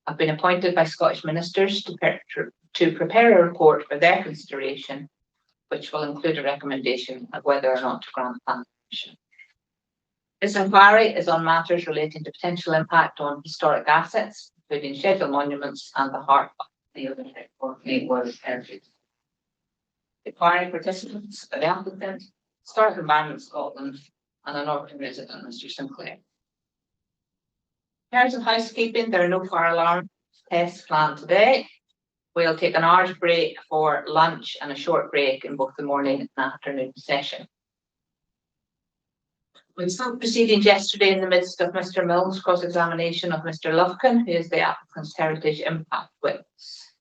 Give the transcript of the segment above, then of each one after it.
have been appointed by Scottish ministers to prepare a report for their consideration, which will include a recommendation of whether or not to grant planning permission. This inquiry is on matters relating to potential impact on historic assets, including scheduled monuments and the heart of the World Heritage. Inquiry participants are the applicant, Historic Environment Scotland, and an Orphan resident, Mr. Sinclair. In terms of housekeeping, there are no fire alarm tests planned today. We'll take an hour's break for lunch and a short break in both the morning and afternoon session. We started proceedings yesterday in the midst of Mr. Milne's cross-examination of Mr. Lufkin, who is the applicant's heritage impact witness.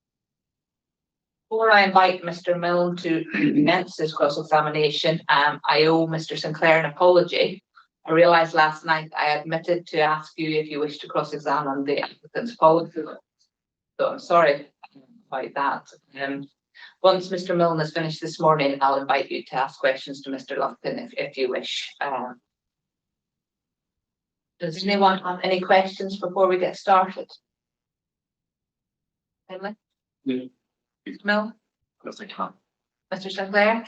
Before I invite Mr. Milne to commence his cross-examination, I owe Mr. Sinclair an apology. I realised last night I admitted to ask you if you wish to cross-examine the applicant's policy. So I'm sorry about that. Once Mr. Milne has finished this morning, I'll invite you to ask questions to Mr. Lufkin if you wish. Does anyone have any questions before we get started? Emily? No. Mr. Milne? Nothing. Mr. Sinclair?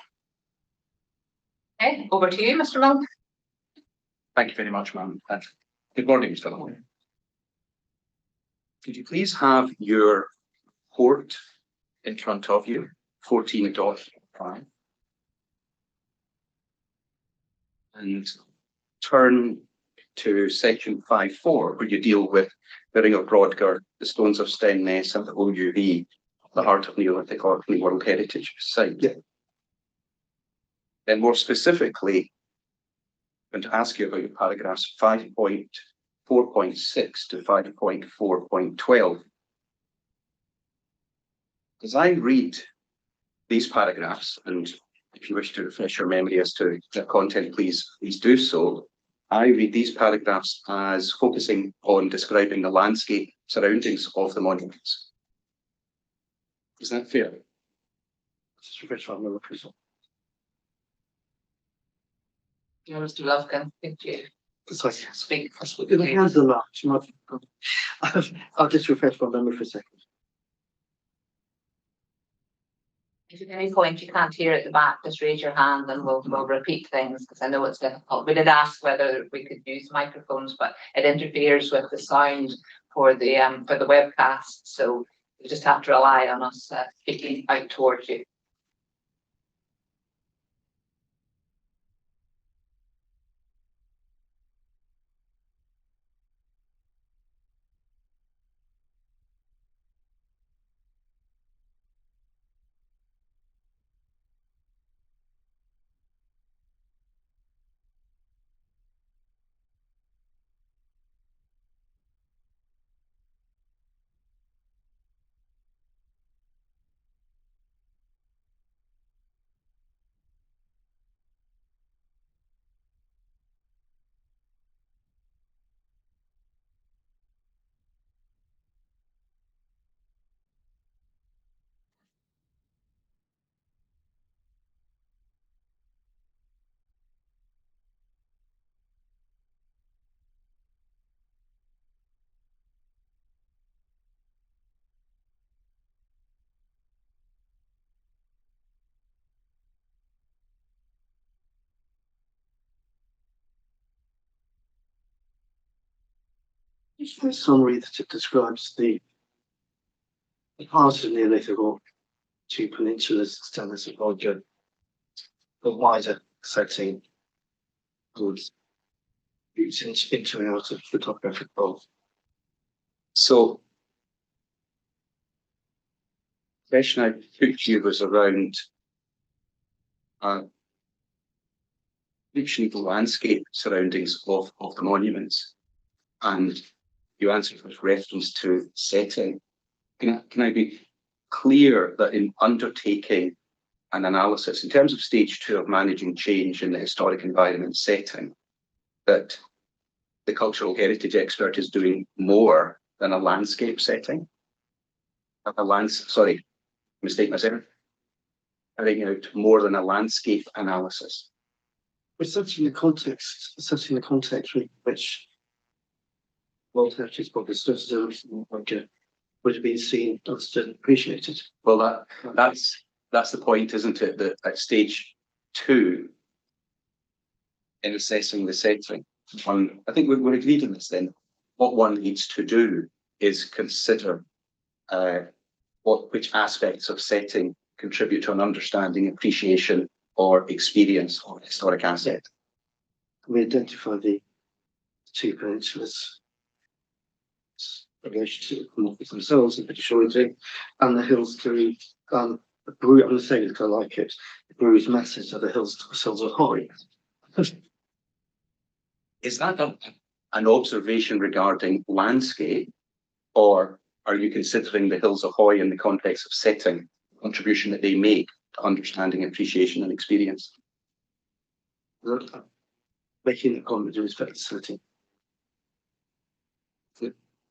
Okay, over to you, Mr. Milne. Thank you very much, ma'am. Good morning, Mr. Lawler. Could you please have your report in front of you, 14.5, and turn to section 5.4, where you deal with the Ring of Brodgar, the Stones of Stenness, and the OUV, the heart of Neolithic Orkney World Heritage Site. Yeah. Then more specifically, I'm going to ask you about your paragraphs 5.4.6 to 5.4.12. As I read these paragraphs, and if you wish to refresh your memory as to their content, please do so. I read these paragraphs as focusing on describing the landscape surroundings of the monuments. Is that fair? Yeah, Mr. Lufkin, thank you. Sorry. Speak. The hands are up. I'll just refresh my memory for a second. If at any point you can't hear at the back, just raise your hand and we'll repeat things, because I know it's difficult. We did ask whether we could use microphones, but it interferes with the sound for the webcast. So you just have to rely on us speaking out towards you. A summary that describes the part of Neolithic Orkney, two peninsulas, Stenness and Brodgar, the wider setting goods into and out of the topographic bowl. So, the question I put to you was around the landscape surroundings of the monuments, and you answered with reference to setting. Can I be clear that in undertaking an analysis, in terms of stage 2 of managing change in the historic environment setting, that the cultural heritage expert is doing more than a landscape setting? Mistake myself. Carrying out more than a landscape analysis. We're setting the context in which World Heritage Book is would have been seen, understood, and appreciated. Well, that's the point, isn't it? That at stage 2, in assessing the setting, I think we're agreed on this then. What one needs to do is consider which aspects of setting contribute to an understanding, appreciation, or experience of a historic asset. We identify the two peninsulas relationship with themselves in British origin, and the hills through I'm going to say it, I like it. The bruised message of the hills of Hoy. Is that an observation regarding landscape, or are you considering the hills of Hoy in the context of setting, the contribution that they make to understanding, appreciation, and experience? Making a comment with respect to setting.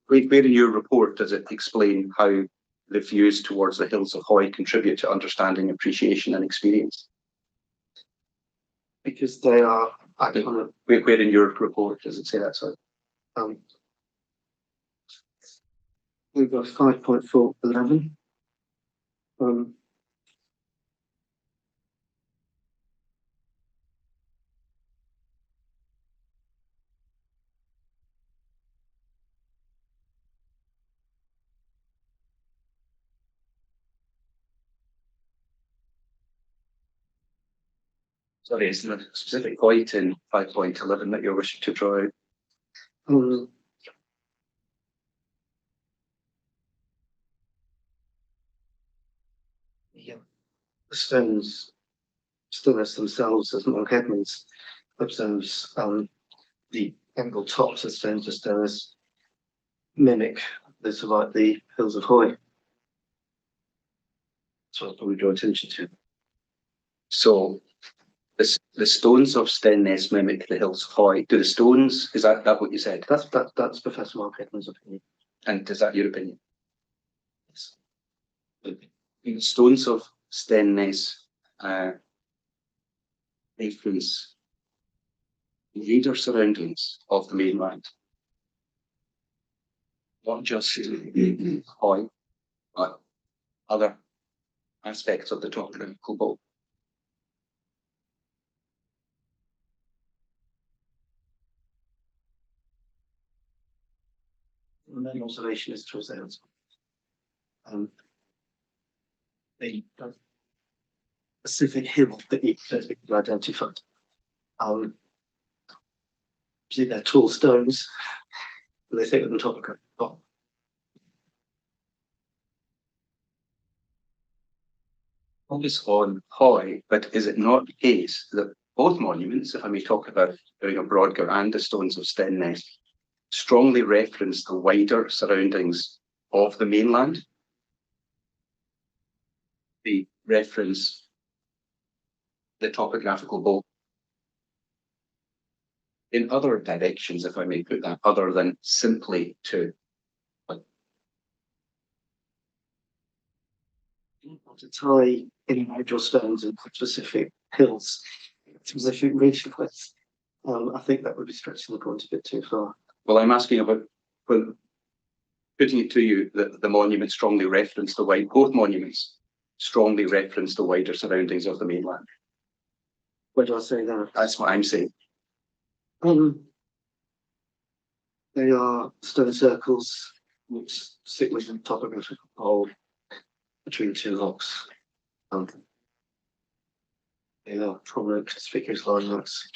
Where in your report does it explain how the views towards the hills of Hoy contribute to understanding, appreciation, and experience? Because they are Where in your report does it say that? Sorry. We've got 5.411. Sorry, is there a specific point in 5.11 that you're wishing to draw out? Yeah. The stones themselves, as Monk Edmonds observes, the angled tops of stones mimic this like the hills of Hoy. So I'll probably draw attention to. So the stones of Stenness mimic the hills of Hoy. Do the stones, is that what you said? That's Professor Mark Edmonds' opinion. And is that your opinion? Yes. The stones of Stenness reference wider surroundings of the mainland. Not just Hoy, but other aspects of the topographical belt. The main observation is towards the hills. The specific hill that you identified. See, they're tall stones, but they think on top of the top. Focus on Hoy, but is it not the case that both monuments, if I may talk about Brodgar and the stones of Stenness, strongly reference the wider surroundings of the mainland? They reference the topographical bowl in other directions, if I may put that, other than simply to tie individual stones and specific hills, specific region widths. I think that would be stretching the point a bit too far. Well, I'm asking about, well, putting it to you that the monument strongly reference both monuments strongly reference the wider surroundings of the mainland. Where do I say that? That's what I'm saying. They are stone circles which sit within the topographical pole between two rocks. They are prominent, conspicuous landmarks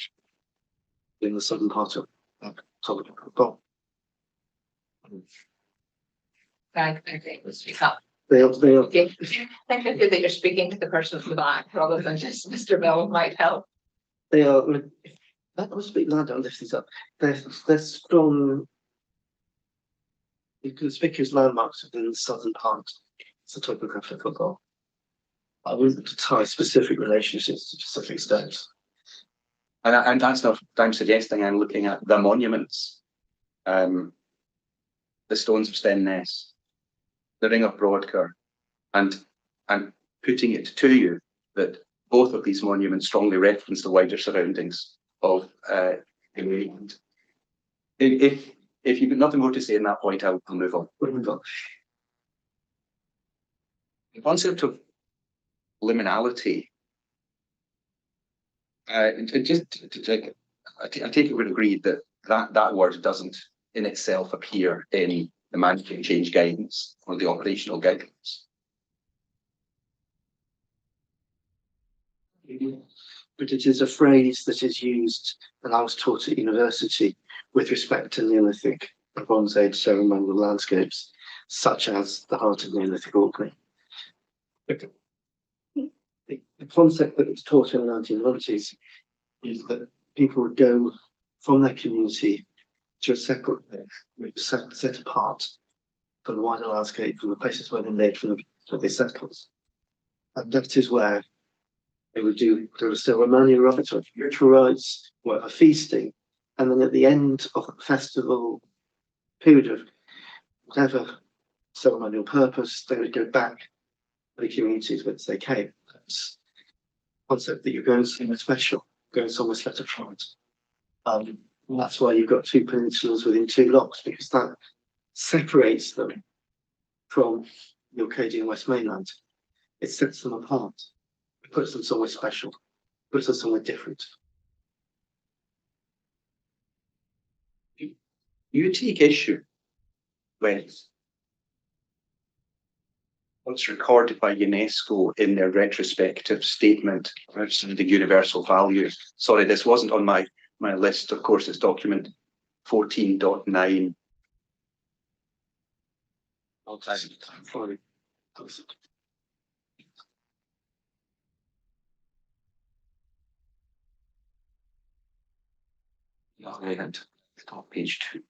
in the southern part of the topographical pole. I think we'll speak up. They are. Okay. I think that you're speaking to the person from the back rather than just Mr. Bell might help. They are. I will speak louder and lift these up. They're strong, conspicuous landmarks within the southern part. It's the topographical goal. I wouldn't tie specific relationships to specific stones. And that's not what I'm suggesting. I'm looking at the monuments, the stones of Stenness, the ring of Brodgar, and putting it to you that both of these monuments strongly reference the wider surroundings of the mainland. If you've got nothing more to say in that point, I'll move on. We'll move on. The concept of liminality, I take it we'd agree that that word doesn't in itself appear in the managing change guidance or the operational guidance. But it is a phrase that is used, and I was taught at university, with respect to Neolithic and Bronze Age ceremonial landscapes, such as the heart of Neolithic Orkney. The concept that was taught in the 1990s is that people would go from their community to a separate place, set apart from the wider landscape, from the places where they lived, from the places where they settled. And that is where they would do the ceremonial rites or ritual rites, or feasting, and then at the end of the festival period of whatever ceremonial purpose, they would go back to the communities whence they came. That's the concept that you're going somewhere special, going somewhere set apart. And that's why you've got two peninsulas within two locks, because that separates them from the Orcadian West Mainland. It sets them apart. It puts them somewhere special, puts them somewhere different. You take issue when what's recorded by UNESCO in their retrospective statement representing the universal values. Sorry, this wasn't on my list. Of course, it's document 14.9. Sorry. Top page 2.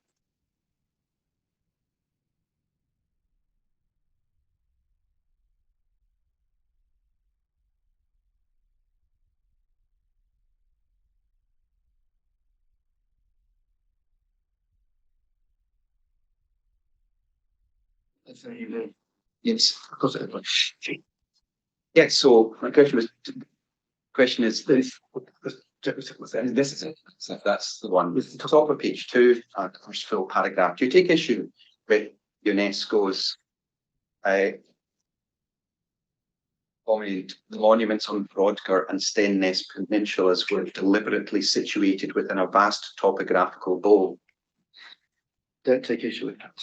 Yes, of course. Yeah. So my question is this. This is it. So that's the one. With the top of page 2, first full paragraph. Do you take issue with UNESCO's comment the monuments on Brodgar and Stenness peninsulas were deliberately situated within a vast topographical bowl? Don't take issue with that.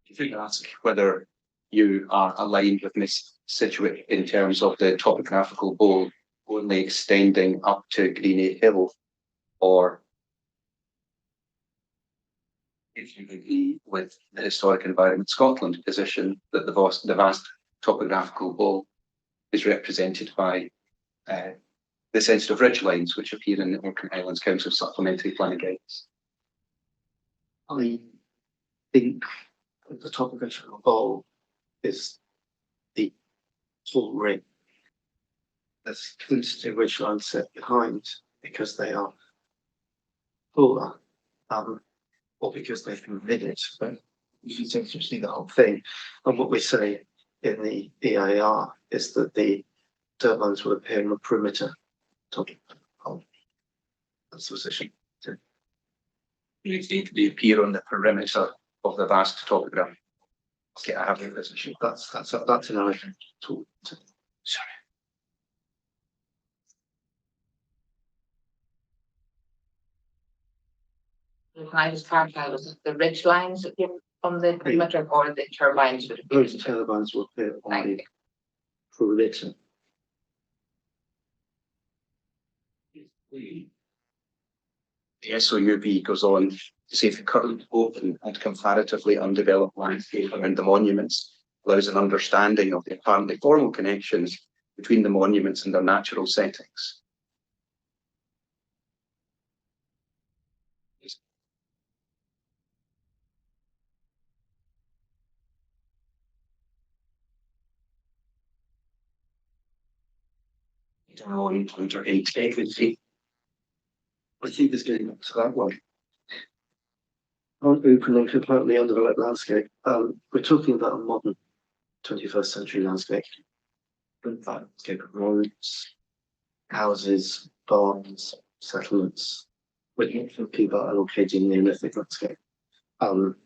You think ask whether you are aligned with Miss Situate in terms of the topographical bowl only extending up to Greeny Hill, or if you agree with the Historic Environment Scotland position that the vast topographical bowl is represented by the sensitive ridge lines which appear in the Orkney Islands Council supplementary planning guidance. I think the topographical bowl is the full ring. There's sensitive ridge lines set behind because they are fuller, or because they've been ridded, but you can essentially see the whole thing. And what we say in the EIR is that the turbines will appear on the perimeter. That's the position. They appear on the perimeter of the vast topograph. Okay, I have the position. That's another tool. Sorry. Can I just clarify, was it the ridge lines that give from the perimeter or the turbines? Those turbines will appear on the perimeter. The SOUB goes on to say the current open and comparatively undeveloped landscape around the monuments allows an understanding of the apparently formal connections between the monuments and their natural settings. Under integrity. I think there's getting up to that one. On open and completely undeveloped landscape, we're talking about a modern 21st century landscape. Landscape of roads, houses, barns, settlements. We're not talking about an Orcadian Neolithic landscape. Um,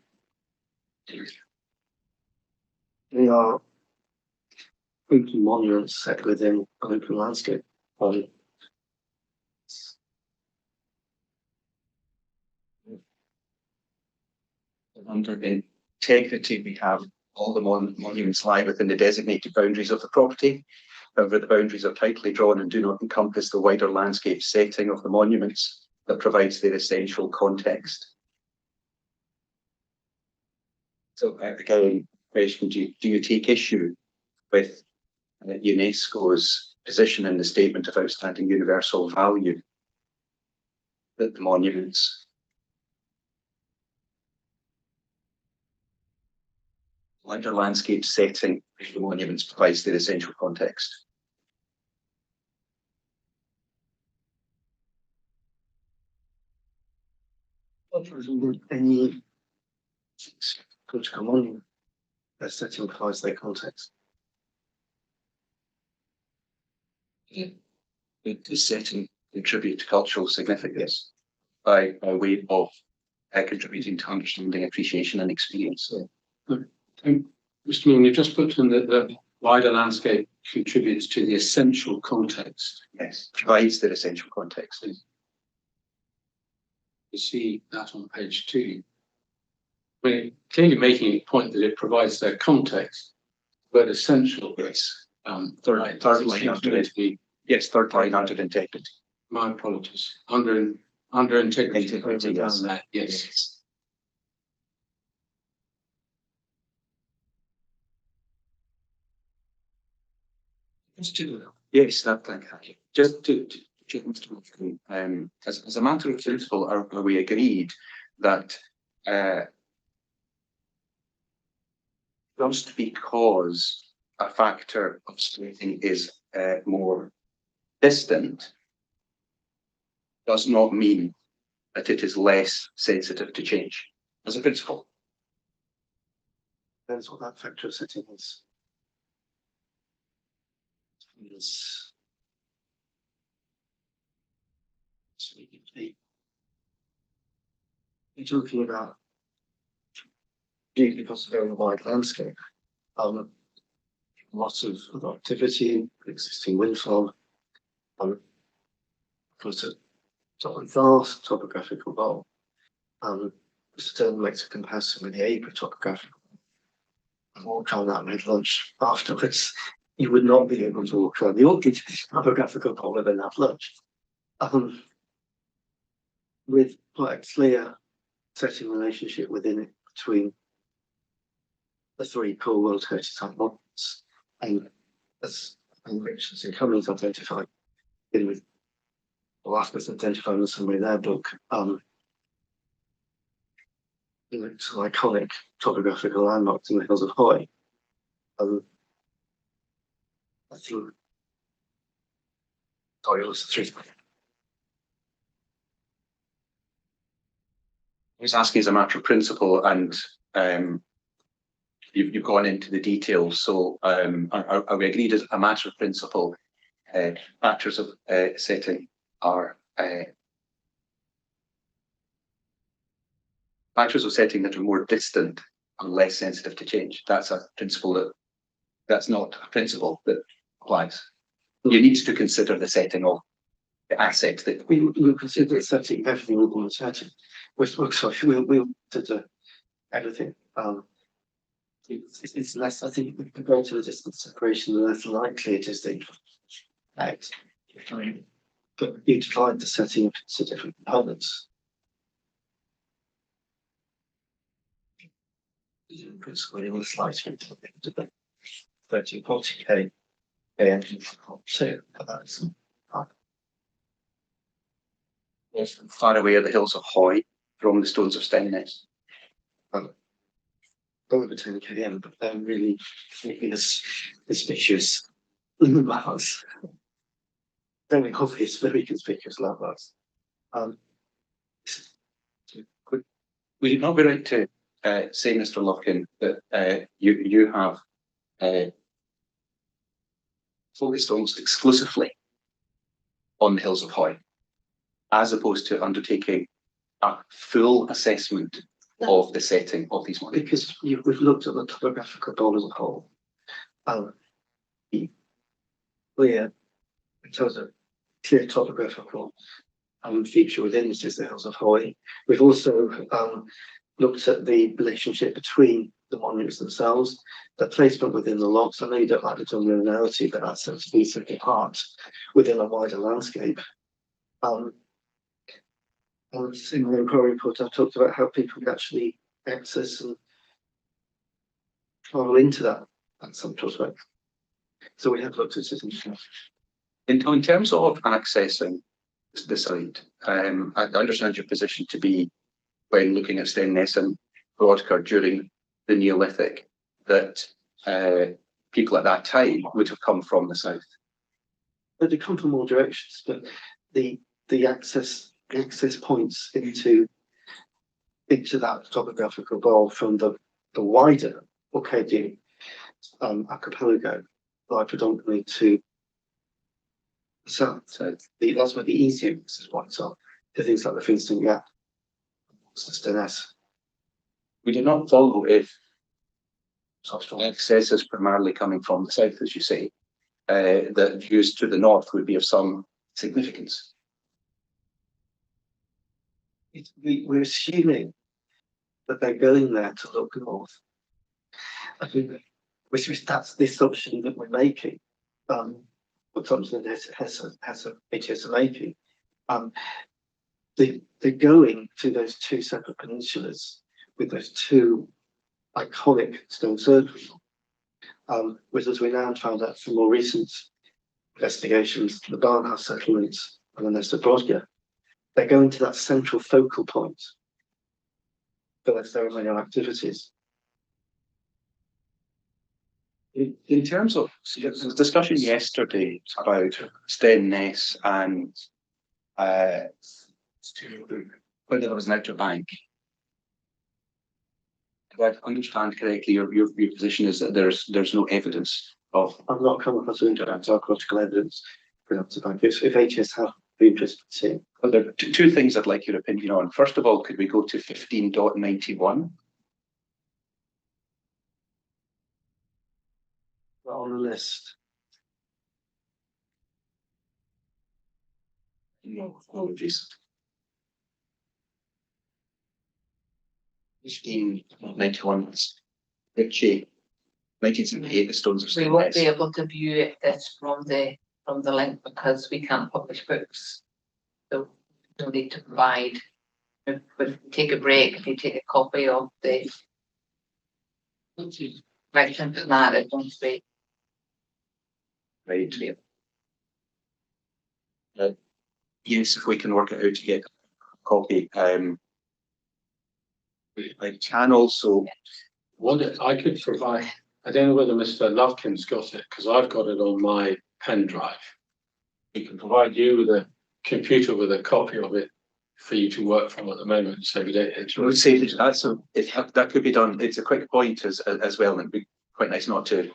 they are open monuments set within an open landscape. Under integrity, we have all the monuments lie within the designated boundaries of the property. However, the boundaries are tightly drawn and do not encompass the wider landscape setting of the monuments that provides their essential context. So again, question, do you take issue with UNESCO's position in the Statement of Outstanding Universal Value that the monuments wider landscape setting of the monuments provides their essential context? Any political monument that setting provides their context. The setting contribute to cultural significance by way of contributing to understanding, appreciation, and experience. Mr. Moon, you just put in that the wider landscape contributes to the essential context. Yes, provides their essential context. You see that on page 2. I mean, clearly making a point that it provides their context, but essential. Yes. Third line under it. Yes, third line under integrity. My apologies. Under integrity. Integrity, yes. Down there. Yes. Yes, that thank you. Just to Mr. Murphy, as a matter of principle, are we agreed that just because a factor of slating is more distant does not mean that it is less sensitive to change as a principle? Depends what that factor of setting is. You're talking about because of very wide landscape. Lots of activity, existing wind farm, plus a vast topographical role. Mr. Turner makes a comparison with the Abra topographical. Walk around that with lunch afterwards. You would not be able to walk around the orchid topographical pole within that lunch. With quite a clear setting relationship within it between the 3 core World Heritage Site monuments, and as Richards and Cummings identified, dealing with Alaska's identified in some way their book, it's an iconic topographical landmarks in the hills of Hawaii. I think sorry, it was 3. I was asking as a matter of principle, and you've gone into the details. So are we agreed as a matter of principle, factors of setting are factors of setting that are more distant and less sensitive to change? That's a principle that's not a principle that applies. You need to consider the setting of the asset that we consider the setting, everything within the setting. We'll consider everything. It's less, I think, if we go to the distance separation, the less likely it is that but you divide the setting into different components. Principally, we'll slice into the 30-40K engine so that's far away are the hills of Hawaii from the stones of Steiness. Over 10 km, but they're really making us suspicious landmarks. Very obvious, very conspicuous landmarks. Would it not be right to say, Mr. Lockin, that you have focused almost exclusively on the hills of Hawaii, as opposed to undertaking a full assessment of the setting of these monuments? Because we've looked at the topographical bowl as a whole. Clear, in terms of clear topographical feature within this is the Hills of Hoy. We've also looked at the relationship between the monuments themselves, the placement within the lots. I know you don't like the term linearity, but that's a specific part within a wider landscape. And in the inquiry report, I've talked about how people can actually access and travel into that central space. So we have looked at it. In terms of accessing the site, I understand your position to be, when looking at Stenness and Brodgar during the Neolithic, that people at that time would have come from the south. But they come from all directions, but the access points into that topographical bowl from the wider Orcadian archipelago lie predominantly to the south. So that's where the easier access points are to things like the Finston Gap, Stenness. We do not follow if access is primarily coming from the south, as you say, that views to the north would be of some significance. We're assuming that they're going there to look north. I think that's the assumption that we're making. What Thompson HTS are making. They're going to those two separate peninsulas with those two iconic stone circles. Which, as we now found out from more recent investigations, the Barnhouse settlements and the nest of Brodgar, they're going to that central focal point for their ceremonial activities. In terms of, there was a discussion yesterday about Stenness and whether there was an outer bank. If I understand correctly, your position is that there's no evidence of. I've not come across any archaeological evidence for an outer bank. If HS have been interested to see. Well, there are two things I'd like your opinion on. First of all, could we go to 15.91? On the list. No, apologies. 1591. Ritchie, 1978, the Stones of We won't be Stenness. able to view this from the link because we can't publish books. So we'll need to provide, if we take a break, if you take a copy of the section from that, it won't be. Right. Yes, if we can work it out to get a copy. I can also. What I could provide, I don't know whether Mr. Lovkin's got it, because I've got it on my pen drive. We can provide you with a computer with a copy of it for you to work from at the moment. So we don't. I would say that could be done. It's a quick point as well, and it'd be quite nice not to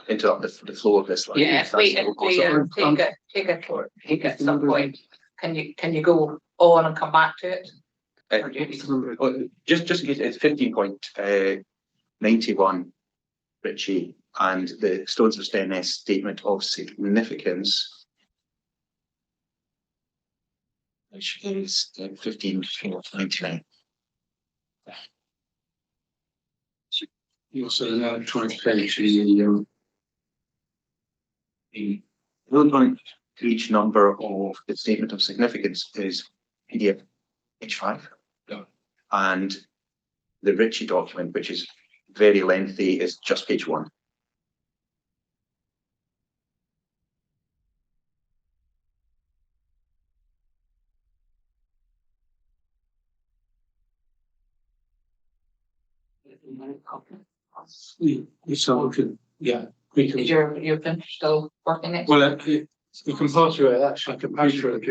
interrupt the flow of this. Yeah, if we take it at some point, can you go on and come back to it? Just in case, it's 15.91 Ritchie and the Stones of Stenness statement of significance, which is 15.99. You also now trying to page The equivalent to each number of the statement of significance is PDF page 5. Yeah. And the Ritchie document, which is very lengthy, is just page 1. Yeah, we can. Is your printer still working it? Well, you can pass through it. Actually, I can pass through it.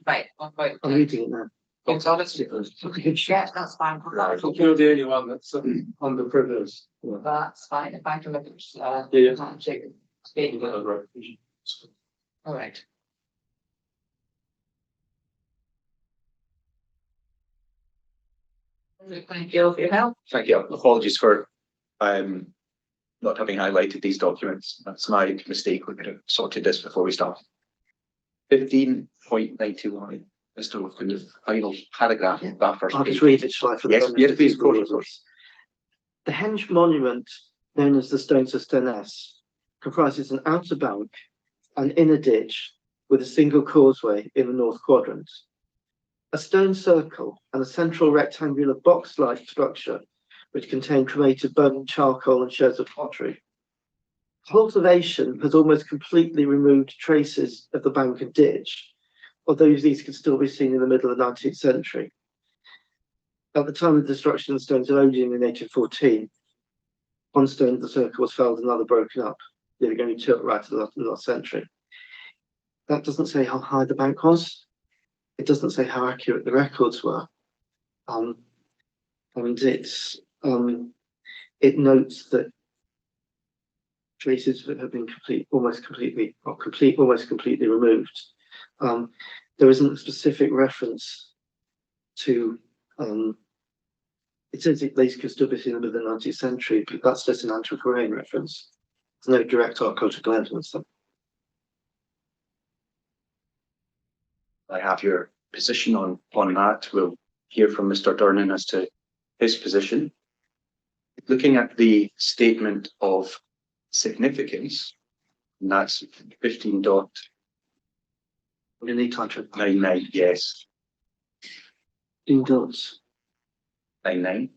Right, right. I'm reading it now. You've got it? Yeah, that's fine. You're the only one that's on the privilege. That's fine. If I can look at Yeah. speak. All right. Thank you all for your help. Thank you. Apologies for not having highlighted these documents. That's my mistake. We could have sorted this before we start. 15.91. Mr. Wolfkin, the final paragraph of that first I'll page. just read it, shall I? For the Yes, benefit yes, of please, people of who course. The Henge monument, known as the Stones of Stennes, comprises an outer bank, an inner ditch, with a single causeway in the north quadrant, a stone circle, and a central rectangular box-like structure which contained cremated bone, charcoal, and sherds of pottery. Cultivation has almost completely removed traces of the bank and ditch, although these could still be seen in the middle of the 19th century. At the time of the destruction of the stones of Odin in 1814, one stone of the circle was felled, another broken up, leaving only two right to the last century. That doesn't say how high the bank was. It doesn't say how accurate the records were. And it notes that traces that have been almost completely removed. There isn't a specific reference to. It says these could still be seen in the 19th century, but that's just an antiquarian reference. There's no direct archaeological evidence. I have your position on that. We'll hear from Mr. Durnan as to his position. Looking at the statement of significance, and that's 15.99, You need time to yes, 15 dots. 99.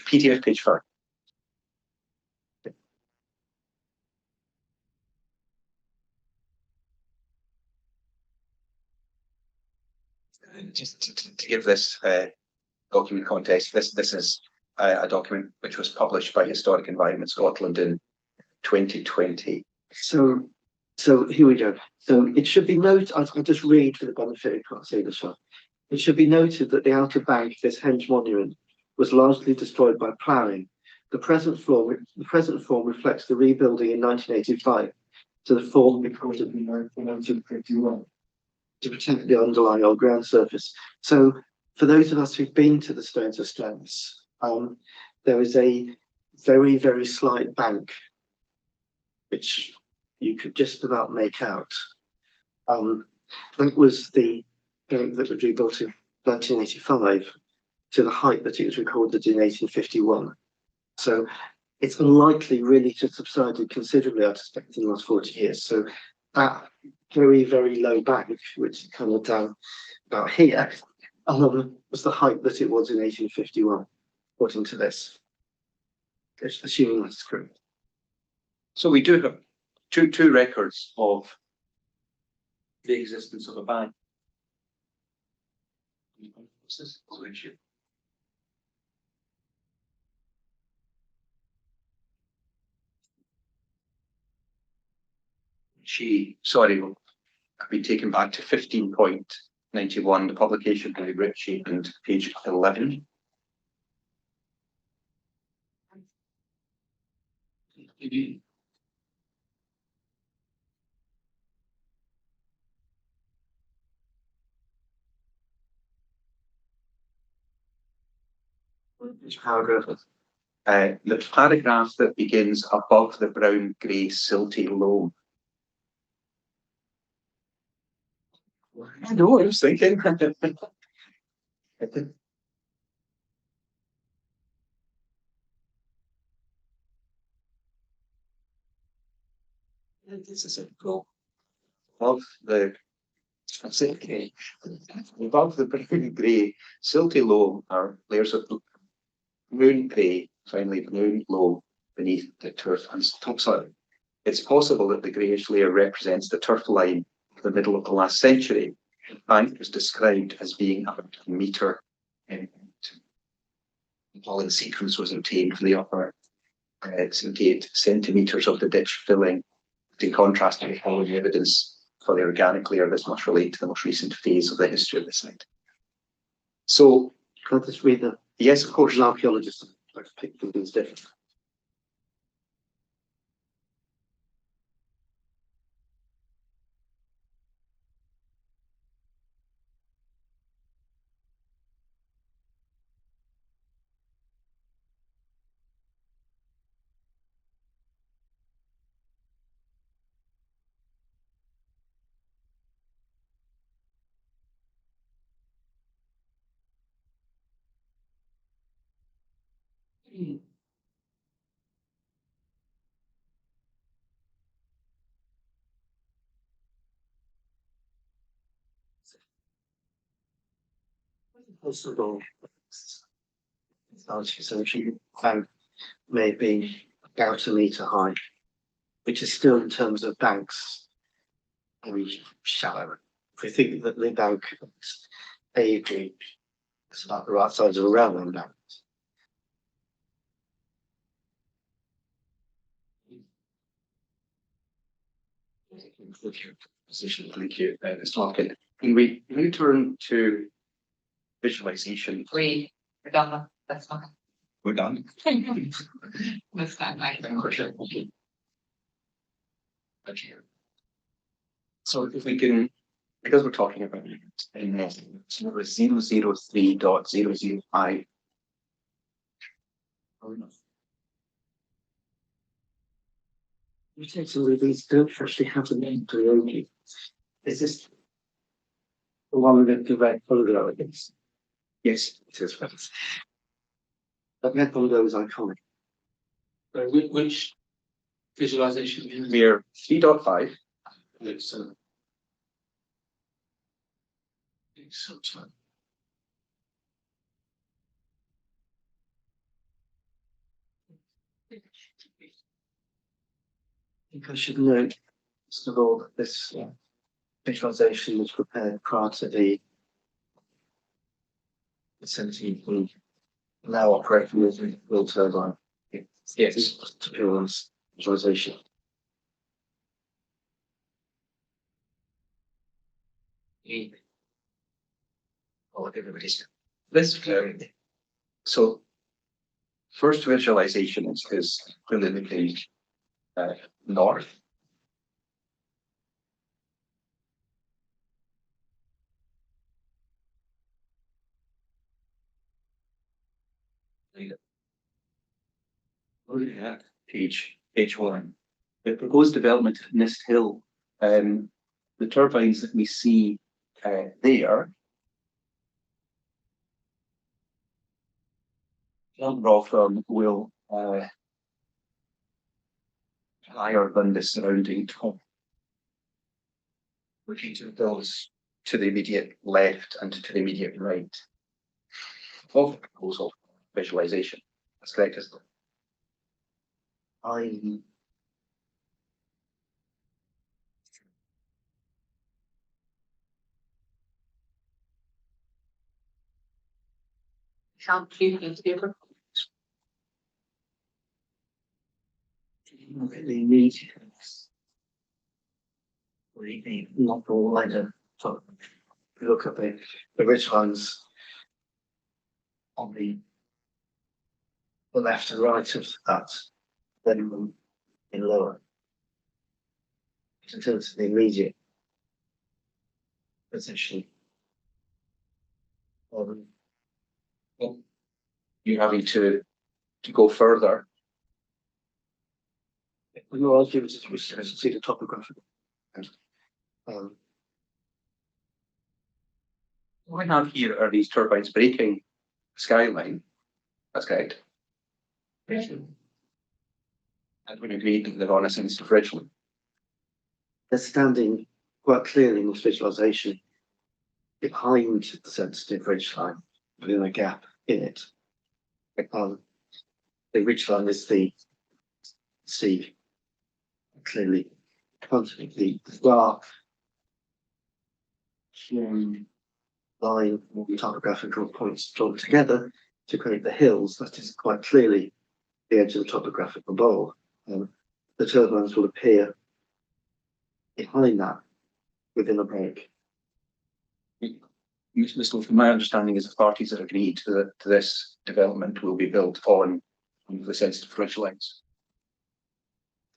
PDF page 5. Just to give this document context, this is a document which was published by Historic Environment Scotland in 2020. So here we go. So it should be noted, I'll just read for the benefit, I can't say this one. It should be noted that the outer bank of this Henge monument was largely destroyed by ploughing. The present form reflects the rebuilding in 1985 to the form recorded in 1951 to protect the underlying old ground surface. So for those of us who've been to the Stones of Stennes, there is a very, very slight bank which you could just about make out. That was the bank that was rebuilt in 1985 to the height that it was recorded in 1851. So it's unlikely really to have subsided considerably, I suspect, in the last 40 years. So that very, very low bank, which is kind of down about here, was the height that it was in 1851, according to this, assuming that's correct. So we do have two records of the existence of a bank. What's this? Will be taken back to 15.91, the publication by Ritchie, and page 11. Which paragraph? The paragraph that begins above the brown grey silty loam. I know what I was thinking. This is it. Go above the above the brown grey silty loam are layers of moon grey, finally moon loam beneath the turf and topsoil. It's possible that the greyish layer represents the turf line of the middle of the last century. The bank was described as being about a metre in the pollen sequence was obtained for the upper 78 centimetres of the ditch filling. In contrast to the following evidence for the organic layer, this must relate to the most recent phase of the history of the site. So, can I just read the? Yes, of course. As an archaeologist, I pick things different. Possible. So she found maybe about a metre high, which is still in terms of banks very shallow. If we think that the bank is Avery, it's about the right size of a railway bank. Position, thank you, Ms. Larkin. Can we turn to visualization? We're done. That's fine. We're done. This time, I Okay. So if we can, because we're talking about number 003.005. You take some of these don't actually have the name to the. Is this the one with the red folder against? Yes, it is. That red folder is iconic. Which visualization? We're 3.5. Excellent. Sometime. I think I should note, first of all, that this visualization was prepared prior to the facility we now operating with the wind turbine. Yes. To pure visualization. Oh, everybody's this. So, first visualization is clearly the north. Yeah, page one. The proposed development at Nist Hill. The turbines that we see there. Number of them will higher than the surrounding top. Looking to those to the immediate left and to the immediate right of the proposal visualization. That's correct, isn't it? can't keep in favor. Really need really not all wider. So if you look at the ridge lines on the left and right of that, then in lower. In terms of the immediate position. You're having to go further. When you're arguing, we see the topographic. What we have here are these turbines breaking the skyline. That's correct. And we agreed that they're on a sensitive ridgeline. They're standing quite clearly in this visualization behind the sensitive ridgeline, within a gap in it. The ridgeline is the sea, clearly constantly the dark line or topographical points drawn together to create the hills. That is quite clearly the edge of the topographical bowl. The turbines will appear behind that within a break. Mr. From my understanding is the parties that agreed to this development will be built on the sensitive ridgelines.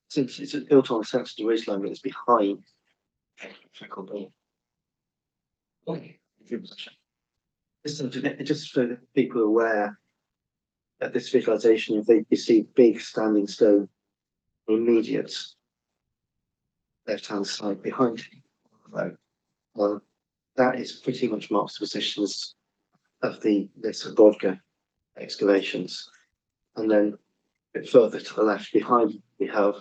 Since it's built on a sensitive ridgeline, but it's behind the topographical bowl. Just so that people are aware that this visualization, if you see big standing stone immediate left hand side behind it, that is pretty much marks the positions of the Bodga excavations. And then a bit further to the left behind, we have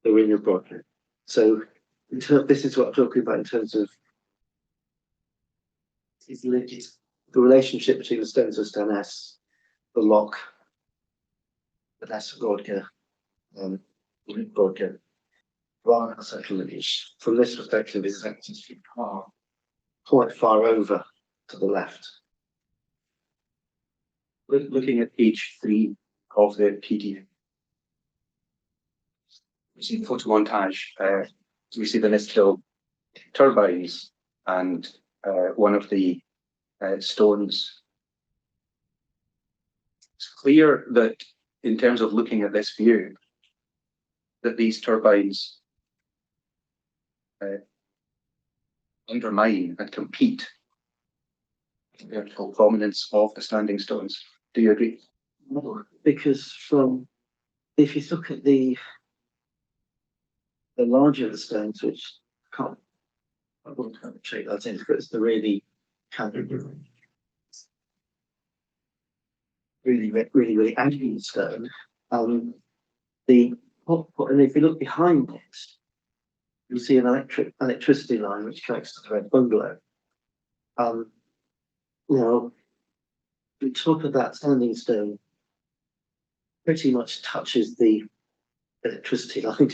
the Ringer Broadgate. So this is what I'm talking about in terms of it's the relationship between the stones of Stannes, the lock, the Ness Broadgate, Broadgate. Rather settlement from this perspective is actually quite far over to the left. Looking at page 3 of the PDF, we see photo montage. We see the Nesthill turbines and one of the stones. It's clear that in terms of looking at this view, that these turbines undermine and compete with the vertical prominence of the standing stones. Do you agree? No, because if you look at the larger the stones, which I wouldn't check that in, because the really really angry stone. And if you look behind it, you see an electricity line which connects to the Red Bungalow. Now, the top of that standing stone pretty much touches the electricity line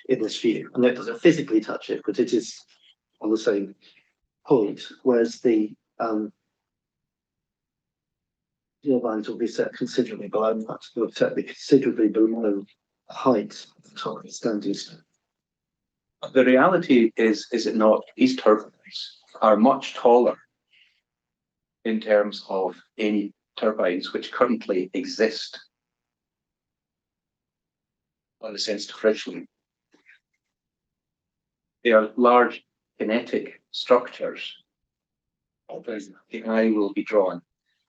in this view. I know it doesn't physically touch it, but it is on the same point, whereas the turbines will be set considerably below that. They'll be considerably below the height of the top of the standing stone. The reality is it not? These turbines are much taller in terms of any turbines which currently exist on the sensitive friction. They are large kinetic structures. The eye will be drawn.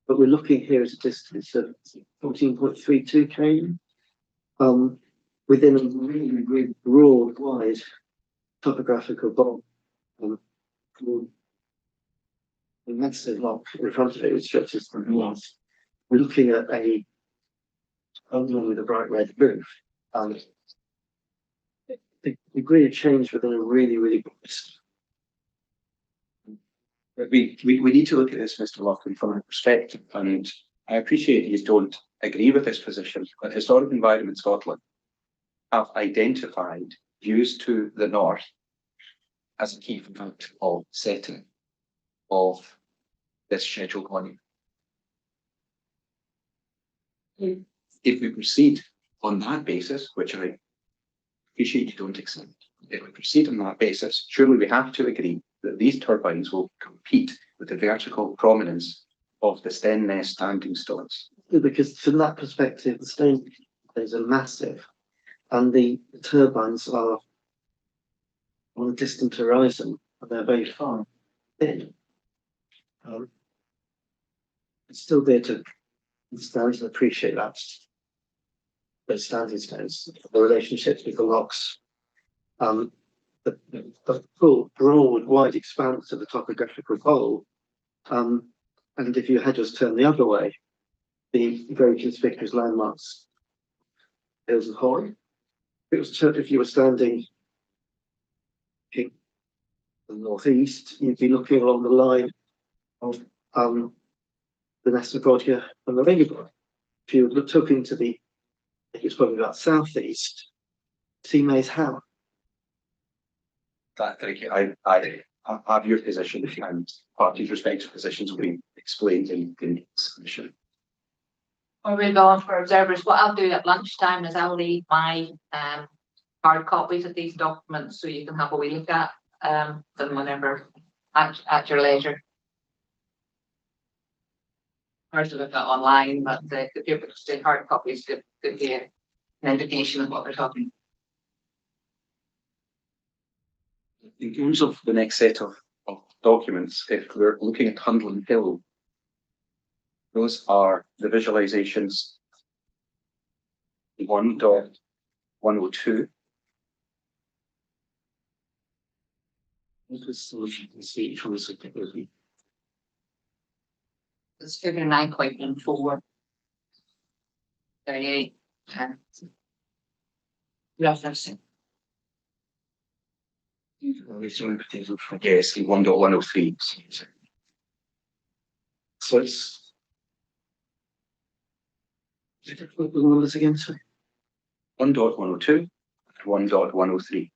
But we're looking here at a distance of 14.32 km within a really, really broad, wide topographical bowl. A massive lock in front of it, which stretches from north. We're looking at a building with a bright red roof. The degree of change within a really, really good distance. We need to look at this, Mr. Loughlin, from a perspective, and I appreciate you don't agree with this position, but Historic Environment Scotland have identified views to the north as a key fact of setting of this scheduled monument. If we proceed on that basis, which I appreciate you don't accept, if we proceed on that basis, surely we have to agree that these turbines will compete with the vertical prominence of the Stenness standing stones. Because from that perspective, the stone is a massive, and the turbines are on a distant horizon, and they're very far in. It's still there to understand and appreciate that. Those standing stones, the relationships with the locks, the full, broad, wide expanse of the topographical bowl. And if your head was turned the other way, the very conspicuous landmarks, hills and Hoy. If you were standing in the northeast, you'd be looking along the line of the Nessa Brodja and the Ringerborg. If you took into I think it's probably about southeast, see Mays Howe. I have your position, and parties' respective positions will be explained in the submission. Or we'll go on for observers. What I'll do at lunchtime is I'll leave my hard copies of these documents so you can have a wee look at them whenever at your leisure. Hard to look at online, but if you're interested, hard copies could be an indication of what they're talking. In terms of the next set of documents, if we're looking at Hundland Hill, those are the visualizations 1.102. It's figure 9.14. 38 and referencing. Yes, 1.103. So it's. What the numbers again, sorry? 1.102, 1.103.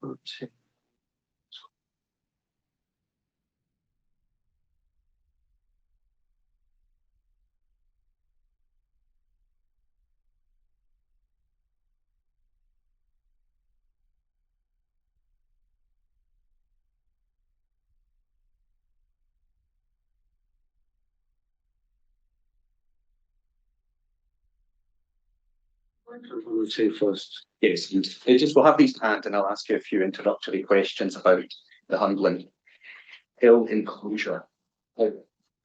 Two first. Yes, and it just we'll have these to hand, and I'll ask you a few introductory questions about the Hundland hill enclosure.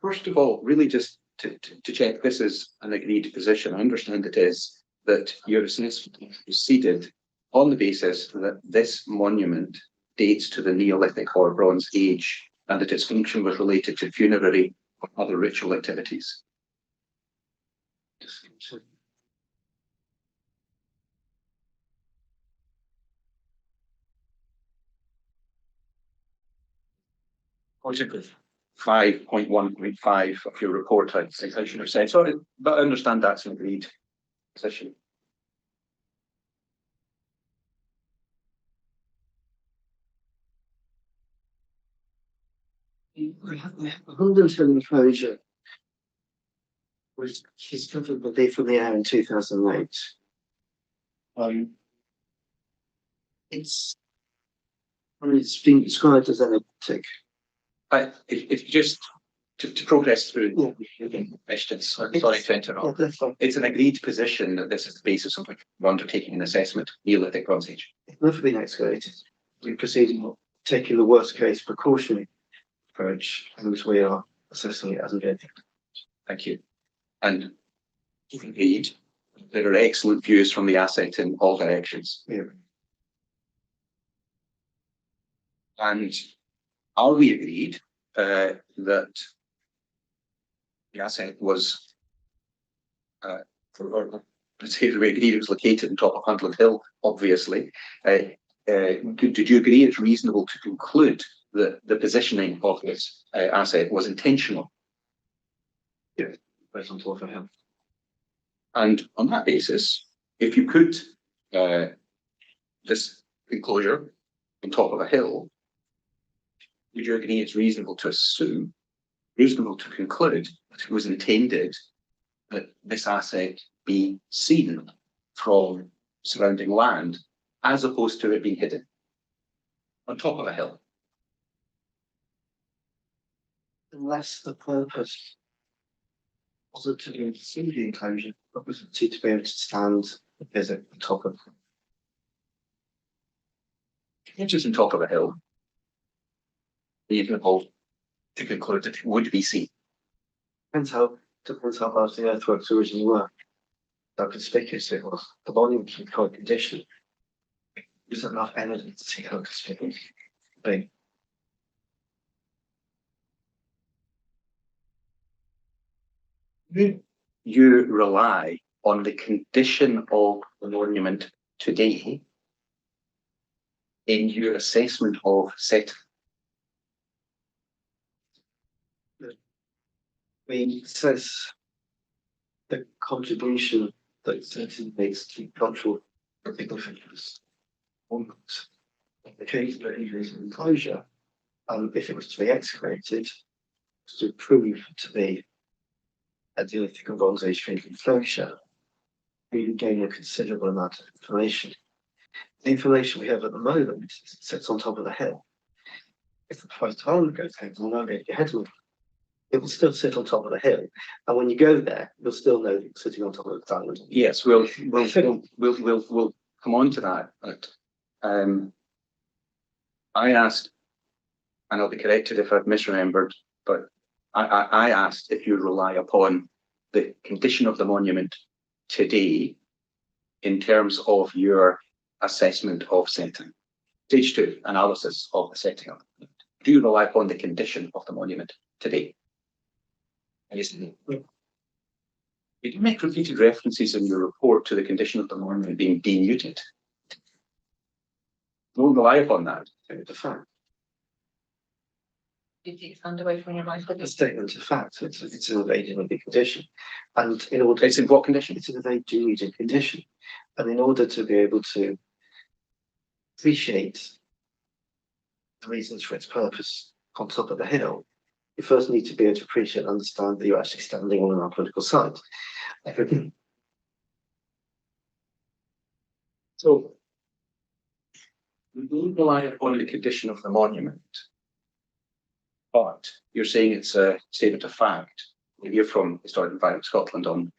First of all, really just to check this is an agreed position. I understand it is that your assessment proceeded on the basis that this monument dates to the Neolithic or Bronze Age and that its function was related to funerary or other ritual activities. Article 5.1.5 of your report, I think I should have said. Sorry, but I understand that's an agreed position. Hundland enclosure was discovered from the air in 2008. It's been described as elliptic. If you just to progress through the questions, sorry to interrupt. That's fine. It's an agreed position that this is the basis on which we're undertaking an assessment, Neolithic Bronze Age. It's never been excavated. We're proceeding, taking the worst case precautionary approach, in which we are assessing it as an event. Thank you. And agreed, there are excellent views from the asset in all directions. Yeah. And are we agreed that the asset was, or let's say we agreed it was located on top of Hundland Hill, obviously. Did you agree it's reasonable to conclude that the positioning of this asset was intentional? Yeah, based on top of him. And on that basis, if you put this enclosure on top of a hill, would you agree it's reasonable to assume, reasonable to conclude that it was intended that this asset be seen from surrounding land as opposed to it being hidden on top of a hill? Unless the purpose wasn't to be see the enclosure, but was to be able to stand and visit the top of It's just on top of a hill. Reasonable to conclude that it would be seen. depends how large the earthworks originally were. How conspicuous it was. The volume was in current condition. There's enough evidence to see how conspicuous it would be. You rely on the condition of the monument today in your assessment of setting. We assess the contribution that setting makes to cultural significance. The case of an enclosure, if it was to be excavated, was to prove to be a Neolithic and Bronze Age enclosure, we would gain a considerable amount of information. The information we have at the moment sits on top of the hill. If the proposed development goes ahead, we'll know get your head on it will still sit on top of the hill, and when you go there, you'll still know that you're sitting on top of the diamond. Yes, we'll come on to that. But I asked, and I'll be corrected if I've misremembered, but I asked if you rely upon the condition of the monument today in terms of your assessment of setting. Stage 2, analysis of the setting of it. Do you rely upon the condition of the monument today? Yes. You do make repeated references in your report to the condition of the monument being denuded. Don't rely upon that. The fact, You take your hand away from your mouth. a statement of fact, it's an evading of the condition. And in order, It's in what condition? it's an evading condition. And in order to be able to appreciate the reasons for its purpose on top of the hill, you first need to be able to appreciate and understand that you're actually standing on an archaeological site. So, we don't rely upon the condition of the monument, but you're saying it's a statement of fact. You're from Historic Environment Scotland on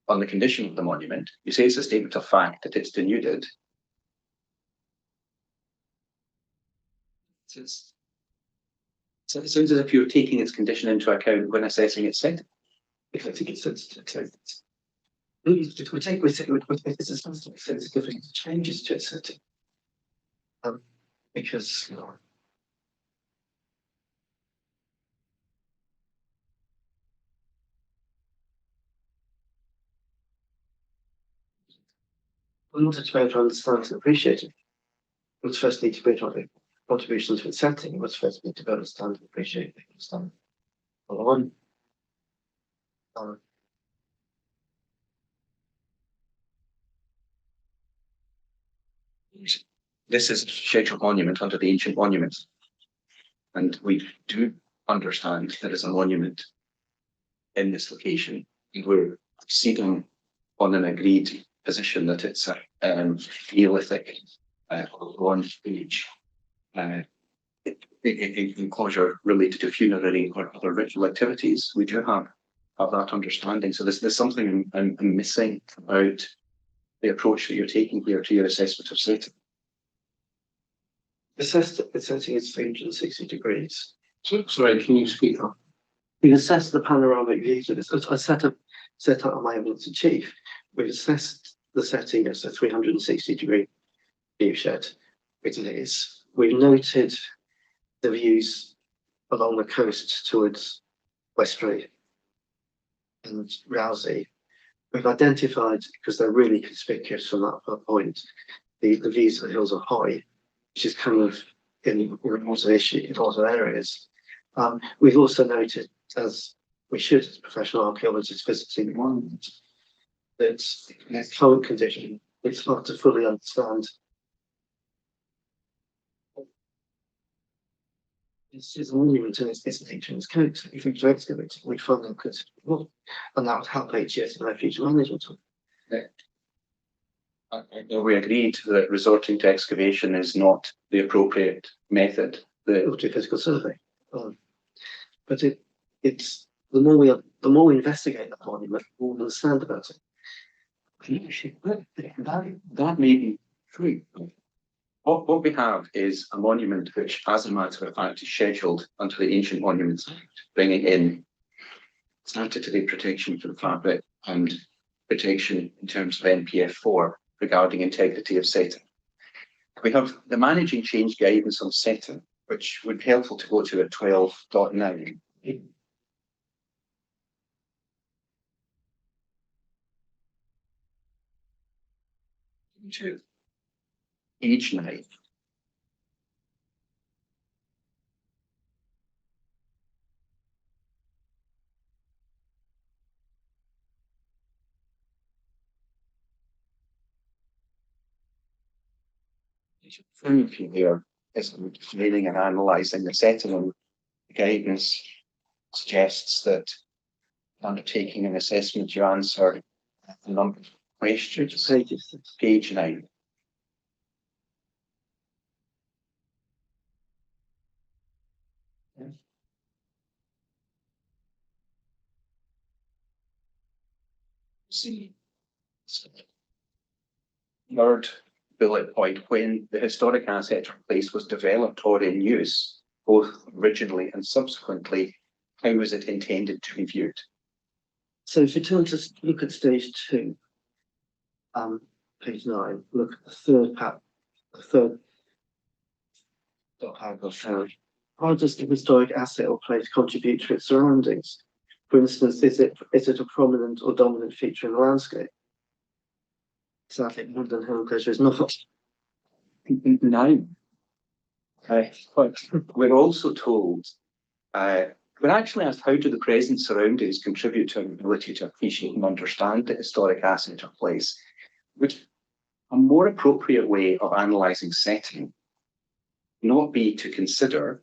the condition of the monument. You say it's a statement of fact that it's denuded. So it sounds as if you're taking its condition into account when assessing its setting. If I think it's sensitive, we take it's a sensitive changes to its setting. Because in order to be able to understand and appreciate it, we first need to be able to make contributions to its setting. We first need to be able to understand and appreciate it. Understand. One. This is a scheduled monument under the Ancient Monuments. And we do understand there is a monument in this location. We're proceeding on an agreed position that it's a Neolithic bronze age enclosure related to funerary or other ritual activities. We do have that understanding. So there's something I'm missing about the approach that you're taking here to your assessment of setting. Assessed the setting is 360 degrees. Sorry, can you speak up? We assess the panoramic views of this. I set up on my evidence in chief. We've assessed the setting as a 360-degree view shed, which it is. We've noted the views along the coast towards Westbury and Rousey. We've identified, because they're really conspicuous from that point, the views of the hills of High, which is kind of in remote areas. We've also noted, as we should as professional archaeologists visiting the monument, that in its current condition, it's hard to fully understand. This is a monument in its nature and its character. If we to excavate it, we find them considerable, and that would help HES in their future management. We agreed that resorting to excavation is not the appropriate method. It will do physical survey, but it's the more we investigate that monument, the more we understand about it. That may be true. What we have is a monument which, as a matter of fact, is scheduled under the Ancient Monuments Act, bringing in statutory protection for the fabric and protection in terms of NPF4 regarding integrity of setting. We have the managing change guidance on setting, which would be helpful to go to at 12.9. To page 9. Through here is defining and analysing the setting, and the guidance suggests that undertaking an assessment, you answer a number of questions. Page 9. See. Third bullet point, when the historic asset or place was developed or in use, both originally and subsequently, how was it intended to be viewed? So if you turn to look at stage 2, page 9, look at the third paragraph. How does the historic asset or place contribute to its surroundings? For instance, is it a prominent or dominant feature in the landscape? Sadly, Hundland Hill Enclosure is not. No. But we're also told, we're actually asked, how do the present surroundings contribute to our ability to appreciate and understand the historic asset of place? Would a more appropriate way of analysing setting not be to consider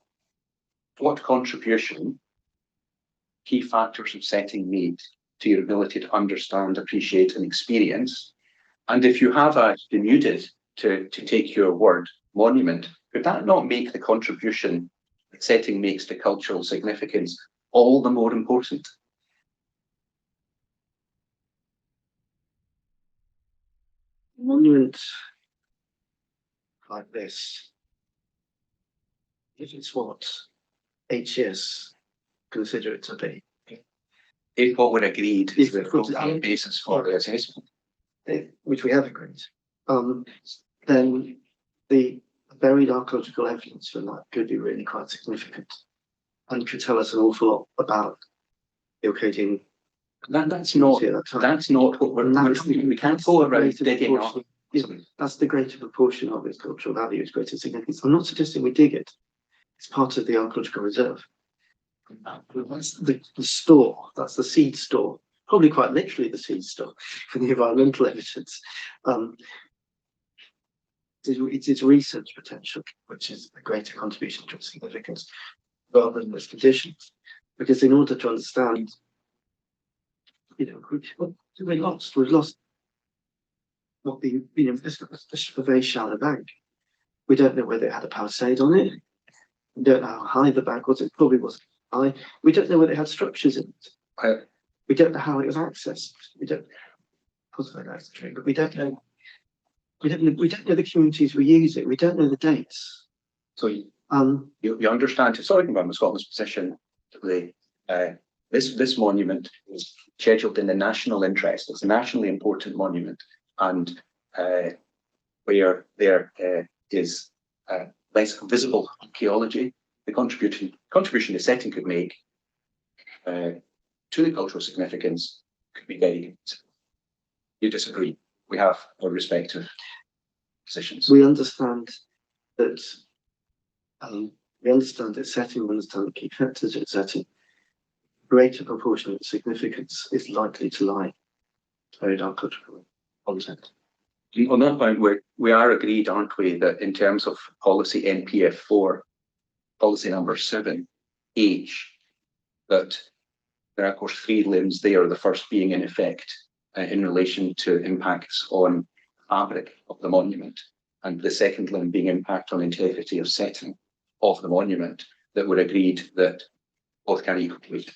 what contribution key factors of setting made to your ability to understand, appreciate, and experience? And if you have a denuded, to take your word, monument, could that not make the contribution that setting makes to cultural significance all the more important? Monument like this, if it's what HES consider it to be, If what we're agreed is the If what- appropriate basis for the assessment. which we have agreed, then the buried archaeological evidence for that could be really quite significant and could tell us an awful lot about the Akkadian That's not community at that time. that's not what we can't go around digging up. Yeah, that's the greater proportion of its cultural value, its greater significance. I'm not suggesting we dig it. It's part of the archaeological reserve. That's the store, that's the seed store, probably quite literally the seed store for the environmental evidence. It's its research potential, which is a greater contribution to its significance rather than its conditions. Because in order to understand, we've lost what this a very shallow bank. We don't know whether it had a palisade on it. We don't know how high the bank was. It probably wasn't high. We don't know whether it had structures in it. We don't know how it was accessed. We don't. Possibly that's true, but we don't know. We don't know the communities we use it. We don't know the dates. So you understand, historically from Scotland's position, this monument is scheduled in the national interest. It's a nationally important monument, and where there is less visible archaeology, the contribution the setting could make to the cultural significance could be very. You disagree? We have our respective positions. We understand that. We understand that setting. We understand the key factors of setting. Greater proportion of significance is likely to lie in archaeological content. On that point, we are agreed, aren't we, that in terms of policy NPF4, policy number 7H, that there are, of course, 3 limbs there, the first being in effect in relation to impacts on fabric of the monument, and the second limb being impact on integrity of setting of the monument, that were agreed that both can equally.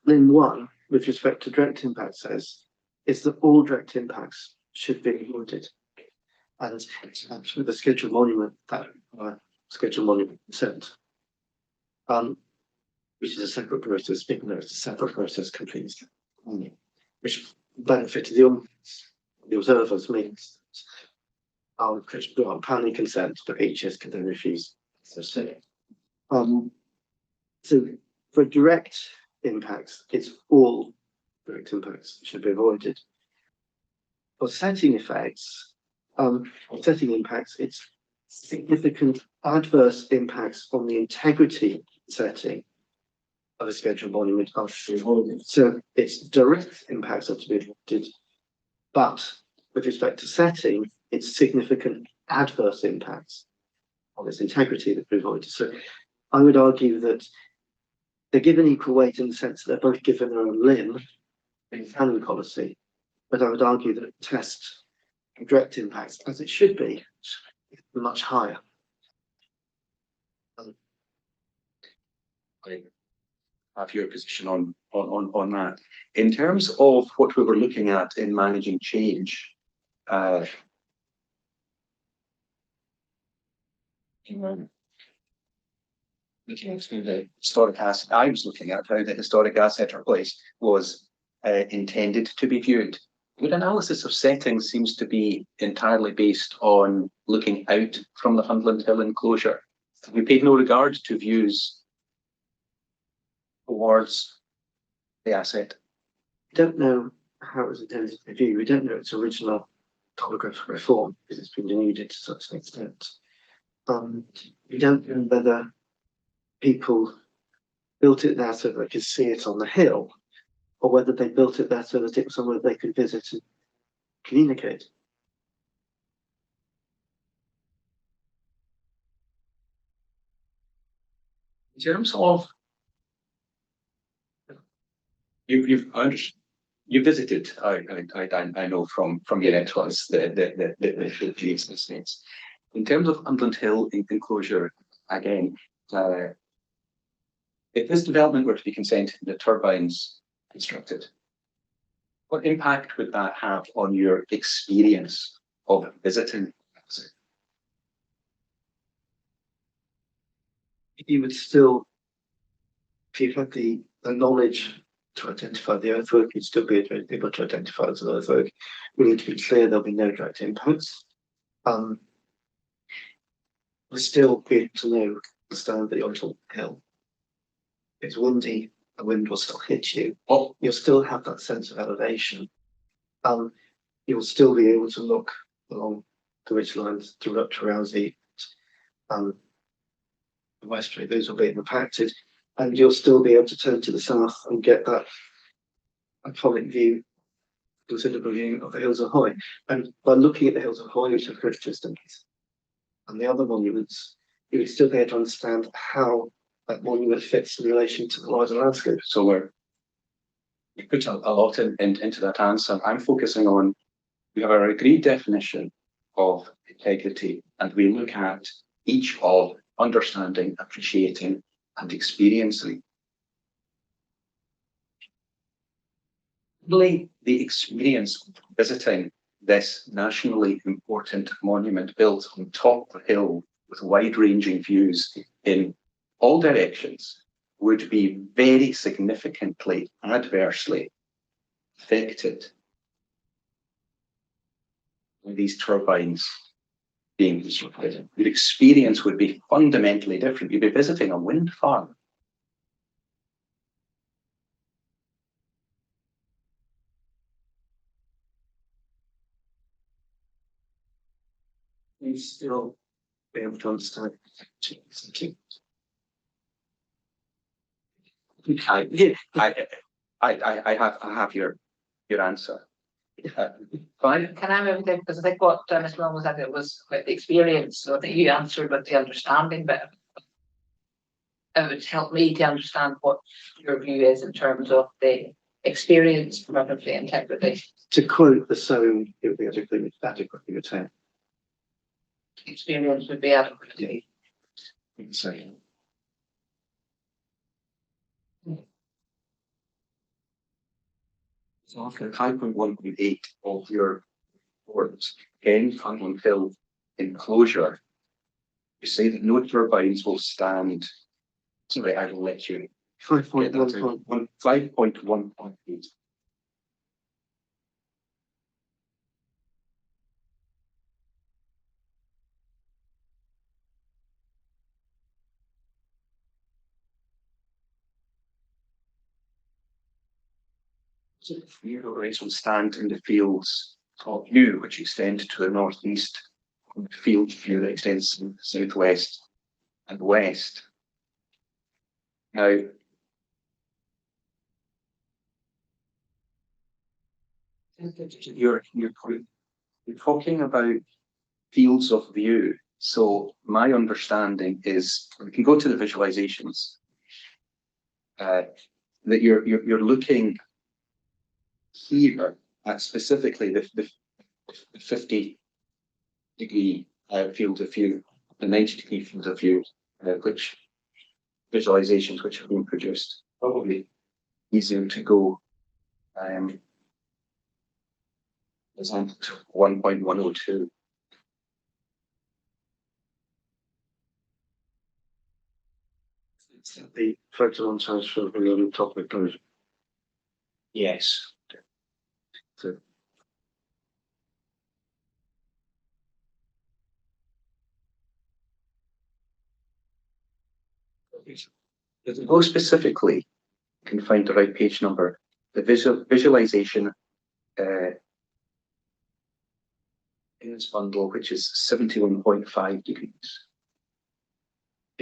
Limb 1, with respect to direct impact, says is that all direct impacts should be avoided, and with the scheduled monument consent, which is a separate process. Even though it's a separate process, completely, which benefited the observers means our planning consent, but HS can then refuse. So for direct impacts, it's all direct impacts should be avoided. For setting effects, setting impacts, it's significant adverse impacts on the integrity setting of a scheduled monument are to be avoided. So its direct impacts are to be avoided, but with respect to setting, it's significant adverse impacts on its integrity that be avoided. So I would argue that they're given equal weight in the sense that they're both given their own limb in planning policy. But I would argue that test and direct impacts, as it should be, is much higher. I have your position on that. In terms of what we were looking at in managing change, looking through the historic asset, I was looking at how the historic asset or place was intended to be viewed. Good analysis of settings seems to be entirely based on looking out from the Hundland Hill enclosure. We paid no regard to views towards the asset. We don't know how it was intended to be viewed. We don't know its original topographical form because it's been denuded to such an extent. We don't know whether people built it there so they could see it on the hill, or whether they built it there so that it was somewhere they could visit and communicate. In terms of you visited, I know from your networks the existence. In terms of Hundland Hill enclosure, again, if this development were to be consented and the turbines constructed, what impact would that have on your experience of visiting? You would still, if you had the knowledge to identify the earthwork, you'd still be able to identify it as an earthwork. We need to be clear there'll be no direct impacts. We'll still be able to understand that you're on top of the hill. If it's windy, the wind will still hit you. Or you'll still have that sense of elevation. You'll still be able to look along the ridge lines to around the westerly. Those will be impacted, and you'll still be able to turn to the south and get that iconic view, considerable view of the Hills of Hoy. And by looking at the Hills of Hoy, which are Christ distance, and the other monuments, you would still be able to understand how that monument fits in relation to the wider landscape. So you put a lot into that answer. I'm focusing on, we have a agreed definition of integrity, and we look at each of understanding, appreciating, and experiencing. Really, the experience of visiting this nationally important monument built on top of a hill with wide-ranging views in all directions would be very significantly adversely affected by these turbines being constructed. Your experience would be fundamentally different. You'd be visiting a wind farm. You still be able to understand. I have your answer. Fine. Can I move there? Because I think what Ms. Long was at it was about the experience. So I think you answered with the understanding, but it would help me to understand what your view is in terms of the experience, probably integrity. To quote the song, it would be adequately retained. Experience would be adequately. So, So after 5.1.8 of your reports, again, Hundland Hill enclosure, you say that no turbines will stand. Sorry, I will let you. 5.1. 5.1.8. Your arrays will stand in the fields top view, which extend to the northeast, and the field view that extends to the southwest and west. Now, you're talking about fields of view. So my understanding is, we can go to the visualizations. that you're looking here at specifically the 50-degree field of view, the 90-degree field of view, which visualizations which have been produced. Probably easier to go example to 1.102. The photo on transfer of the topic goes. Yes. So If we go specifically, you can find the right page number. The visualization in this bundle, which is 71.5 degrees.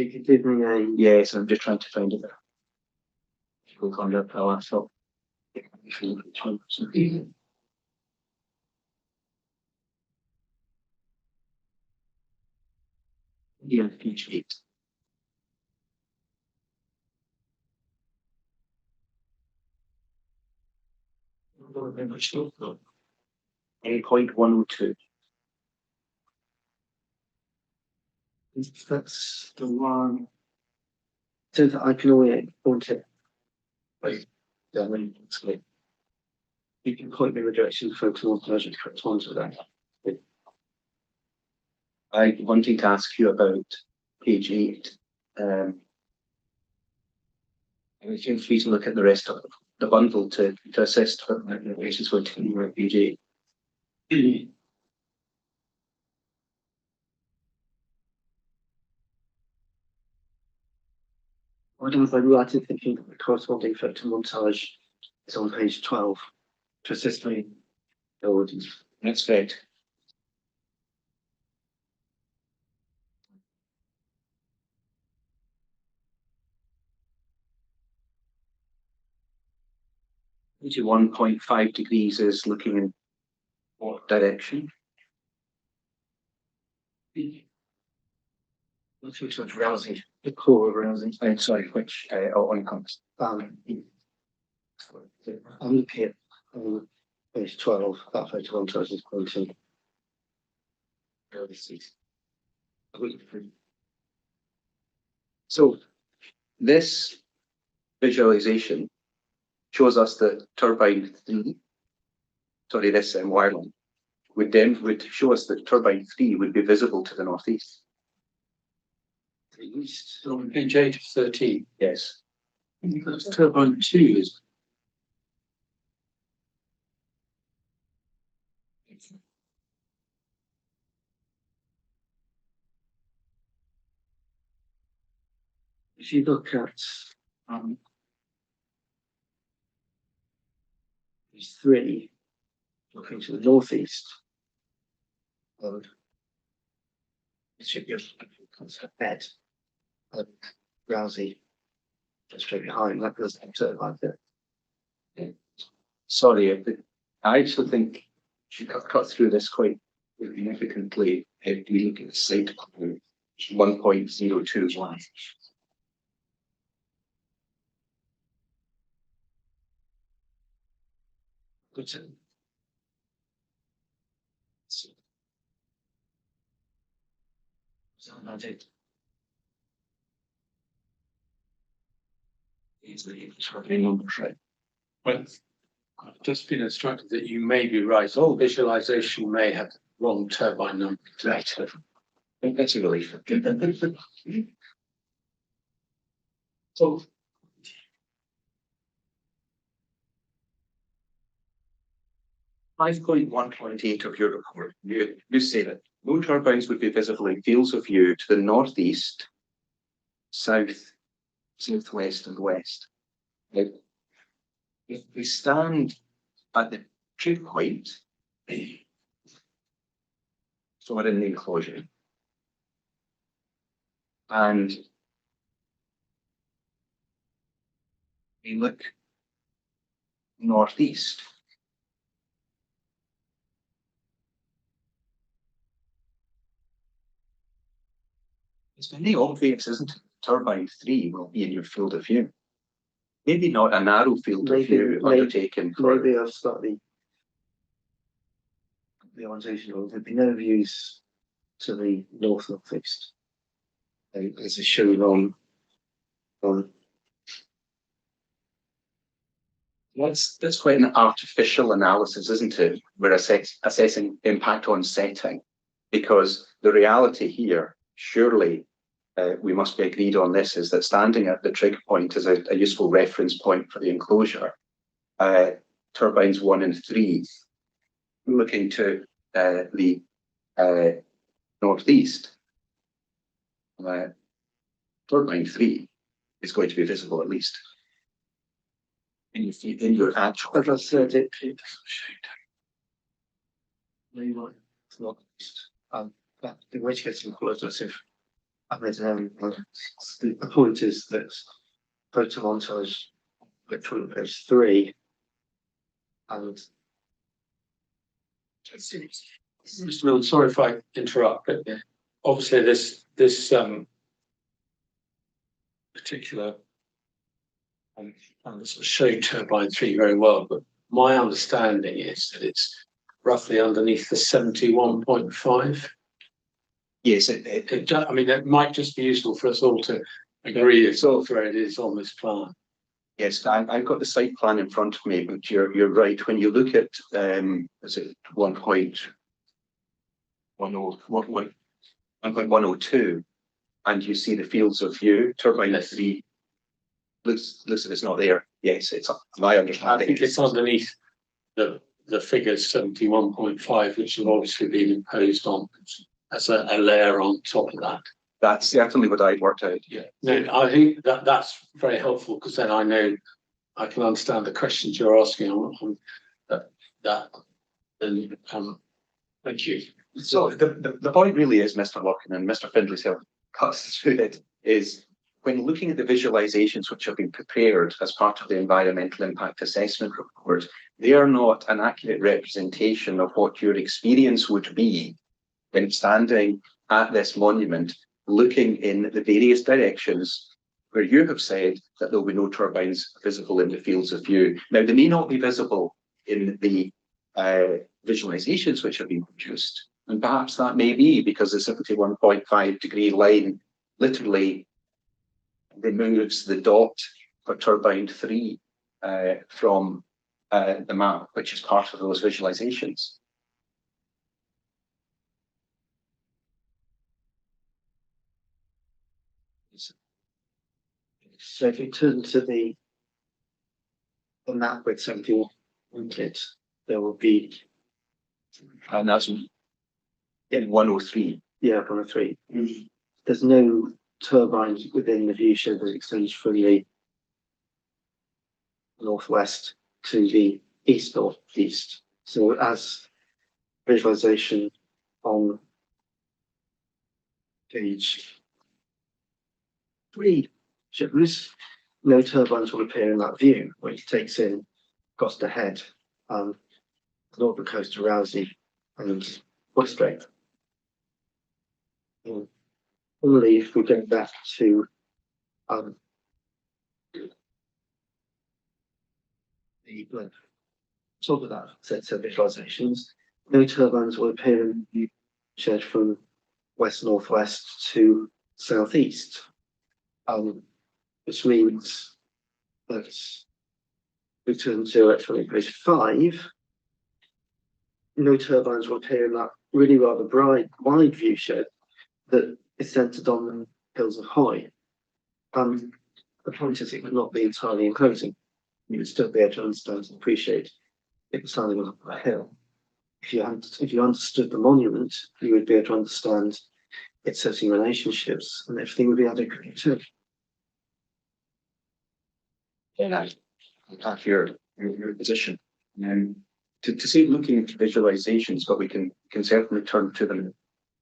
it could give me a Yes, I'm just trying to find it there. Click on that power, so. Yeah, page 8. In 0.102. that's the one. So that I can always point it. Like, yeah, I mean, it's like you can point me in the direction focus on version correct onto that. I wanted to ask you about page 8. And feel free to look at the rest of the bundle to assess what which is going to be on page 8. I don't know if I'm right in thinking that the corresponding photo montage is on page 12 to assist me. That's correct. To 1.5 degrees is looking in what direction? Which was rousing, the core of rousing. Sorry, which on comes. I'm looking at page 12, that photo montage is pointing. So this visualization shows us that turbine 3, sorry, this wireline would show us that turbine 3 would be visible to the northeast. So on page 8 of 13. Yes. Because turbine 2 is. If you look at page 3, looking to the northeast, it should be a concept bed. Rousey just straight behind that does like it. Sorry, I actually think she cut through this quite significantly if we look at the site 1.021. Good. So that's it. Easily numbers, right? Well, I've just been instructed that you may be right. All visualization may have the wrong turbine number. Right. I think that's a relief. So 5.1.8 of your report, you say that moon turbines would be visible in fields of view to the northeast, south, southwest, and west. Now, if we stand at the true point, so we're in the enclosure, and we look northeast, it's very obvious, isn't it? Turbine 3 will be in your field of view. maybe not a narrow field of view undertaken for. Maybe I've slightly the orientation, or there'd be no views to the north northeast, as is shown on. That's quite an artificial analysis, isn't it? We're assessing impact on setting, because the reality here, surely we must be agreed on this, is that standing at the trig point is a useful reference point for the enclosure. Turbines 1 and 3, looking to the northeast, turbine 3 is going to be visible at least in your actual. As I said, it's not that in which case it's qualitative. The point is that photo montage literally page 3 and Mr. Milne, sorry if I interrupt, but obviously this particular sort of showed turbine 3 very well, but my understanding is that it's roughly underneath the 71.5. Yes, I mean, it might just be useful for us all to agree it's all where it is on this plan. yes, I've got the site plan in front of me, but you're right. When you look at is it 1.102, and you see the fields of view, turbine 3 looks as if it's not there. Yes, it's my understanding. I think it's underneath the figures 71.5, which have obviously been imposed on as a layer on top of that. That's certainly what I'd worked out. Yeah, no, I think that's very helpful, because then I know I can understand the questions you're asking on that. And thank you. So the point really is, Mr. Lockin and Mr. Findlay's help cuts through it, is when looking at the visualizations which have been prepared as part of the environmental impact assessment report, they are not an accurate representation of what your experience would be when standing at this monument, looking in the various directions where you have said that there will be no turbines visible in the fields of view. Now, they may not be visible in the visualizations which have been produced, and perhaps that may be because the 71.5 degree line literally removes the dot for turbine 3 from the map, which is part of those visualizations. so if you turn to the map with 71 kits, there will be, And that's in 103. yeah, 103. There's no turbines within the view shed that extends from the northwest to the east northeast. So as visualization on page 3 shows, no turbines will appear in that view, which takes in Gloucester Head, northern coast of Rousey and Westgate. Only if we go back to the top of that set of visualizations, no turbines will appear in the view shed from west northwest to southeast, which means that we turn to actually page 5. No turbines will appear in that really rather wide view shed that is centred on the hills of Hoy. The point is, it would not be entirely enclosing. You would still be able to understand and appreciate it was standing on a hill. If you understood the monument, you would be able to understand its setting relationships, and everything would be adequate too. Yeah, that's your position. To see looking at visualizations, but we can certainly turn to them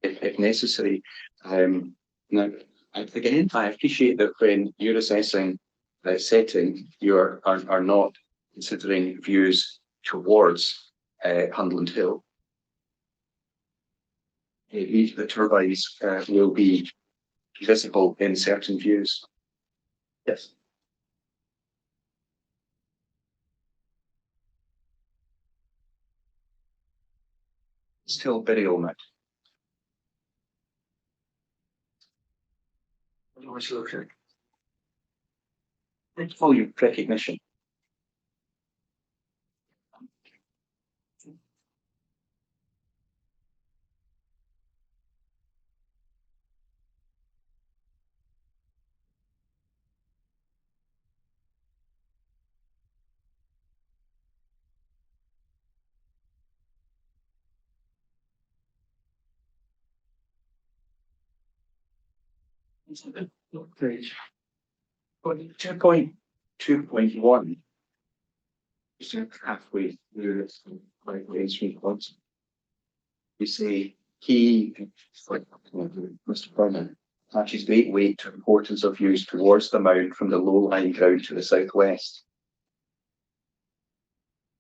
if necessary. Now, again, I appreciate that when you're assessing the setting, you are not considering views towards Hundland Hill. The turbines will be visible in certain views. Yes. Still burial mound. What do you want to look at? It's volume recognition. Page. 2.2.1. Halfway through this, like once. You say he, like Mr. Burnham, attaches great weight to importance of views towards the mound from the low-lying ground to the southwest.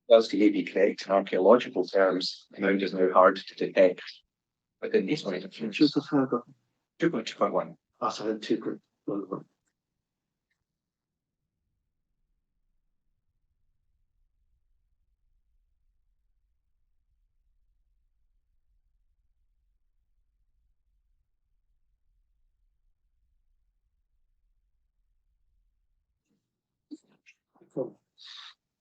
Does the be correct in archaeological terms? The mound is now hard to detect within these weight of views. Choose the paragraph. 2.2.1. Oh, sorry, 2.1.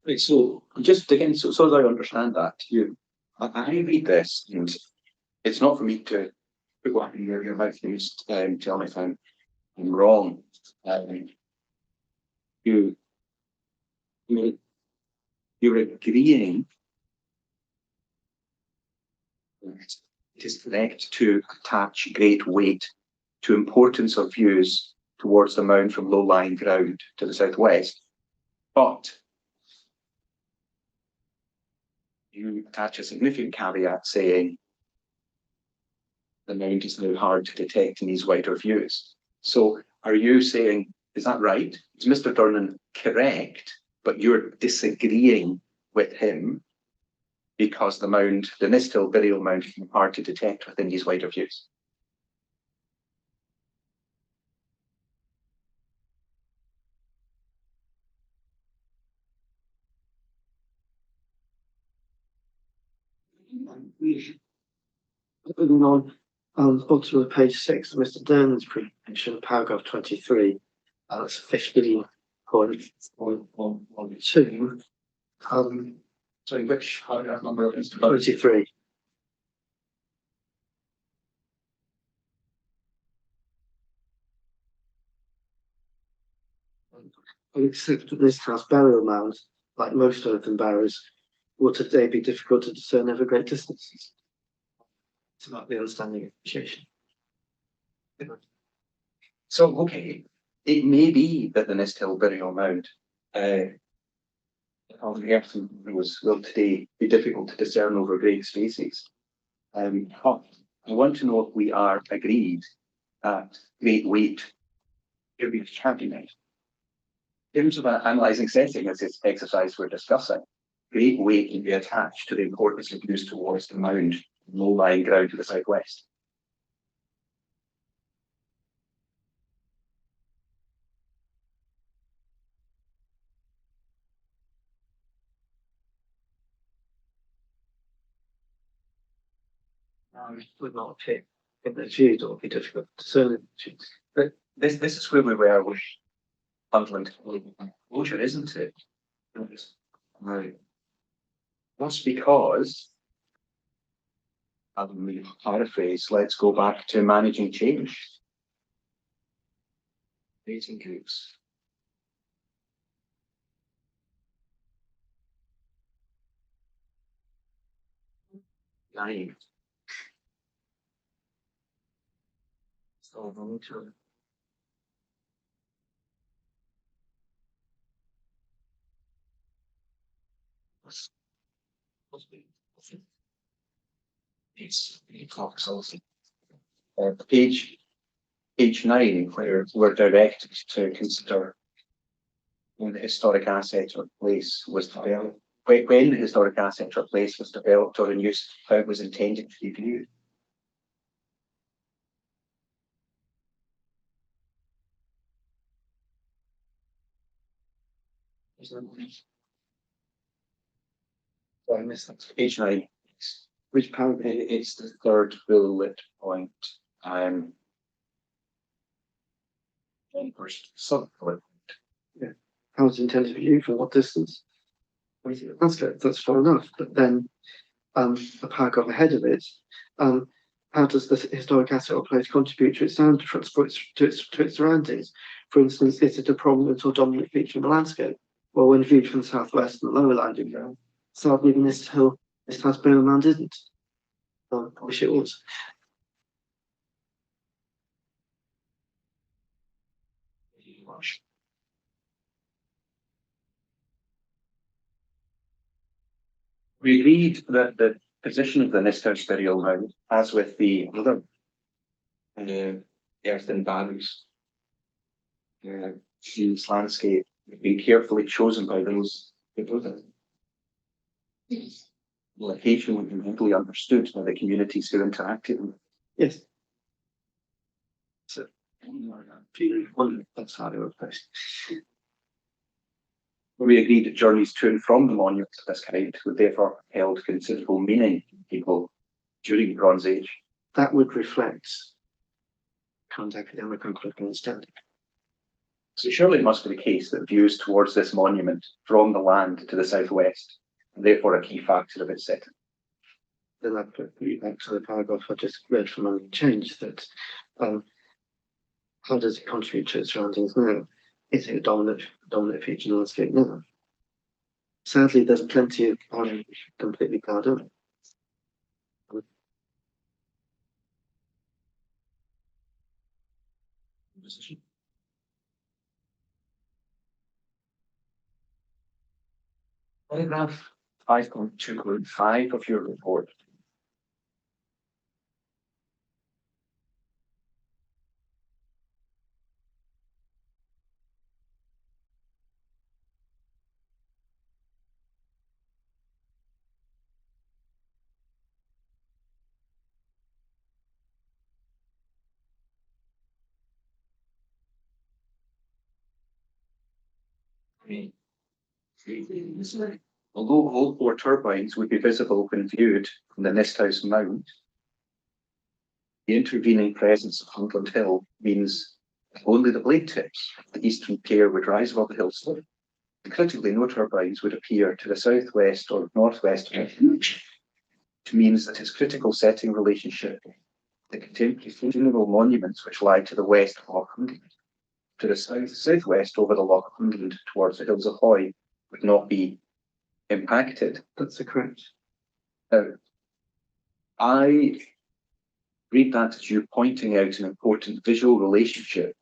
Right, so just again, so as I understand that, I read this, and it's not for me to put what in your mouth and just tell me if I'm wrong. You, you, you're agreeing that it is correct to attach great weight to importance of views towards the mound from low-lying ground to the southwest, but you attach a significant caveat saying the mound is now hard to detect in these wider views. So are you saying, is that right? Is Mr. Durnan correct, but you're disagreeing with him because the mound, the Nistil burial mound, is hard to detect within these wider views? Moving on, bottom of page 6, Mr. Durnan's presentation, paragraph 23. That's 15.1.2. Sorry, which paragraph number is 23. I accept that this house burial mounds, like most earthen barrows, will today be difficult to discern over great distances. It's about the understanding of appreciation. So, okay, it may be that the Nistil burial mound of the earth will today be difficult to discern over great spaces. But I want to know if we are agreed that great weight should be calculated. In terms of an analysing setting, as this exercise we're discussing, great weight can be attached to the importance of views towards the mound, low-lying ground to the southwest. Would not fit in the views, or be difficult to discern in the views. But this is where we were with Hundland closure, isn't it? Right. That's because, paraphrase, let's go back to managing change. Meeting groups. Nine. So we need to. It's page 9, where we're directed to consider when the historic asset or place was developed, when the historic asset or place was developed or in use, how it was intended to be viewed. So I missed that. Page 9. Which paragraph? It's the third bullet point. First sub-bullet. How it's intended for you, from what distance? That's good, that's fair enough, but then, a paragraph ahead of it, how does the historic asset or place contribute to its sound, to its surroundings? For instance, is it a prominent or dominant feature in the landscape? Well, when viewed from the southwest and the lower landing ground, sadly, this house burial mound isn't. I wish it was. We agreed that the position of the nest house burial mound, as with the other earthen barrows, this landscape, have been carefully chosen by those who built it. The location would be legally understood by the communities who interacted with it. Yes. So, that's how they were placed. We agreed that journeys to and from the monuments of this kind would therefore have held considerable meaning to people during the Bronze Age. That would reflect current academic and political understanding. So surely it must be the case that views towards this monument from the land to the southwest, and therefore a key factor of its setting. Then I put you back to the paragraph I just read from Unchanged, that how does it contribute to its surroundings now? Is it a dominant feature in the landscape now? Sadly, there's plenty of completely clouded up. Paragraph 5.2.5 of your report. Although all four turbines would be visible when viewed from the nest house mound, the intervening presence of Hundland Hill means that only the blade tips of the eastern pair would rise above the hillside. And critically, no turbines would appear to the southwest or northwest of it, which means that its critical setting relationship, the contemporary funeral monuments which lie to the west of Loch Hundland, to the southwest over the Loch Hundland towards the hills of Hoy, would not be impacted. That's correct. Now, I read that as you pointing out an important visual relationship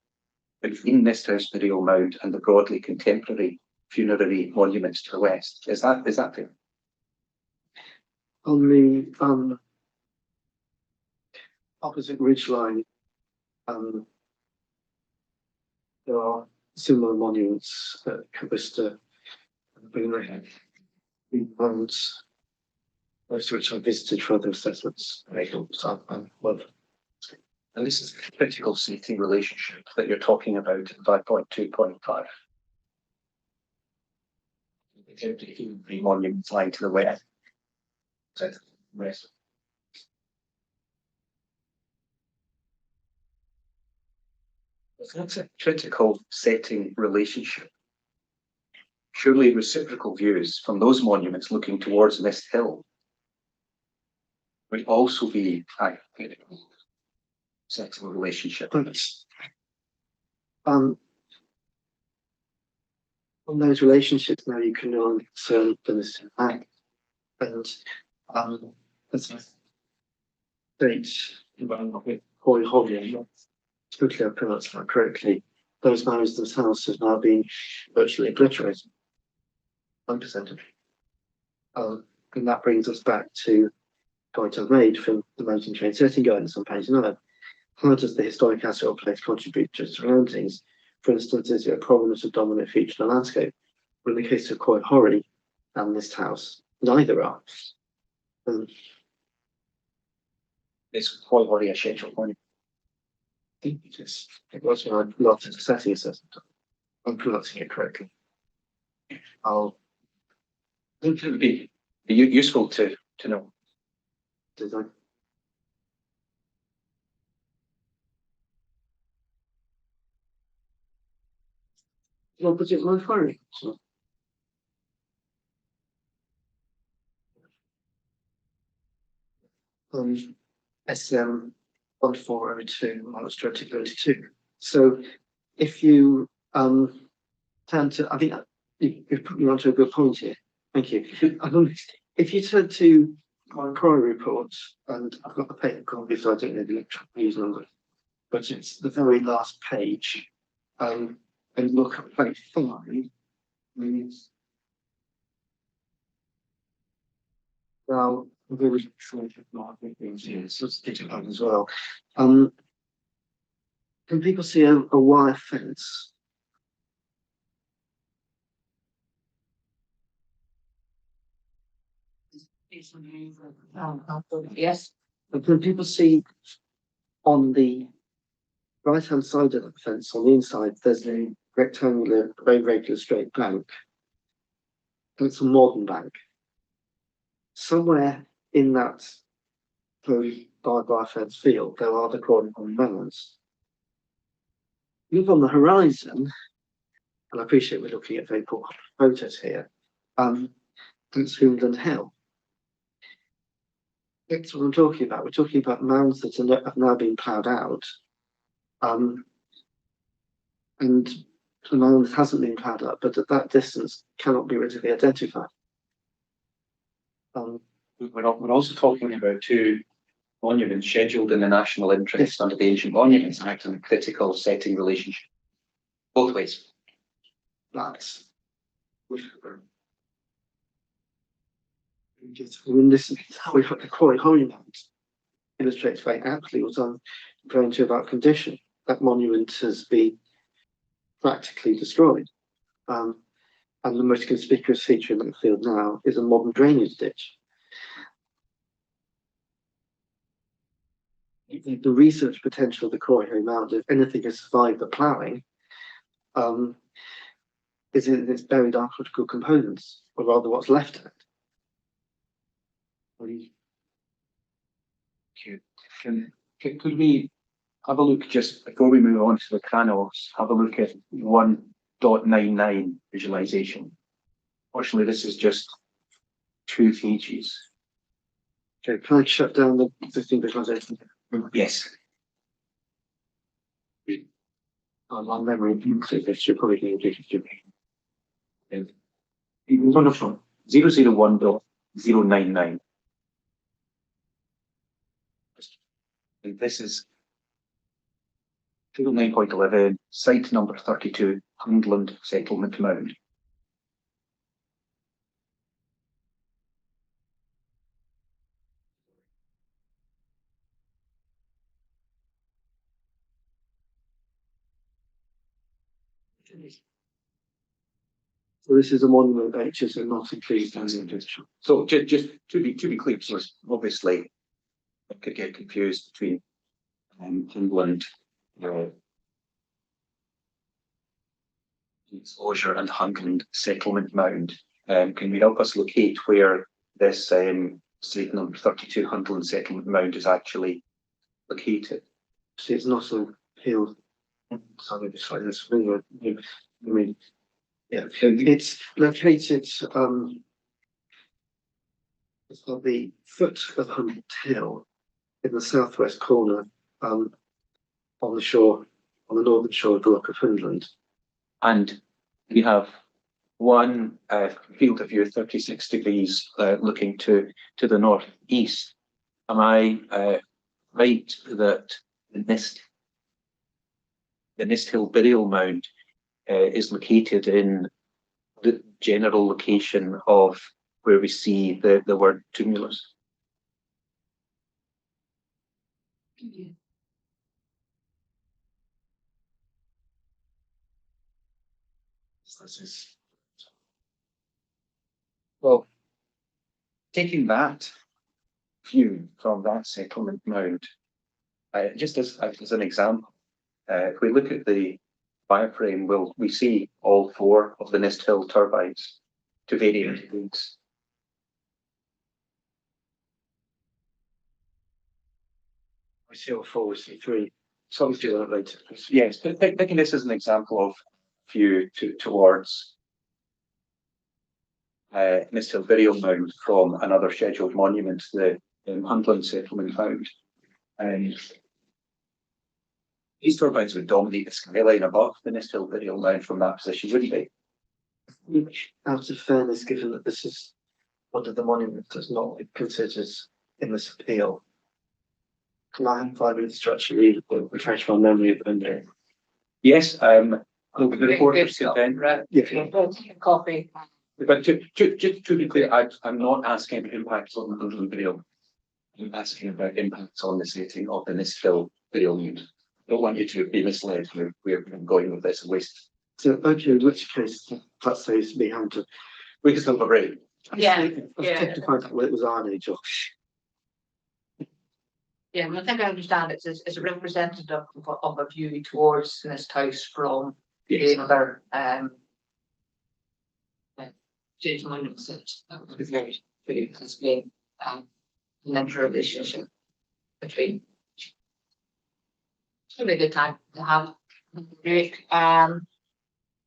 between Nest House Burial Mound and the broadly contemporary funerary monuments to the west. Is that fair? On the opposite ridgeline, there are similar monuments at Cabista and Mounds, most of which I visited for other assessments. And this is the critical setting relationship that you're talking about in 5.2.5. The contemporary funerary monuments lying to the west. West. That's a critical setting relationship. Surely reciprocal views from those monuments looking towards Mist Hill would also be a critical setting relationship. On those relationships now you can no longer discern them as impact. And as I state with Hoy Holly, hopefully I pronounced that correctly, those mounds themselves have now been virtually obliterated. 100%. And that brings us back to the point I've made from the mountain train setting guidance on page 9. How does the historic asset or place contribute to its surroundings? For instance, is it a prominent or dominant feature in the landscape? Well, in the case of Coy Horry and this house, neither are. It's Coy Horry a schedule monument? It was when I looked at the setting assessment. I'm pronouncing it correctly. It would be useful to know. Did I? Well, but it's my query. SM 1402 minus 2032. So if you turn to, I think you've put me onto a good point here. Thank you. If you turn to my query reports, and I've got the paper copy, so I don't know the electronic news number, but it's the very last page. And look at page 5. Now, I'm very sure things here, so it's digital as well. Can people see a wire fence? Yes, And can people see on the right hand side of the fence, on the inside, there's a rectangular, very regular straight bank. It's a modern bank. Somewhere in that barbed wire fence field, there are the crawling mounds. Look on the horizon, and I appreciate we're looking at very poor photos here. That's Hundland Hill. That's what I'm talking about. We're talking about mounds that have now been ploughed out. And the mound hasn't been ploughed up, but at that distance cannot be readily identified. We're also talking about two monuments scheduled in the national interest under the Ancient Monuments Act and a critical setting relationship. Both ways. That's when this is how we put the Quarry Holy Mount illustrates very aptly what I'm referring to about condition. That monument has been practically destroyed. And the most conspicuous feature in that field now is a modern drainage ditch. The research potential of the Quarry Holy Mount, if anything has survived the ploughing, is in its buried archaeological components, or rather what's left of it. Could we have a look, just before we move on to the canals, have a look at 1.99 visualization? Fortunately, this is just 2 pages. Okay, can I shut down the existing visualization? Yes. My memory should probably be indicated. Wonderful. 001.099. And this is table 9.11, site number 32, Hundland Settlement Mound. So this is a monument which is not included as an addition. So just to be clear, so obviously I could get confused between Hundland exposure and Hundland Settlement Mound. Can you help us locate where this site number 32 Hundland Settlement Mound is actually located? See, it's not a hill. Sorry, this like this. I mean, yeah, it's located. It's on the foot of Hundland Hill, in the southwest corner, on the shore, on the northern shore of the Rock of Hundland. And we have one field of view 36 degrees looking to the northeast. Am I right that the Nist Hill Burial Mound is located in the general location of where we see the word tumulus? Well, taking that view from that settlement mound, just as an example, if we look at the wireframe, we see all 4 of the Nist Hill turbines to varying degrees. We see all four, we see three. So we do that later. Yes, but taking this as an example of view towards Mist Hill Burial Mound from another scheduled monument, the Hundland Settlement Mound. And these turbines would dominate the skyline above the Mist Hill Burial Mound from that position, wouldn't they? Out of fairness, given that this is one of the monuments that's not considered in this appeal, can I have 5 minutes to actually refresh my memory of the Yes, the reporters could then. Yeah. Copy. But just to be clear, I'm not asking about impacts on the Hundland Burial. I'm asking about impacts on the setting of the Mist Hill Burial Mound. I don't want you to be misled with where I'm going with this waste. So, okay, in which case, that saves me having to. We can still have a break. Yeah, I was yeah. to find out what it was our age of. Yeah, and I think I understand it's a representative of a view towards this house from the other James Monuments that would be very good as being an interrelationship between. It's gonna be a good time to have a break.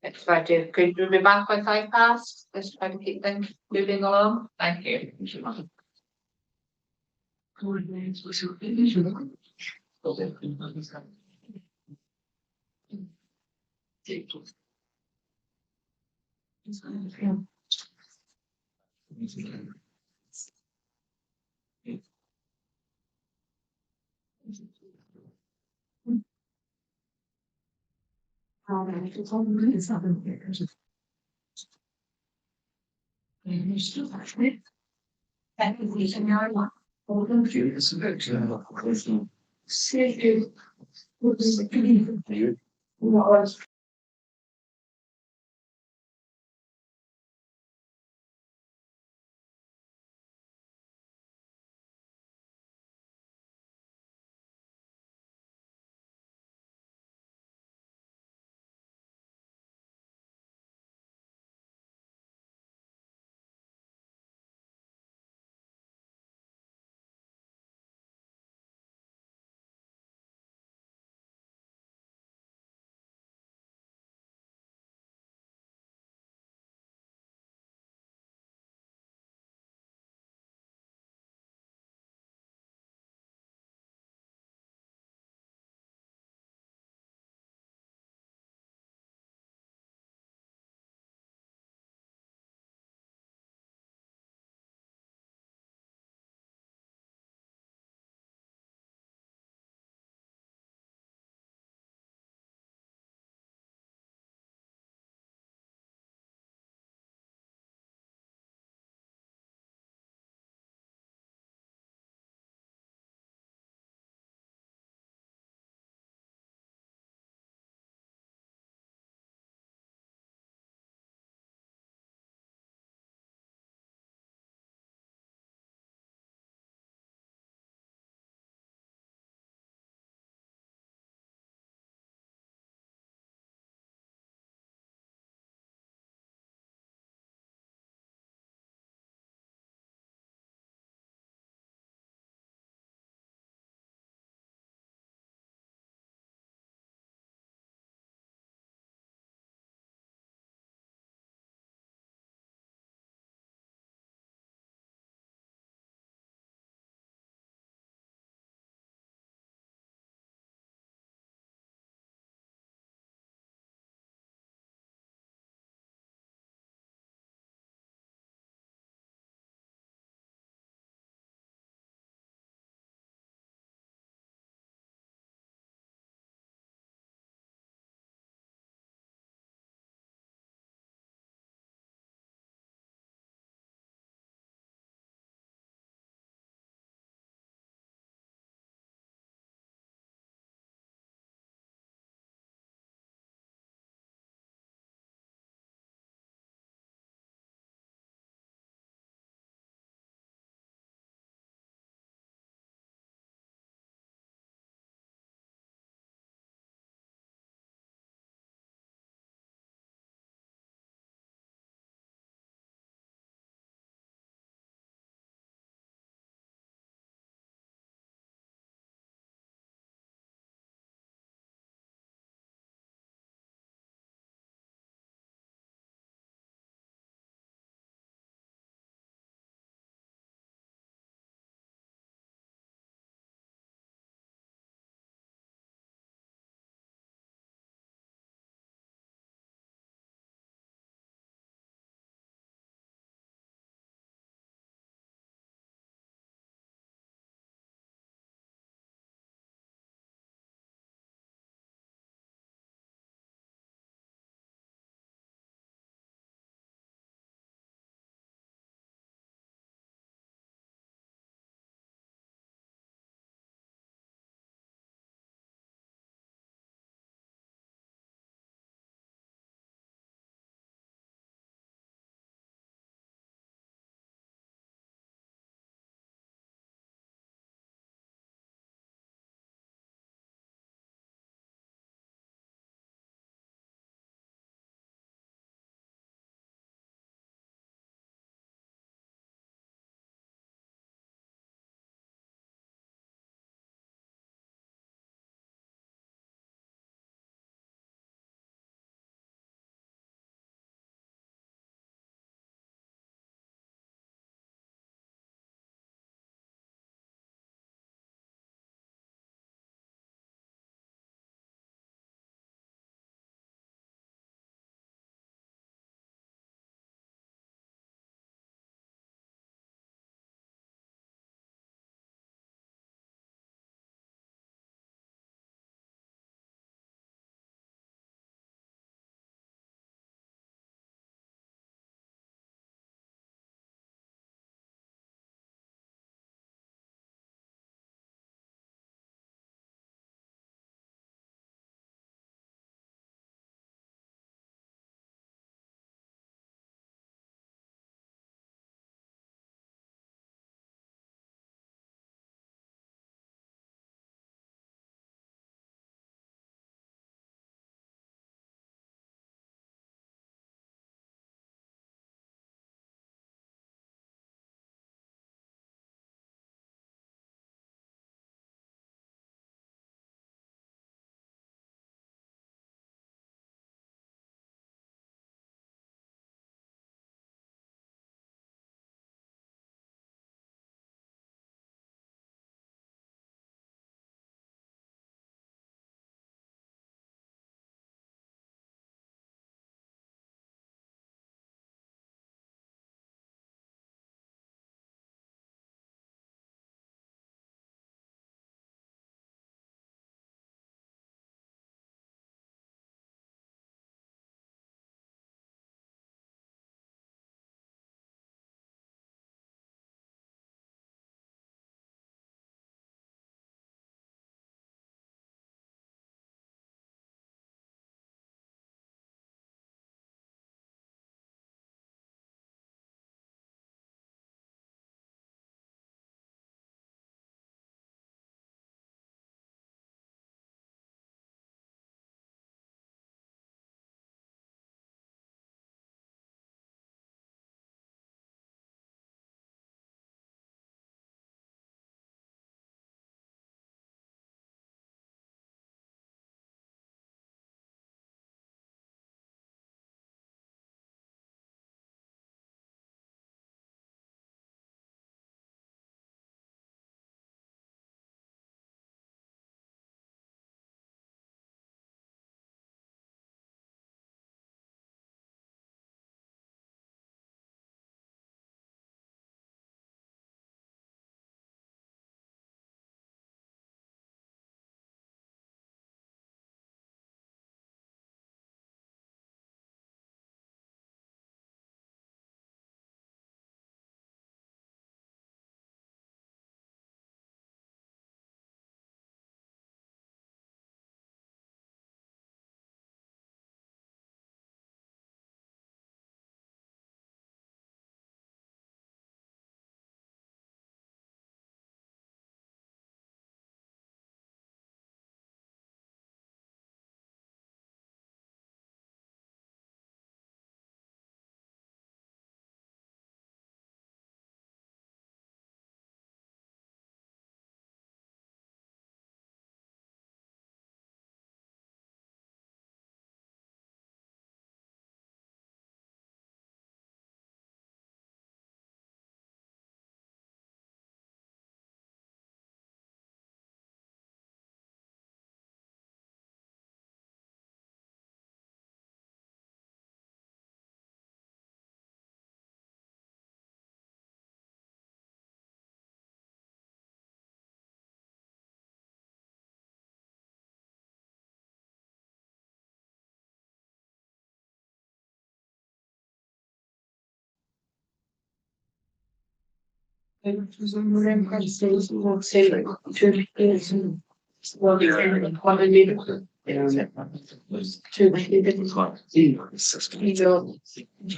It's try to could we be back by 5 past? Let's try to keep things moving along. Thank you.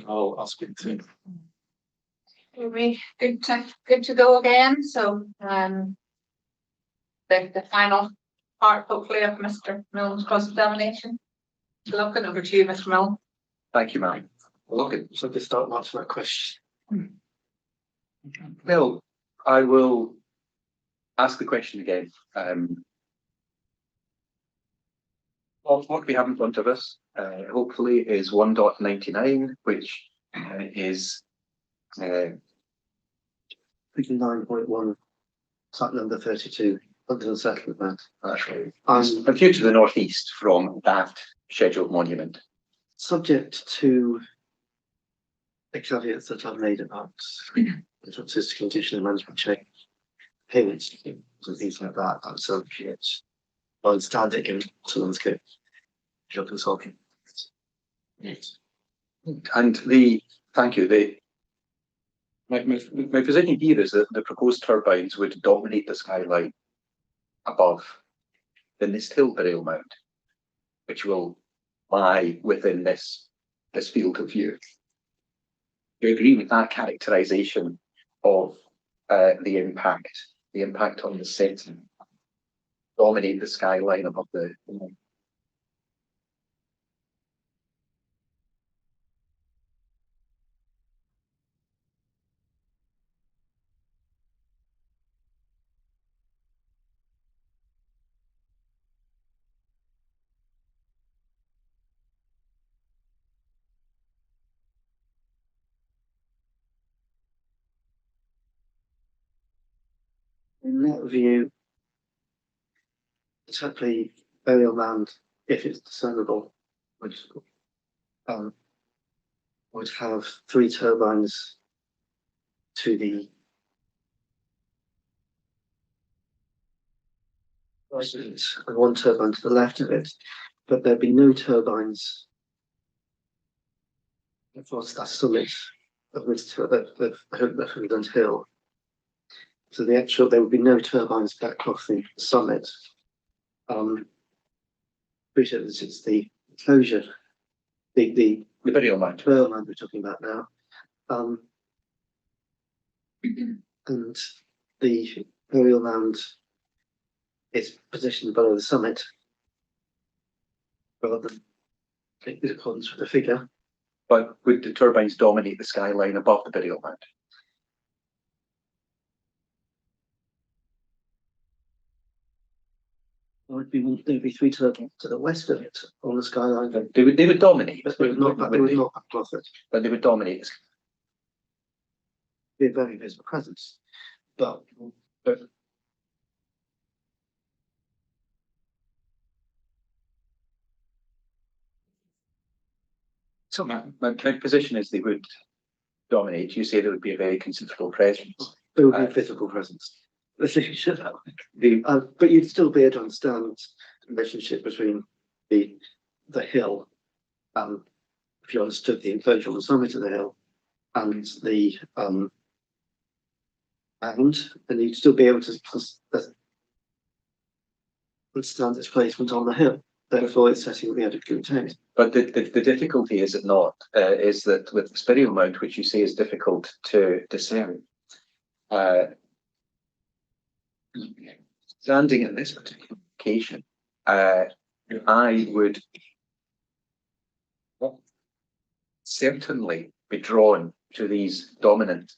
I'll speak to him. Will be good to go again, so, the final part hopefully of Mr. Milne's cross-examination. Looking over to you, Mr. Milne. Thank you, ma'am. Look, So to start answering that question. well, I will ask the question again. What we have in front of us, hopefully, is 1.99, which is 9.1, site number 32, under the settlement. a view to the northeast from that scheduled monument. Subject to the caveats that I've made about references to condition and management change, payments and things like that. That's subject. I understand it in to landscape. Your consulting. And thank you. My position here is that the proposed turbines would dominate the skyline above the Nist Hill burial mound, which will lie within this field of view. Do you agree with that characterization of the impact on the setting, dominate the skyline above the In that view, certainly burial mound, if it's discernible, would have 3 turbines to the right of it and 1 turbine to the left of it, but there'd be no turbines across that summit of Hundland Hill. So there would be no turbines back across the summit. Appreciate that it's the closure, the burial mound. burial mound we're talking about now. And the burial mound is positioned below the summit rather than in accordance with the figure. But would the turbines dominate the skyline above the burial mound? There'd be 3 turbines to the west of it on the skyline. They would dominate, But they would not back across it. but they would dominate. Be a very visible presence. But So my position is they would dominate. You say there would be a very considerable presence. there would be a physical presence. Let's say you should have. The But you'd still be able to understand the relationship between the hill, if you understood the enclosure on the summit of the hill, and the mound, and you'd still be able to understand its placement on the hill. Therefore, its setting would be adequately contained. But the difficulty is that with the burial mound, which you say is difficult to discern, standing at this particular location, I would certainly be drawn to these dominant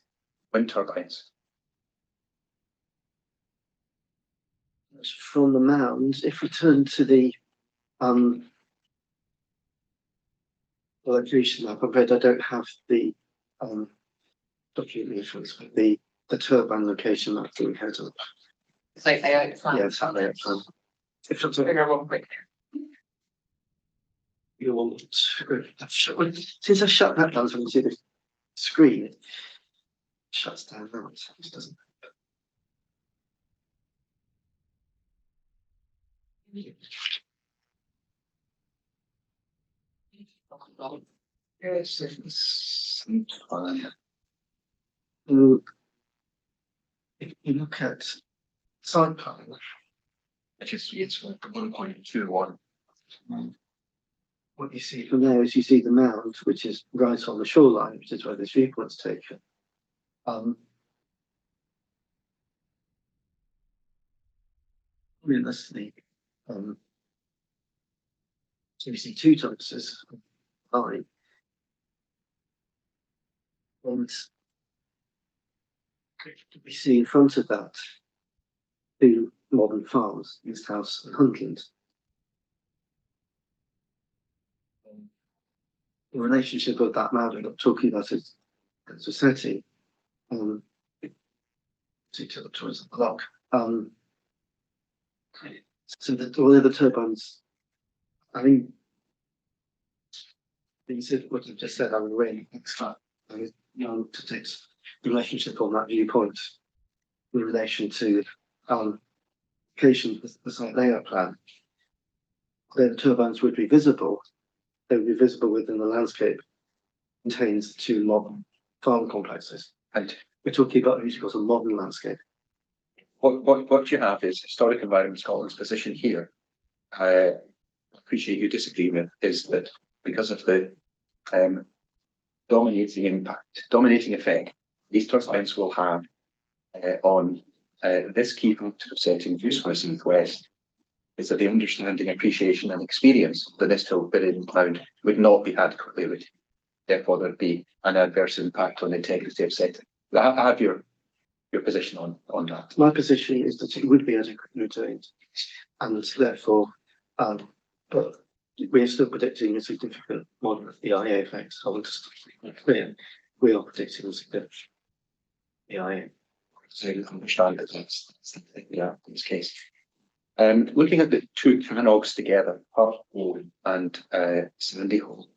wind turbines. From the mound, if we turn to the location map, I'm afraid I don't have the document reference for the turbine location map that we had up. It's like they outline. Yeah, it's out there. If it's Figure one quick. you want since I shut that down so I can see the screen, it shuts down now. It doesn't. if you look at side plan, It's 1.21. what you see from there is you see the mound, which is right on the shoreline, which is where this viewpoint's taken. Realistically, so you see two dumpsters, line, and we see in front of that two modern farms, this house and Hundland. The relationship of that mound, I'm not talking about it as a setting, towards the clock. So that all the other turbines, I mean, you said what you just said, I would really expect, to take relationship on that viewpoint in relation to location of the site layout plan. Where the turbines would be visible, they would be visible within the landscape contains two modern farm complexes. And We're talking about a modern landscape. what you have is Historic Environment Scotland's position here. I appreciate you disagree with, is that because of the dominating effect these turbines will have on this key function of setting views for the northwest, is that the understanding, appreciation, and experience of the Nisthill Bidding Cloud would not be adequately retained. Therefore, there'd be an adverse impact on the integrity of setting. I have your position on that. My position is that it would be adequately retained, and therefore, but we are still predicting a significant modern EIA effect. I want to be clear, we are predicting a significant EIA. So you understand that that's in this case. Looking at the two canogs together, Park Hole and Sandy Hole.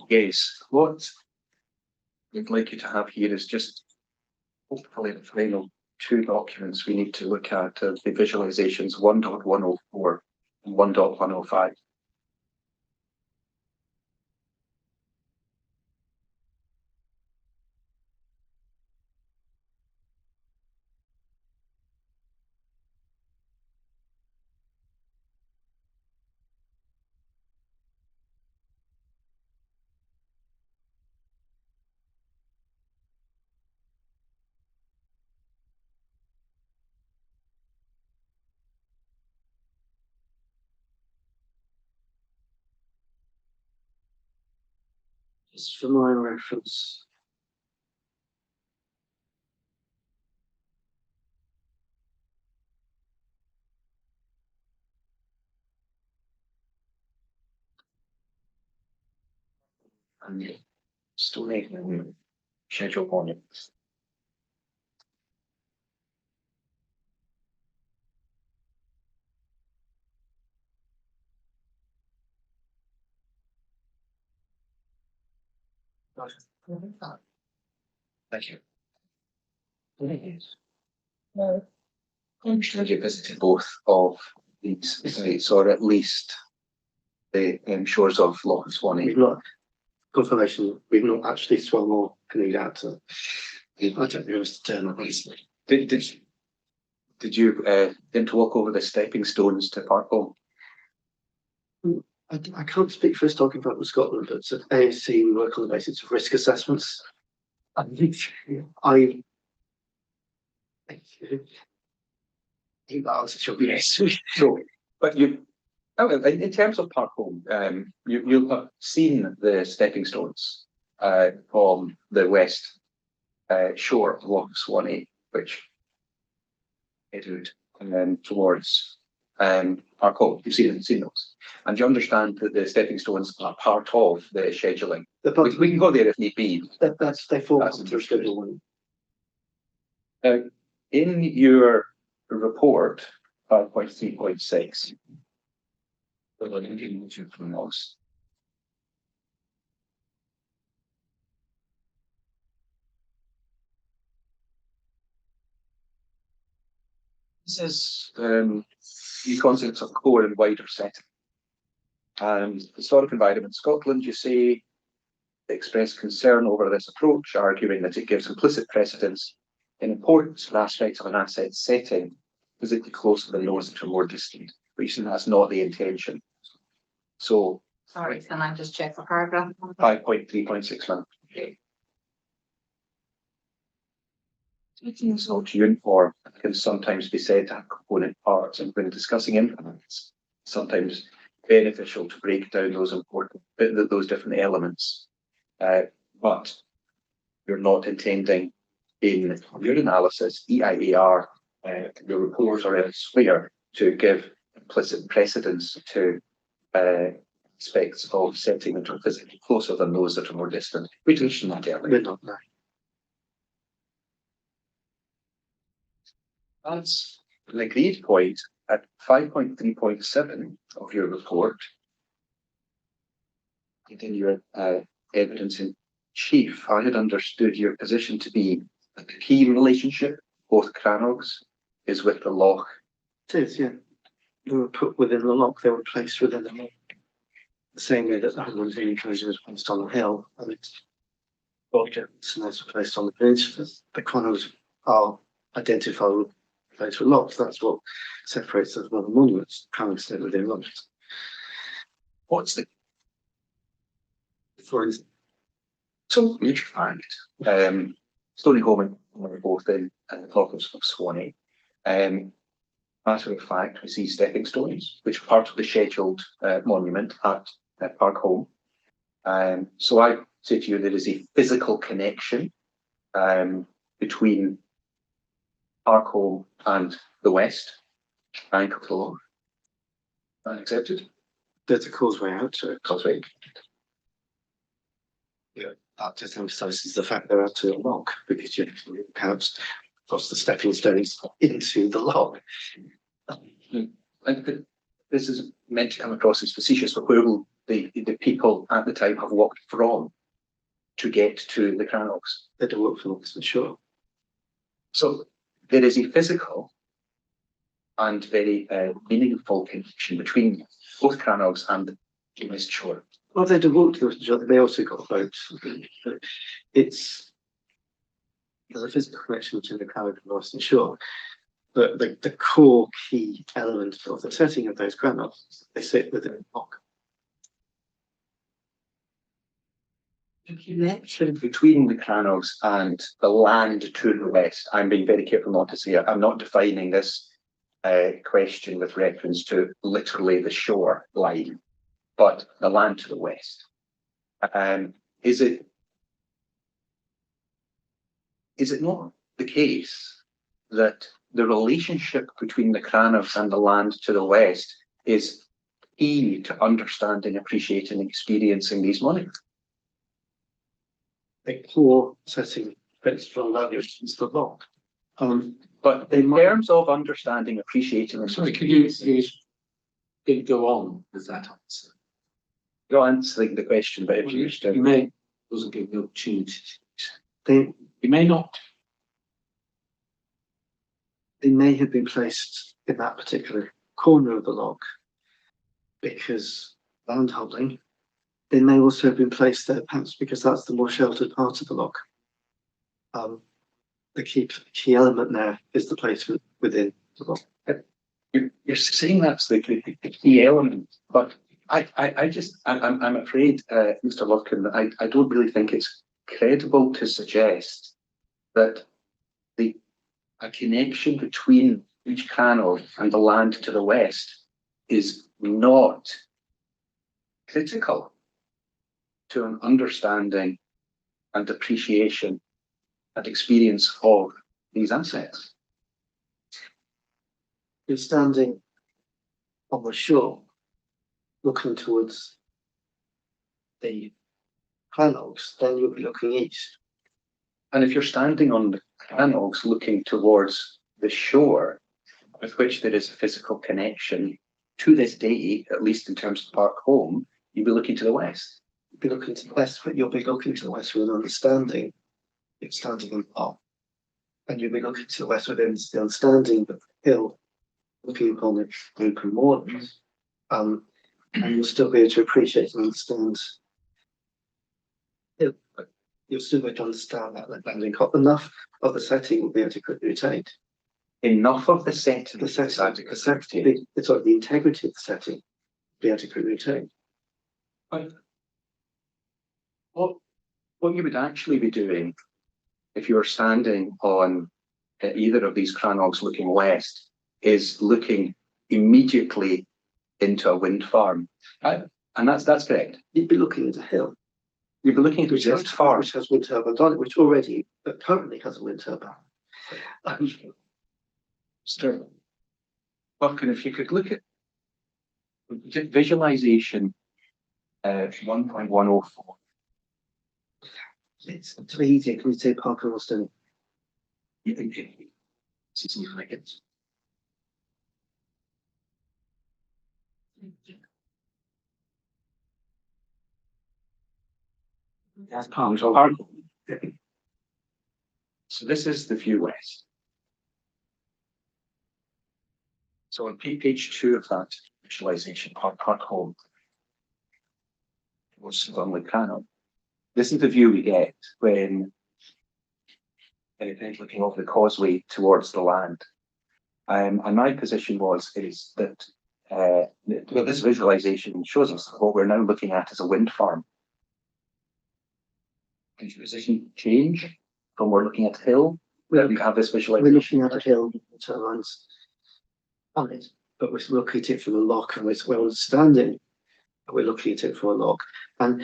Yes, what we'd like you to have here is just hopefully the final two documents we need to look at the visualizations 1.104 and 1.105. Just for my reference. And still making schedule on it. Thank you. I understand you visited both of these sites, or at least the shores of Loch Swanee. We've not confirmation. We've not actually swum or canoed out to. I don't know the term, honestly. Did you then to walk over the stepping stones to Park Home? I can't speak for Historic Environment Scotland, but at ASC we work on the basis of risk assessments. I think that answers your question. So, but in terms of Park Home, you'll have seen the stepping stones from the west shore of Loch Swanee, which headed towards Park Home. You've seen those, and you understand that the stepping stones are part of the scheduling. We can go there if need be. They fall under Schedule 1. In your report, 5.3.6, from those. This is the concepts of core and wider setting. Historic Environment Scotland, you say expressed concern over this approach, arguing that it gives implicit precedence in importance for aspects of an asset setting physically closer than those that are more distant. Reason that's not the intention. So Sorry, can I just check the paragraph? 5.3.61. So uniform can sometimes be said to have component parts, and when discussing implements, sometimes beneficial to break down those important, those different elements. But you're not intending in your analysis, EIAR, your report or elsewhere, to give implicit precedence to aspects of setting that are physically closer than those that are more distant. We mentioned that earlier. We're not, no. That's an agreed point at 5.3.7 of your report. In your evidence in chief, I had understood your position to be that the key relationship, both Cranogs, is with the loch. It is, yeah. They were put within the loch, they were placed within the loch. The same way that the Hundland enclosure was placed on the hill, and its objects and those were placed on the peninsula. The Cranogs are identifiable place with lochs. That's what separates them from other monuments. Cranogs stay within lochs. What's the For instance, so you find Stony Holman were both in the loch of Swanee. Matter of fact, we see stepping stones, which are part of the scheduled monument at Park Home. So I say to you, there is a physical connection between Park Home and the west bank of the loch. Accepted? there's a causeway out to it. Causeway. Yeah, that just emphasises the fact they're out to the loch, because you perhaps across the stepping stones into the loch. This is meant to come across as facetious, but where will the people at the time have walked from to get to the Cranogs? They don't work for Oxford Shore. So there is a physical and very meaningful connection between both Cranogs and the West Shore. Well, they do walk to the Western Shore. They also got boats. There's a physical connection between the Crannog and the Western Shore. But the core key element of the setting of those Cranogs, they sit within a loch. The connection between the Cranogs and the land to the west, I'm being very careful not to say it. I'm not defining this question with reference to literally the shore line, but the land to the west. Is it not the case that the relationship between the Cranogs and the land to the west is key to understanding, appreciating, and experiencing these monuments? A core setting principle values is the loch. But in terms of understanding, appreciating, and Sorry, could you go on with that answer? you're answering the question, but if you wish to, You may doesn't give the opportunity. They You may not. may have been placed in that particular corner of the loch because land holding. They may also have been placed there perhaps because that's the more sheltered part of the loch. The key element there is the placement within the loch. you're saying that's the key element, but I'm afraid, Mr. Lufkin, I don't really think it's credible to suggest that a connection between each Cranog and the land to the west is not critical to an understanding and appreciation and experience of these assets. You're standing on the shore, looking towards the Cranogs, then you'll be looking east. And if you're standing on the Cranogs looking towards the shore, with which there is a physical connection to this day, at least in terms of Park Home, you'll be looking to the west. You'll be looking to the west, but you'll be looking to the west with an understanding. You're standing on the park, and you'll be looking to the west within the understanding that the hill, looking upon its open moorlands, and you'll still be able to appreciate and understand you're still going to understand that landing cot. Enough of the setting will be adequately retained. Enough of the setting. The setting, adequately retained. the integrity of the setting will be adequately retained. But what you would actually be doing if you were standing on either of these cranogs looking west is looking immediately into a wind farm. And that's correct. You'd be looking at a hill. You'd be looking at a wind farm. Which has wind turbines on it, which already currently has a wind turbine. Mr. Buchan, if you could look at visualization 1.104. It's very easy. Can you say Parker Austin? That's palm. So this is the view west. So on page 2 of that visualization, Park Home was on Lucano. This is the view we get when looking over the causeway towards the land. And my position is that well, this visualization shows us what we're now looking at as a wind farm. Does your position change from we're looking at a hill? Where we have this visualization. We're looking at a hill with turbines on it, but we're looking at it from a lock, and we're understanding that we're looking at it from a lock. And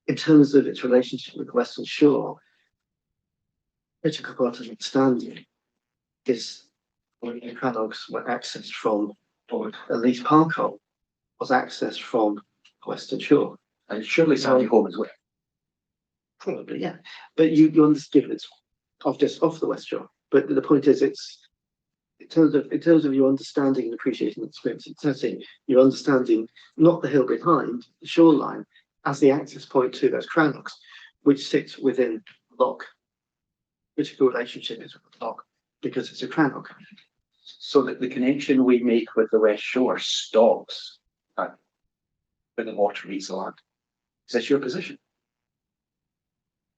in terms of its relationship with the Western Shore, critical part of understanding is when the cranogs were accessed from, or at least Parkholm was accessed from the Western Shore. And surely Sandy Home as well. Probably, yeah. But you understand it's just off the West Shore. But the point is, it's in terms of your understanding and appreciating the experience and setting, you're understanding not the hill behind, the shoreline, as the access point to those cranogs, which sits within the lock. Critical relationship is with the lock because it's a cranog. So that the connection we make with the West Shore stops at when the water meets the land. Is this your position?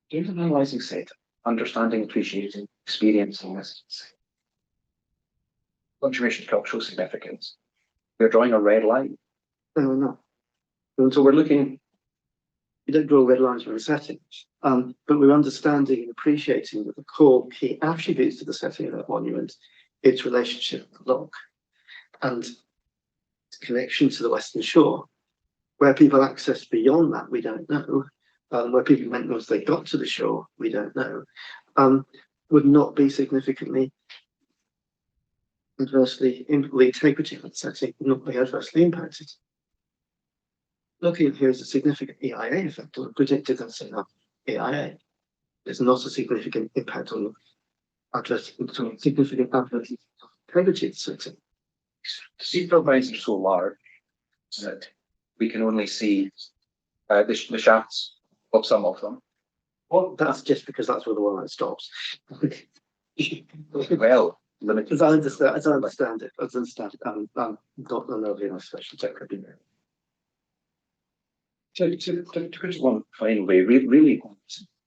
Doing an analysing set, understanding, appreciating, experiencing this. Contribution to cultural significance. We're drawing a red line. No, we're not. And so we're looking. We don't draw red lines from a setting, but we're understanding and appreciating that the core key attributes to the setting of that monument, its relationship with the lock, and its connection to the Western Shore. Where people access beyond that, we don't know. Where people went once they got to the shore, we don't know. Would not be significantly adversely, the integrity of the setting would not be adversely impacted. Looking here is a significant EIA effect, or predicted that's in our EIA. There's not a significant impact on significant adverse integrity of the setting. The sea turbines are so large that we can only see the shafts of some of them. Well, that's just because that's where the line stops. Well, limited. As I understand it, I'm not an overly special secretary. To put one final way, really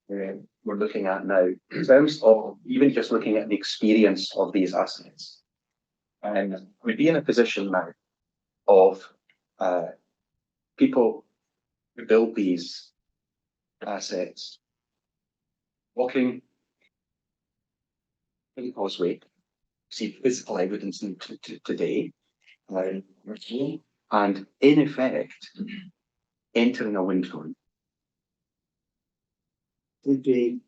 we're looking at now, in terms of even just looking at the experience of these assets, and we'd be in a position now of people who build these assets walking in the causeway, see physical evidence today, and in effect entering a wind farm. Would be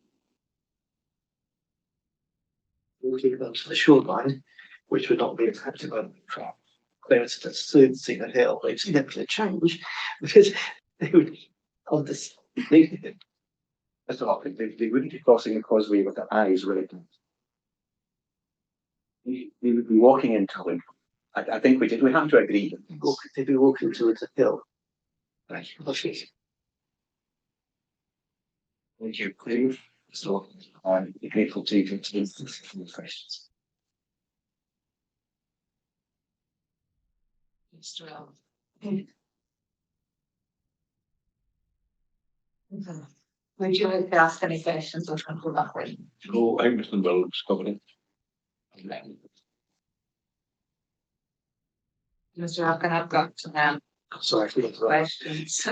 walking onto the shoreline, which would not be affected by the crowd. They would soon see the hill, they'd see definitely change because they would understand. That's a lot. They wouldn't be crossing the causeway with their eyes red. They would be walking into a wind farm. I think we have to agree that They'd be walking towards a hill. Thank you, Clive. So I'm grateful to you for the questions. Mr. Would you like to ask any questions or something like that? No, I think Mr. Williams covered it. Mr. Hopkin, I've got Sorry, I forgot to questions.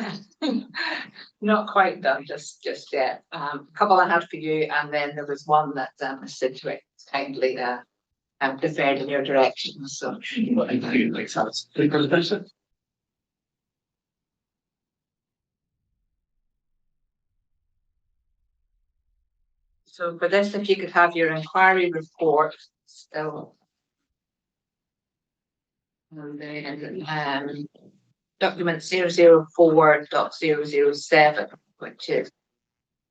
Not quite done just yet. A couple I had for you, and then there was one that Mr. Dwight kindly deferred in your direction. So Makes sense. so for this, if you could have your inquiry report still. And then document 004.007, which is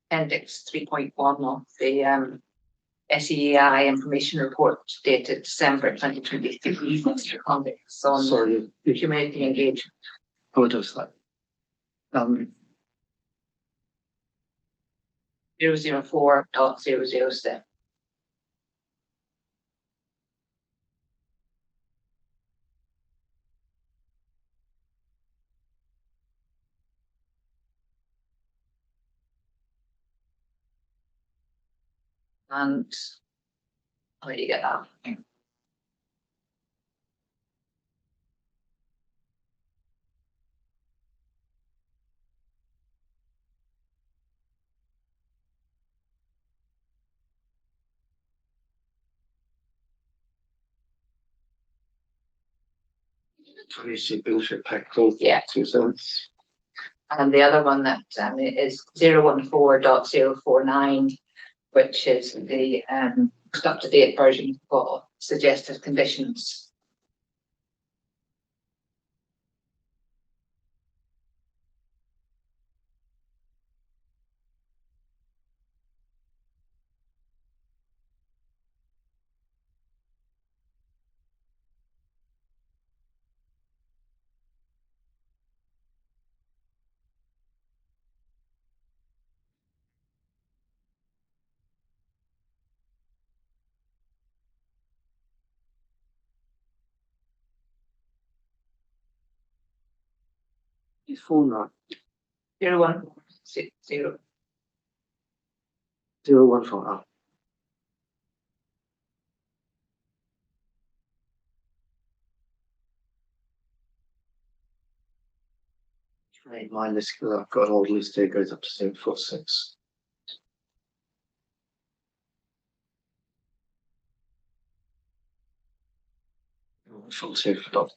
appendix 3.1 of the SEI information report dated December 2023. On Sorry, community engagement. apologize for that. 004.007. And I'll let you get that. Community benefit pack called Yeah. 2 cents. And the other one that is 014.049, which is the most up-to-date version for suggested conditions. It's 49. 0160. 014. Right, my list, I've got an old list here, goes up to 046. Full safe dot.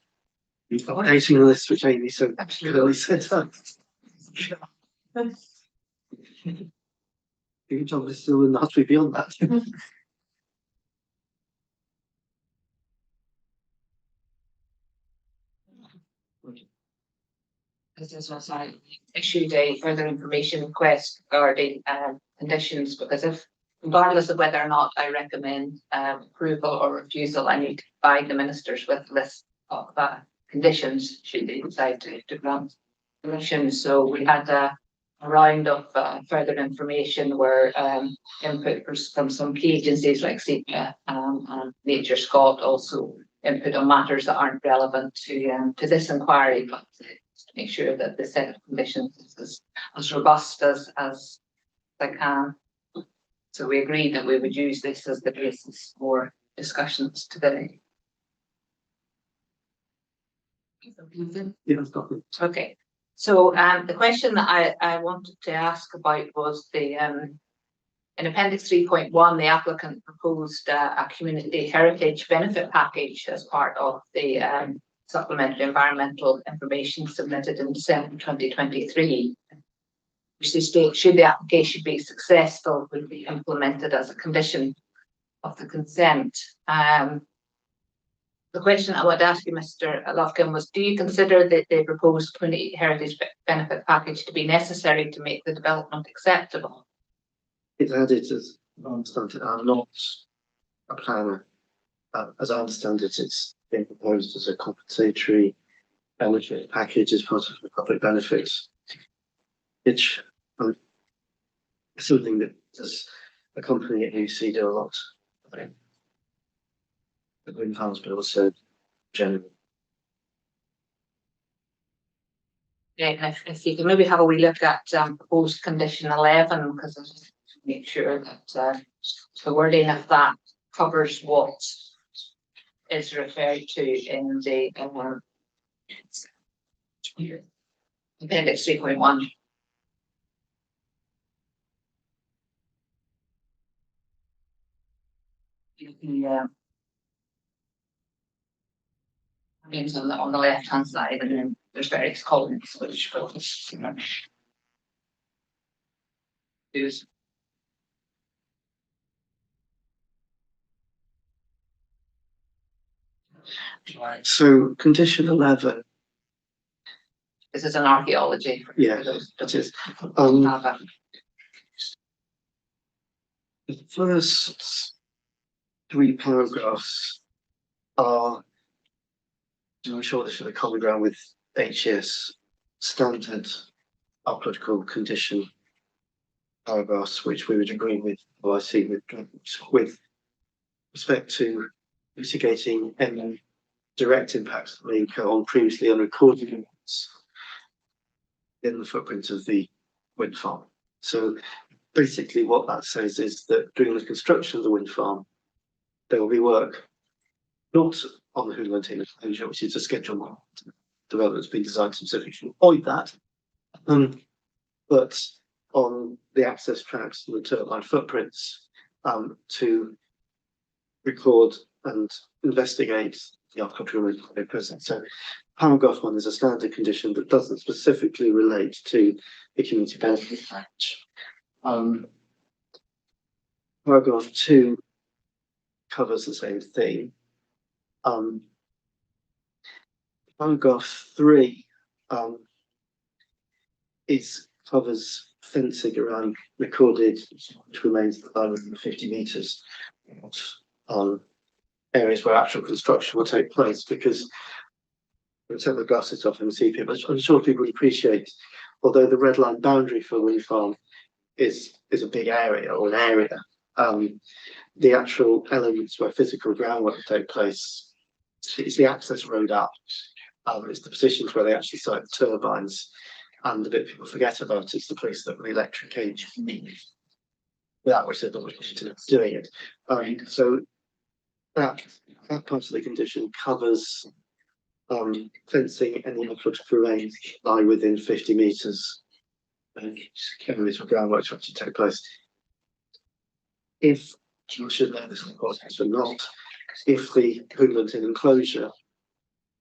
Updating the list, which Amy so clearly said that. Your job is still not to be beyond that. This was I issued a further information request regarding conditions, because if, regardless of whether or not I recommend approval or refusal, I need to provide the ministers with a list of conditions should they decide to grant permission. So we had a round of further information where input from some key agencies like SEPA and Nature Scott, also input on matters that aren't relevant to this inquiry, but to make sure that the set of conditions is as robust as they can. So we agreed that we would use this as the basis for discussions today. Yeah, it's got it. Okay, so the question that I wanted to ask about was the in appendix 3.1, the applicant proposed a community heritage benefit package as part of the supplementary environmental information submitted in December 2023, which they state should the application be successful will be implemented as a condition of the consent. The question I would ask you, Mr. Lofkin, was do you consider that the proposed community heritage benefit package to be necessary to make the development acceptable? It's added as I understand it, I'm not a planner. As I understand it, it's being proposed as a compensatory benefit package as part of the public benefits, which is something that as a company at UC do a lot. The green farms, but also generally. Yeah, and if you can maybe have a wee look at proposed condition 11, because I just make sure that the wording of that covers what is referred to in the appendix 3.1. Means on the left hand side, and then there's various columns which focus, use. So condition 11, This is an archaeology. For yeah, those that who is. don't have a- The first 3 paragraphs are, I'm sure this is a common ground with HES standard archaeological condition paragraphs, which we would agree with, or I see with respect to mitigating any direct impacts that may occur on previously unrecorded events in the footprint of the wind farm. So basically what that says is that during the construction of the wind farm, there will be work not on the Hundland enclosure, which is a schedule development that's been designed specifically to avoid that, but on the access tracks and the turbine footprints to record and investigate the archaeological process. So paragraph 1 is a standard condition that doesn't specifically relate to the community benefit package. Paragraph 2 covers the same thing. Paragraph 3 covers fencing around recorded, which remains at 150 metres on areas where actual construction will take place, because we'll take the glasses off and see people. I'm sure people would appreciate, although the red line boundary for the wind farm is a big area or an area, the actual elements where physical groundwork take place, it's the access road up, it's the positions where they actually site the turbines, and the bit people forget about is the place that the electric cage leaves, without which they're not doing it. So that part of the condition covers fencing any archaeological remains lie within 50 metres of groundwork to actually take place. If you should know this, of course, or not, if the Hundland enclosure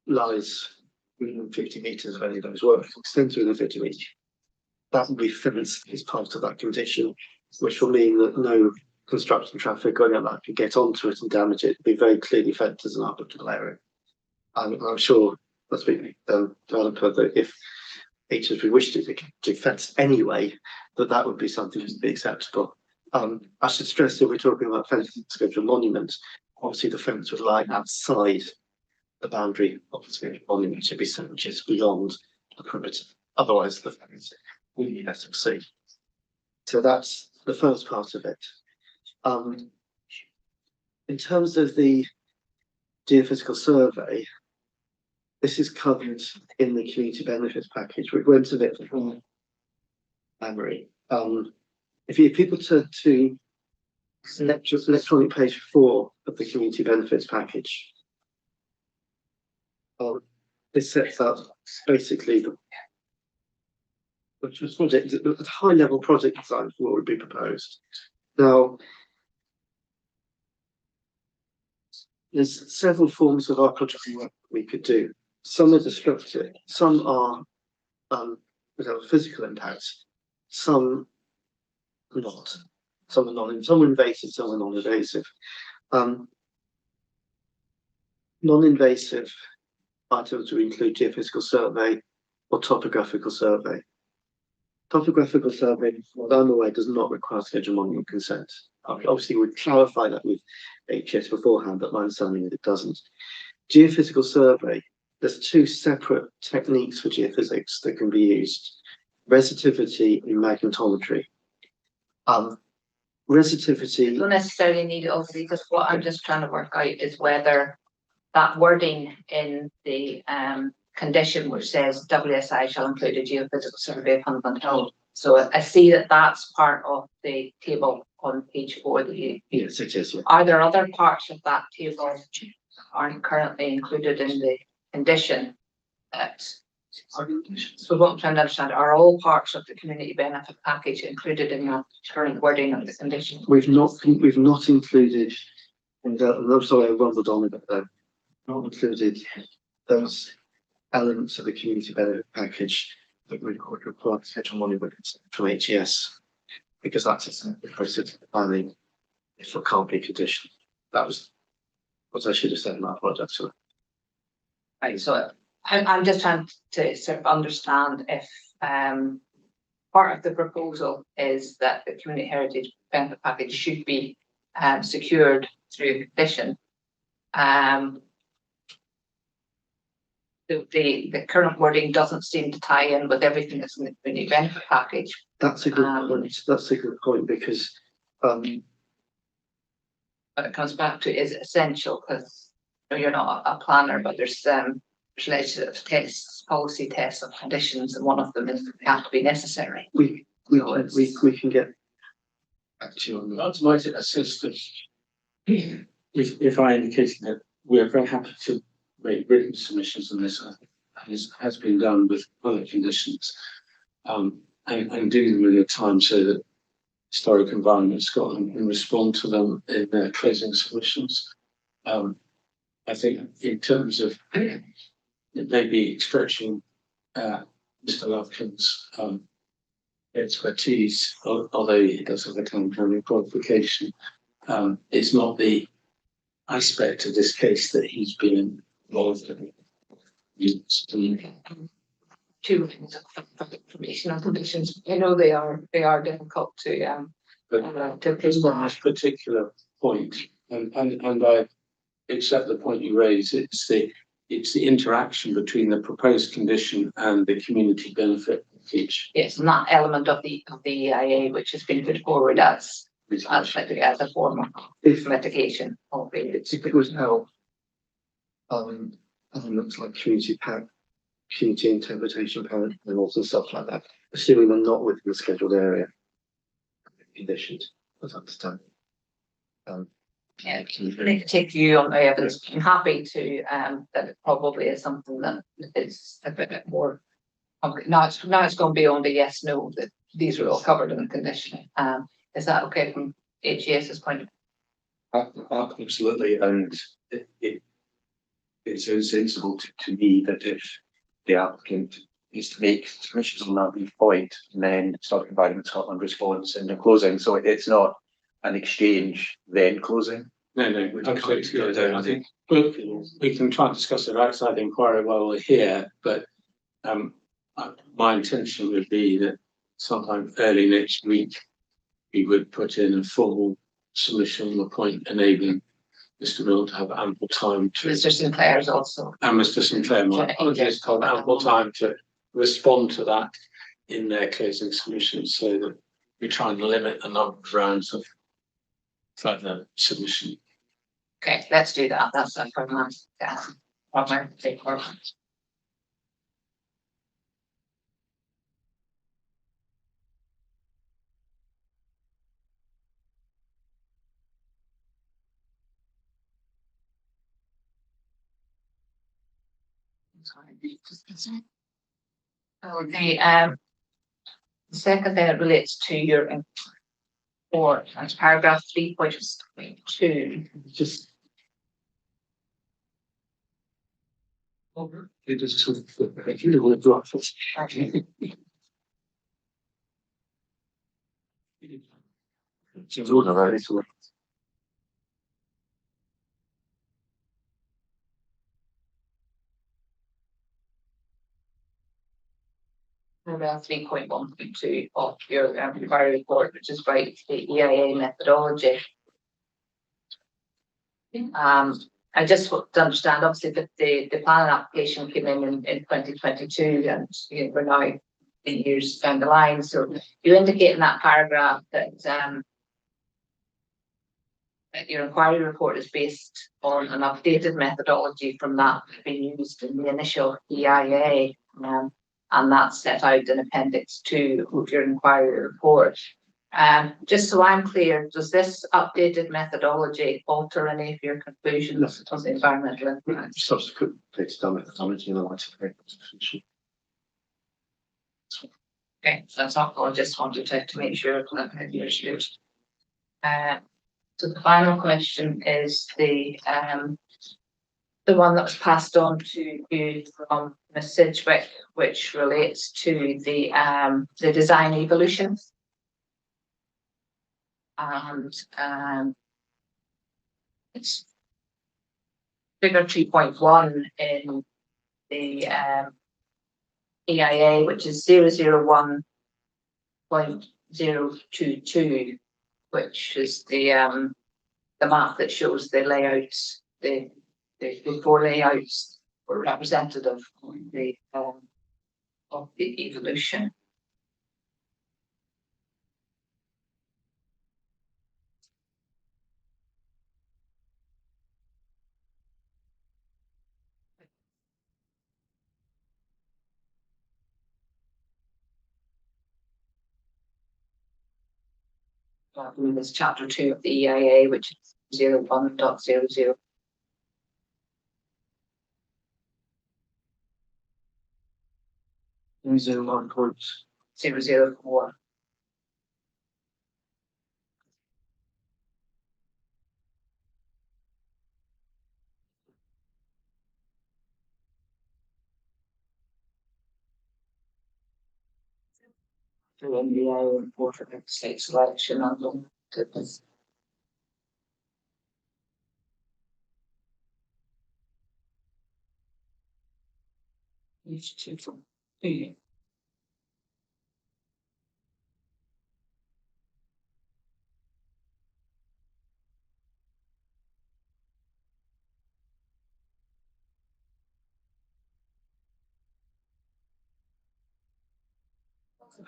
lies within 50 metres of any of those works, extends within 50 metres, that will be fenced as part of that condition, which will mean that no construction traffic going up that could get onto it and damage it. It'll be very clearly fenced as an archaeological area. I'm sure that's been developer that if HSB wished it to fence anyway, that would be something that would be acceptable. I should stress that we're talking about fencing scheduled monuments. Obviously, the fence would lie outside the boundary of the scheduled monument, should be 7 inches beyond the perimeter. Otherwise, the fence would be SMC. So that's the first part of it. In terms of the geophysical survey, this is covered in the community benefits package. We went a bit from memory. If people turn to electronic page 4 of the community benefits package, this sets up basically the high level project design for what would be proposed. Now, there's several forms of archaeological work we could do. Some are destructive, some are without physical impacts, some not. Some are invasive, some are non-invasive. Non-invasive items would include geophysical survey or topographical survey. Topographical survey, what I'm aware, does not require scheduled monument consent. Obviously, we'd clarify that with HS beforehand, but my understanding is it doesn't. Geophysical survey, there's 2 separate techniques for geophysics that can be used: resistivity and magnetometry. Resistivity. You don't necessarily need it, obviously, because what I'm just trying to work out is whether that wording in the condition which says WSI shall include a geophysical survey of Hundland Hill. So I see that that's part of the table on page 4 that you. Yes, it is. Yeah. Are there other parts of that table that aren't currently included in the condition that? So what I'm trying to understand, are all parts of the community benefit package included in the current wording of the condition? We've not included, and I'm sorry I rumbled on about that. Not included those elements of the community benefit package that we require schedule money from HES, because that's the process of planning if it can't be conditioned. That was what I should have said in that project. So Right, so I'm just trying to sort of understand if part of the proposal is that the community heritage benefit package should be secured through a condition. The current wording doesn't seem to tie in with everything that's in the community benefit package. that's a good point. That's a good point because But it comes back to, is it essential? Because you're not a planner, but there's legislative tests, policy tests of conditions, and one of them is have to be necessary. we can get back to you on that. That might assist us. If I indicated that we're very happy to make written submissions on this, has been done with other conditions, and doing them in a time so that Historic Environment Scotland can respond to them in their closing submissions. I think in terms of it may be stretching Mr. Lovkin's expertise, although he does have a town planning qualification. It's not the aspect of this case that he's been involved in. Two things of information on conditions. I know they are difficult to Just on this particular point, and I accept the point you raise, it's the interaction between the proposed condition and the community benefit package. yes, and that element of the EIA which has been put forward as a form of If mitigation. it was now elements like community interpretation panels and stuff like that, assuming they're not within the scheduled area conditions, as I understand. Yeah, they can take you on the evidence. I'm happy to that it probably is something that is a bit more. Now it's going beyond a yes, no, that these are all covered in the condition. Is that okay from HES's point of view? Absolutely, and it's insensible to me that if the applicant is to make submissions on that point and then Historic Environment Scotland responds in the closing, so it's not an exchange then closing. No, absolutely. I think we can try and discuss it outside the inquiry while we're here, but my intention would be that sometime early next week we would put in a formal submission on the point enabling Mr. Mill to have ample time to. Mr. Sinclair's also. And Mr. Sinclair, my apologies, to have ample time to respond to that in their closing submissions, so that we try and limit the number of rounds of further submission. Okay, let's do that. That's a problem. Yeah. Problem. Take forward. Okay, the second that relates to your report, that's paragraph 3.2. Just it is sort of if you want to drop it. It's all about it. Paragraph 3.1.2 of your inquiry report, which is about the EIA methodology. I just want to understand, obviously, that the planning application came in 2022, and we're now 8 years down the line. So you indicate in that paragraph that that your inquiry report is based on an updated methodology from that being used in the initial EIA, and that's set out in Appendix 2 of your inquiry report. Just so I'm clear, does this updated methodology alter any of your conclusions on the environmental impact? Subsequent data done methodology in the light of the position. Okay, so that's all. I just wanted to make sure that I understood. So the final question is the one that was passed on to you from Ms. Sidgwick, which relates to the design evolution. And it's figure 2.1 in the EIA, which is 001.022, which is the map that shows the layouts, the four layouts were representative of the evolution. There's chapter 2 of the EIA, which is 01.00. Zoom on points. 004. The NBI report of state selection on the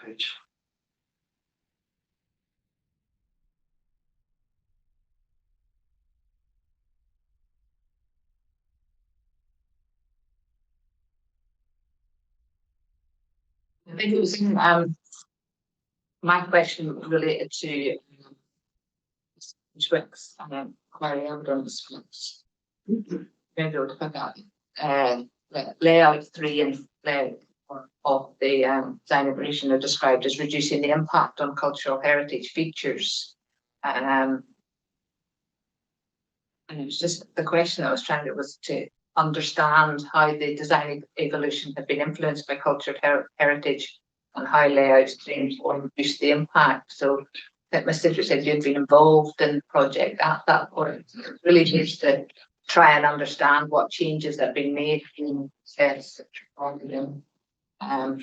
Page. I think it was my question related to Zwick's query evidence. Maybe I'll put that layout 3 and layout of the design evolution are described as reducing the impact on cultural heritage features. And it was just the question I was trying to was to understand how the design evolution had been influenced by cultural heritage and how layouts changed or reduced the impact. So that Ms. Sidgwick said you'd been involved in the project at that point. It really needs to try and understand what changes have been made in sets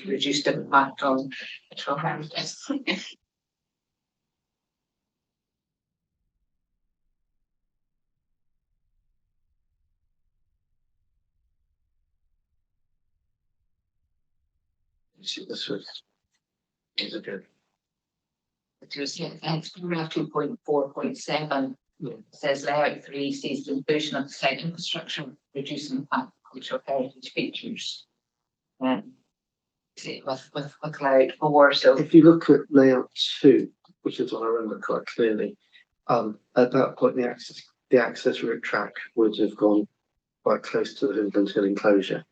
reduced impact on cultural heritage. This was is it good? It was paragraph 2.4.7 says layout 3 sees the inclusion of the site infrastructure, reducing impact on cultural heritage features. With layout 4. So if you look at layout 2, which is what I remember quite clearly, at that point the access route track would have gone quite close to the Hundland Hill enclosure.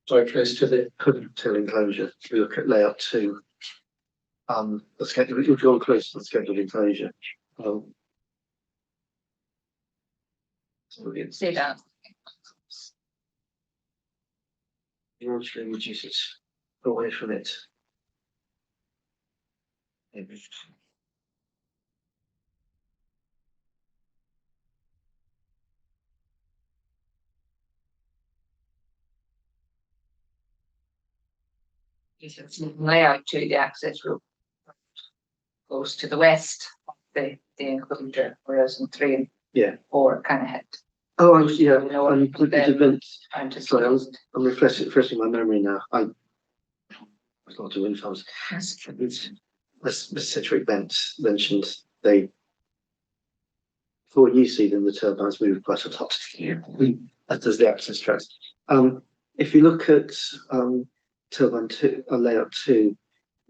Very close to the Hundland Hill enclosure. If you look at layout 2, the schedule would have gone close to the scheduled enclosure. so you'd say that. You actually reduce it away from it. Layout 2, the access route goes to the west of the enclosure, whereas in 3 and 4 kind of hit. Oh, yeah. You know, I'm just sorry, I'm refreshing my memory now. I was not doing films. Miss Sidgwick mentioned they for what you see, then the turbines move quite a lot, as does the access tracks. If you look at turbine 2, layout 2, you've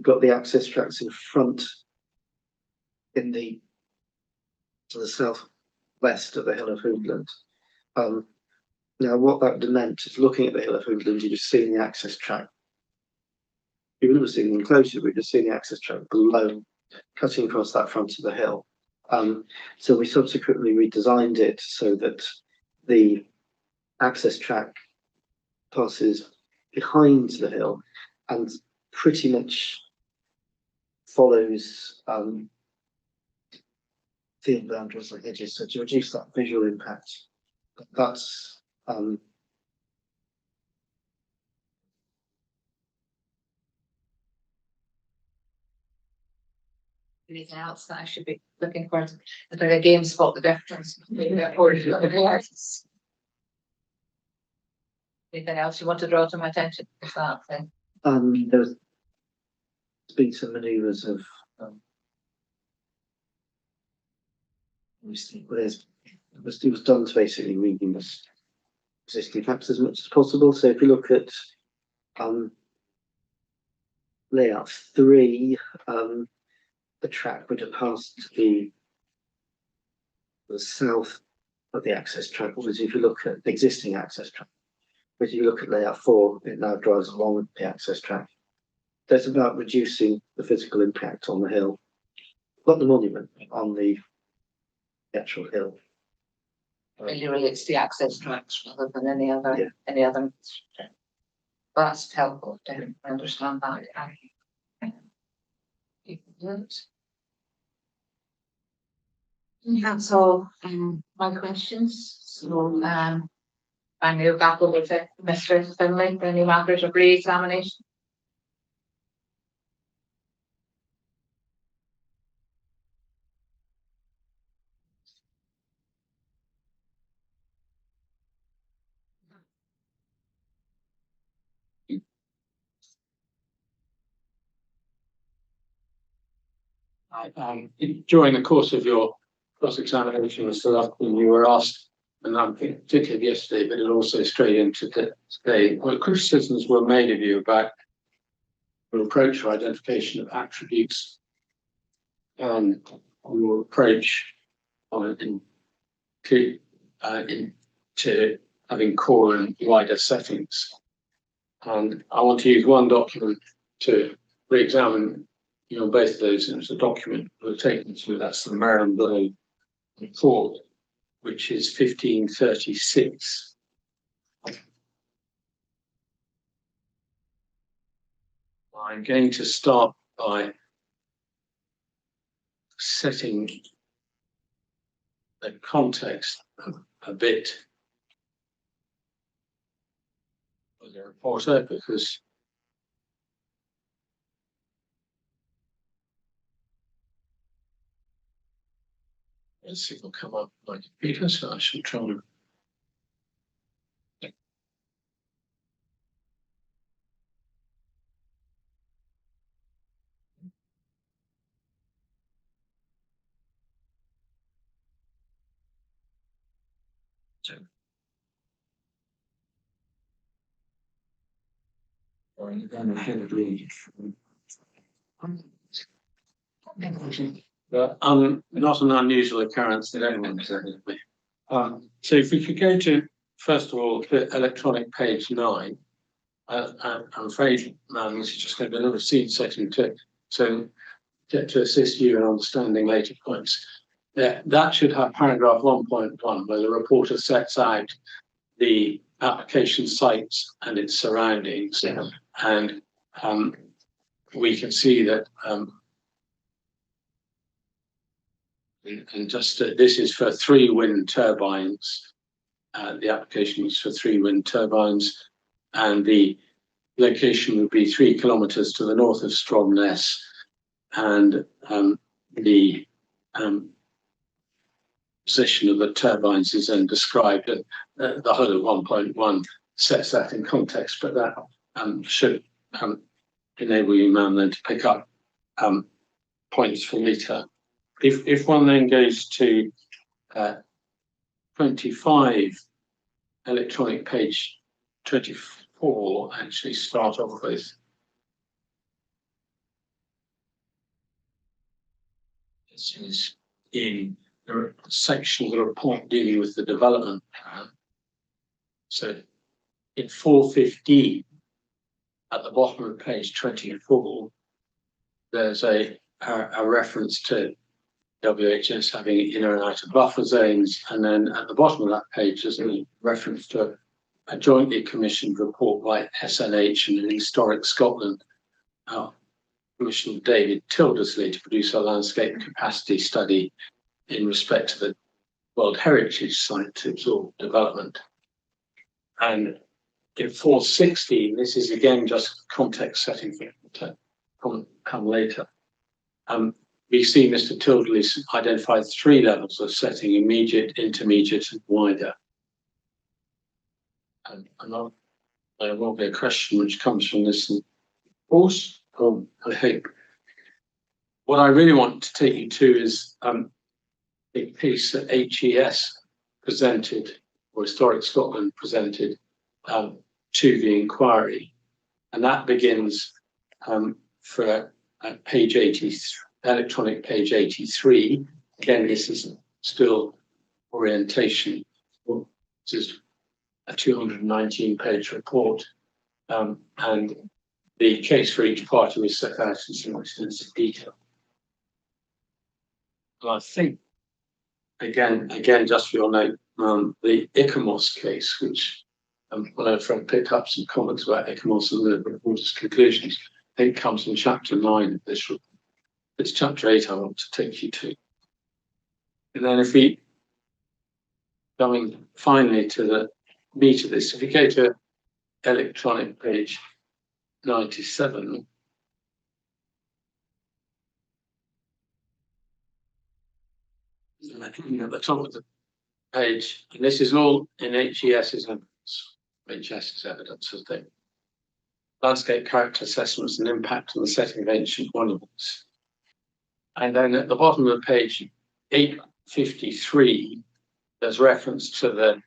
got the access tracks in front to the southwest of the hill of Hundland. Now, what that would have meant is looking at the hill of Hundland, you're just seeing the access track. You wouldn't have seen the enclosure, but you're just seeing the access track below, cutting across that front of the hill. So we subsequently redesigned it so that the access track passes behind the hill and pretty much follows field boundaries like edges, so to reduce that visual impact. That's anything else that I should be looking for? Is there a game spot the difference? Anything else you want to draw to my attention? Is that thing? there's been some manoeuvres of it was done to basically reuse existing tracks as much as possible. So if you look at layout 3, the track would have passed the south of the access track. Whereas if you look at the existing access track, but if you look at layout 4, it now drives along with the access track. That's about reducing the physical impact on the hill, not the monument, on the actual hill. Really relates to the access tracks rather than any other. Well, that's helpful to understand that. That's all my questions. So I move back over to Mr. Finlay for any matters of re-examination. During the course of your cross-examination, Mr. Lufkin, you were asked, and I think particularly yesterday, but it also straight into today, what criticisms were made of you about your approach or identification of attributes and your approach to having core and wider settings. And I want to use one document to re-examine both of those. And it's a document we're taken to, that's the Marion Blow report, which is 1536. I'm going to start by setting the context a bit for the reporter, because let's see if it'll come up on my computer, so I should try to. Not an unusual occurrence that anyone said with me. So if we could go to, first of all, to electronic page 9. I'm afraid, man, this is just going to be another scene setting to assist you in understanding later points. That should have paragraph 1.1, where the reporter sets out the application sites and its surroundings. Yeah. And we can see that and just this is for 3 wind turbines. The application is for 3 wind turbines, and the location would be 3 kilometres to the north of Stromness, and the position of the turbines is then described. And the HUD of 1.1 sets that in context, but that should enable you, man, then to pick up points for later. If one then goes to 25, electronic page 24, actually start off with this is in the section of the report dealing with the development plan. So in 415, at the bottom of page 24, there's a reference to WHS having inner and outer buffer zones, and then at the bottom of that page there's a reference to a jointly commissioned report by SNH and Historic Scotland, commissioned David Tildersley to produce a landscape capacity study in respect to the World Heritage Site to absorb development. And in 416, this is again just context setting for come later. We see Mr. Tildersley identified 3 levels of setting: immediate, intermediate, and wider. And there will be a question which comes from this, of course. I hope. What I really want to take you to is a piece that HES presented, or Historic Scotland presented, to the inquiry, and that begins for page 80, electronic page 83. Again, this is still orientation. This is a 219-page report, and the case for each party was set out in some extensive detail. And I think, again, just for your note, the ICOMOS case, which when a friend picked up some comments about ICOMOS and the reporter's conclusions, I think comes in chapter 9 of this report. It's chapter 8 I want to take you to. And then if we, coming finally to the meat of this, if you go to electronic page 97, at the top of the page, and this is all in HES's evidence. HES's evidence of the landscape character assessments and impact on the setting of ancient monuments. And then at the bottom of page 853, there's reference to the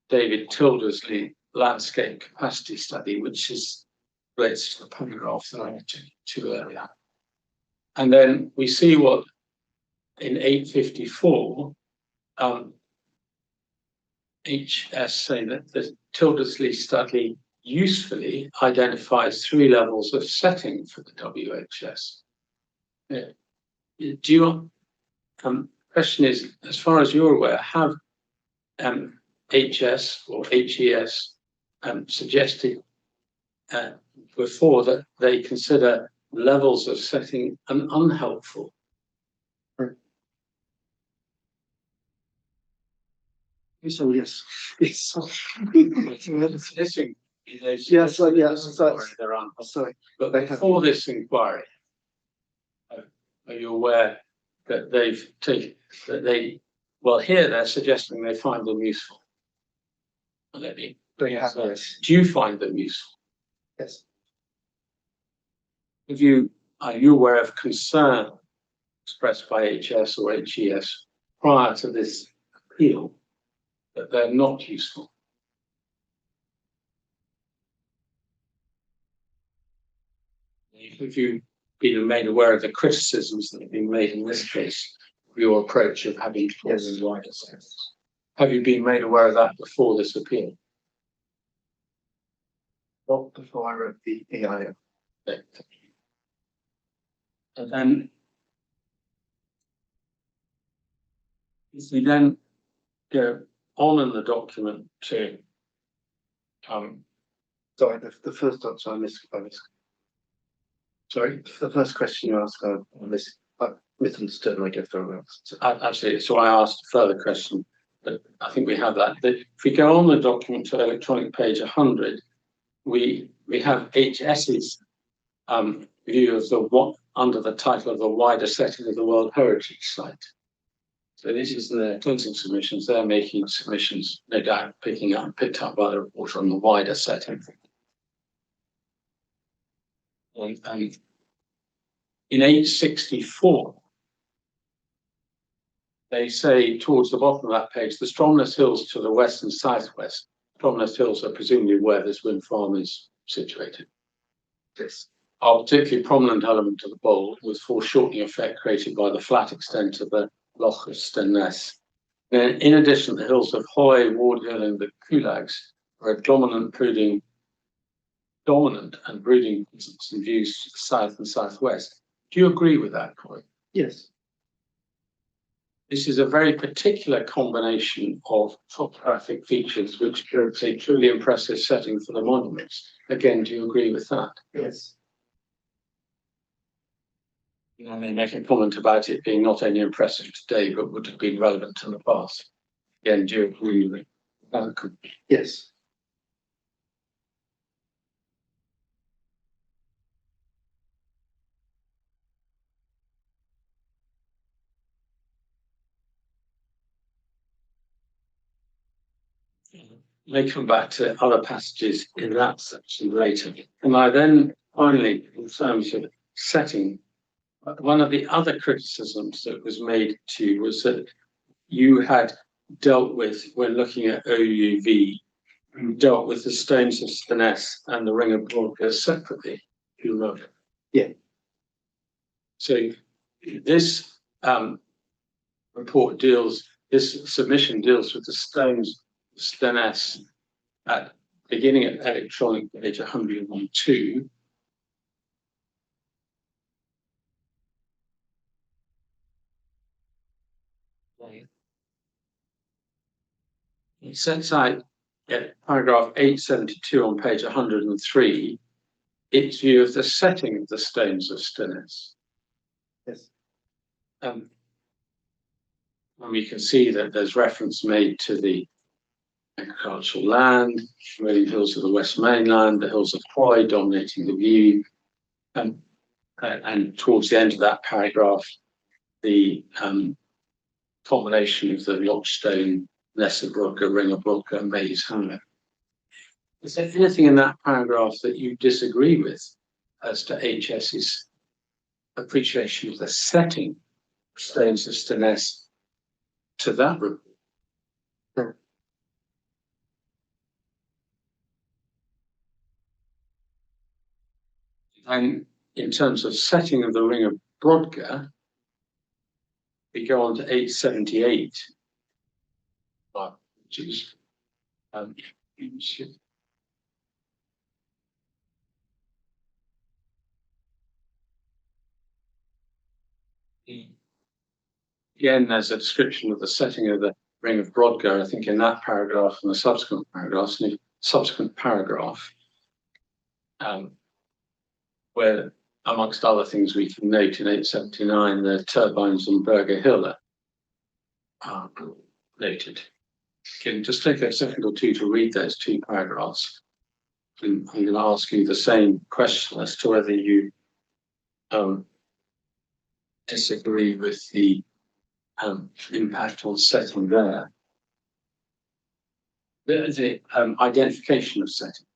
David Tildersley landscape capacity study, which is relates to the paragraph that I took to earlier. And then we see what in 854, HS say that the Tildersley study usefully identifies 3 levels of setting for the WHS. Do you, question is, as far as you're aware, have HS or HES suggested before that they consider levels of setting unhelpful? So yes, yes. Yes, Sorry, but before this inquiry, are you aware that they've taken that they? Well, here they're suggesting they find them useful. Let me. they have this. Do you find them useful? Yes. Are you aware of concern expressed by HS or HES prior to this appeal that they're not useful? Have you been made aware of the criticisms that have been made in this case of your approach of having clauses like this? Have you been made aware of that before this appeal? Not before I wrote the EIO. And then, if we then go on in the document to, Sorry, the first answer I missed. sorry, The first question you asked, I misunderstood, and I guess there were. absolutely. So I asked a further question, but I think we have that. If we go on the document to electronic page 100, we have HS's view of the what under the title of the wider setting of the World Heritage Site. So this is their closing submissions. They're making submissions, no doubt, picked up by the reporter on the wider setting. And in 864, they say towards the bottom of that page, the Stromness Hills to the west and southwest. Stromness Hills are presumably where this wind farm is situated. Yes. Are a particularly prominent element of the bowl, with foreshortening effect created by the flat extent of the Loch of Stenness. Then, in addition, the hills of Hoy, Ward Hill, and the Kulags are a dominant and breeding presence and views to the south and southwest. Do you agree with that, Corey? Yes. This is a very particular combination of topographic features which creates a truly impressive setting for the monuments. Again, do you agree with that? Yes. I may make a comment about it being not only impressive today, but would have been relevant in the past. Again, do you agree with that? Yes. May come back to other passages in that section later. And I then finally, in terms of setting, one of the other criticisms that was made to you was that you had dealt with, when looking at OUV, dealt with the stones of Stenness and the ring of Brodgar separately. Do you remember? Yeah. So this this submission deals with the stones of Stenness at beginning at electronic page 102. It sets out at paragraph 872 on page 103 its view of the setting of the stones of Stenness. Yes. And we can see that there's reference made to the agricultural land, rolling hills of the West Mainland, the hills of Hoy dominating the view, and towards the end of that paragraph, the combination of the Lochstone, Ness of Brodgar, Ring of Brodgar, and Maze Hamlet. Is there anything in that paragraph that you disagree with as to HS's appreciation of the setting of stones of Stenness to that report? No. And in terms of setting of the Ring of Brodgar, we go on to 878, which is again, there's a description of the setting of the Ring of Brodgar, I think, in that paragraph and the subsequent paragraphs. And the subsequent paragraph, where, amongst other things, we can note in 879, the turbines on Burger Hill are noted. Can just take a second or two to read those two paragraphs. And I'm going to ask you the same question as to whether you disagree with the impact on setting there. The identification of setting.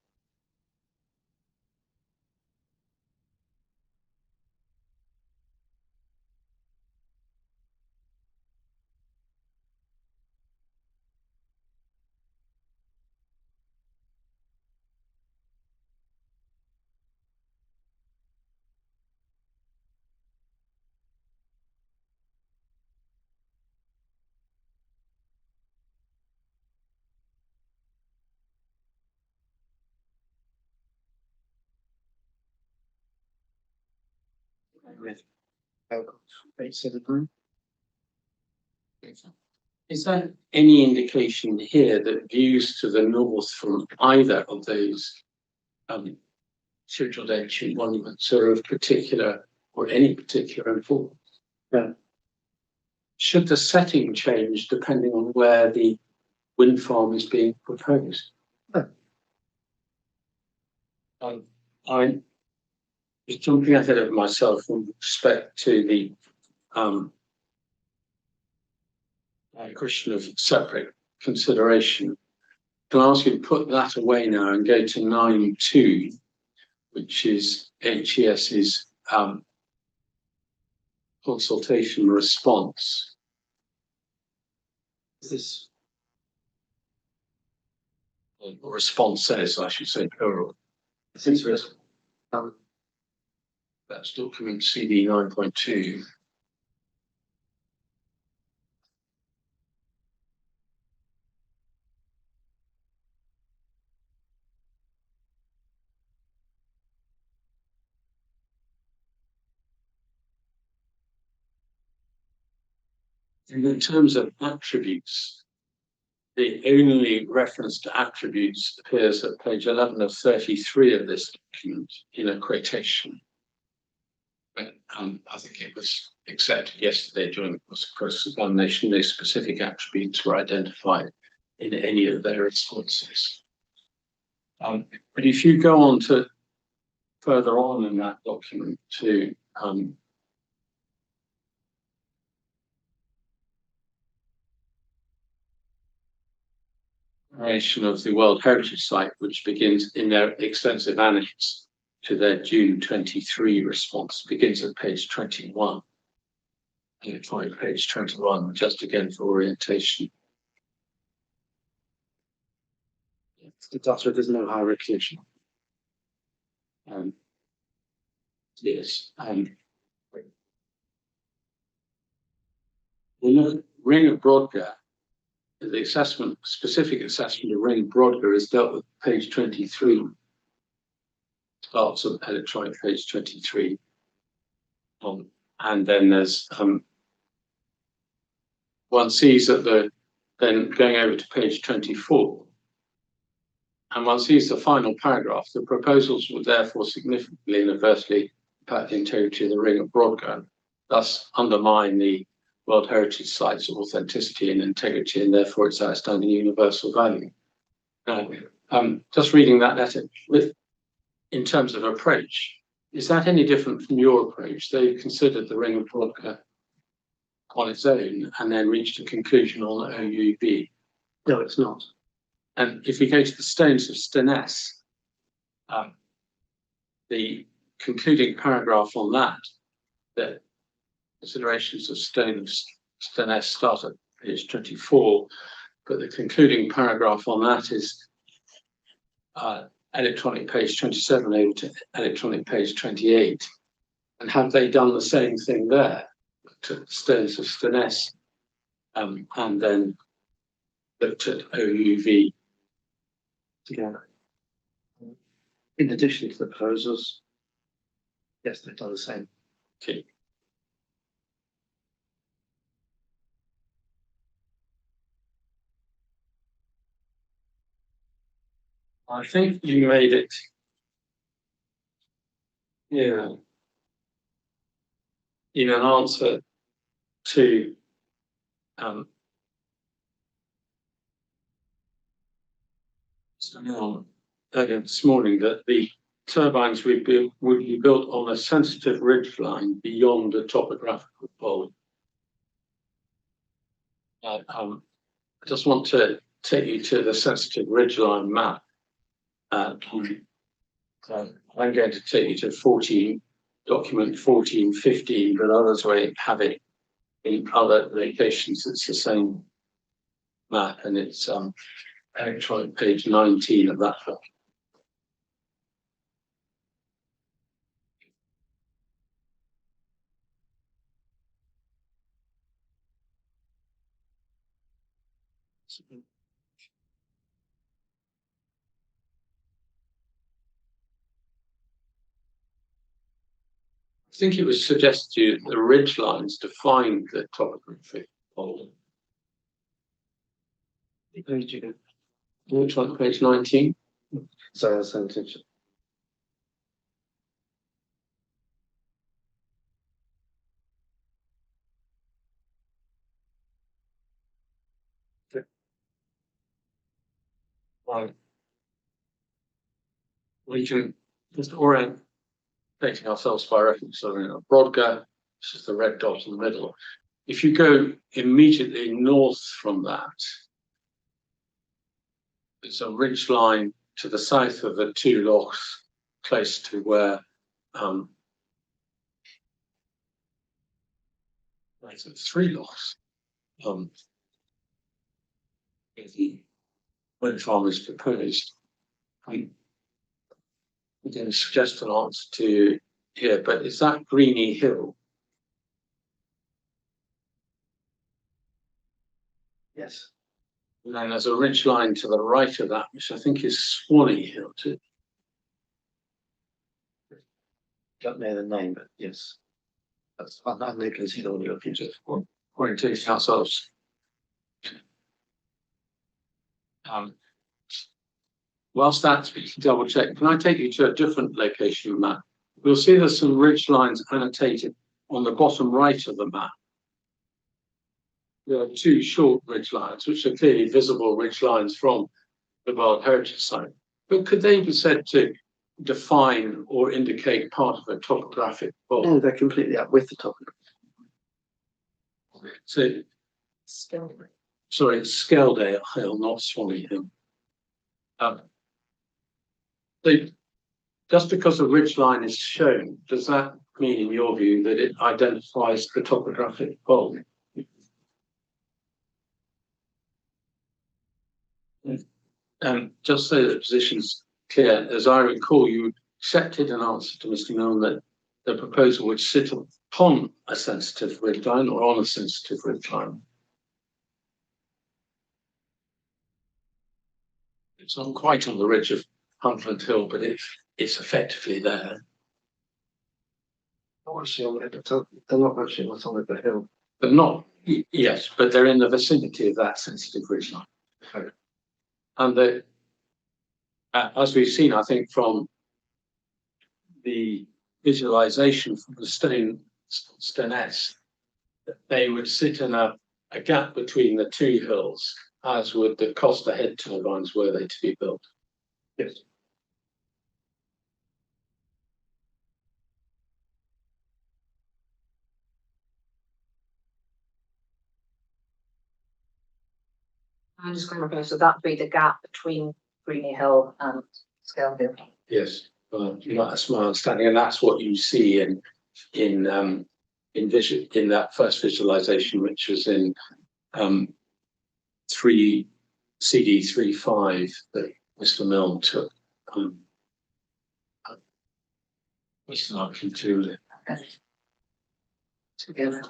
With 879. Is there any indication here that views to the north from either of those scheduled ancient monuments are of particular or any particular importance? Yeah. Should the setting change depending on where the wind farm is being proposed? No. I'm just jumping ahead of myself with respect to the question of separate consideration. Can I ask you to put that away now and go to 9.2, which is HES's consultation response. Is this, Response says, I should say, plural. is this, um, That's document CD 9.2. And in terms of attributes, the only reference to attributes appears at page 11 of 33 of this document in a quotation. But I think it was accepted yesterday during the cross-examination. No specific attributes were identified in any of their responses. But if you go on to further on in that document to of the World Heritage Site, which begins in their extensive annex to their June 23 response, begins at page 21. You find page 21, just again for orientation. the data, there's no hierarchy. Yes. The ring of Brodgar, the assessment, specific assessment of ring of Brodgar is dealt with page 23. Starts at electronic page 23. And then there's one sees that then going over to page 24, and one sees the final paragraph. The proposals would therefore significantly and adversely impact the integrity of the ring of Brodgar, thus undermine the World Heritage Site's authenticity and integrity, and therefore its outstanding universal value. Now, just reading that letter, in terms of approach, is that any different from your approach? They considered the ring of Brodgar on its own and then reached a conclusion on OUV. No, it's not. And if we go to the stones of Stennes, the concluding paragraph on that, the considerations of stone of Stennes start at page 24, but the concluding paragraph on that is electronic page 27 over to electronic page 28. And have they done the same thing there to stones of Stennes, and then looked at OUV together? In addition to the proposals, yes, they've done the same. Okay. I think you made it. Yeah. In an answer to earlier this morning, that the turbines would be built on a sensitive ridge line beyond a topographical pole. I just want to take you to the sensitive ridgeline map. I'm going to take you to document 1415, but others may have it in other locations. It's the same map, and it's electronic page 19 of that book. I think it was suggested to you that the ridge lines define the topographic pole. Page you go. Which one, page 19? Sorry, that's intention. We can just orienting ourselves by reference. So Brodgar, this is the red dot in the middle. If you go immediately north from that, it's a ridge line to the south of the two lochs, close to where three lochs. the wind farm is proposed. I'm going to suggest an answer to here, but is that Greeny Hill? Yes, And then there's a ridge line to the right of that, which I think is Swanee Hill too. don't know the name, but yes. That's, I'm not looking to on your future. Orientation ourselves. Whilst that's double check, can I take you to a different location map? We'll see there's some ridge lines annotated on the bottom right of the map. There are two short ridge lines, which are clearly visible ridge lines from the World Heritage Site. But could they be said to define or indicate part of a topographic fault? No, they're completely up with the topic. So, Still. sorry, it's Skeldale Hill, not Swanee Hill. Just because a ridge line is shown, does that mean, in your view, that it identifies the topographic fault? Just so the position's clear, as I recall, you accepted an answer to Mr. Milne that the proposal would sit upon a sensitive ridge line or on a sensitive ridge line. It's not quite on the ridge of Hundland Hill, but it's effectively there. Not actually on it, but they're not actually what's on the hill. But not, yes, but they're in the vicinity of that sensitive ridge line. Okay. And as we've seen, I think, from the visualization from the Stones, that they would sit in a gap between the two hills, as would the Costa head turbines were they to be built. Yes. I'm just going to replace, so that'd be the gap between Greeny Hill and Skeldale. Yes, that's my understanding, and that's what you see in that first visualization, which was in CD35 that Mr. Milne took. It's not to Together.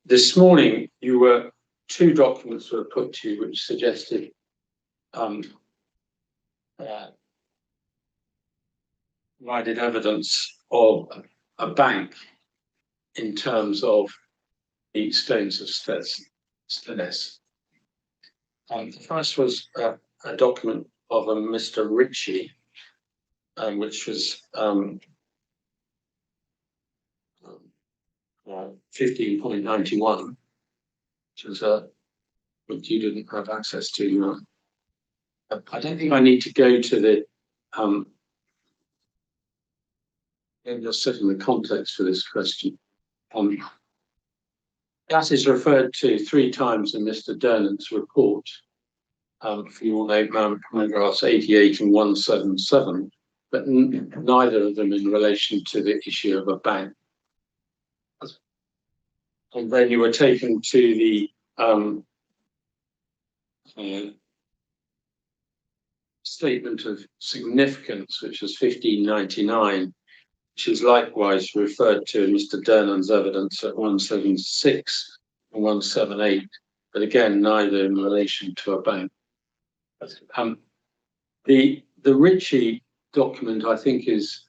This morning, two documents were put to you which suggested provided evidence of a bank in terms of the stones of Stones. The first was a document of a Mr. Ritchie, which was 15.91, which was which you didn't have access to. I don't think I need to go to the just setting the context for this question. That is referred to 3 times in Mr. Durnan's report. For your note, paragraphs 88 and 177, but neither of them in relation to the issue of a bank. And then you were taken to the statement of significance, which was 1599, which is likewise referred to in Mr. Durnan's evidence at 176 and 178, but again, neither in relation to a bank. The Ritchie document, I think, is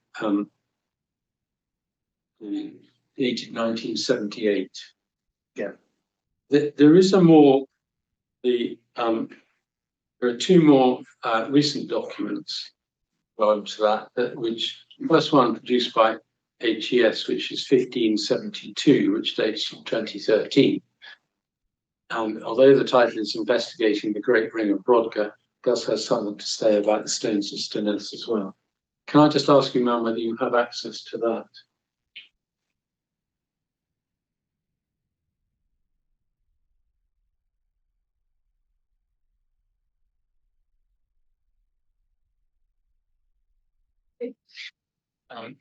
dated 1978. Yeah. There is a more, there are 2 more recent documents going to that, which the first one produced by HES, which is 1572, which dates from 2013. And although the title is Investigating the Great Ring of Brodgar, does have something to say about the stones of Stones as well. Can I just ask you, ma'am, whether you have access to that? Um,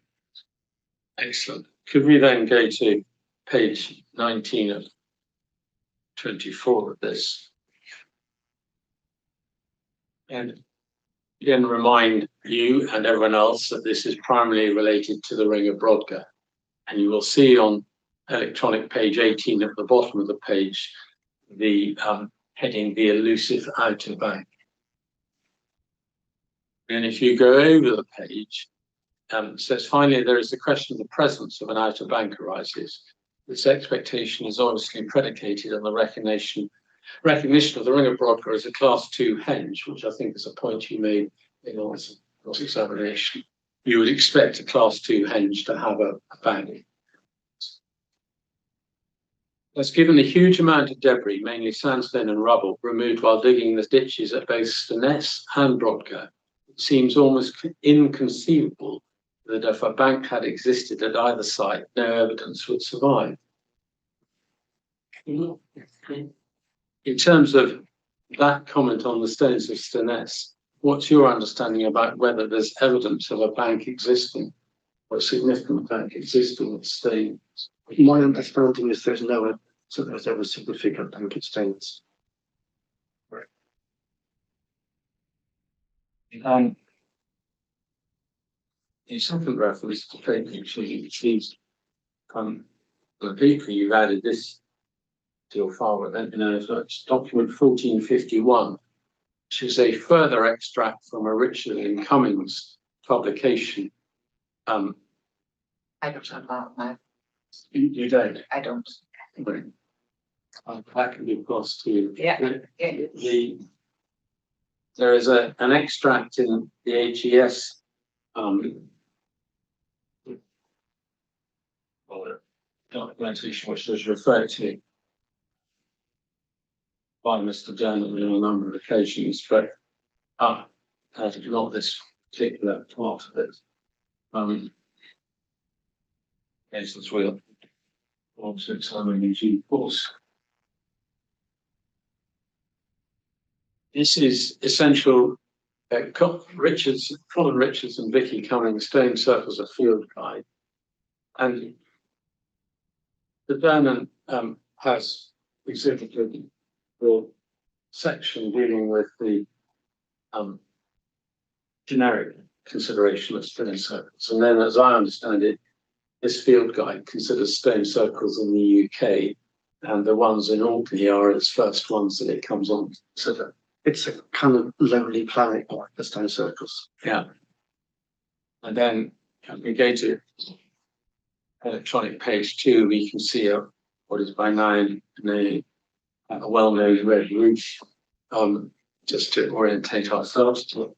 Excellent. Could we then go to page 19 of 24 of this? And again, remind you and everyone else that this is primarily related to the ring of Brodgar. And you will see on electronic page 18 at the bottom of the page, the heading, the elusive outer bank. And if you go over the page, it says, finally, there is the question of the presence of an outer bank arises. This expectation is obviously predicated on the recognition of the ring of Brodgar as a class 2 henge, which I think is a point you made in your examination. You would expect a class 2 henge to have a bank. Thus, given the huge amount of debris, mainly sandstone and rubble, removed while digging the ditches at both Stenness and Brodgar, it seems almost inconceivable that if a bank had existed at either site, no evidence would survive. In terms of that comment on the stones of Stenness, what's your understanding about whether there's evidence of a bank existing, or a significant bank existing at Staines? My understanding is there's no evidence that there's ever significant bank at Staines. In second reference to page, it seems the people you've added this to your file, but then it's document 1451, which is a further extract from a Richard and Cummings publication. I don't have that now. You don't? I don't. Right. That can be passed to you. Yeah. There is an extract in the HES documentation which was referred to by Mr. Daniel on a number of occasions, but not this particular part of it. As we'll also examine in due course. This is essential. Colin Richards and Vicky Cummings, Stone Circles, a field guide, and the Vernon has exhibited the section dealing with the generic consideration of stone circles, and then, as I understand it, this field guide considers stone circles in the UK, and the ones in Orkney are its first ones that it comes on to consider. It's a kind of lonely planet, like the stone circles. Yeah. And then we go to electronic page 2, we can see what is by now a well-known red roof, just to orientate ourselves to it.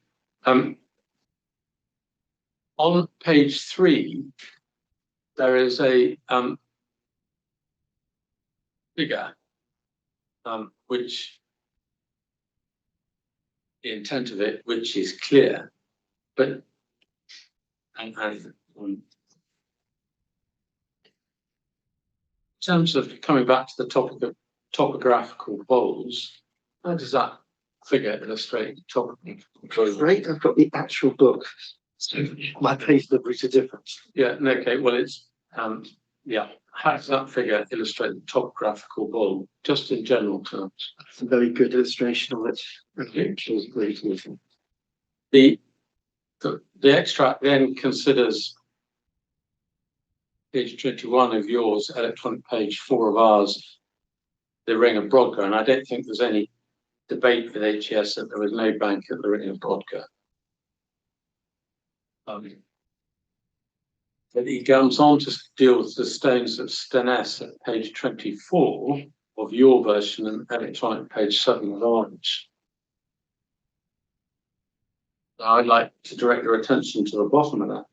On page 3, there is a figure, which the intent of it, which is clear, but in terms of coming back to the topic of topographical bowls, how does that figure illustrate topographical? Great, I've got the actual book. So my page numbers are different. Yeah, okay, well, it's, yeah, how does that figure illustrate the topographical bowl, just in general terms? It's a very good illustration of it. Okay. Great. The extract then considers page 21 of yours, electronic page 4 of ours, the ring of Brodgar, and I don't think there's any debate with HES that there was no bank at the ring of Brodgar. But he comes on to deal with the stones of Stenness at page 24 of your version and electronic page 7 of ours. I'd like to direct your attention to the bottom of that.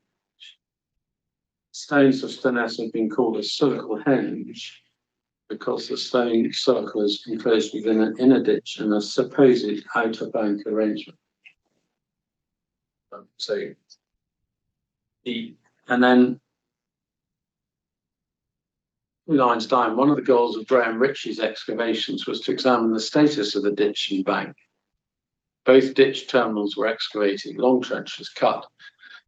Stones of Stenness have been called a circle henge because the stone circle is enclosed within an inner ditch and a supposed outer bank arrangement. So And then 2 lines down, one of the goals of Graham Ritchie's excavations was to examine the status of the ditch and bank. Both ditch terminals were excavated, long trenches cut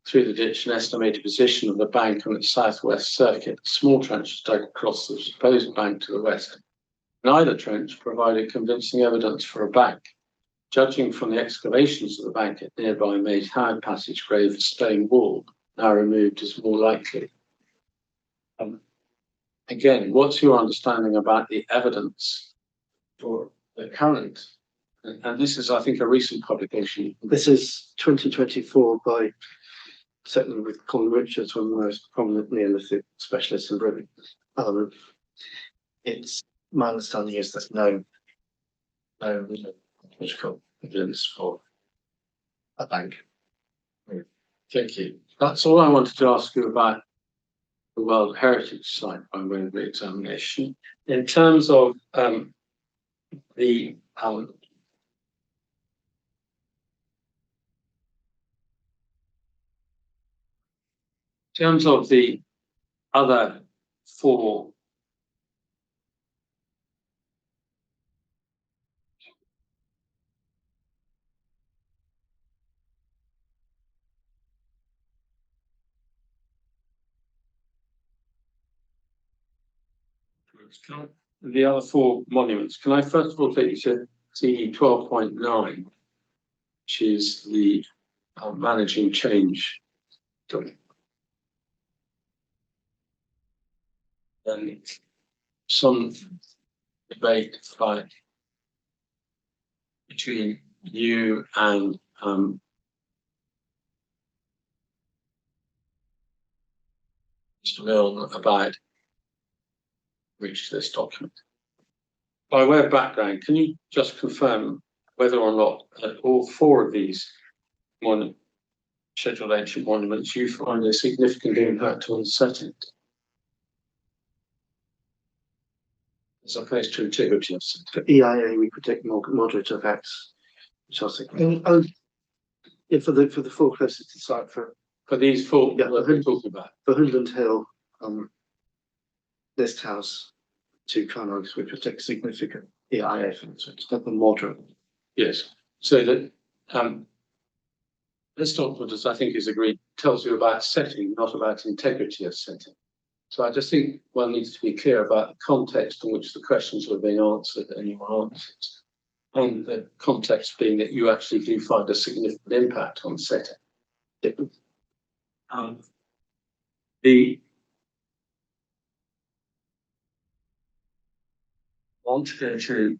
through the ditch and estimated position of the bank on its southwest circuit. Small trenches dug across the supposed bank to the west. Neither trench provided convincing evidence for a bank. Judging from the excavations of the bank at nearby Maze Howard passage grave, a stone wall now removed is more likely. Again, what's your understanding about the evidence for the current? And this is, I think, a recent publication. This is 2024 by, certainly with Colin Richards, one of the most prominent Neolithic specialists in Britain. It's my understanding is there's no logical evidence for a bank. Thank you. That's all I wanted to ask you about the World Heritage Site by way of re-examination. In terms of the other 4 the other 4 monuments, can I first of all take you to CE 12.9, which is the managing change document. And some debate between you and Mr. Milne about reach this document. By way of background, can you just confirm whether or not all 4 of these scheduled ancient monuments you find a significant impact on setting, as opposed to integrity of setting? For EIA, we predict moderate effects, which I think. Yeah, for the 4 closest to site for these 4 yeah, that we're talking about. For Hundland Hill, List House, 2 Carnogs, we predict significant EIA effects. It's not the moderate. Yes. So that this document, as I think is agreed, tells you about setting, not about integrity of setting. So I just think one needs to be clear about the context in which the questions were being answered and you answered. And the context being that you actually do find a significant impact on setting. I want to go to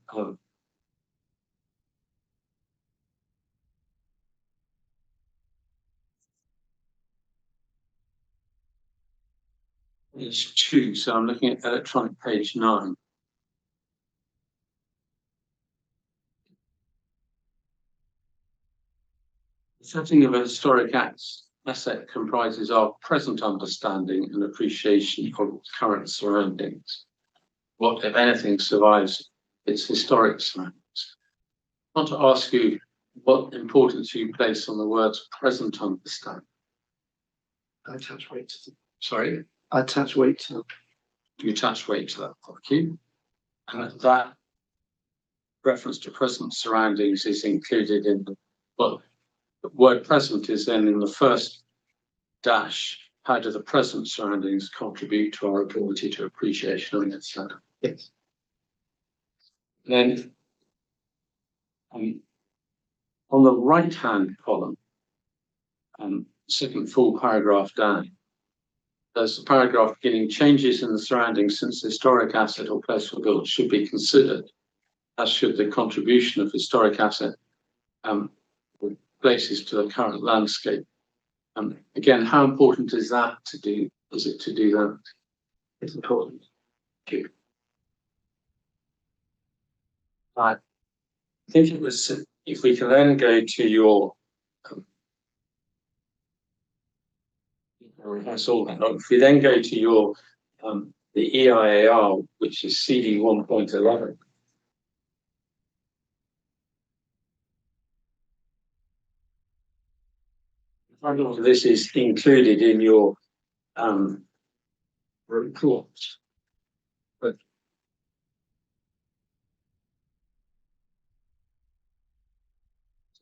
page 2, so I'm looking at electronic page 9. The setting of a historic asset comprises our present understanding and appreciation of its current surroundings. What, if anything, survives its historic surroundings? I want to ask you what importance you place on the words present understanding. I attach weight to them. Sorry? I attach weight to them. You attach weight to that, thank you. And that reference to present surroundings is included in the, well, the word present is then in the first dash. How do the present surroundings contribute to our ability to appreciation and understand? Yes. Then on the right-hand column, second full paragraph down, there's a paragraph beginning changes in the surroundings since the historic asset or place for built should be considered, as should the contribution of historic asset places to the current landscape. Again, how important is that to do? Is it to do that? It's important. Thank you. I think it was, if we can then go to your if we then go to your the EIAR, which is CD 1.11. This is included in your report. But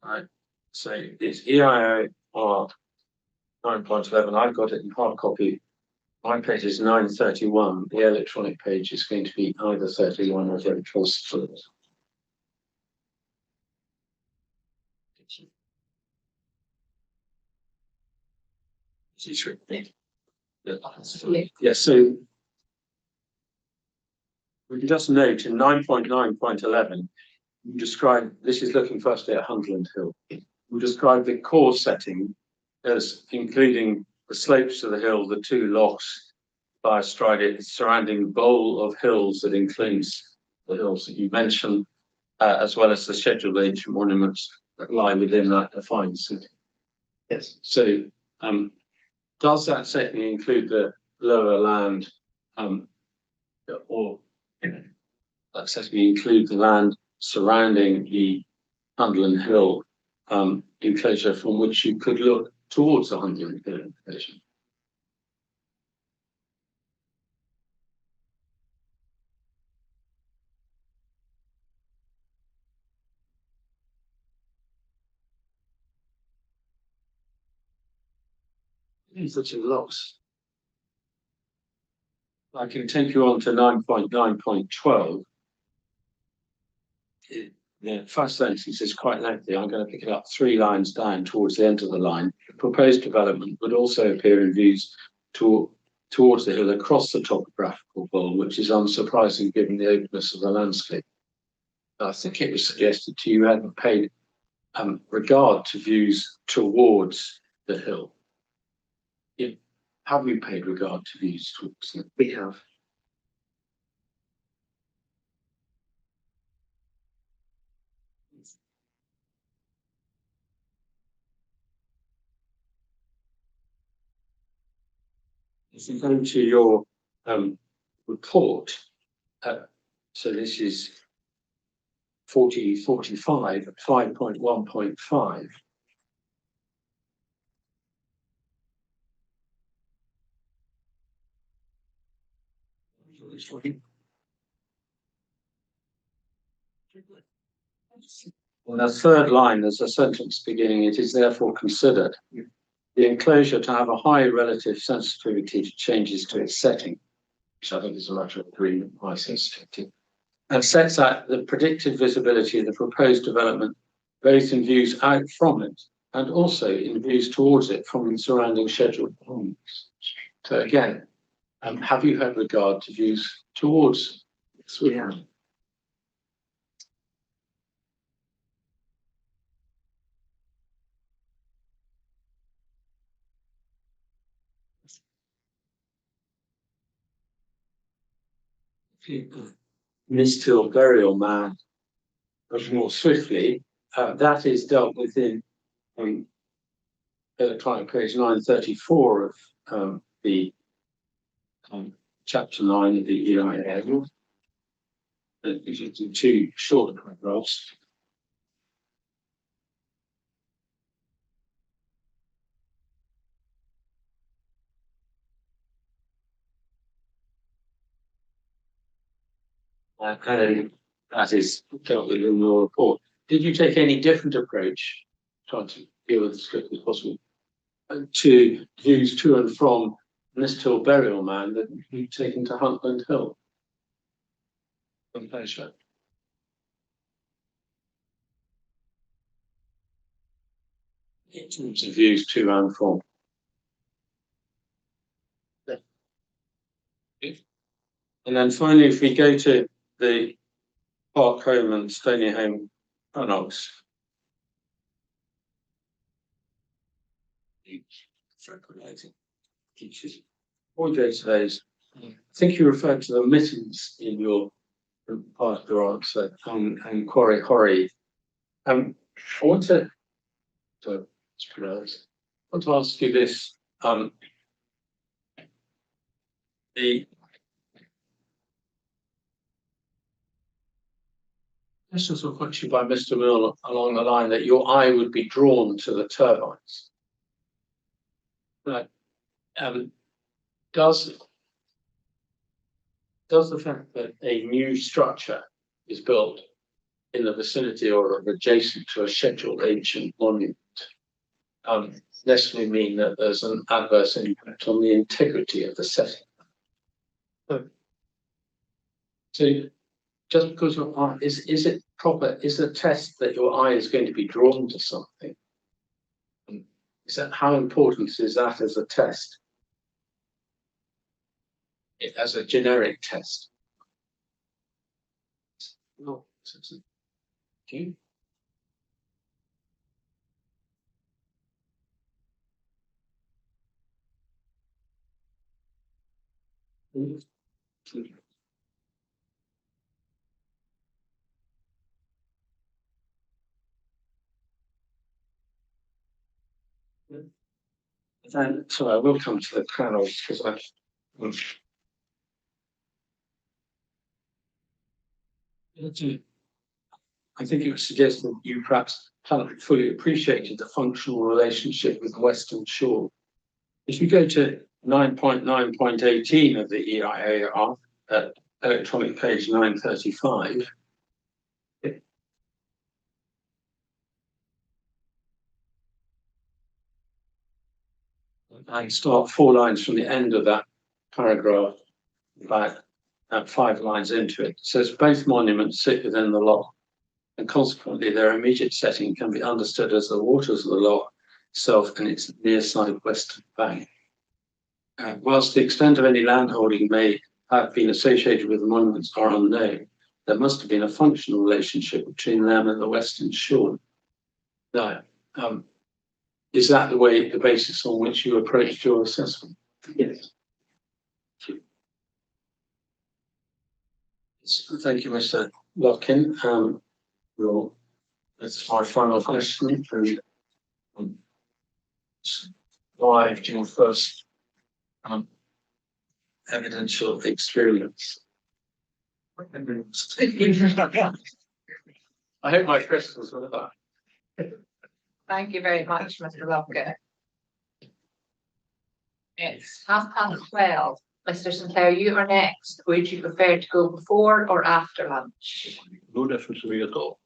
right, so it's EIO R 9.11. I've got it in hard copy. My page is 931. The electronic page is going to be either 31 or very close to it. Yeah, so we can just note in 9.9.11, you describe, this is looking firstly at Hundland Hill. We describe the core setting as including the slopes of the hill, the two lochs by Strided, surrounding bowl of hills that includes the hills that you mentioned, as well as the scheduled ancient monuments that lie within that defined city. Yes. So, does that setting include the lower land, or that setting include the land surrounding the Hundland Hill enclosure from which you could look towards the Hundland Hill enclosure? Such a loss. I can take you on to 9.9.12. The first sentence is quite lengthy. I'm going to pick it up 3 lines down towards the end of the line. The proposed development would also appear in views towards the hill across the topographical bowl, which is unsurprising given the openness of the landscape. I think it was suggested to you hadn't paid regard to views towards the hill. Have you paid regard to views towards it? We have. If you go to your report, so this is 4045 at 5.1.5. On the third line, there's a sentence beginning, it is therefore considered the enclosure to have a high relative sensitivity to changes to its setting, which I think is a matter of agreement, high sensitivity, and sets out the predicted visibility of the proposed development, both in views out from it and also in views towards it from the surrounding scheduled points. So again, have you had regard to views towards? Yes, we have. Missed Hill Burial Man, much more swiftly, that is dealt with in electronic page 934 of the chapter 9 of the EIA. These are 2 short paragraphs. And that is dealt with in your report. Did you take any different approach, trying to deal with as quickly as possible, to views to and from Mist Hill Burial Man that you've taken to Hundland Hill? Pleasure. In terms of views to and from. And then finally, if we go to the Park Home and Stony Home Annex. Before we go to those, I think you referred to the mittens in your part of your answer and Quarry Horry. I want to ask you this. The questions were put to you by Mr. Mill along the line that your eye would be drawn to the turbines. Right. Does the fact that a new structure is built in the vicinity or adjacent to a scheduled ancient monument necessarily mean that there's an adverse impact on the integrity of the setting? So just because your eye is it proper? Is the test that your eye is going to be drawn to something? Is that how important is that as a test? As a generic test? No. Okay. So I will come to the panels because I think it was suggested that you perhaps haven't fully appreciated the functional relationship with the Western Shore. If you go to 9.9.18 of the EIAR at electronic page 935, and start 4 lines from the end of that paragraph, about 5 lines into it. It says both monuments sit within the loch, and consequently their immediate setting can be understood as the waters of the loch itself and its near side western bank. Whilst the extent of any landholding may have been associated with the monuments are unknown, there must have been a functional relationship between them and the Western Shore. Now, is that the basis on which you approached your assessment? Yes. Thank you, Mr. Lockin. That's my final question. Why do you first evidential experience? I hope my questions were that. Thank you very much, Mr. Lockett. It's 12:30. Mr. Sinclair, you are next. Would you prefer to go before or after lunch? No difference to me at all.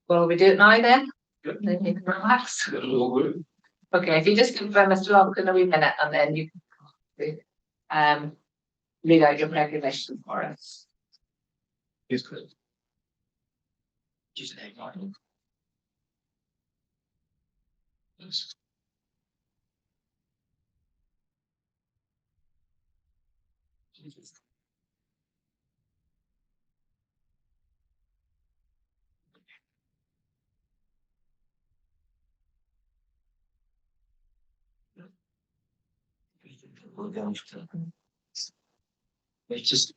Well, we do it now then? Yep. Then you can relax. It's all good. Okay, if you just give Mr. Lockett a wee minute and then you can read out your recognition for us. It's good. Just hang on. It's just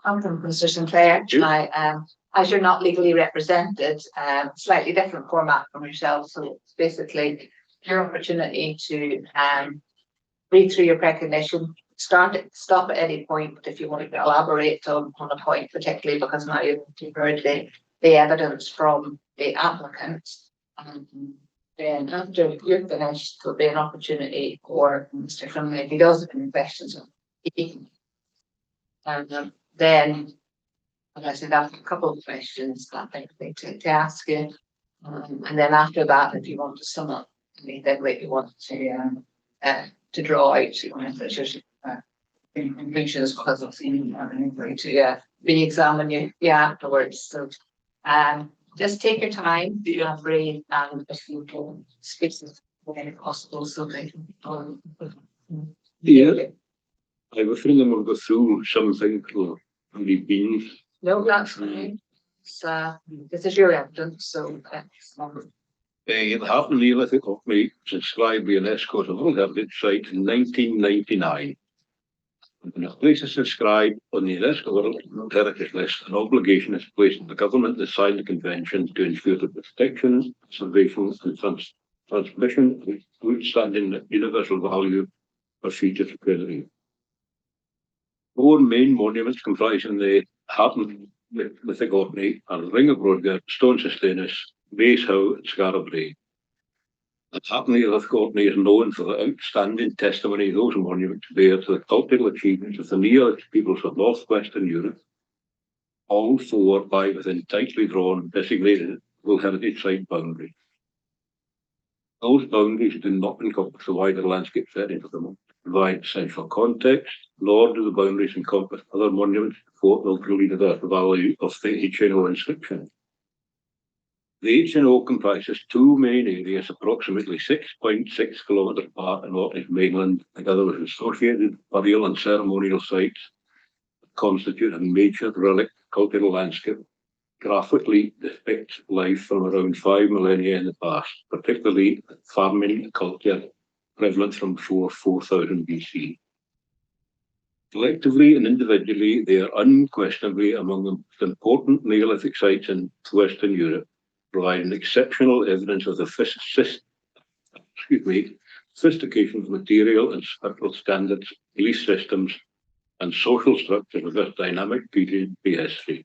I'm from Mr. Sinclair. As you're not legally represented, slightly different format from yourself. So it's basically your opportunity to read through your recognition, stop at any point if you want to elaborate on a point, particularly because now you've heard the evidence from the applicant. Then after you're finished, there'll be an opportunity for Mr. Finlay, if he does have any questions, he can. And then as I said, I have a couple of questions that I think to ask you. And then after that, if you want to sum up anything that you want to draw out, you know, such as conclusions, because of to re-examine you afterwards. So just take your time, do your brain, and if you can speak when possible, so they can Yeah, I have a feeling we'll go through something that will really be. No, that's fine. So this is your evidence, so It happened Neolithic Company subscribed by UNESCO to the World Heritage Site in 1999. When a place is subscribed on the UNESCO World Heritage List, an obligation is placed on the government that signed the convention to ensure the protection, conservation, and transmission of outstanding universal value for future security. Four main monuments comprising the Hatton Mythic Orkney and Ring of Brodgar, Stone Sustainus, Mace Howe, and Scarabray. The Hatton Mythic Orkney is known for the outstanding testimony those monuments bear to the cultural achievements of the Neolithic peoples of northwestern Europe. All four lie within tightly drawn, designated World Heritage Site boundaries. Those boundaries do not encompass the wider landscape setting of the provide essential context, nor do the boundaries encompass other monuments that will truly the value of the HNO inscription. The HNO comprises two main areas, approximately 6.6 kilometres apart in Orkney's mainland, together with associated burial and ceremonial sites that constitute a major relic cultural landscape. Graphically depicts life from around 5 millennia in the past, particularly farming culture prevalent from before 4000 BC. Collectively and individually, they are unquestionably among the most important Neolithic sites in Western Europe, providing exceptional evidence of the sophistication of material and spiritual standards, belief systems, and social structures of this dynamic period of prehistory,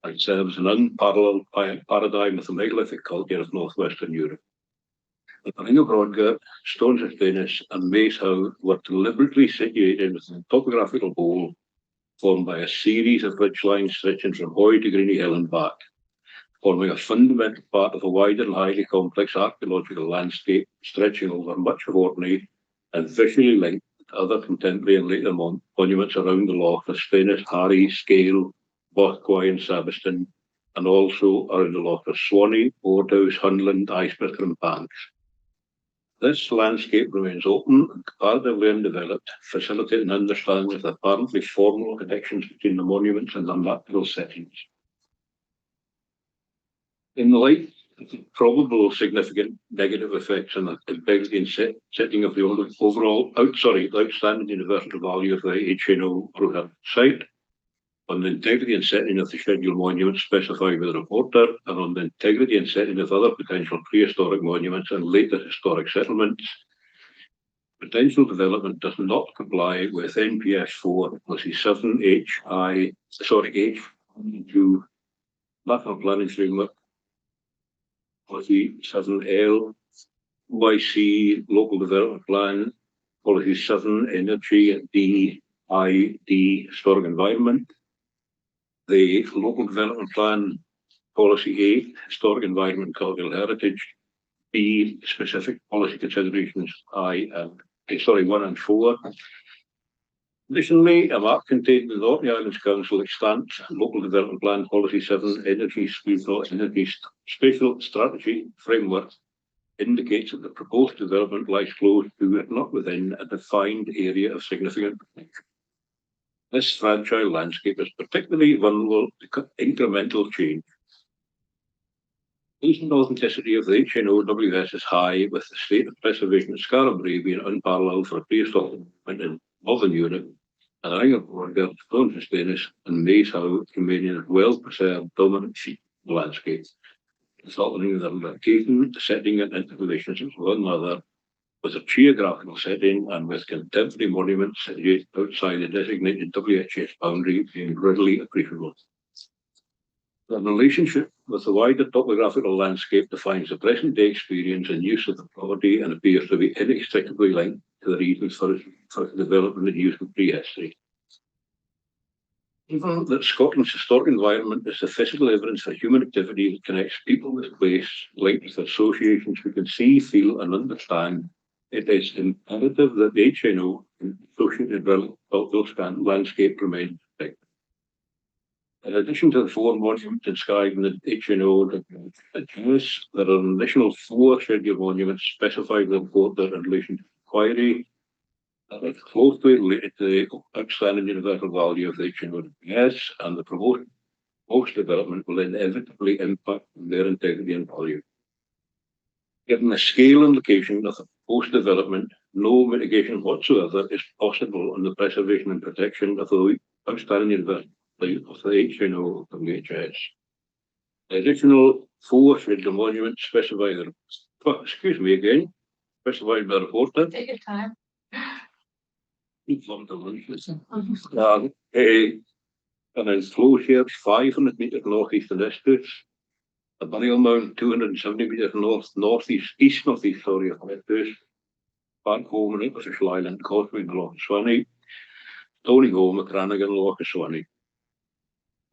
and serves an unparalleled paradigm of the megalithic culture of northwestern Europe. The Ring of Brodgar, Stone Sustainus, and Mace Howe were deliberately situated within a topographical bowl formed by a series of ridge lines stretching from Hoy to Greeny Hill and back, forming a fundamental part of a wider and highly complex archaeological landscape stretching over much of Orkney and visually linked to other contemporary and later monuments around the loch of Stainis, Harry, Scale, Bothquay and Sabiston, and also around the loch of Swanee, Boardhouse, Hundland, Icebreaker and Banks. This landscape remains open and comparatively undeveloped, facilitating understanding of the apparently formal connections between the monuments and their natural settings. In the light of the probable significant negative effects on the integrity and setting of the overall outstanding universal value of the HNO World Site, on the integrity and setting of the scheduled monuments specified by the reporter, and on the integrity and setting of other potential prehistoric monuments and later historic settlements, potential development does not comply with NPS 4 policy 7 H to National Planning Framework policy 7L, OIC Local Development Plan policy 7 Energy and DID Historic Environment, the Local Development Plan Policy 8, Historic Environment and Cultural Heritage, B, Specific Policy Considerations 1 and 4. Additionally, a map contained in the Orkney Islands Council Extant Local Development Plan Policy 7 Energy Spatial Strategy Framework indicates that the proposed development lies close to, if not within, a defined area of significant potential. This fragile landscape is particularly vulnerable to incremental change. The recent authenticity of the HNOWS is high, with the state of preservation of Scarabray being unparalleled for a prehistoric movement in Northern Europe, and the Ring of Brodgar, Stone Sustainus, and Mace Howe remaining a well-preserved dominant feature of the landscape, resulting in the location, setting, and interrelations with one another, with a geographical setting and with contemporary monuments situated outside the designated WHS boundary being readily appreciable. The relationship with the wider topographical landscape defines the present-day experience and use of the property and appears to be inextricably linked to the reasons for its development and use in prehistory. Given that Scotland's historic environment is the physical evidence for human activity that connects people with place, linked with associations we can see, feel, and understand, it is imperative that the HNO and associated cultural landscape remain protected. In addition to the 4 monuments inscribed in the HNO address, there are an additional 4 scheduled monuments specified in the report that in relation to inquiry that are closely related to the outstanding universal value of the HNO and the proposed post-development will inevitably impact on their integrity and value. Given the scale and location of the post-development, no mitigation whatsoever is possible on the preservation and protection of the outstanding universal value of the HNO WHS. The additional 4 scheduled monuments specified specified by the reporter. Take your time. An enclosed here 500 metres northeast of Estes, a burial mound 270 metres east northeast of Estes, Bank Home and Artificial Island Causeway in Loch Swanee, Stony Home, a Cranagan, Loch Swanee.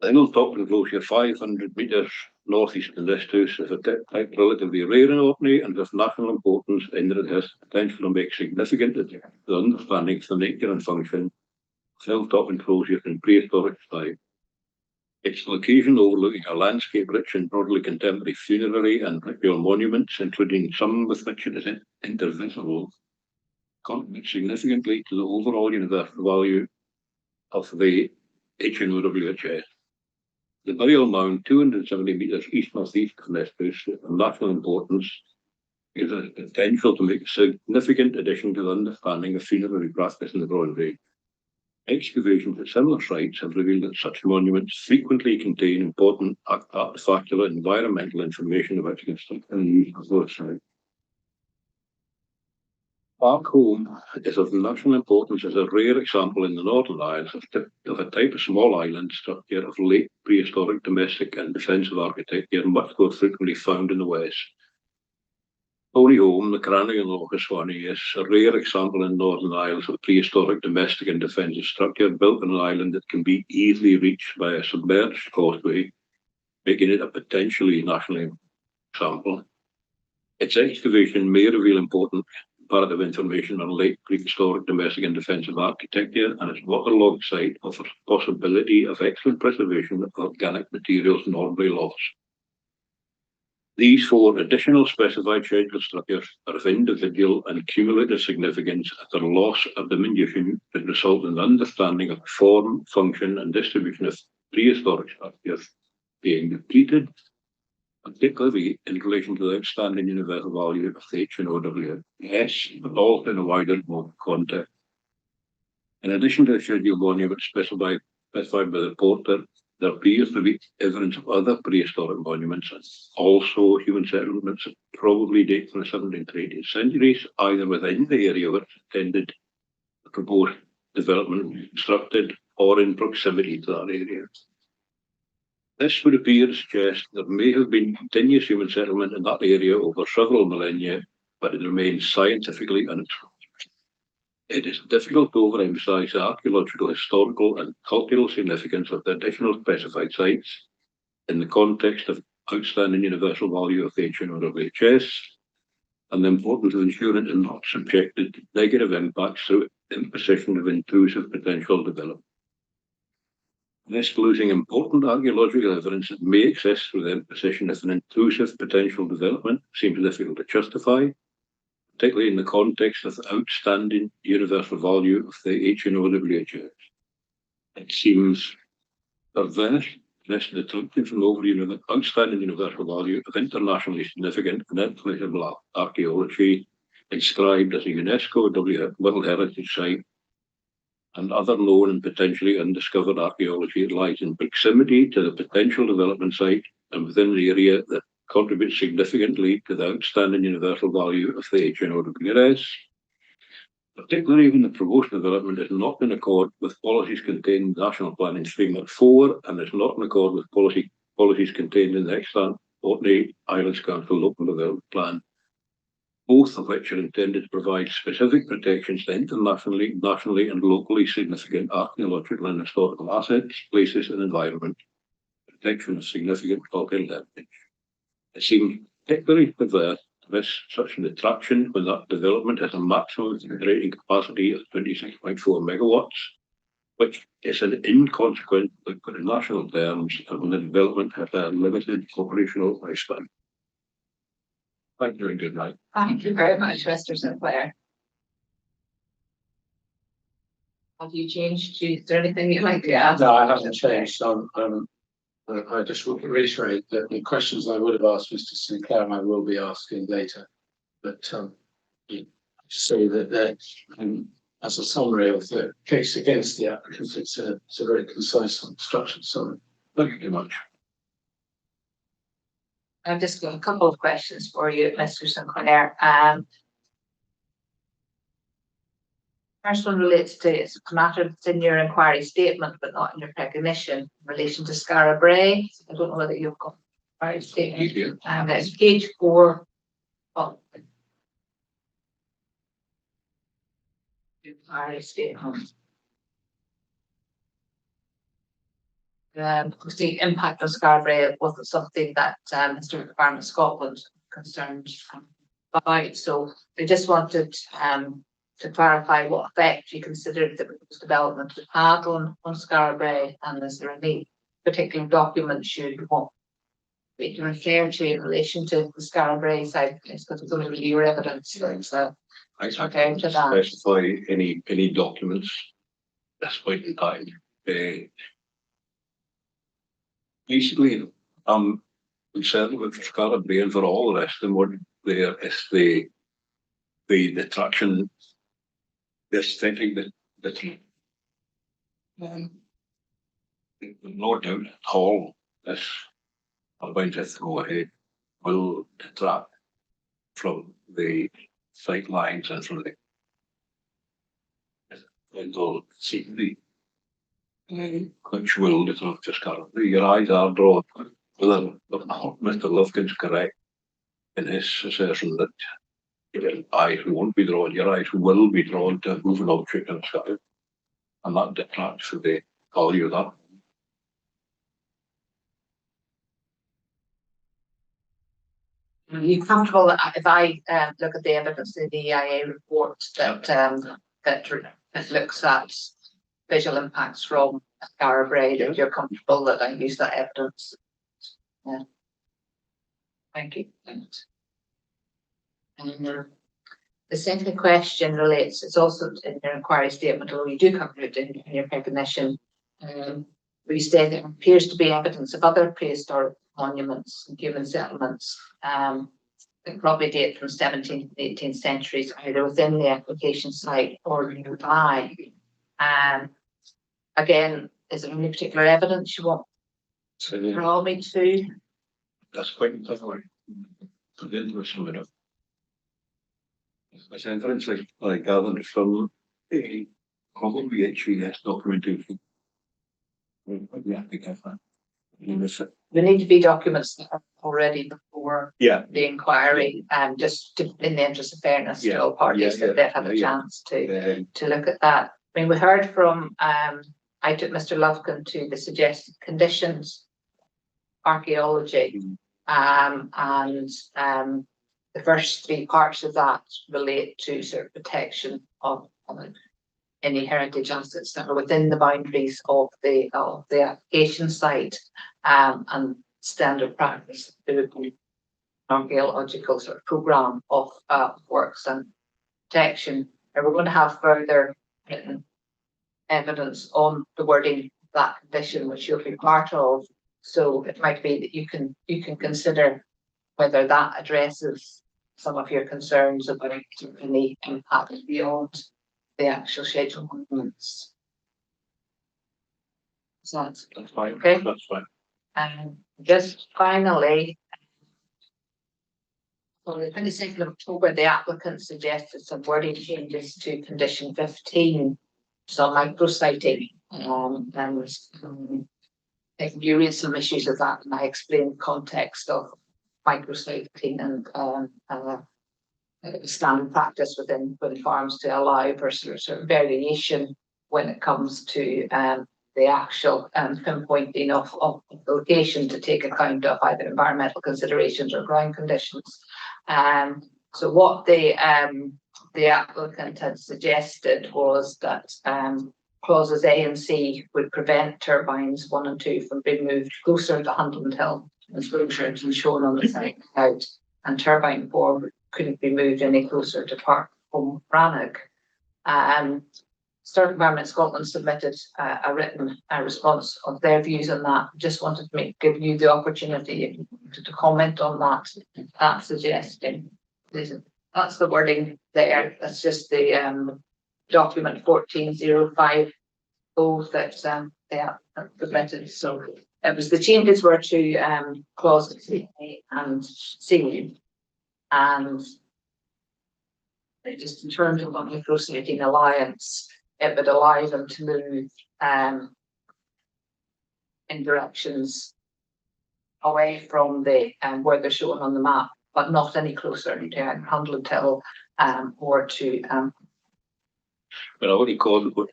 The hilltop enclosure 500 metres northeast of Estes is a type relatively rare in Orkney and of national importance in that it has potential to make significant additions to the understanding of the nature and function of hilltop enclosures in prehistoric time. Its location overlooking a landscape rich in broadly contemporary funerary and ritual monuments, including some with which it is intervisible, contributes significantly to the overall universal value of the HNOWHS. The burial mound, 270 metres east-northeast of Estes, of national importance, is a potential to make a significant addition to the understanding of funerary practice in the Broad Range. Excavations at similar sites have revealed that such monuments frequently contain important artifactual and environmental information about the construction and use of those sites. Park Home is of national importance as a rare example in the Northern Isles of a type of small island structure of late prehistoric domestic and defensive architecture much more frequently found in the West. Stony Home, the Cranagan Loch Swanee, is a rare example in Northern Isles of prehistoric domestic and defensive structure built on an island that can be easily reached by a submerged causeway, making it a potentially national example. Its excavation may reveal important part of information on late prehistoric domestic and defensive architecture, and its waterlogged site offers possibility of excellent preservation of organic materials normally lost. These 4 additional specified scheduled structures are of individual and cumulative significance as their loss of diminution could result in understanding of the form, function, and distribution of prehistoric structures being depleted, particularly in relation to the outstanding universal value of the HNOWS, but also in a wider context. In addition to the scheduled monuments specified by the reporter, there appears to be evidence of other prehistoric monuments and also human settlements that probably date from the 17th to 18th centuries, either within the area where it's intended the proposed development constructed or in proximity to that area. This would appear to suggest there may have been continuous human settlement in that area over several millennia, but it remains scientifically unexplored. It is difficult to overemphasize the archaeological, historical, and cultural significance of the additional specified sites in the context of outstanding universal value of the HNOWHS and the importance of ensuring it is not subjected to negative impacts through imposition of intrusive potential development. This losing important archaeological evidence that may exist through the imposition of an intrusive potential development seems difficult to justify, particularly in the context of the outstanding universal value of the HNOWHS. It seems perverse, less deductive from the outstanding universal value of internationally significant and influential archaeology inscribed as a UNESCO World Heritage Site and other known and potentially undiscovered archaeology that lies in proximity to the potential development site and within the area that contributes significantly to the outstanding universal value of the HNOWS, particularly when the proposed development is not in accord with policies contained in National Planning Framework 4 and is not in accord with policies contained in the extant Orkney Islands Council Local Development Plan. both of which are intended to provide specific protections to internationally, nationally and locally significant archaeological and historical assets, places and environment, protection of significant cultural heritage. It seems particularly perverse to miss such an attraction when that development has a maximum generating capacity of 26.4 megawatts, which is an inconsequent in national terms, and when the development has a limited operational lifespan. Thank you and good night. Thank you very much, Mr. Sinclair. Have you changed? Is there anything you'd like to add? No, I haven't changed. I just will reiterate that the questions I would have asked Mr. Sinclair, I will be asking later. But say that as a summary of the case against the applicants, it's a very concise and structured summary. Thank you very much. I've just got a couple of questions for you, Mr. Sinclair. First one relates to it's a matter that's in your inquiry statement, but not in your recognition in relation to Skara Brae. I don't know whether you've got inquiry statement. It's page 4. Oh. Inquiry statement. The impact of Skara Brae wasn't something that Mr. Environment Scotland concerned about. So they just wanted to clarify what effect you considered that this development would have on Skara Brae, and is there any particular documents you'd want me to refer to in relation to the Skara Brae side? Because it's going to be your evidence. So I can't specify any documents at this point in time. Basically, I'm concerned with Skara Brae and for all the rest of them. What there is the attraction, the aesthetic, no doubt at all this about it go ahead will detract from the sight lines and from the scenery, which will detract just currently. Your eyes are drawn. Whether Mr. Lufkin's correct in his assertion that your eyes won't be drawn, your eyes will be drawn to a moving object in the sky, and that detracts from the value of that. Are you comfortable that if I look at the evidence in the EIA report that that looks at visual impacts from Skara Brae, that you're comfortable that I use that evidence? Yeah. Thank you. And the second question relates, it's also in your inquiry statement, although you do cover it in your recognition. We state there appears to be evidence of other prehistoric monuments and human settlements that probably date from 17th and 18th centuries, either within the application site or nearby. Again, is there any particular evidence you want to draw me to? That's quite interesting. It's interesting, I gathered from a probably HVS documentation. Yeah, I think I found. There need to be documents that are already before Yeah. the inquiry, just to, in the interest of fairness to all parties, that they've had a chance to look at that. I mean, we heard from, I took Mr. Lufkin to the suggested conditions archaeology, and the first 3 parts of that relate to sort of protection of any heritage assets that are within the boundaries of the application site, and standard practice. There would be an archaeological sort of programme of works and protection. And we're going to have further written evidence on the wording of that condition, which you'll be part of. So it might be that you can consider whether that addresses some of your concerns about any impact beyond the actual schedule monuments. So that's fine. Okay. That's fine. And just finally, on the 22nd of October, the applicant suggested some wording changes to condition 15, so micrositing, and you raised some issues of that, and I explained the context of micrositing and standard practice within farms to allow for sort of variation when it comes to the actual pinpointing of the location to take account of either environmental considerations or ground conditions. So what the applicant had suggested was that clauses A and C would prevent turbines 1 and 2 from being moved closer to Hundland Hill, as closer to shown on the site out, and turbine 4 couldn't be moved any closer to Park Home Rannoch. Start Environment Scotland submitted a written response of their views on that. Just wanted to give you the opportunity to comment on that suggestion. That's the wording there. That's just the document 14050 that they have submitted. So it was the changes were to clauses A and C, and just in terms of the negotiating alliance, it would allow them to move in directions away from the where they're shown on the map, but not any closer to Hundland Hill or to. But I would recall what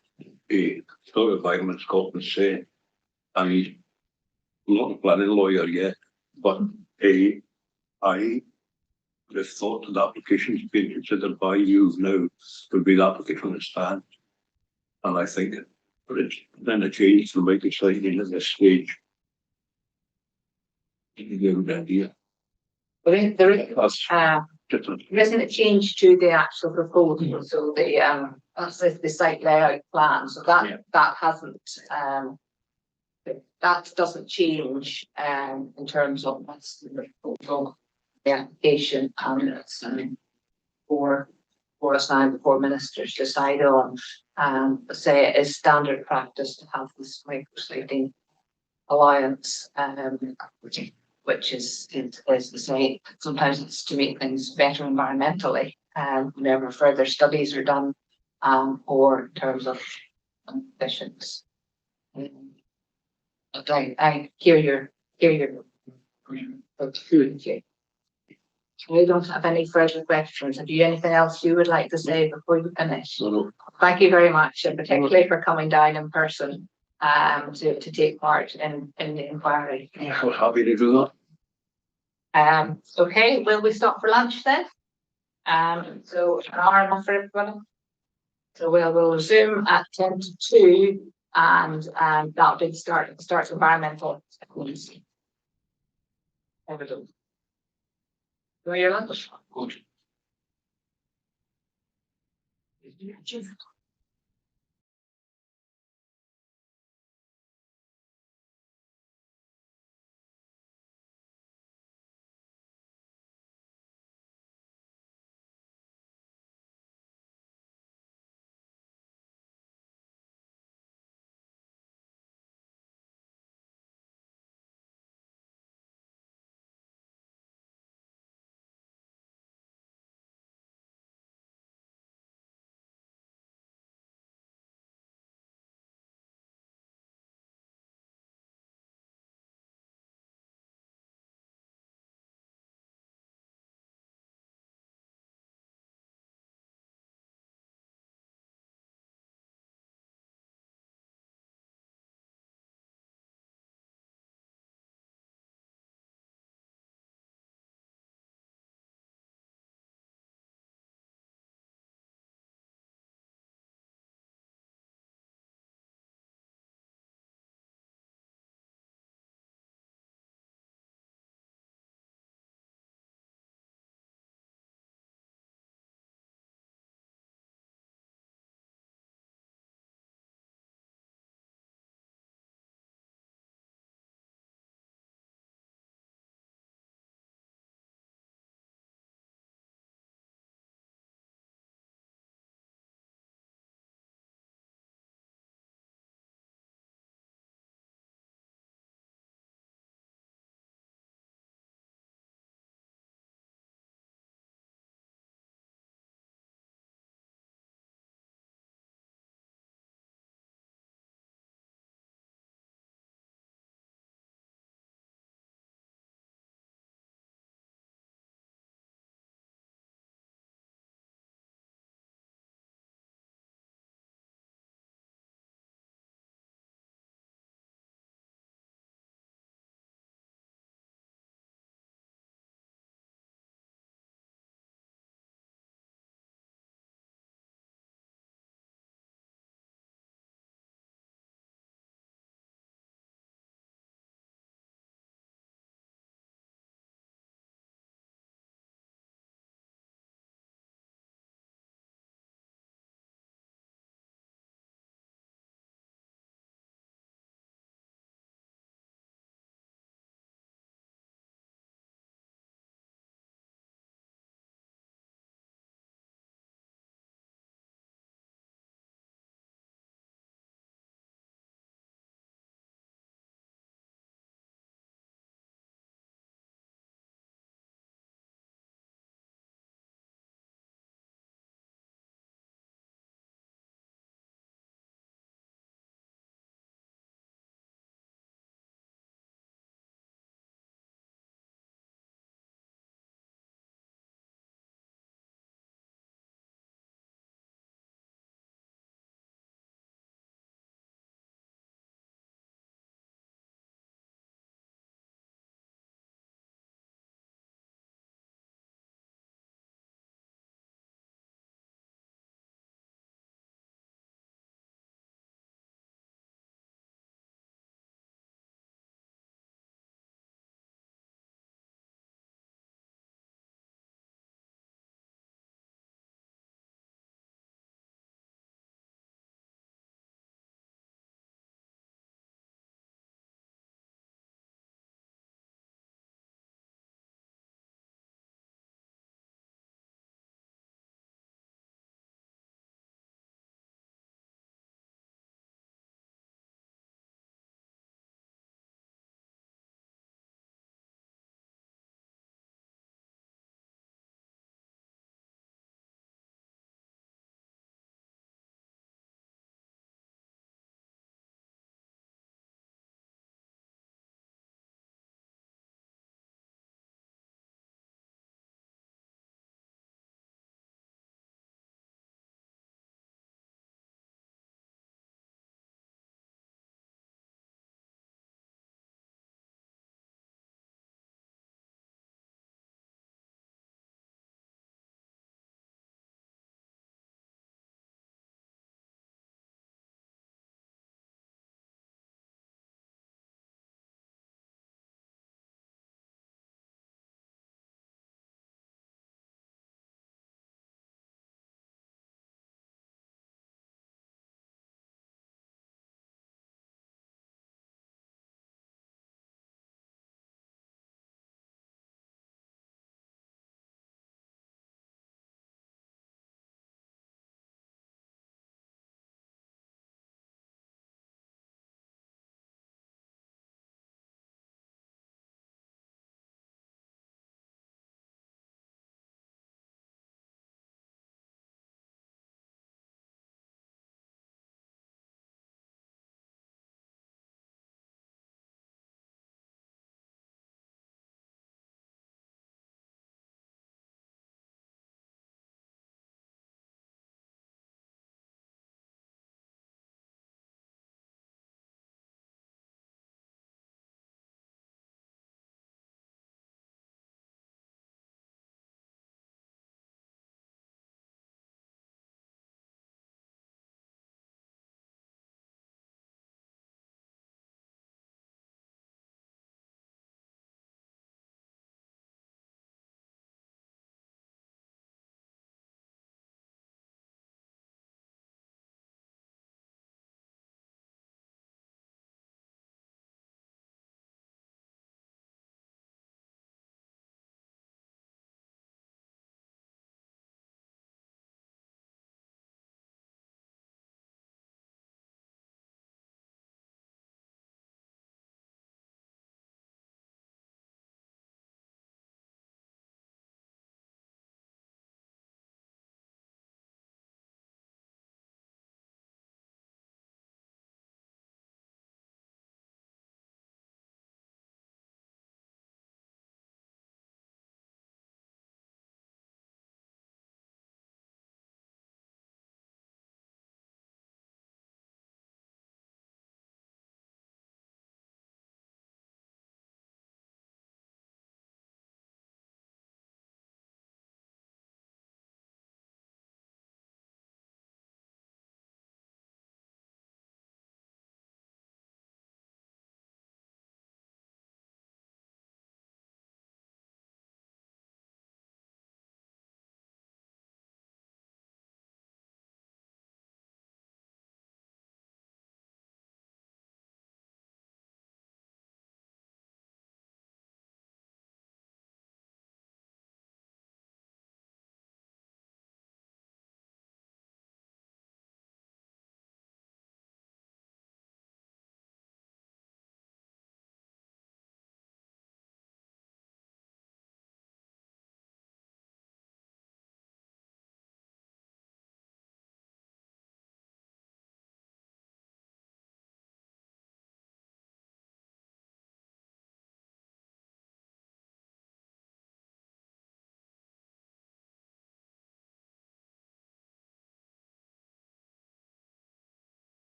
the Sort of Environment Scotland say. I mean, I'm not a planning lawyer yet, but I would have thought that the applications being considered by you now would be the application that stands. And I think then a change to make it slightly at this stage. You get an idea. There isn't a change to the actual proposal, so that's the site layout plan. So that hasn't that doesn't change in terms of what's the proposal, the application, and it's for us now before ministers decide on. Say it is standard practice to have this micrositing alliance, which is to say sometimes it's to make things better environmentally, whenever further studies are done, or in terms of emissions. But I hear your okay. I don't have any further questions. Have you anything else you would like to say before you finish? No. Thank you very much, and particularly for coming down in person to take part in the inquiry. Yeah, we're happy to do that. Okay, will we stop for lunch then? So an hour enough for everybody. So we'll resume at 10 to 2, and that'll be starts environmental. Go your lunch. Good.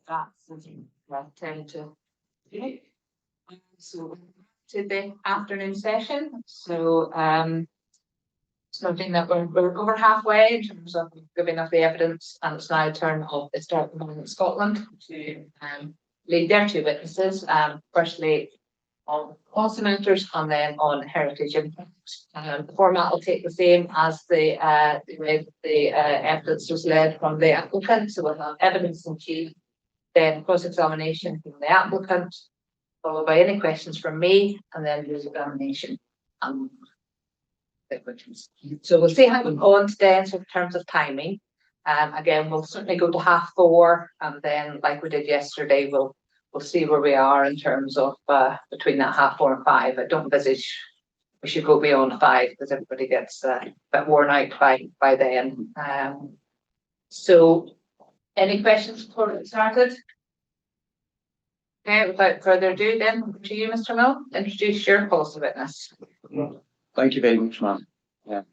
That's tend to. Okay. So to the afternoon session. So something that we're over halfway in terms of giving us the evidence, and it's now turn of the start in Scotland to lead their two witnesses. Firstly on policy matters and then on heritage impact. The format will take the same as the way the evidence was led from the applicant. So we'll have evidence in chief, then cross-examination from the applicant, followed by any questions from me, and then there's examination. So we'll see how we go on today in terms of timing. Again, we'll certainly go to 4:30, and then, like we did yesterday, we'll see where we are in terms of between that 4:30 and 5. I don't envisage we should go beyond 5 because everybody gets a bit worn out by then. So, any questions before we get started? Okay, without further ado, then over to you, Mr. Mill. Introduce your policy witness. Thank you very much, ma'am.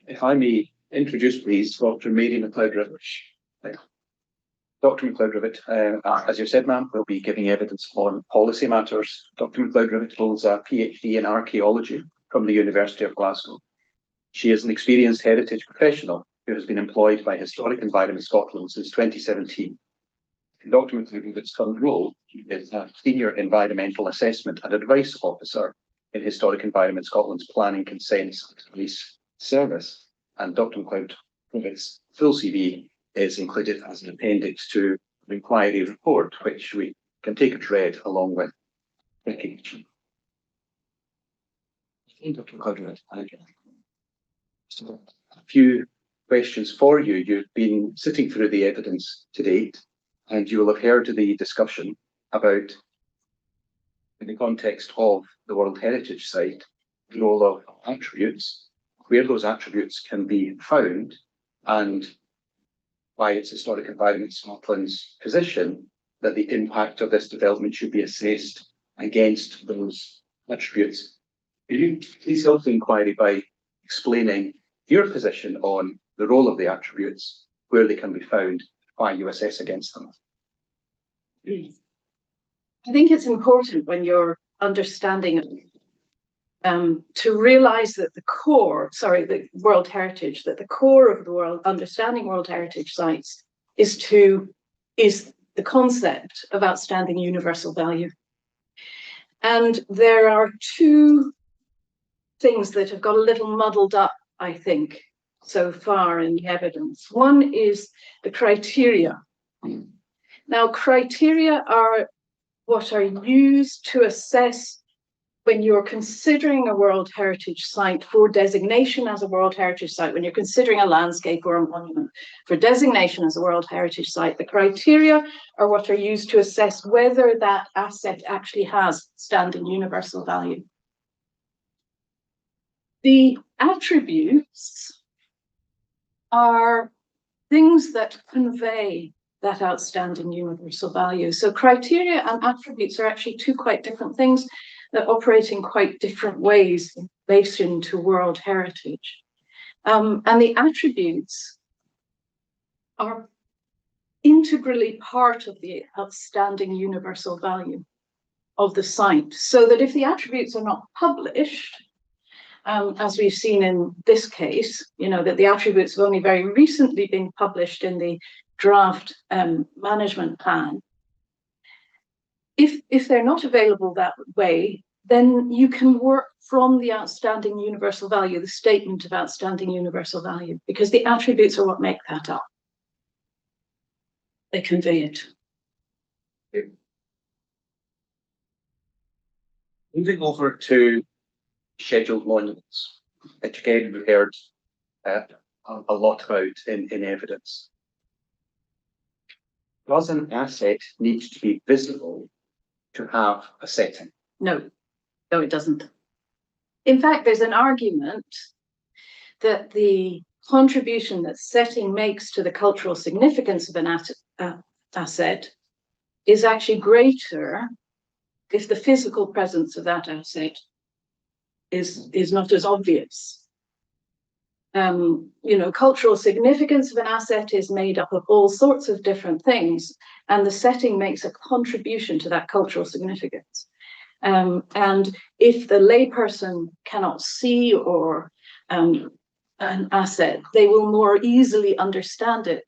If I may introduce, please, Dr. Mary McLeod-Rivet. Dr. McLeod-Rivet, as you said, ma'am, will be giving evidence on policy matters. Dr. McLeod-Rivet holds a PhD in archaeology from the University of Glasgow. She is an experienced heritage professional who has been employed by Historic Environment Scotland since 2017. Dr. McLeod-Rivet's current role is a Senior Environmental Assessment and Advice Officer in Historic Environment Scotland's Planning, Consents and Police Service. And Dr. McLeod-Rivet's full CV is included as an appendix to the inquiry report, which we can take it read along with recognition. Dr. McLeod-Rivet, a few questions for you. You've been sitting through the evidence to date, and you will have heard the discussion about, in the context of the World Heritage Site, the role of attributes, where those attributes can be found, and why it's Historic Environment Scotland's position that the impact of this development should be assessed against those attributes. Could you please help the inquiry by explaining your position on the role of the attributes, where they can be found, why you assess against them? I think it's important when you're understanding to realise that the core of the understanding World Heritage Sites is the concept of outstanding universal value. And there are two things that have got a little muddled up, I think, so far in the evidence. One is the criteria. Now, criteria are what are used to assess when you're considering a World Heritage Site for designation as a World Heritage Site, when you're considering a landscape or a monument for designation as a World Heritage Site. The criteria are what are used to assess whether that asset actually has standing universal value. The attributes are things that convey that outstanding universal value. So criteria and attributes are actually two quite different things that operate in quite different ways in relation to World Heritage. And the attributes are integrally part of the outstanding universal value of the site. So that if the attributes are not published, as we've seen in this case, that the attributes have only very recently been published in the draft management plan. If they're not available that way, then you can work from the outstanding universal value, the statement of outstanding universal value, because the attributes are what make that up. They convey it. Moving over to scheduled monuments, which again we heard a lot about in evidence. Does an asset need to be visible to have a setting? No, it doesn't. In fact, there's an argument that the contribution that setting makes to the cultural significance of an asset is actually greater if the physical presence of that asset is not as obvious. cultural significance of an asset is made up of all sorts of different things, and the setting makes a contribution to that cultural significance. And if the layperson cannot see or an asset, they will more easily understand it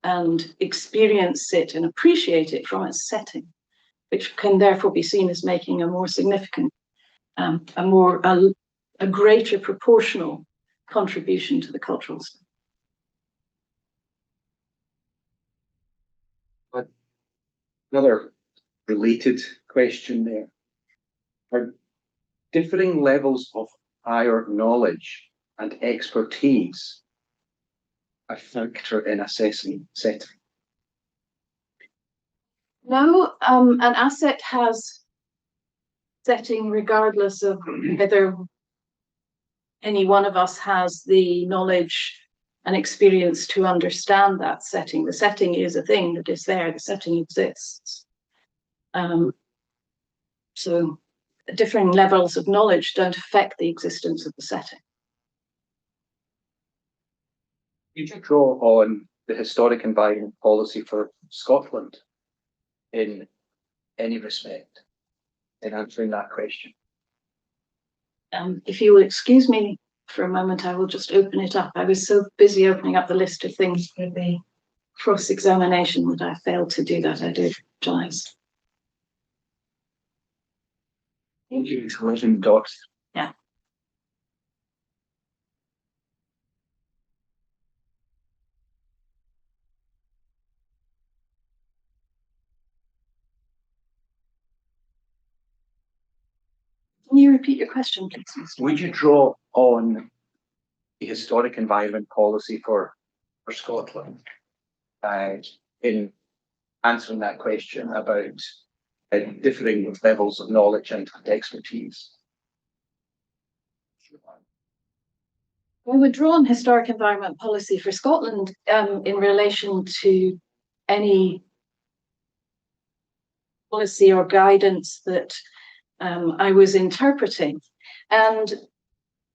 and experience it and appreciate it from its setting, which can therefore be seen as making a more significant, a greater proportional contribution to the cultural space. Another related question there. Are differing levels of prior knowledge and expertise a factor in assessing setting? No, an asset has setting regardless of whether any one of us has the knowledge and experience to understand that setting. The setting is a thing that is there, the setting exists. So differing levels of knowledge don't affect the existence of the setting. Did you draw on the historic environment policy for Scotland in any respect in answering that question? If you will excuse me for a moment, I will just open it up. I was so busy opening up the list of things for the cross-examination that I failed to do that. I do apologize. Thank you. Collision dots. Yeah. Can you repeat your question, please, Mr. Would you draw on the historic environment policy for Scotland in answering that question about differing levels of knowledge and expertise? We would draw on historic environment policy for Scotland in relation to any policy or guidance that I was interpreting. And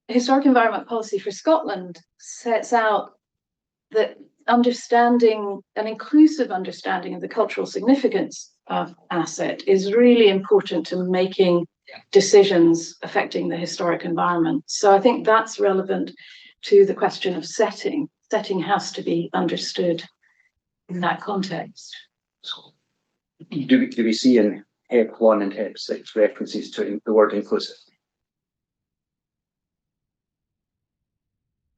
historic environment policy for Scotland sets out that understanding, an inclusive understanding of the cultural significance of asset is really important to making decisions affecting the historic environment. So I think that's relevant to the question of setting. Setting has to be understood in that context. Do we see in HEP 1 and HEP 6 references to the word inclusive?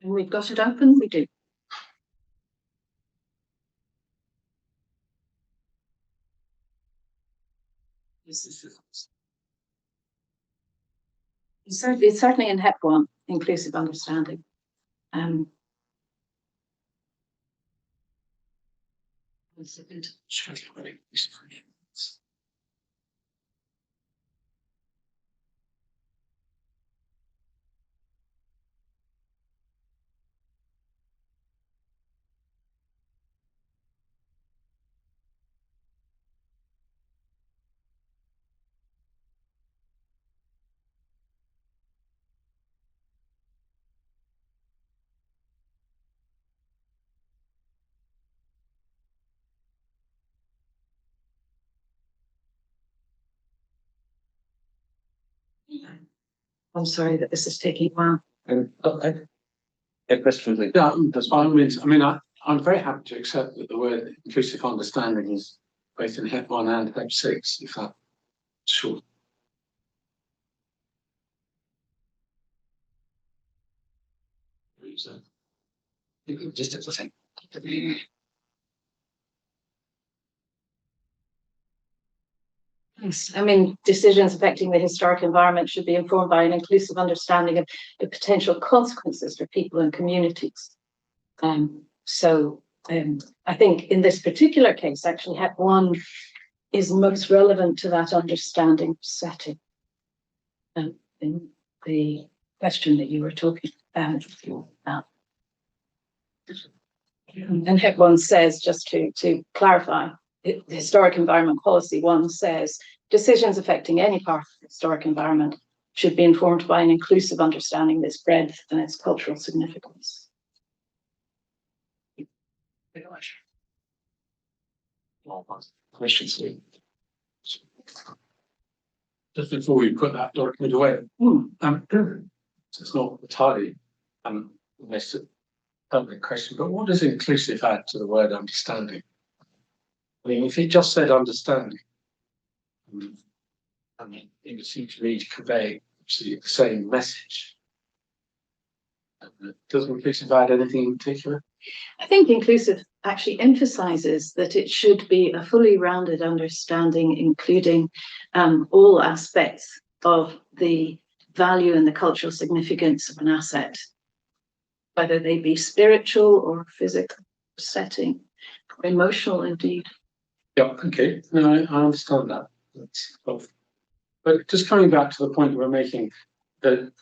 And we've got it open, we do. It's certainly in HEP 1, inclusive understanding. I'm sorry that this is taking a while. Okay. Yeah, that's fine. I mean, I'm very happy to accept that the word inclusive understanding is both in HEP 1 and HEP 6, if that's short. Just a second. Yes, I mean, decisions affecting the historic environment should be informed by an inclusive understanding of the potential consequences for people and communities. So I think in this particular case, actually, HEP 1 is most relevant to that understanding setting. In the question that you were talking about. And HEP 1 says, just to clarify, the historic environment policy 1 says decisions affecting any part of the historic environment should be informed by an inclusive understanding of its breadth and its cultural significance. Questions? Just before we put that document away, it's not entirely a public question, but what does inclusive add to the word understanding? I mean, if it just said understanding, I mean, it would seem to me to convey absolutely the same message. Does inclusive add anything in particular? I think inclusive actually emphasizes that it should be a fully rounded understanding, including all aspects of the value and the cultural significance of an asset, whether they be spiritual or physical setting, or emotional indeed. Yeah, okay. No, I understand that. But just coming back to the point we're making, that,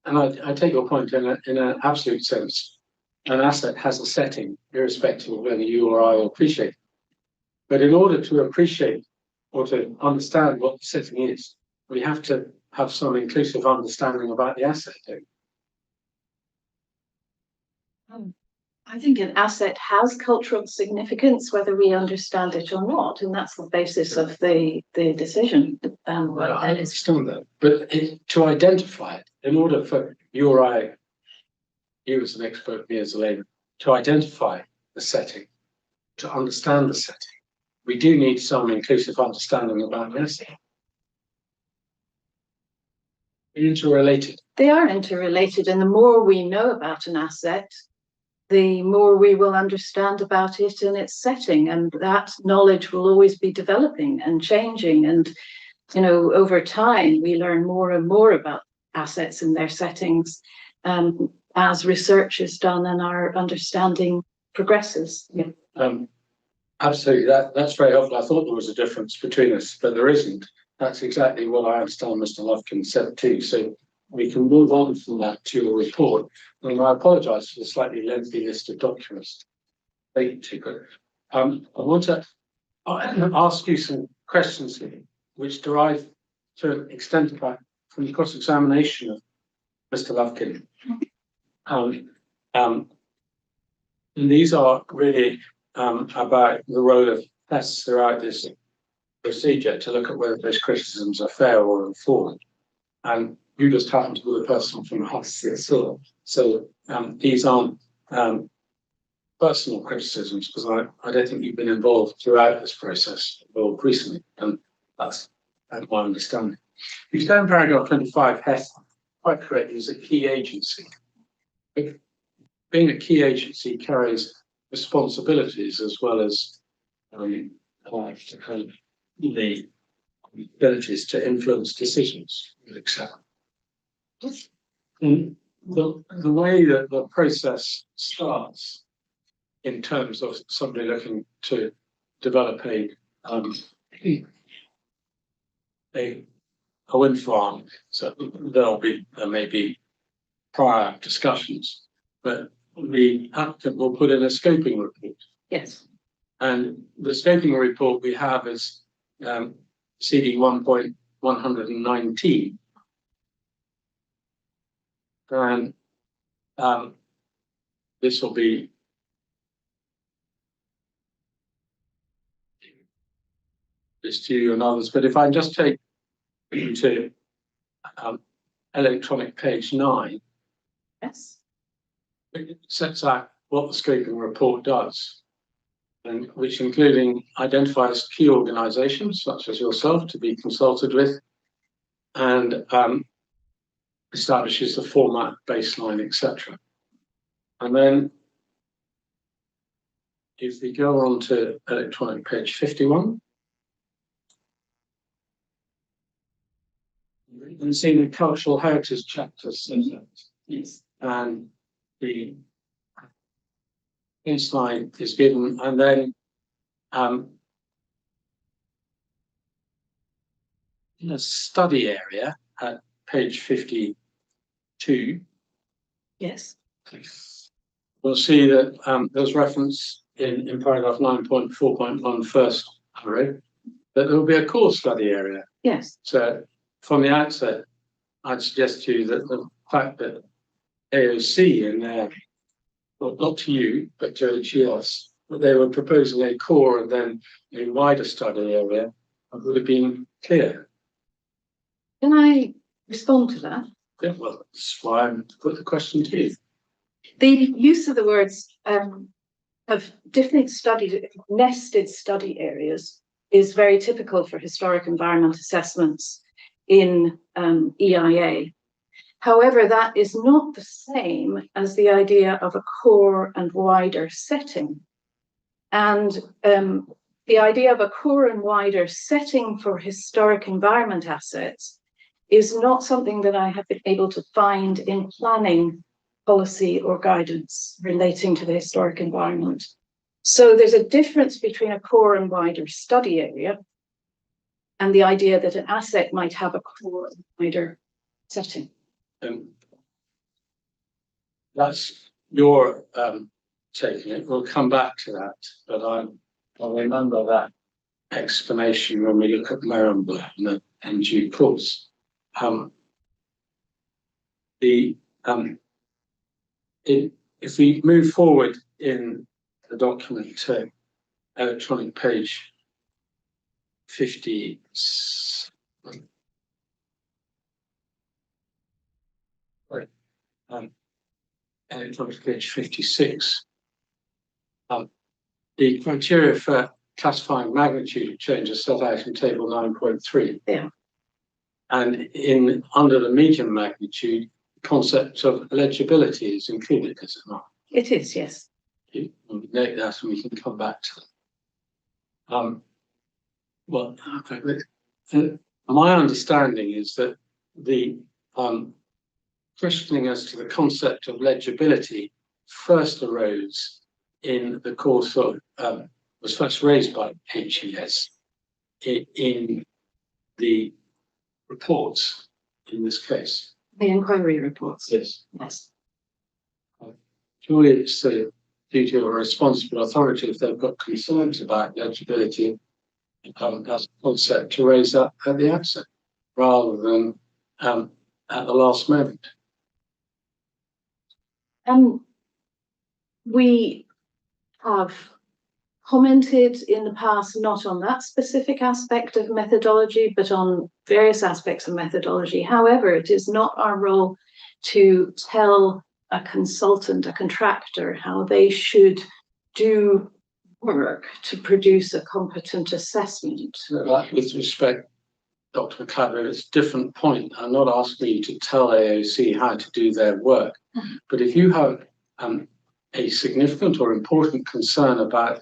and I take your point in an absolute sense, an asset has a setting, irrespective of whether you or I appreciate it. But in order to appreciate or to understand what the setting is, we have to have some inclusive understanding about the asset. I think an asset has cultural significance, whether we understand it or not, and that's the basis of the decision. Well, I understand that, but to identify it, in order for you or I, you as an expert, me as a layman, to identify the setting, to understand the setting, we do need some inclusive understanding about the asset. Interrelated. They are interrelated, and the more we know about an asset, the more we will understand about it and its setting, and that knowledge will always be developing and changing. And, you know, over time, we learn more and more about assets and their settings as research is done and our understanding progresses. Absolutely, that's very helpful. I thought there was a difference between us, but there isn't. That's exactly what I understand Mr. Lufkin said too. So we can move on from that to a report. And I apologise for the slightly lengthy list of documents. I want to ask you some questions which derive to an extent from the cross-examination of Mr. Lufkin. And these are really about the role of tests throughout this procedure to look at whether those criticisms are fair or informed. And you just happen to be the person from us. So these aren't personal criticisms, because I don't think you've been involved throughout this process, or recently, and that's my understanding. If you go in paragraph 25, Hess, quite correct, is a key agency. Being a key agency carries responsibilities as well as the abilities to influence decisions, etc. And the way that the process starts in terms of somebody looking to develop a wind farm, so there may be prior discussions, but the applicant will put in a scoping report. Yes. And the scoping report we have is CD 1.119. And this will be this to you and others. But if I just take you to electronic page 9, Yes. it sets out what the scoping report does, and which including identifies key organisations such as yourself to be consulted with, and establishes the format, baseline, etc. And then if we go on to electronic page 51, you can see the cultural heritage chapter says that. Yes. And the baseline is given, and then in a study area at page 52, Yes. we'll see that there's reference in paragraph 9.4.1 first, that there will be a core study area. Yes. So from the outset, I'd suggest to you that the fact that AOC in there, well, not to you, but to HES, they were proposing a core and then a wider study area, it would have been clear. Can I respond to that? Yeah, well, that's why I put the question to you. The use of the words of different nested study areas is very typical for historic environment assessments in EIA. However, that is not the same as the idea of a core and wider setting. And the idea of a core and wider setting for historic environment assets is not something that I have been able to find in planning policy or guidance relating to the historic environment. So there's a difference between a core and wider study area and the idea that an asset might have a core and wider setting. That's your taking it. We'll come back to that, but I'll remember that explanation when we look at Merriam-Webster in due course. If we move forward in the document to electronic page 50. Electronic page 56. The criteria for classifying magnitude of change is set out in table 9.3. Yeah. And under the medium magnitude, the concept of legibility is included, is it not? It is, yes. We'll note that and we can come back to it. Well, my understanding is that the questioning as to the concept of legibility first arose in the course of, was first raised by HES in the reports in this case. The inquiry reports. Yes. Yes. Surely it's the duty of a responsible authority if they've got concerns about legibility as a concept to raise that at the outset rather than at the last moment. We have commented in the past not on that specific aspect of methodology, but on various aspects of methodology. However, it is not our role to tell a consultant, a contractor, how they should do work to produce a competent assessment. With respect, Dr. McLaren, it's a different point. I'm not asking you to tell AOC how to do their work, but if you have a significant or important concern about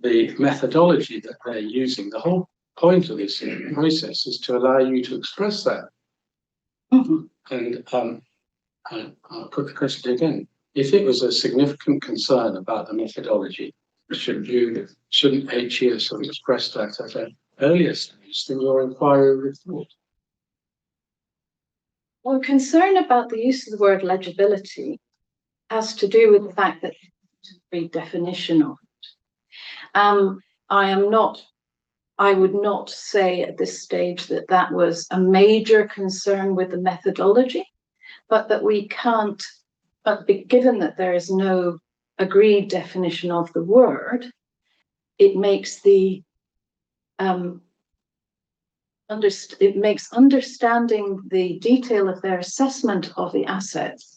the methodology that they're using, the whole point of this process is to allow you to express that. And I'll put the question again. If it was a significant concern about the methodology, shouldn't HES have expressed that at an earlier stage than your inquiry report? Well, concern about the use of the word legibility has to do with the fact that it's a great definition of it. I would not say at this stage that that was a major concern with the methodology, but that we can't, given that there is no agreed definition of the word, it makes understanding the detail of their assessment of the assets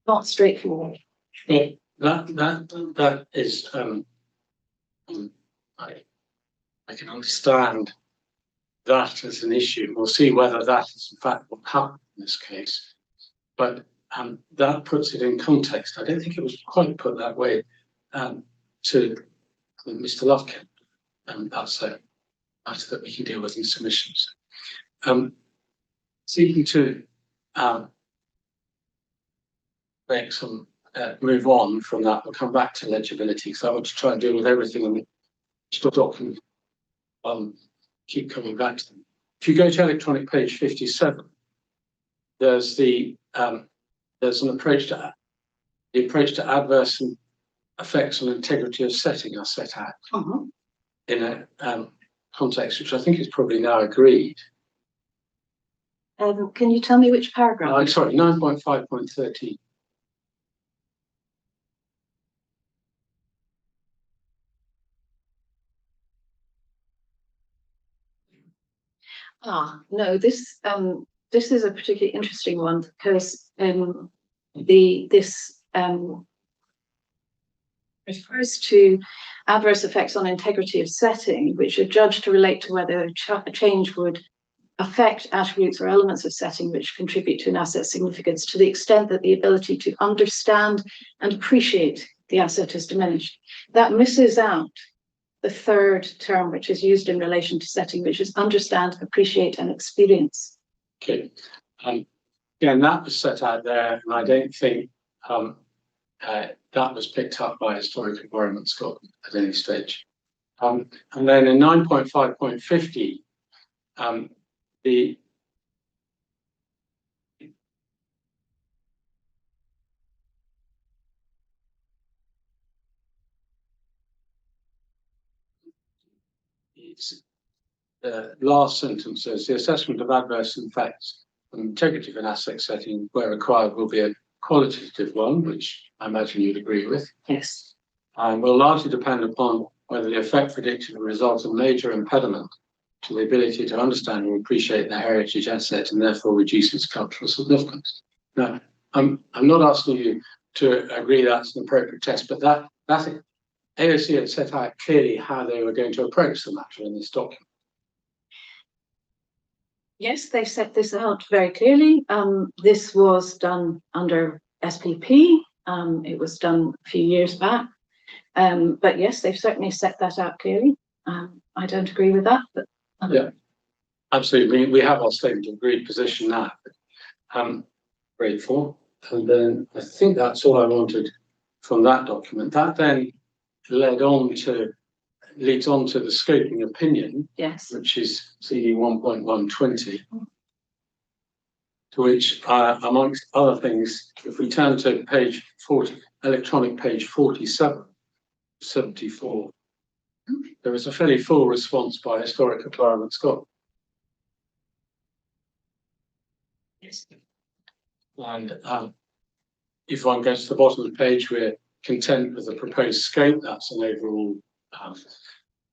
not straightforward. Yeah, that is I can understand that as an issue. We'll see whether that is in fact what happened in this case. But that puts it in context. I don't think it was quite put that way to Mr. Lufkin. That's a matter that we can deal with in submissions. Seeking to make some move on from that, we'll come back to legibility because I want to try and deal with everything in the document. Keep coming back to them. If you go to electronic page 57, there's an approach to the approach to adverse effects on integrity of setting are set out in a context which I think is probably now agreed. Can you tell me which paragraph? Sorry, 9.5.13. No, this is a particularly interesting one because this refers to adverse effects on integrity of setting, which are judged to relate to whether a change would affect attributes or elements of setting which contribute to an asset's significance to the extent that the ability to understand and appreciate the asset is diminished. That misses out the third term, which is used in relation to setting, which is understand, appreciate, and experience. Okay. Again, that was set out there, and I don't think that was picked up by Historic Environment Scotland at any stage. And then in 9.5.50, the last sentence says the assessment of adverse effects on integrity of an asset setting where required will be a qualitative one, which I imagine you'd agree with, Yes. and will largely depend upon whether the effect predicted will result in major impediment to the ability to understand and appreciate the heritage asset and therefore reduce its cultural significance. Now, I'm not asking you to agree that's an appropriate test, but that AOC had set out clearly how they were going to approach the matter in this document. Yes, they set this out very clearly. This was done under SPP. It was done a few years back. But yes, they've certainly set that out clearly. I don't agree with that, but yeah, absolutely. We have our statement of agreed position now. Grateful. And then I think that's all I wanted from that document. That then leads on to the scoping opinion, yes. which is CD 1.120, to which, amongst other things, if we turn to page 40, electronic page 74, there is a fairly full response by Historic Environment Scotland. Yes. And if one goes to the bottom of the page, we're content with the proposed scope. That's an overall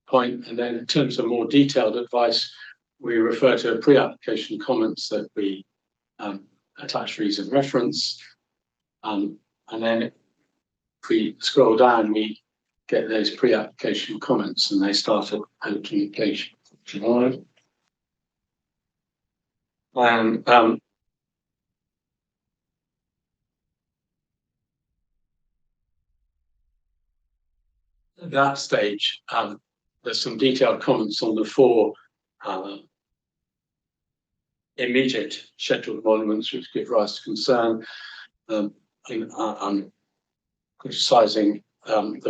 point. And then in terms of more detailed advice, we refer to pre-application comments that we attach reason reference. And then if we scroll down, we get those pre-application comments and they start at page 5. And at that stage, there's some detailed comments on the 4 immediate scheduled monuments which give rise to concern, criticising I'm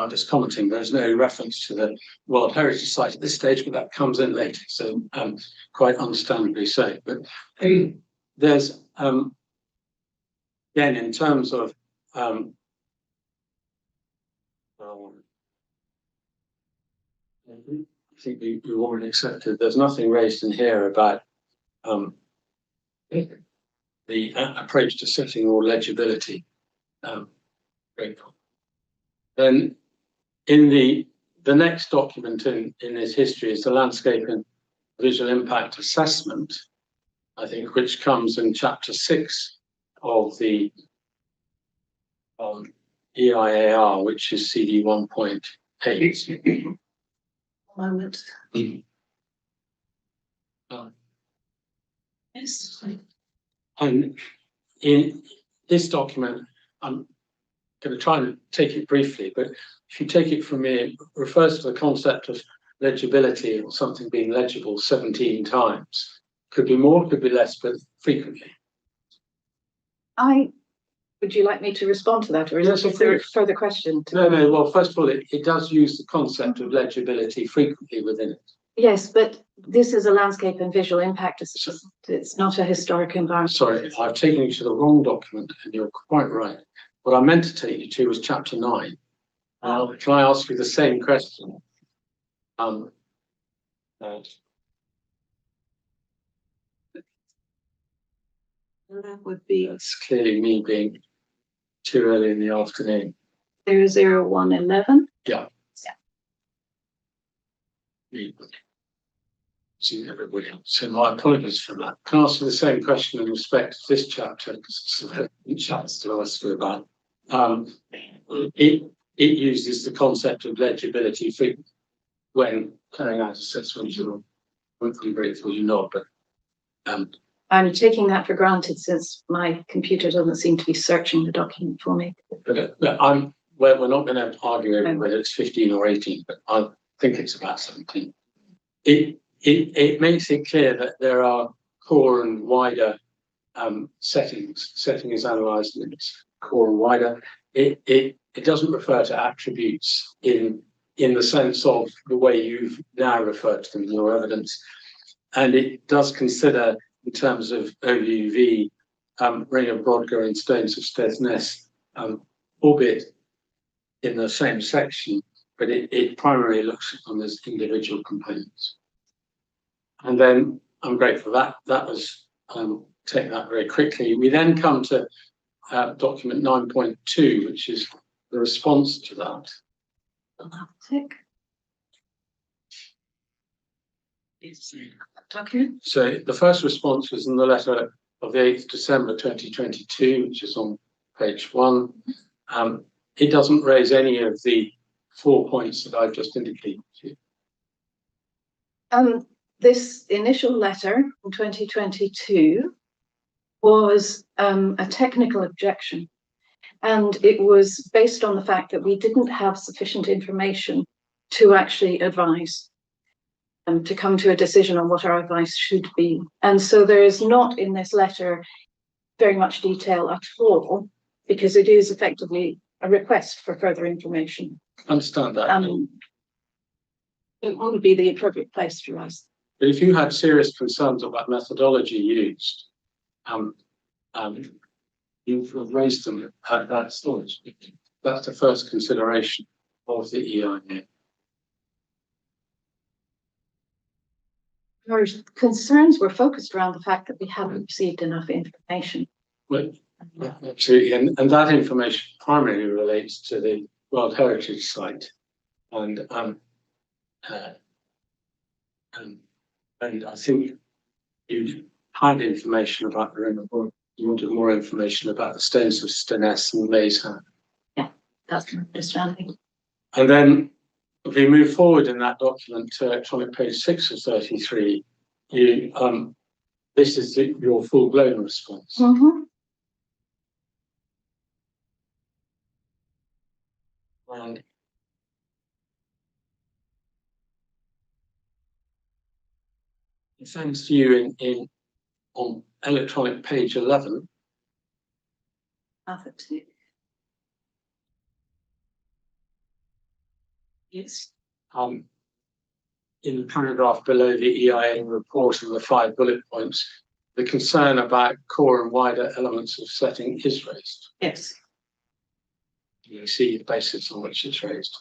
just commenting, there's no reference to the World Heritage Site at this stage, but that comes in later, so quite understandably so. But there's, again, in terms of I think we've already accepted, there's nothing raised in here about the approach to setting or legibility. Grateful. Then in the next document in this history is the landscape and visual impact assessment, I think, which comes in chapter 6 of the EIAR, which is CD 1.8. Moment. Yes. And in this document, I'm going to try and take it briefly, but if you take it from me, it refers to the concept of legibility or something being legible 17 times. Could be more, could be less, but frequently. Would you like me to respond to that, or is Yes, there a further question? No. Well, first of all, it does use the concept of legibility frequently within it. Yes, but this is a landscape and visual impact assessment. It's not a historic environment. Sorry, I've taken you to the wrong document, and you're quite right. What I meant to take you to was chapter 9. Can I ask you the same question? That would be That's clearly me being too early in the afternoon. 00111. Yeah. See everybody. So my apologies for that. Can I ask you the same question in respect to this chapter? Because it's a chapter to ask you about. It uses the concept of legibility for when carrying out assessments. I won't be grateful you not, but I'm taking that for granted since my computer doesn't seem to be searching the document for me. we're not going to argue over whether it's 15 or 18, but I think it's about 17. It makes it clear that there are core and wider settings. Setting is analysed in its core and wider. It doesn't refer to attributes in the sense of the way you've now referred to them in your evidence, and it does consider, in terms of OUV, ring of Brodgar and stones of Steadness, albeit in the same section, but it primarily looks at them as individual components. And then I'm grateful that was take that very quickly. We then come to document 9.2, which is the response to that. Document. So the first response was in the letter of the 8th December 2022, which is on page 1. It doesn't raise any of the 4 points that I've just indicated to you. This initial letter in 2022 was a technical objection, and it was based on the fact that we didn't have sufficient information to actually advise and to come to a decision on what our advice should be. And so there is not in this letter very much detail at all, because it is effectively a request for further information. Understand that. It wouldn't be the appropriate place for us. But if you had serious concerns about methodology used, you've raised them at that stage. That's the first consideration of the EIA. Our concerns were focused around the fact that we haven't received enough information. Well, absolutely, and that information primarily relates to the World Heritage Site, and I think you had information about the ring of Brodgar. You wanted more information about the stones of Steadness and Maysham. Yeah, that's my understanding. And then if we move forward in that document to electronic page 6 of 33, this is your full-blown response. Mm-hmm. And thanks to you on electronic page 11. Yes. In the paragraph below the EIA report and the 5 bullet points, the concern about core and wider elements of setting is raised. Yes. You see the basis on which it's raised.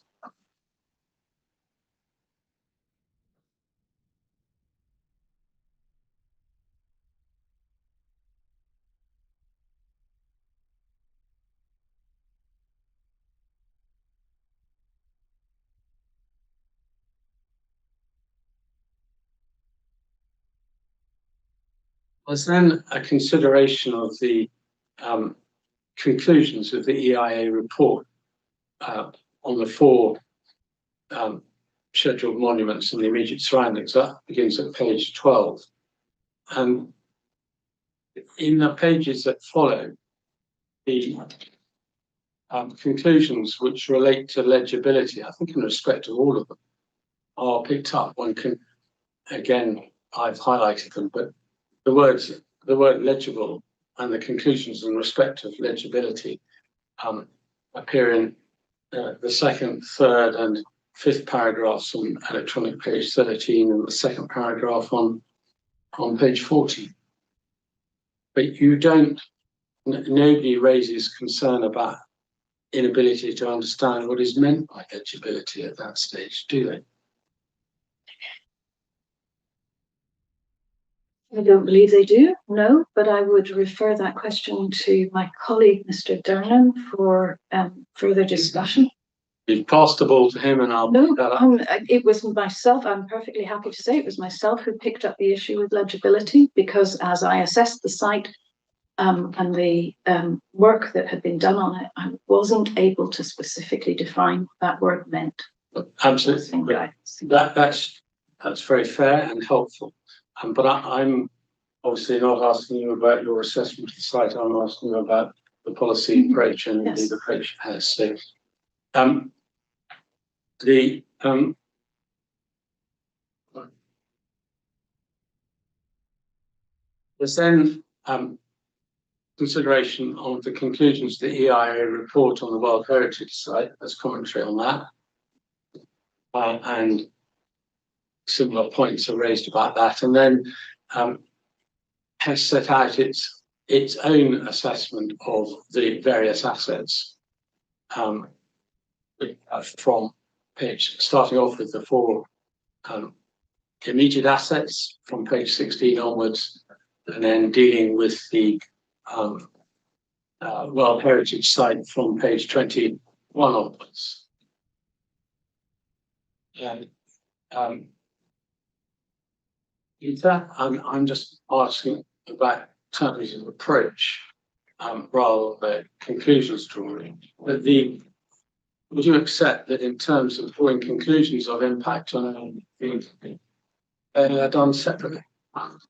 There's then a consideration of the conclusions of the EIA report on the 4 scheduled monuments in the immediate surroundings. That begins at page 12. And in the pages that follow, the conclusions which relate to legibility, I think in respect of all of them, are picked up. One can, again, I've highlighted them, but the word legible and the conclusions in respect of legibility appear in the 2nd, 3rd, and 5th paragraphs on electronic page 13 and the 2nd paragraph on page 40. But you don't, nobody raises concern about inability to understand what is meant by legibility at that stage, do they? I don't believe they do, no, but I would refer that question to my colleague, Mr. Durnan, for further discussion. You've passed the ball to him and I'll No, pick that up. it was myself, I'm perfectly happy to say it was myself who picked up the issue with legibility, because as I assessed the site and the work that had been done on it, I wasn't able to specifically define what that word meant. Absolutely. That's very fair and helpful. But I'm obviously not asking you about your assessment of the site. I'm asking you about the policy approach and Yes. the approach it has. So, there's then consideration of the conclusions of the EIA report on the World Heritage Site as commentary on that. And similar points are raised about that. And then has set out its own assessment of the various assets from page, starting off with the four immediate assets from page 16 onwards, and then dealing with the World Heritage Site from page 21 onwards. And I'm just asking about terms of approach rather than conclusions drawing. But would you accept that in terms of drawing conclusions of impact on they're done separately? I'm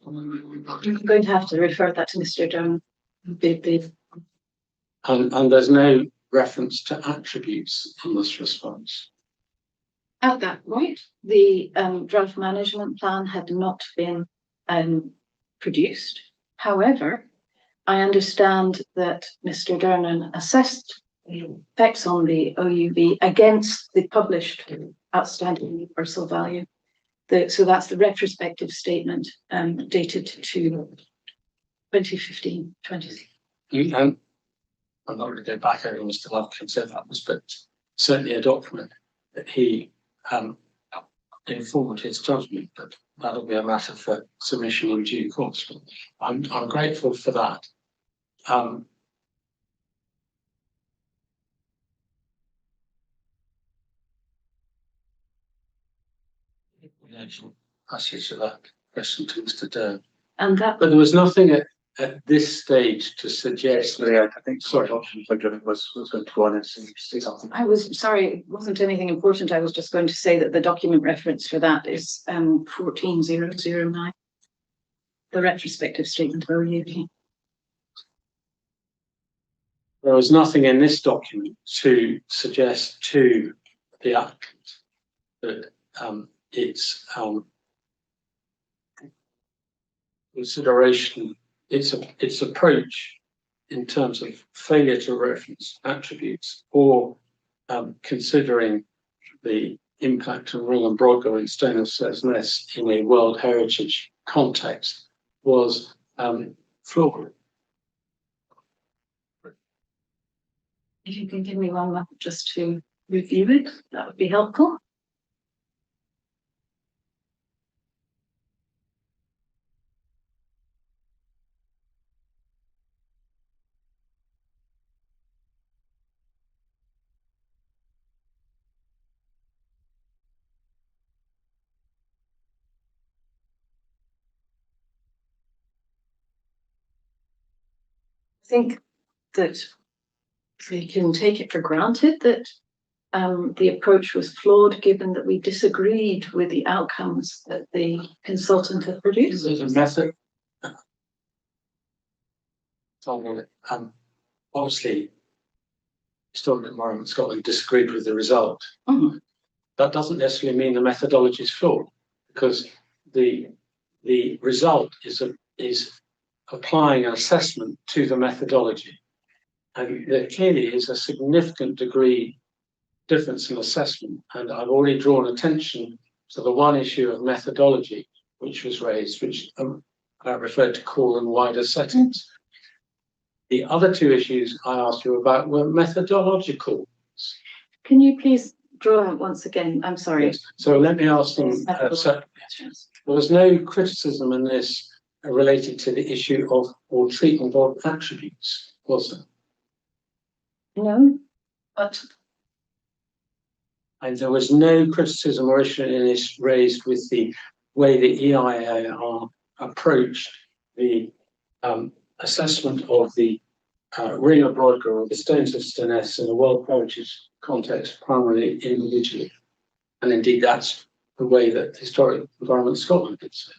going to have to refer that to Mr. Dunn. And there's no reference to attributes in this response. At that point, the draft management plan had not been produced. However, I understand that Mr. Dernan assessed the effects on the OUV against the published outstanding universal value. So that's the retrospective statement dated to 2015. I'm not going to go back over Mr. Lovkin said that was, but certainly a document that he informed his judgment, but that'll be a matter for submission in due course. But I'm grateful for that. Passage of that question to Mr. Dern. And that, But there was nothing at this stage to suggest. I think sorry, was going to go on and say something. I was sorry, it wasn't anything important. I was just going to say that the document reference for that is 14009, the retrospective statement of OUV. There was nothing in this document to suggest to the applicant that its consideration, its approach in terms of failure to reference attributes or considering the impact of Ring and Brodgar and Stone of Cesnes in a World Heritage context was flawed. If you can give me 1 month just to review it, that would be helpful. I think that we can take it for granted that the approach was flawed, given that we disagreed with the outcomes that the consultant had produced. There's a method. Obviously, Historic Environment Scotland disagreed with the result. Mhm. That doesn't necessarily mean the methodology is flawed, because the result is applying an assessment to the methodology. And there clearly is a significant degree difference in assessment. And I've already drawn attention to the one issue of methodology, which was raised, which I referred to call in wider settings. The other two issues I asked you about were methodological. Can you please draw out once again? I'm sorry. Yes. So let me ask them. So there was no criticism in this related to the issue of or treatment of attributes, was there? No, but And there was no criticism or issue in this raised with the way the EIAR approached the assessment of the ring of Brodgar or the stones of Stoness in a World Heritage context, primarily individually. And indeed, that's the way that Historic Environment Scotland did so.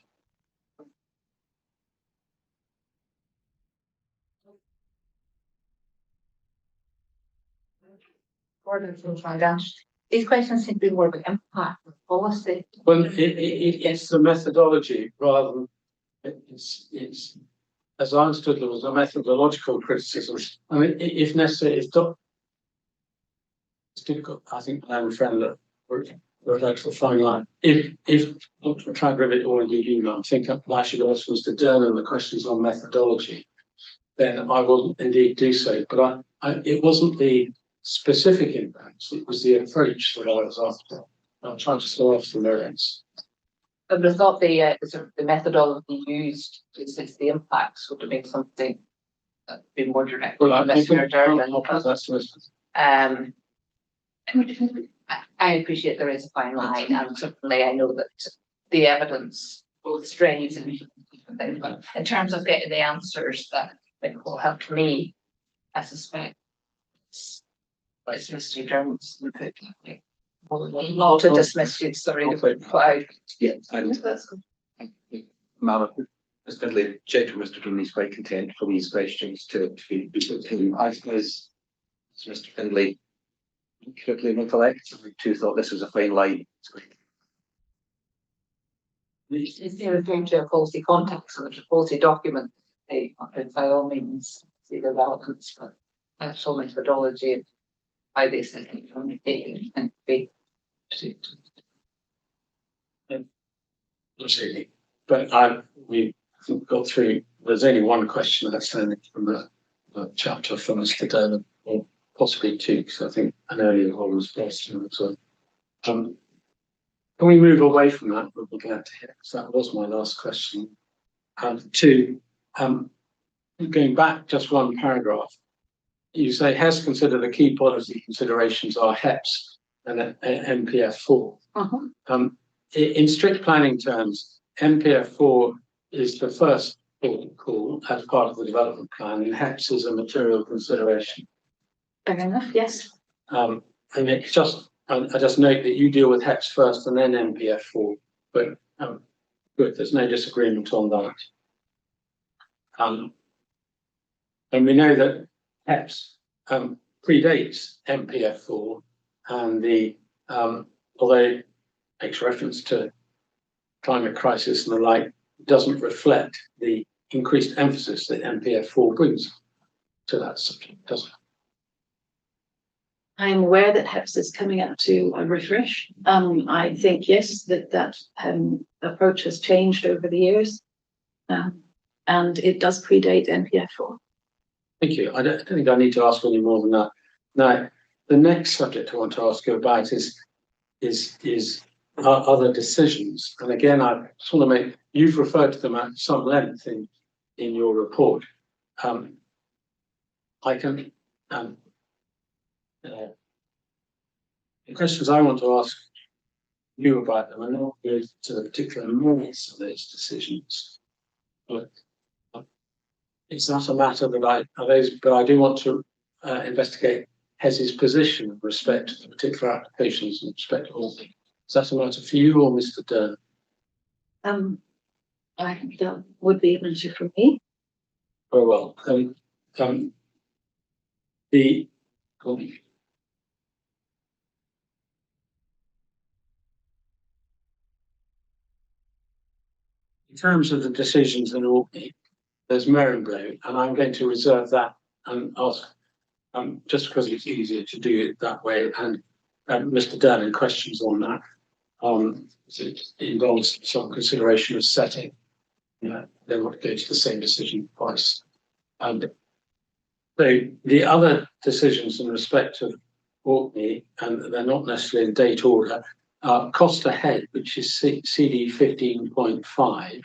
These questions seem to be more about impact and policy. Well, it's the methodology rather than it's as I understood, there was a methodological criticism. I mean, if necessary, it's difficult. I think I'm a friend that we're out for a fine line. If I'm trying to rivet all in you, I think I should ask Mr. Dernan the questions on methodology, then I will indeed do so. But it wasn't the specific impacts, it was the approach that I was after. I'm trying to start off the merits. I would have thought the methodology used to assess the impacts would have been something that would be more direct. Well, I Mr. Durden. I appreciate there is a fine line, and certainly I know that the evidence both strays and different things, but in terms of getting the answers that will help me, I suspect it's Mr. Durden's input. Not to dismiss you, sorry to put out. Yeah, Ma'am, Mr. Findlay, checked with Mr. Dunn, he's quite content for these questions to be put to him. I suppose Mr. Findlay quickly recollect who thought this was a fine line. If you're referring to a policy context or a policy document, they by all means see the relevance, but actual methodology and how they set it from the taking and be. Absolutely. But we've got through, there's only one question outstanding from the chapter from Mr. Dernan, or possibly two, because I think an earlier one was best. So, can we move away from that? We'll be glad to hear, because that was my last question. Going back just one paragraph, you say has considered the key policy considerations are HEPS and MPF4. In strict planning terms, MPF4 is the first call as part of the development plan, and HEPS is a material consideration. Fair enough, yes. And it's just, I just note that you deal with HEPS first and then MPF4, but good, there's no disagreement on that. And we know that HEPS predates MPF4, and the although it makes reference to climate crisis and the like, doesn't reflect the increased emphasis that MPF4 brings to that subject, does it? I'm aware that HEPS is coming up to a refresh. I think, yes, that approach has changed over the years, and it does predate MPF4. Thank you. I don't think I need to ask any more than that. Now, the next subject I want to ask you about is other decisions. And again, I just want to make, you've referred to them at some length in your report. I can, the questions I want to ask you about them are not related to the particular merits of those decisions, but it's not a matter that I do want to investigate HES's position with respect to the particular applications and respect to all things. Is that a matter for you or Mr. Dernan? I think that would be an issue for me. Very well. In terms of the decisions in Orkney, there's Merrimblow, and I'm going to reserve that and ask, just because it's easier to do it that way, and Mr. Dernan questions on that. It involves some consideration of setting. They want to go to the same decision twice. And so the other decisions in respect of Orkney, and they're not necessarily in date order, are cost ahead, which is CD 15.5.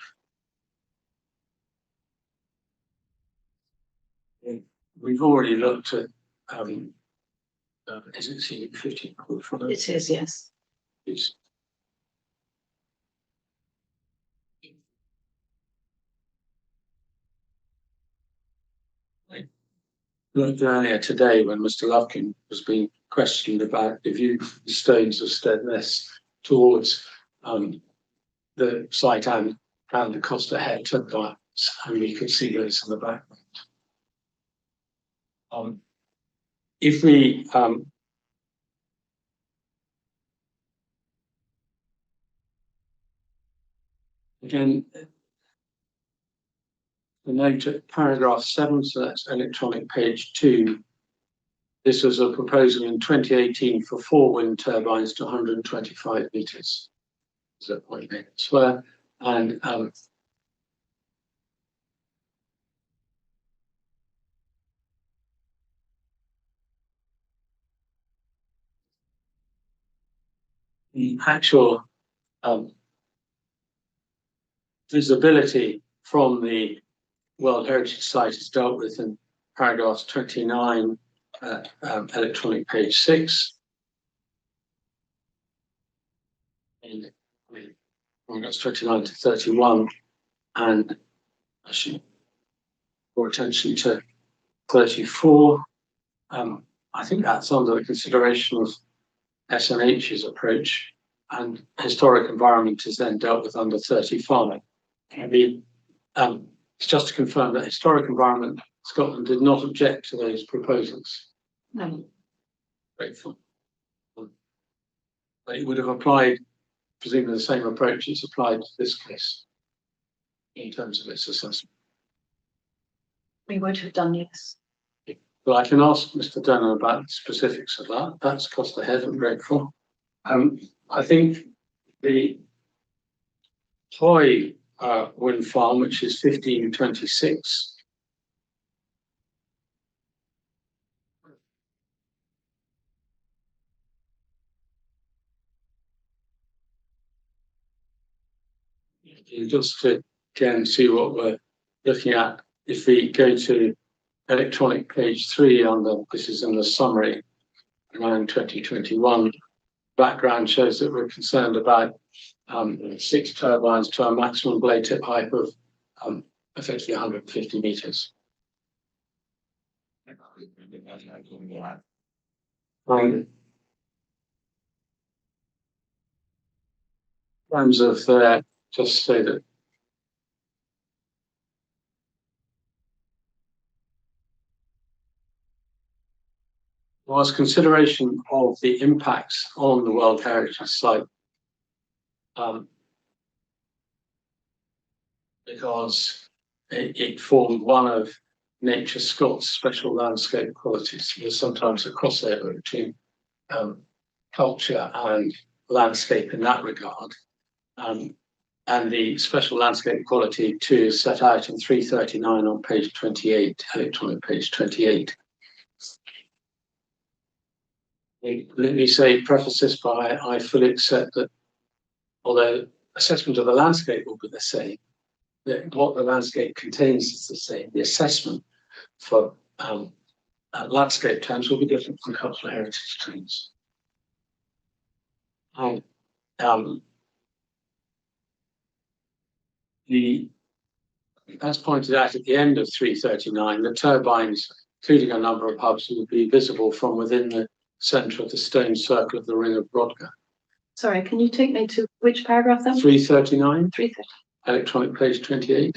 We've already looked at Is it scenic 15-foot from It is, yes. It's looked earlier today when Mr. Lovkin was being questioned about the view from the stones of Steadness towards the site and the Costa Head turbines, and we could see those in the background. If we again, the note at paragraph 7, so that's electronic page 2. This was a proposal in 2018 for 4 wind turbines to 125 metres. Is that point made elsewhere? And the actual visibility from the World Heritage Site is dealt with in paragraphs 29, electronic page 6. In paragraphs 29 to 31, and I should draw attention to 34. I think that's under the consideration of SNH's approach, and historic environment is then dealt with under 35. I mean, it's just to confirm that historic environment Scotland did not object to those proposals. No. Grateful. But it would have applied, presumably the same approach it's applied to this case in terms of its assessment. We would have done, yes. But I can ask Mr. Denner about the specifics of that. That's Costa Head, I'm grateful. I think the Toy wind farm, which is 1526, just to again see what we're looking at, if we go to electronic page 3 this is in the summary around 2021, background shows that we're concerned about 6 turbines to a maximum blade tip height of effectively 150 metres. In terms of just say that whilst consideration of the impacts on the World Heritage Site, because it formed one of Nature Scott's special landscape qualities. There's sometimes a crossover between culture and landscape in that regard. And the special landscape quality 2 is set out in 339 on page 28, electronic page 28. Let me preface this by I fully accept that although assessment of the landscape will be the same, that what the landscape contains is the same. The assessment for landscape terms will be different from cultural heritage terms. And as pointed out at the end of 339, the turbines, including a number of hubs, will be visible from within the centre of the stone circle of the ring of Brodgar. Sorry, can you take me to which paragraph then? 339, 330. electronic page 28.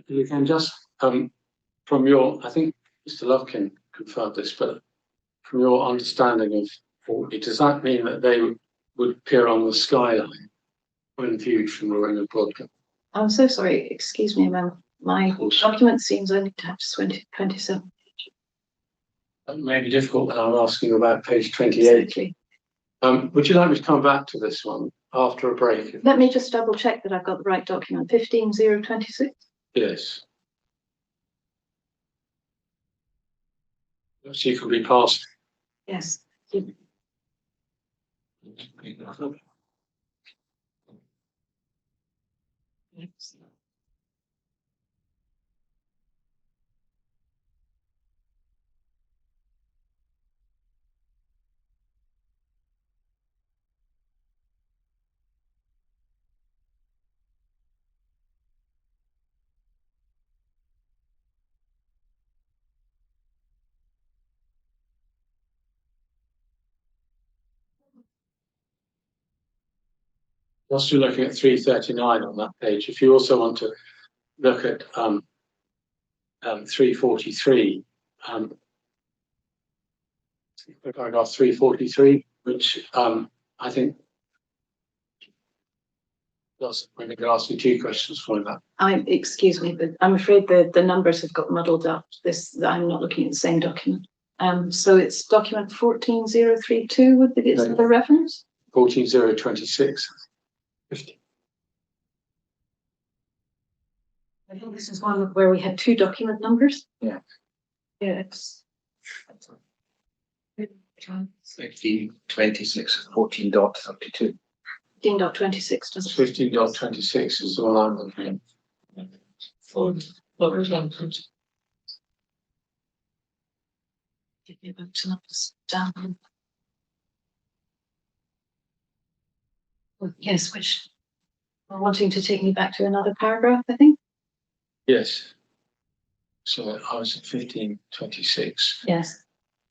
You can just, from your, I think Mr. Lovkin confirmed this, but from your understanding of 40, does that mean that they would appear on the skyline when viewed from the ring of Brodgar? I'm so sorry, excuse me, ma'am. My document seems only attached 27. That may be difficult when I'm asking about page 28. Exactly. Would you like me to come back to this one after a break? Let me just double check that I've got the right document. 15026. Yes. So you can be passed. Yes. whilst you're looking at 339 on that page, if you also want to look at 343, paragraph 343, which I think we're going to ask you two questions for that. Excuse me, but I'm afraid the numbers have got muddled up. I'm not looking at the same document. So it's document 14032 would be the other reference? 14026. 50. I think this is one where we had two document numbers. Yeah. Yes. 1526, 14.32. 15.26 doesn't 15.26 is the one I'm looking at. give me about to understand. Yes, which are wanting to take me back to another paragraph, I think. Yes. So I was at 1526. Yes.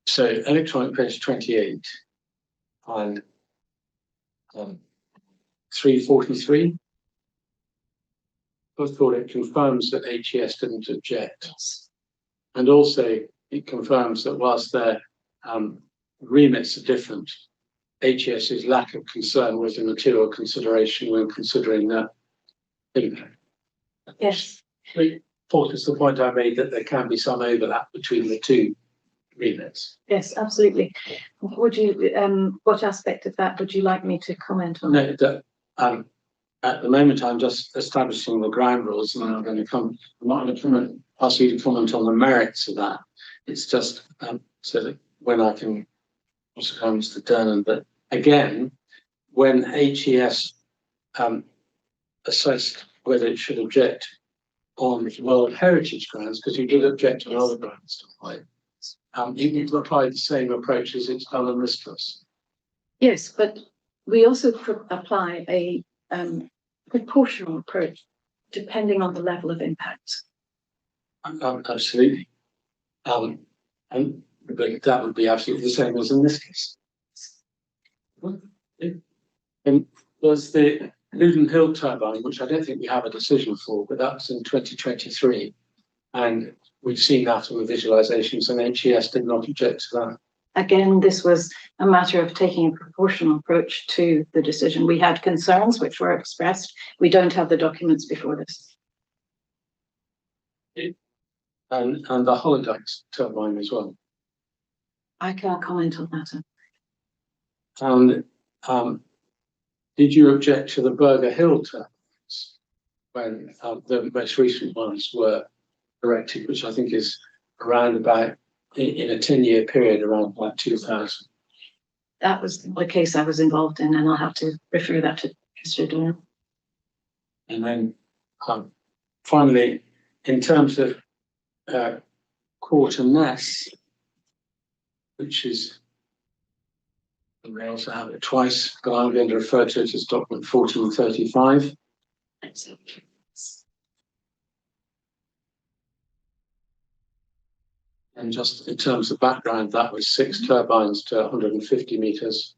So electronic page 28 and 343. First of all, it confirms that HES didn't object. Yes. And also it confirms that whilst their remits are different, HES's lack of concern was a material consideration when considering that impact. Yes. Paul, is the point I made that there can be some overlap between the two remits. Yes, absolutely. Would you, what aspect of that would you like me to comment on? No, that, at the moment I'm just establishing the ground rules, and I'm not going to ask you to comment on the merits of that. It's just so that when I can also come to Dernan, but again, when HES assessed whether it should object on World Heritage grounds, because you did object on other grounds, it would apply the same approach as it's done in this case. Yes, but we also apply a proportional approach depending on the level of impact. Absolutely. But that would be absolutely the same as in this case. And was the Loudon Hill turbine, which I don't think we have a decision for, but that was in 2023. And we've seen that on the visualizations, and HES did not object to that. Again, this was a matter of taking a proportional approach to the decision. We had concerns which were expressed. We don't have the documents before this. And the Holodex turbine as well. I can't comment on that. And did you object to the Burger Hill turbines when the most recent ones were erected, which I think is around about in a 10-year period, around about 2000? That was the case I was involved in, and I'll have to refer that to Mr. Doyle. And then finally, in terms of Quarter-Ness, which is, we also have it twice, but I'm going to refer to it as document 1435. And just in terms of background, that was 6 turbines to 150 meters.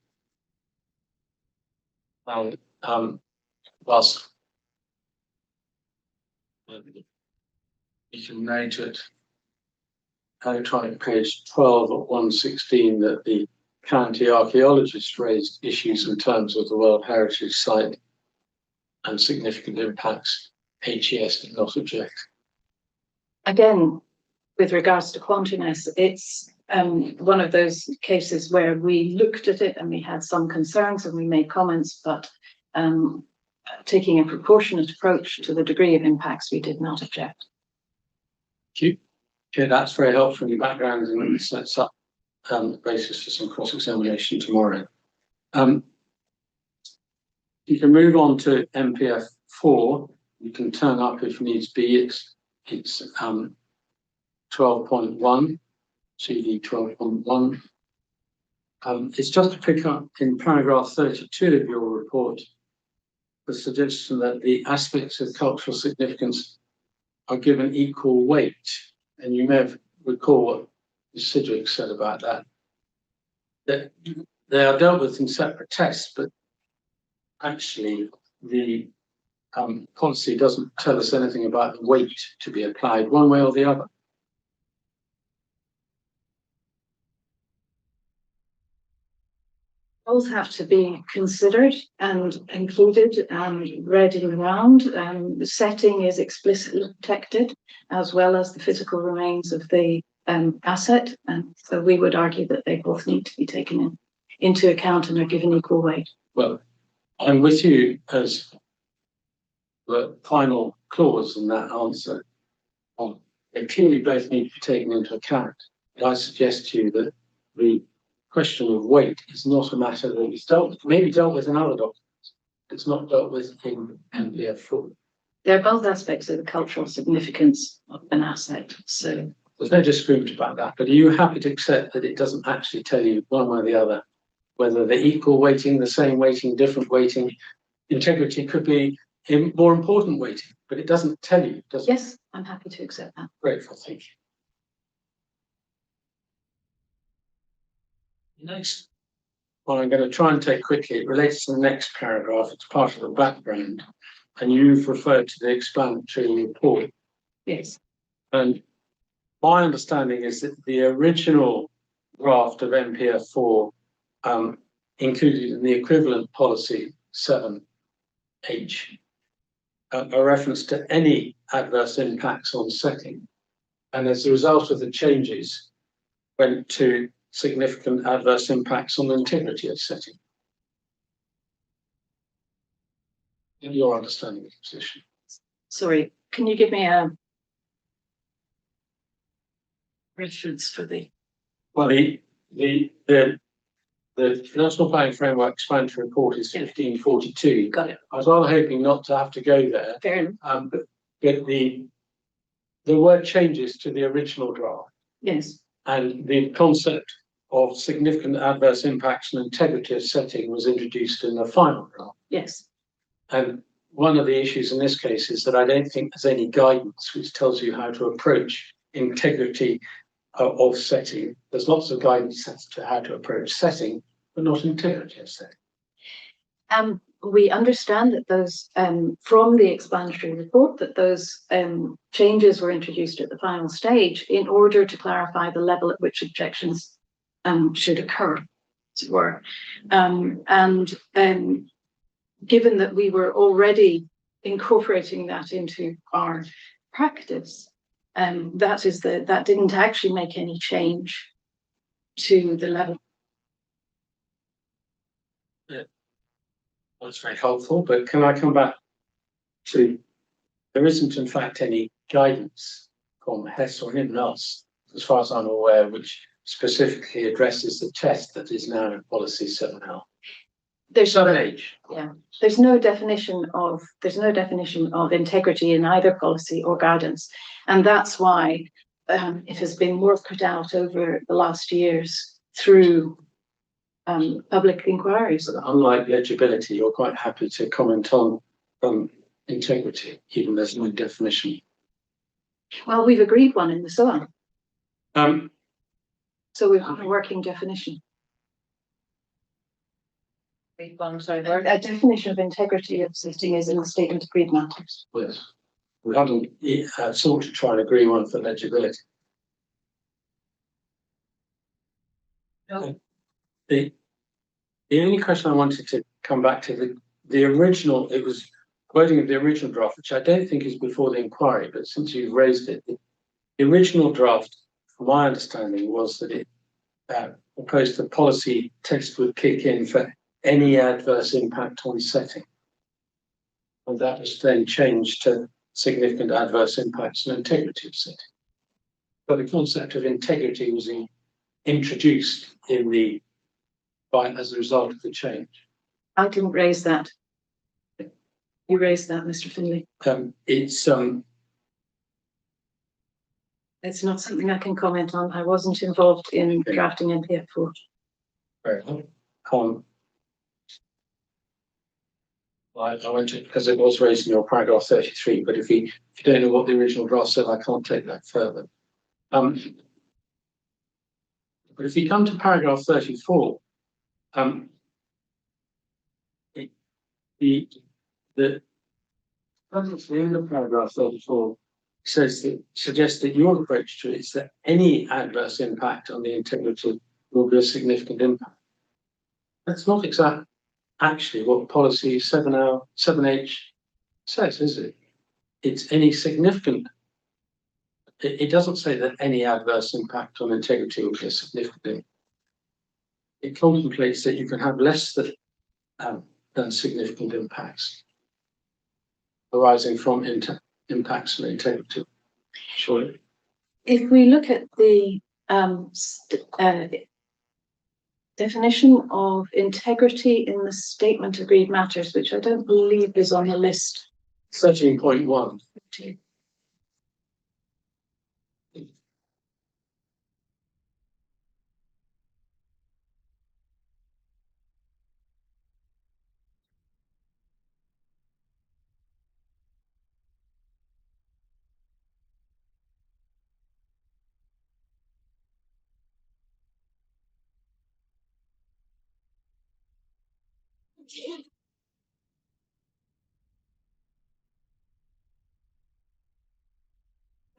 And whilst you can note it, electronic page 12 at 116, that the county archaeologist raised issues in terms of the World Heritage Site and significant impacts. HES did not object. Again, with regards to Quarter-Ness, it's one of those cases where we looked at it and we had some concerns and we made comments, but taking a proportionate approach to the degree of impacts, we did not object. Thank you. Okay, that's very helpful in your background, and it sets up the basis for some cross-examination tomorrow. You can move on to MPF 4. You can turn up if needs be. It's 12.1, CD 12.1. It's just to pick up in paragraph 32 of your report, the suggestion that the aspects of cultural significance are given equal weight. And you may have recall what Sidgwick said about that. That they are dealt with in separate texts, but actually the policy doesn't tell us anything about the weight to be applied one way or the other. Both have to be considered and included and read in the round. The setting is explicitly protected, as well as the physical remains of the asset. And so we would argue that they both need to be taken into account and are given equal weight. Well, I'm with you as the final clause in that answer. They clearly both need to be taken into account. But I suggest to you that the question of weight is not a matter that is maybe dealt with in other documents. It's not dealt with in NPF4. They're both aspects of the cultural significance of an asset. So there's no disagreement about that. But are you happy to accept that it doesn't actually tell you one way or the other whether the equal weighting, the same weighting, different weighting, integrity could be more important weighting, but it doesn't tell you, does it? yes, I'm happy to accept that. Grateful, thank you. Next one I'm going to try and take quickly. It relates to the next paragraph. It's part of the background, and you've referred to the explanatory report. Yes. And my understanding is that the original draft of NPF4 included in the equivalent policy 7H a reference to any adverse impacts on setting. And as a result of the changes, went to significant adverse impacts on the integrity of setting. In your understanding of the position. Sorry, can you give me a reference for the? Well, the National Planning Framework Explanatory Report is 1542. Got it. I was rather hoping not to have to go there. Fair enough. But there were changes to the original draft, Yes. and the concept of significant adverse impacts and integrity of setting was introduced in the final draft. Yes. And one of the issues in this case is that I don't think there's any guidance which tells you how to approach integrity of setting. There's lots of guidance as to how to approach setting, but not integrity of setting. We understand that those, from the explanatory report, that those changes were introduced at the final stage in order to clarify the level at which objections should occur, as it were. Given that we were already incorporating that into our practice, that didn't actually make any change to the level. That's very helpful, but can I come back to, there isn't in fact any guidance from Hess or anyone else, as far as I'm aware, which specifically addresses the test that is now in policy 7L. There's 7H. Yeah, there's no definition of integrity in either policy or guidance, and that's why it has been worked out over the last years through public inquiries. But unlike legibility, you're quite happy to comment on integrity, even there's no definition. Well, we've agreed one in the SOAN, so we've got a working definition. A definition of integrity of setting is in the statement of agreed matters. Yes. We haven't sought to try and agree one for legibility. No. The only question I wanted to come back to, the original, it was quoting of the original draft, which I don't think is before the inquiry, but since you've raised it, the original draft, from my understanding, was that it proposed the policy test would kick in for any adverse impact on setting. And that was then changed to significant adverse impacts on integrity of setting. But the concept of integrity was introduced as a result of the change. I didn't raise that. You raised that, Mr. Finlay. It's not something I can comment on. I wasn't involved in drafting NPF4. Very well. I went to, because it was raised in your paragraph 33, but if you don't know what the original draft said, I can't take that further. But if you come to paragraph 34, the that at the end of paragraph 34 suggests that your approach to it is that any adverse impact on the integrity will be a significant impact. That's not exactly actually what policy 7H says, is it? It's any significant. It doesn't say that any adverse impact on integrity will be a significant impact. It contemplates that you can have less than significant impacts arising from impacts on integrity. Sure. If we look at the definition of integrity in the statement of agreed matters, which I don't believe is on the list. 13.1.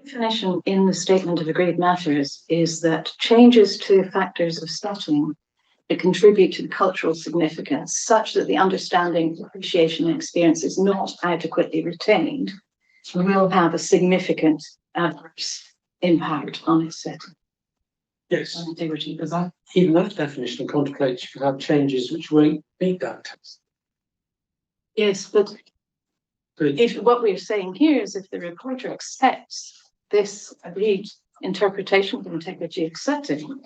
Definition in the statement of agreed matters is that changes to factors of setting that contribute to the cultural significance such that the understanding, appreciation, and experience is not adequately retained will have a significant adverse impact on its setting. Yes. On integrity. Even that definition contemplates you can have changes which won't meet that test. Yes, but if what we're saying here is if the reporter accepts this agreed interpretation of integrity of setting,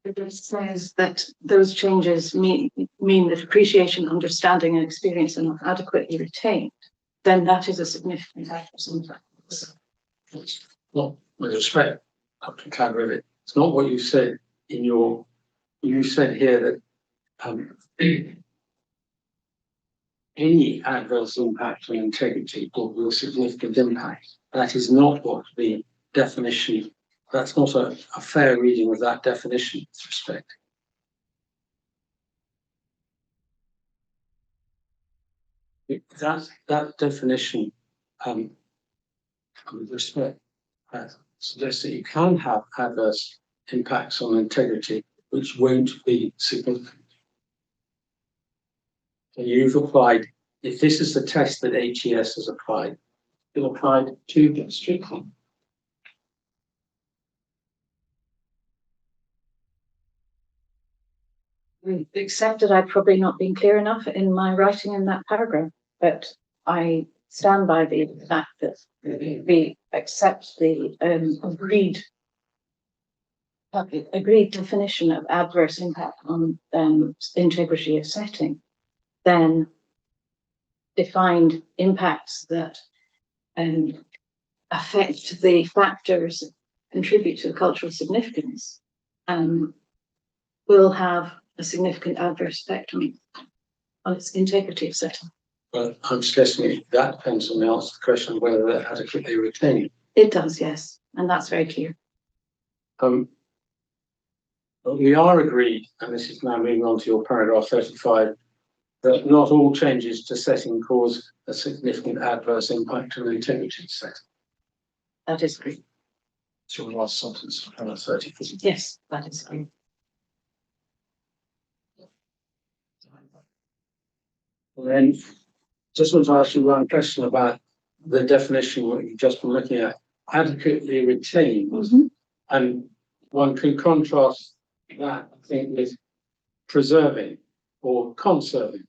it says that those changes mean that appreciation, understanding, and experience are not adequately retained, then that is a significant adverse impact. Well, with respect, Dr. Cadrivet, it's not what you said in your. You said here that any adverse impact on integrity will be a significant impact. That is not what the definition. That's not a fair reading of that definition with respect. That definition, with respect, suggests that you can have adverse impacts on integrity which won't be significant. And you've applied, if this is the test that HES has applied, you've applied too strictly. Except that I've probably not been clear enough in my writing in that paragraph, but I stand by the fact that we accept the agreed definition of adverse impact on integrity of setting, then defined impacts that affect the factors that contribute to the cultural significance will have a significant adverse effect on its integrity of setting. Well, I'm suggesting that depends on the answer to the question of whether they're adequately retained. It does, yes, and that's very clear. But we are agreed, and this is now moving on to your paragraph 35, that not all changes to setting cause a significant adverse impact on the integrity of setting. That is agreed. It's your last sentence, paragraph 34. Yes, that is agreed. And then just want to ask you one question about the definition what you've just been looking at, adequately retained. Mm-hmm. And one can contrast that, I think, with preserving or conserving,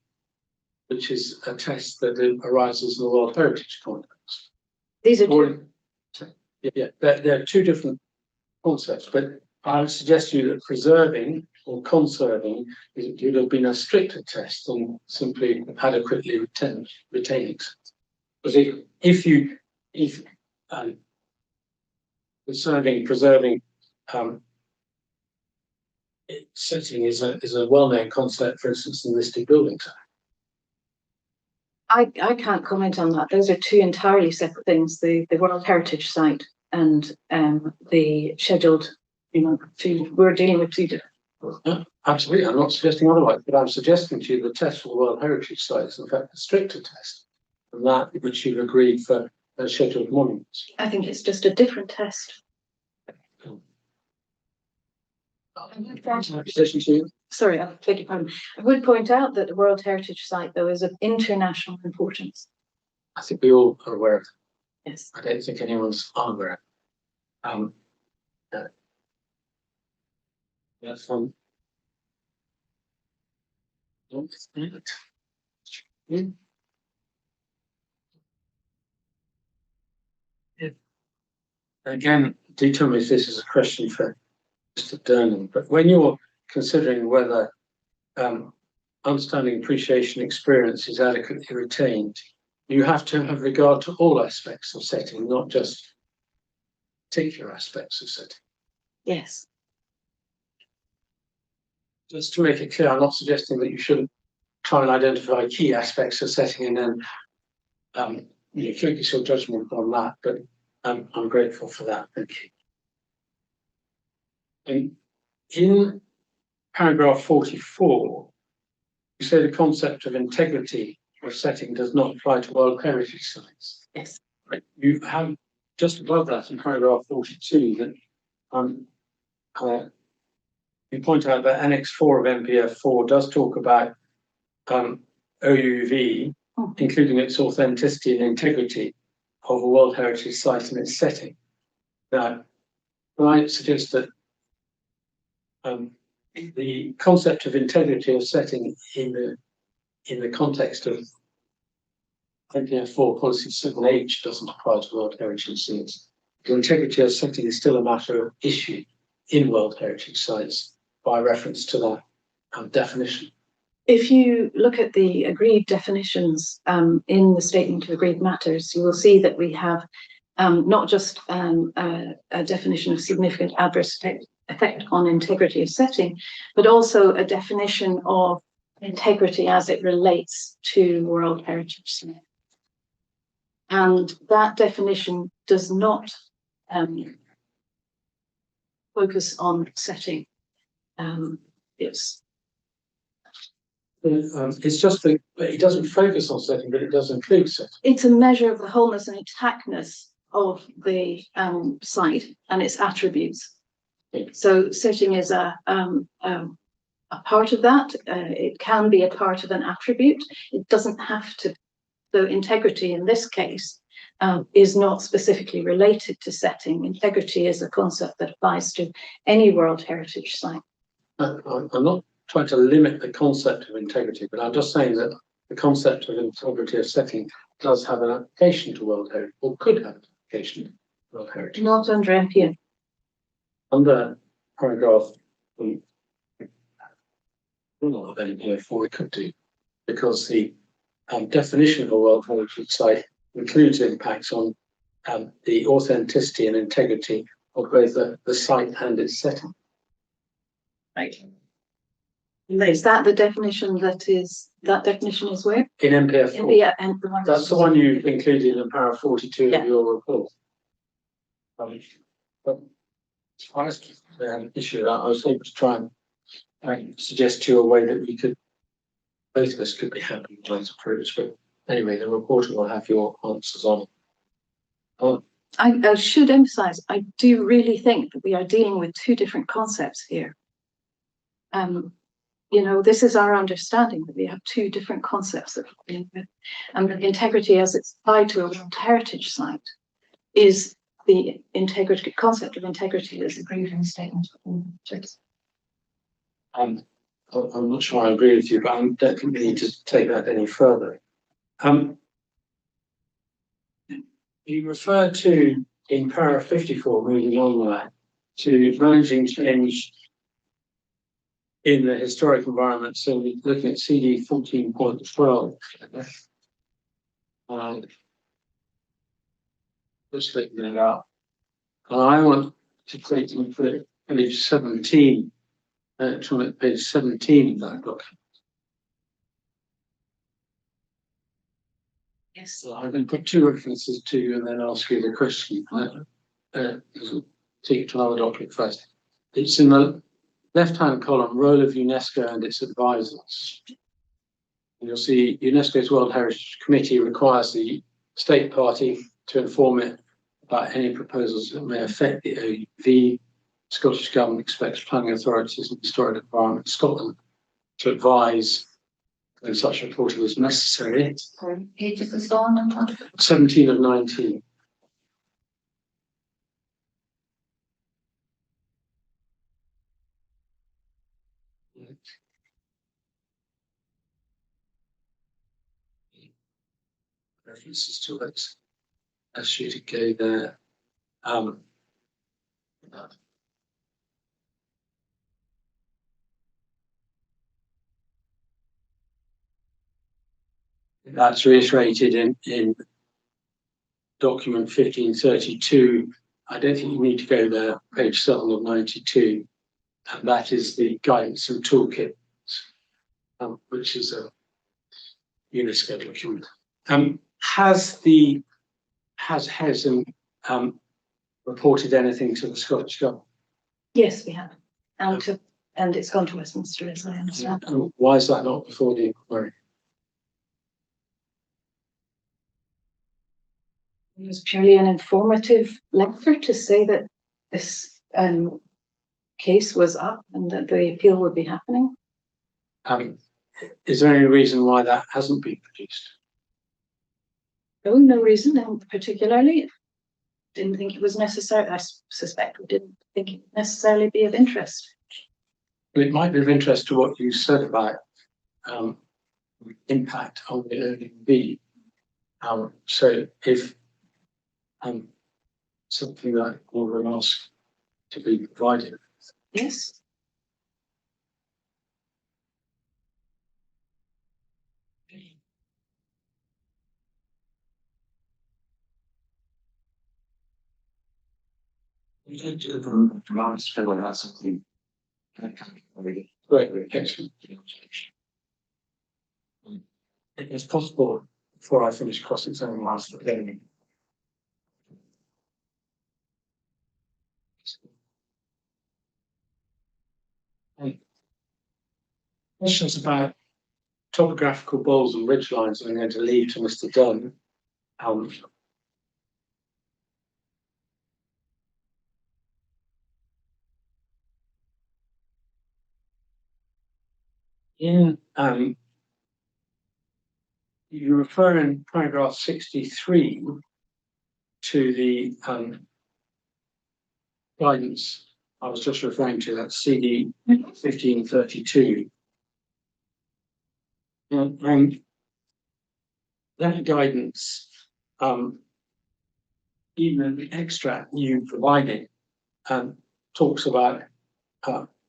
which is a test that arises in the World Heritage context. These are they're two different concepts, but I would suggest to you that preserving or conserving would have been a stricter test than simply adequately retaining. Because if preserving setting is a well-known concept, for instance, in listed buildings. I can't comment on that. Those are two entirely separate things. The World Heritage Site and the scheduled, we're dealing with two different. Absolutely, I'm not suggesting otherwise, but I'm suggesting to you the test for the World Heritage Site is in fact a stricter test than that which you've agreed for scheduled monuments. I think it's just a different test. Position two. Sorry, I beg your pardon. I would point out that the World Heritage Site, though, is of international importance. I think we all are aware of it. Yes. I don't think anyone's unaware. That's Again, do tell me if this is a question for Mr. Durnan, but when you're considering whether understanding, appreciation, experience is adequately retained, you have to have regard to all aspects of setting, not just particular aspects of setting. Yes. Just to make it clear, I'm not suggesting that you shouldn't try and identify key aspects of setting and then focus your judgment on that, but I'm grateful for that. Thank you. And in paragraph 44, you say the concept of integrity of setting does not apply to World Heritage Sites. Yes. Right. You have just above that in paragraph 42 that you point out that Annex 4 of MPF 4 does talk about OUV, including its authenticity and integrity of a World Heritage Site and its setting. Now, I suggest that the concept of integrity of setting in the context of MPF 4 policy 7H doesn't apply to World Heritage Sites. The integrity of setting is still a matter of issue in World Heritage Sites by reference to that definition. If you look at the agreed definitions in the statement of agreed matters, you will see that we have not just a definition of significant adverse effect on integrity of setting, but also a definition of integrity as it relates to World Heritage Sites. And that definition does not focus on setting. It's just that it doesn't focus on setting, but it does include setting. It's a measure of the wholeness and intactness of the site and its attributes. So setting is a part of that. It can be a part of an attribute. It doesn't have to. So integrity in this case is not specifically related to setting. Integrity is a concept that applies to any World Heritage Site. I'm not trying to limit the concept of integrity, but I'm just saying that the concept of integrity of setting does have an application to World Heritage, or could have an application to World Heritage. Not under MPF. Under paragraph of MPF 4, it could do, because the definition of a World Heritage Site includes impacts on the authenticity and integrity of both the site and its setting. Right. Is that the definition that definition is where? In MPF 4. That's the one you included in paragraph 42 of your report. But honestly, they had an issue that I was able to try and suggest to you a way that we could, both of us could be happy with that approach. But anyway, the reporter will have your answers on it. I should emphasize, I do really think that we are dealing with two different concepts here. This is our understanding that we have two different concepts that we're dealing with. And the integrity as it's applied to a World Heritage Site is the concept of integrity as agreed in the statement of matters. I'm not sure I agree with you, but I don't think we need to take that any further. You refer to, in paragraph 54, moving on there, to managing change in the historic environment. So we're looking at CD 14.12. Just looking it up. And I want to take you for page 17, page 17 of that book. Yes. So I'm going to put two references to you and then ask you the question. Take it to another document first. It's in the left-hand column, role of UNESCO and its advisors. And you'll see UNESCO's World Heritage Committee requires the state party to inform it about any proposals that may affect the OUV. Scottish Government expects planning authorities and historic environment Scotland to advise when such reporting is necessary. Sorry, pages is on. 17 of 19. References to it as she go there. That's reiterated in document 1532. I don't think you need to go there, page 7 of 92. And that is the guidance and toolkit, which is a UNESCO document. Has Hesen reported anything to the Scottish Government? Yes, we have. And it's gone to Westminster, as I understand. Why is that not before the inquiry? It was purely an informative letter to say that this case was up and that the appeal would be happening. Is there any reason why that hasn't been produced? No reason, and particularly didn't think it was necessary. I suspect we didn't think it would necessarily be of interest. Well, it might be of interest to what you said about impact on the OUV. So if something that we will ask to be provided. Yes. You don't do the drafts filling out something. Great, excellent. It's possible before I finish cross-examining master planning. Questions about topographical bowls and ridge lines I'm going to leave to Mr. Dunn. You refer in paragraph 63 to the guidance I was just referring to, that's CD 1532. And that guidance, even in the extract you provided, talks about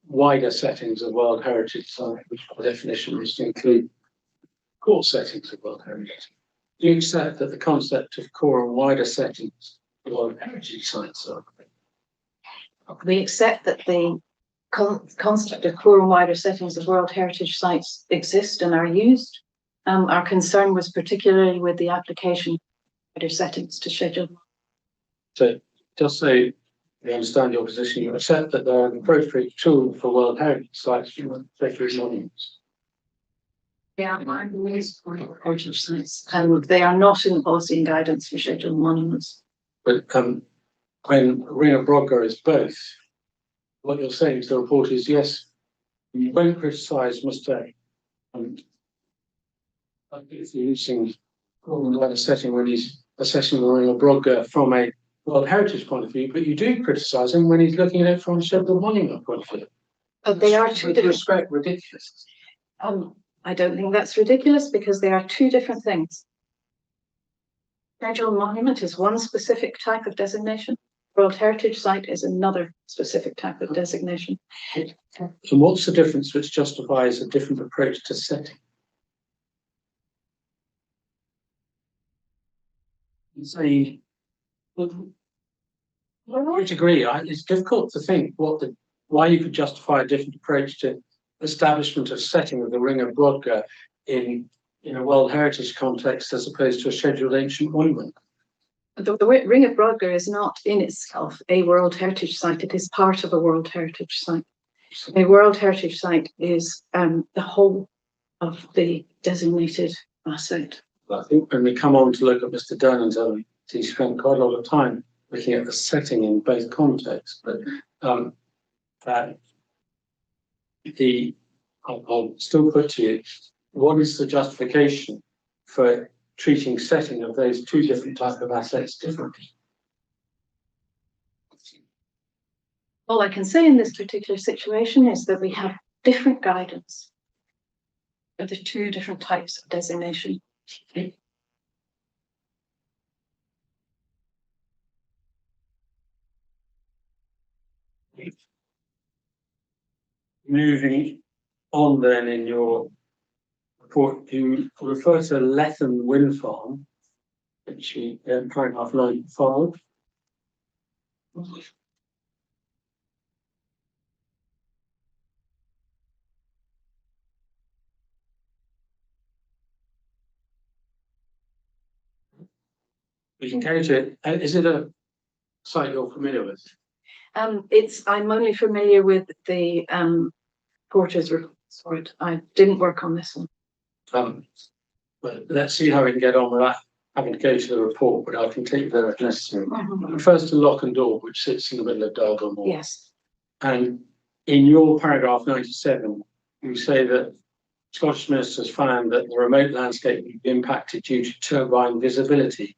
wider settings of World Heritage Site, which by definition is to include core settings of World Heritage. Do you accept that the concept of core and wider settings of World Heritage Sites are? We accept that the concept of core and wider settings of World Heritage Sites exist and are used. Our concern was particularly with the application of wider settings to schedule. So just so we understand your position, you accept that they're an appropriate tool for World Heritage Sites for sacred monuments. Yeah, heritage sites. And they are not in the policy and guidance for scheduled monuments. But when Rina Brodgar is both, what you're saying to the report is, yes, you won't criticise Mr. Using a setting when he's assessing Rina Brodgar from a World Heritage point of view, but you do criticise him when he's looking at it from a scheduled monument point of view. But they are two different. Respect, ridiculous. I don't think that's ridiculous because they are two different things. Scheduled monument is one specific type of designation. World Heritage Site is another specific type of designation. And what's the difference which justifies a different approach to setting? I would agree. It's difficult to think why you could justify a different approach to establishment of setting of the Ring of Brodgar in a World Heritage context as opposed to a scheduled ancient monument. The Ring of Brodgar is not in itself a World Heritage Site. It is part of a World Heritage Site. A World Heritage Site is the whole of the designated asset. I think when we come on to look at Mr. Durnan's element, he spent quite a lot of time looking at the setting in both contexts. But I'll still put to you, what is the justification for treating setting of those two different types of assets differently? All I can say in this particular situation is that we have different guidance for the two different types of designation. Moving on then in your report, you refer to Lethen Wind Farm, which you paragraph 95. We can go to it. Is it a site you're familiar with? I'm only familiar with the Porter's report. I didn't work on this one. But let's see how we can get on with that. Having to go to the report, but I can take you there if necessary. First to Lock and Door, which sits in the middle of Dargle Moor. Yes. And in your paragraph 97, you say that Scottish ministers found that the remote landscape would be impacted due to turbine visibility,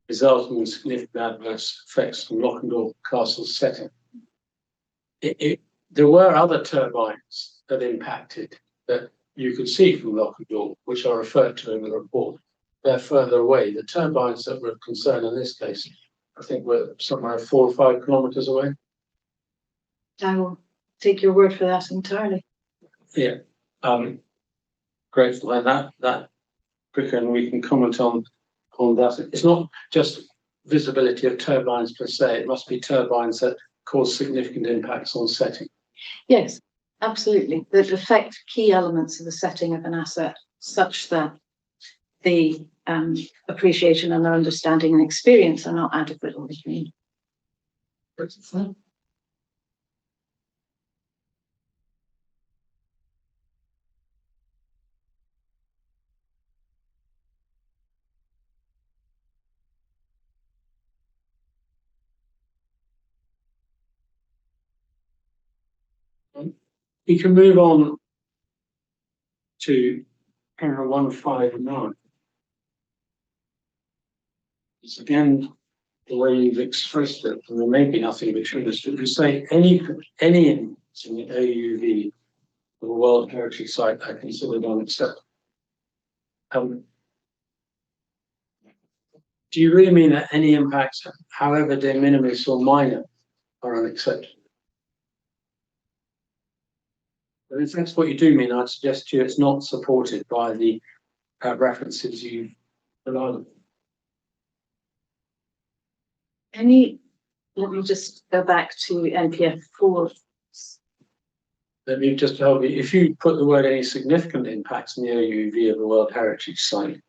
resulting in significant adverse effects from Lock and Door Castle's setting. There were other turbines that impacted that you could see from Lock and Door, which are referred to in the report. They're further away. The turbines that were of concern in this case, I think, were somewhere 4 or 5 kilometres away. I will take your word for that entirely. Yeah, grateful. And that quicker, and we can comment on that. It's not just visibility of turbines per se. It must be turbines that cause significant impacts on setting. Yes, absolutely. That affect key elements of the setting of an asset, such that the appreciation and understanding and experience are not adequate or between. We can move on to paragraph 159. It's again the way you've expressed it, and there may be nothing between us. You say any in the AUV of a World Heritage Site are considered unacceptable. Do you really mean that any impacts, however de minimis or minor, are unacceptable? But if that's what you do mean, I'd suggest to you it's not supported by the references you've provided. Let me just go back to NPF 4. Let me just help you. If you put the word any significant impacts in the OUV of a World Heritage Site,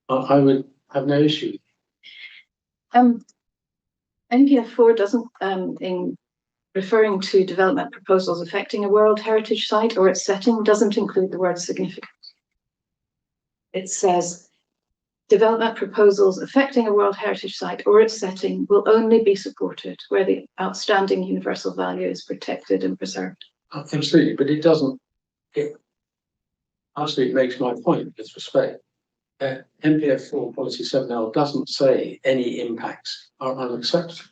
I would have no issue. NPF 4 doesn't, in referring to development proposals affecting a World Heritage Site or its setting, doesn't include the word significant. It says development proposals affecting a World Heritage Site or its setting will only be supported where the outstanding universal value is protected and preserved. Absolutely, but it doesn't. It absolutely makes my point with respect. NPF 4 Policy 7L doesn't say any impacts are unacceptable.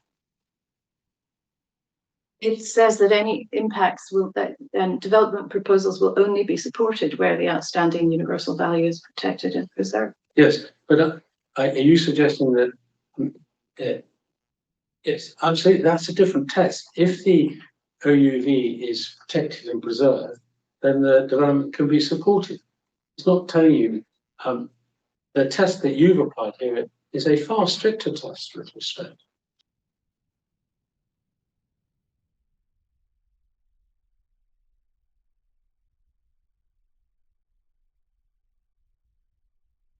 It says that any impacts development proposals will only be supported where the outstanding universal value is protected and preserved. Yes, but are you suggesting that yes, absolutely, that's a different test. If the OUV is protected and preserved, then the development can be supported. It's not telling you the test that you've applied here is a far stricter test with respect.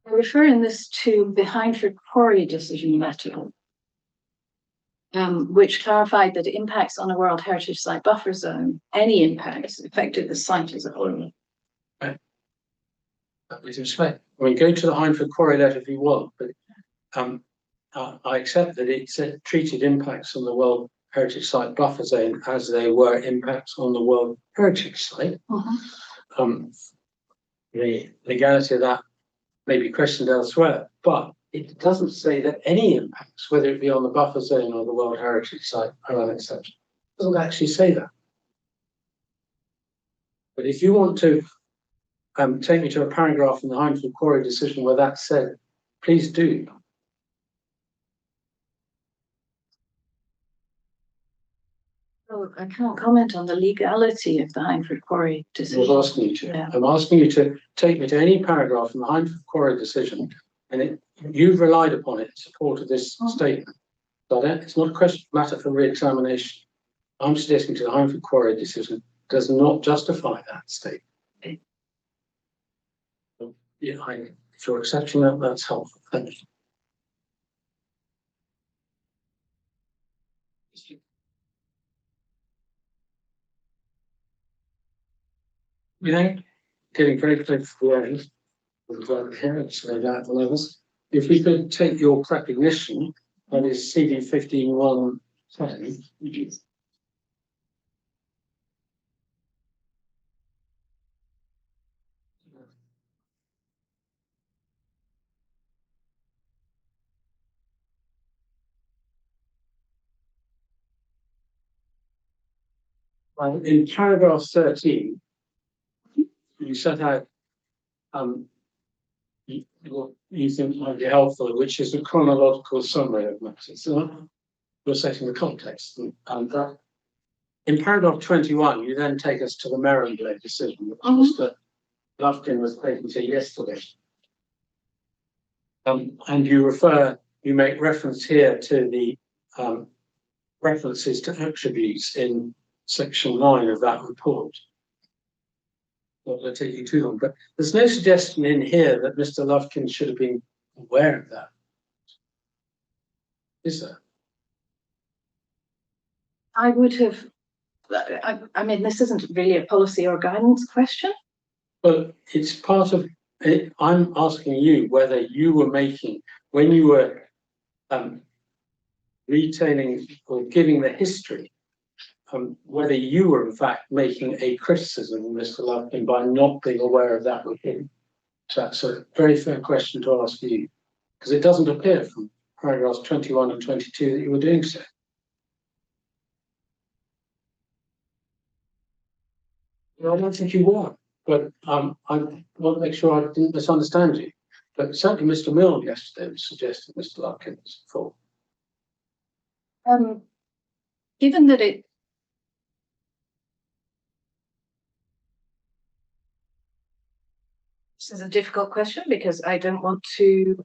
I refer in this to the Hindford Quarry decision letter. which clarified that impacts on a World Heritage Site buffer zone, any impacts affected the site as a whole. With respect, I mean, go to the Hindford Quarry letter if you want, but I accept that it said treated impacts on the World Heritage Site buffer zone as they were impacts on the World Heritage Site. The legality of that may be questioned elsewhere, but it doesn't say that any impacts, whether it be on the buffer zone or the World Heritage Site, are unacceptable. It doesn't actually say that. But if you want to take me to a paragraph in the Hindford Quarry decision where that's said, please do. Well, I can't comment on the legality of the Hindford Quarry I decision. was asking you to. Yeah. I'm asking you to take me to any paragraph in the Hindford Quarry decision, and you've relied upon it in support of this statement. So it's not a matter for re-examination. I'm suggesting to the Hindford Quarry decision does not justify that statement. Okay. Yeah, if you're accepting that, that's helpful. Thank you. You know, getting very close to the end. If we could take your recognition, that is CD 15110. In paragraph 13, you set out what you think might be helpful, which is a chronological summary of matters. So you're setting the context. And in paragraph 21, you then take us to the Merriam-Blade decision, which Mr. Lufkin was taken to yesterday. And you make reference here to the references to attributes in section 9 of that report. Not going to take you too long, but there's no suggestion in here that Mr. Lufkin should have been aware of that. Is there? I would have, I mean, this isn't really a policy or guidance question. Well, it's part of it. I'm asking you whether you were making, when you were retailing or giving the history, whether you were in fact making a criticism of Mr. Lufkin by not being aware of that with him. So that's a very fair question to ask you, because it doesn't appear from paragraphs 21 and 22 that you were doing so. No, I don't think you were, but I want to make sure I didn't misunderstand you. But certainly Mr. Milne yesterday was suggesting Mr. Lufkin was at fault. Given that it this is a difficult question because I don't want to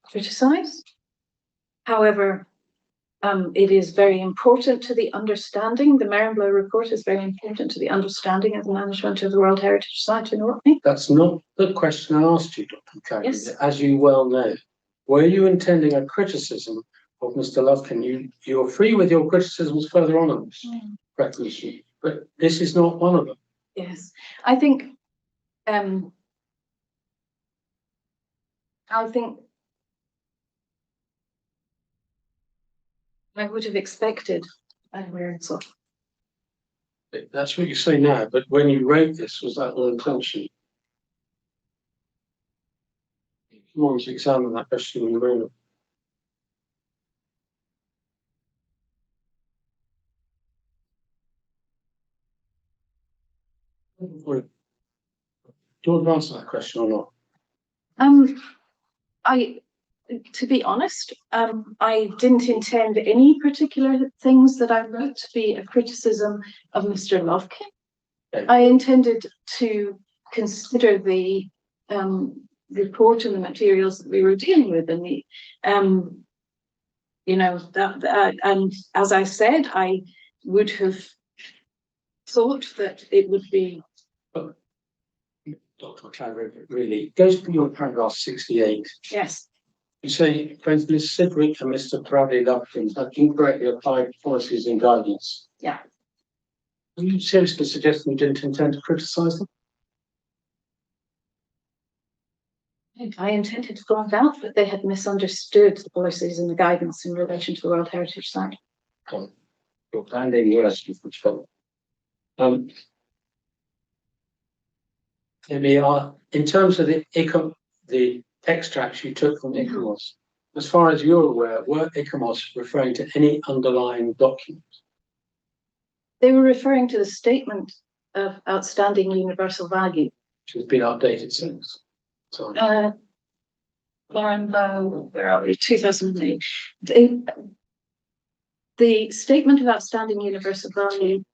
criticize. However, it is very important to the understanding. The Merriam-Blade report is very important to the understanding of the management of the World Heritage Site in Orkney. That's not the question I asked you, Dr. McCarthy. Yes. As you well know, were you intending a criticism of Mr. Lufkin? You're free with your criticisms further on in this recognition, but this is not one of them. Yes, I think I would have expected so. That's what you say now, but when you wrote this, was that your intention? You want to examine that question in a moment. Do you want to answer that question or not? To be honest, I didn't intend any particular things that I wrote to be a criticism of Mr. Lufkin. Okay. I intended to consider the report and the materials that we were dealing with, and the and as I said, I would have thought that it would be. Dr. McClaren really goes beyond paragraph 68. Yes. You say both Ms. Sidgwick and Mr. Bradley Lumpkins have incorrectly applied policies and guidance. Yeah. Are you seriously suggesting you didn't intend to criticise them? I intended to point out that they had misunderstood the policies and the guidance in relation to the World Heritage Site. Your landing worse with which fellow. In terms of the extracts you took from ICOMOS, as far as you're aware, were ICOMOS referring to any underlying document? They were referring to the statement of outstanding universal value. Which has been updated since. So, Lauren Lowe, where are we? 2008. The statement of outstanding universal value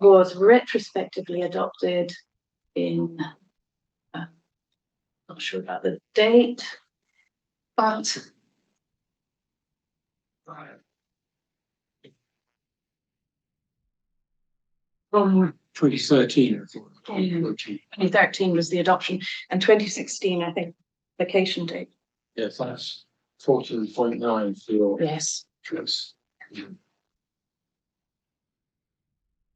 was retrospectively adopted in, not sure about the date, but 2013, I think. 2013 was the adoption, and 2016, I think, vacation date. Yes, that's 14.9 for your Yes. choice.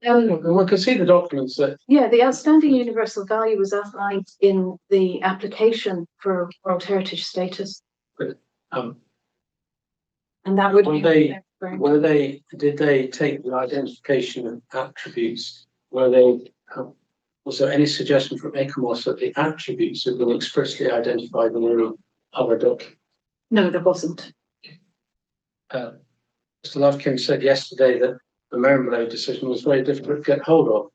One can see the documents that Yeah, the outstanding universal value was outlined in the application for World Heritage status, um, and that would Were be. did they take the identification of attributes? Was there any suggestion from ICOMOS that the attributes have been expressly identified in any other document? No, there wasn't. Mr. Lufkin said yesterday that the Merrimblow decision was very difficult to get hold of.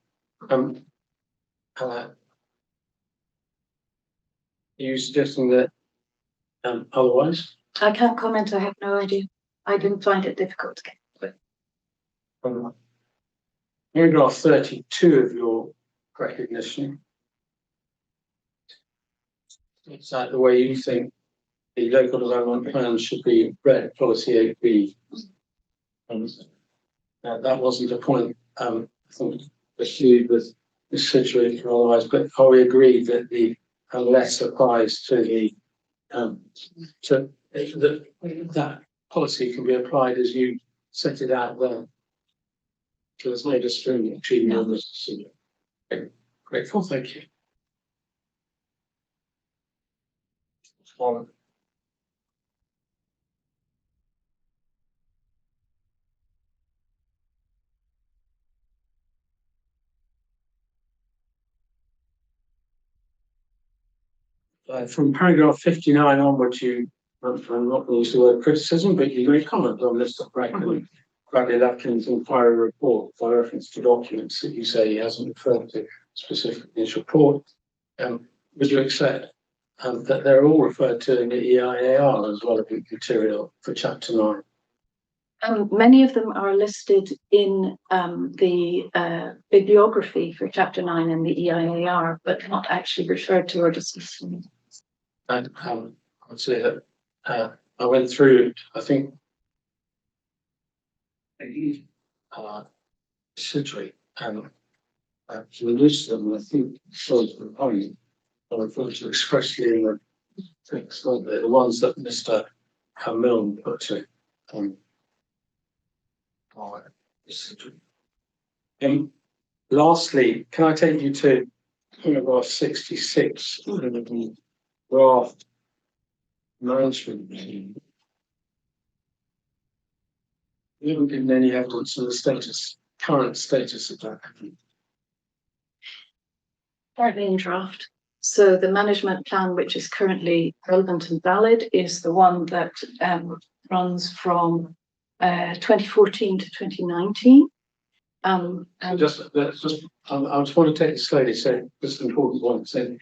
Are you suggesting that otherwise? I can't comment. I have no idea. I didn't find it difficult to get. Paragraph 32 of your recognition. Is that the way you think the local development plan should be read, policy 8B? That wasn't a point I think pursued with Ms. Sidgwick or otherwise, but are we agreed that the unless applies to the that policy can be applied as you set it out there? So there's no disagreement between you and Mr. Sidgwick. Okay. Grateful, thank you. From paragraph 59 onwards, I'm not going to use the word criticism, but you made comment on Mr. Bradley Lufkin's inquiry report by reference to documents that you say he hasn't referred to specifically in his report. Would you accept that they're all referred to in the EIAR as well as material for Chapter 9? Many of them are listed in the bibliography for Chapter 9 and the EIAR, but not actually referred to or discussed. And I'd say that I went through, I think, Sidgwick and released them, I think, shows the point. I referred to expressly in the text, aren't they? The ones that Mr. Milne put to lastly, can I take you to paragraph 66 in the draft management? We haven't given any evidence of the current status of that. Currently in draft. So the management plan, which is currently relevant and valid, is the one that runs from 2014 to 2019. So I just want to take it slowly. So this is an important one. So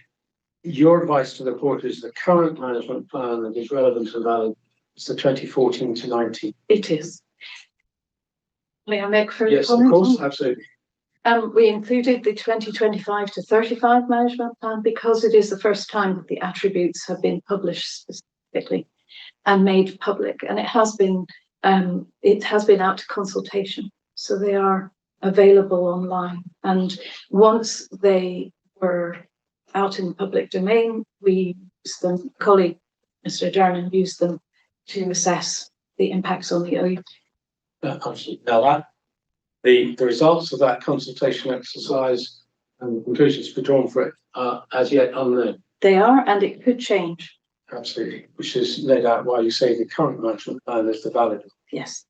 your advice to the court is the current management plan that is relevant and valid is the 2014 to 19. It is. May I make further yes, comments? Of course, absolutely. We included the 2025 to 35 management plan because it is the first time that the attributes have been published specifically and made public, and it has been out to consultation, so they are available online. And once they were out in the public domain, we used them. Colleague Mr. Jarman used them to assess the impacts on the OU. Absolutely. Now that the results of that consultation exercise and the conclusions to be drawn for it are as yet unknown. They are, and it could change. Absolutely, which is no doubt why you say the current management plan is the valid. Yes.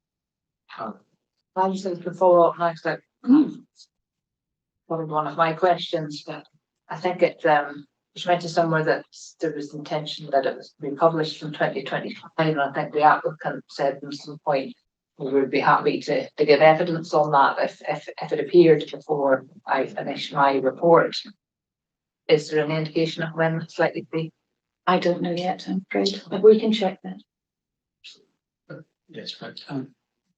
I just have to follow up next. Like, one of my questions, but I think it was read to somewhere that there was intention that it was to be published in 2025, and I think the applicant said at some point we would be happy to give evidence on that if it appeared before I finish my report. Is there an indication of when it's likely to be? I don't know yet, I'm afraid, but we can check that. Yes, but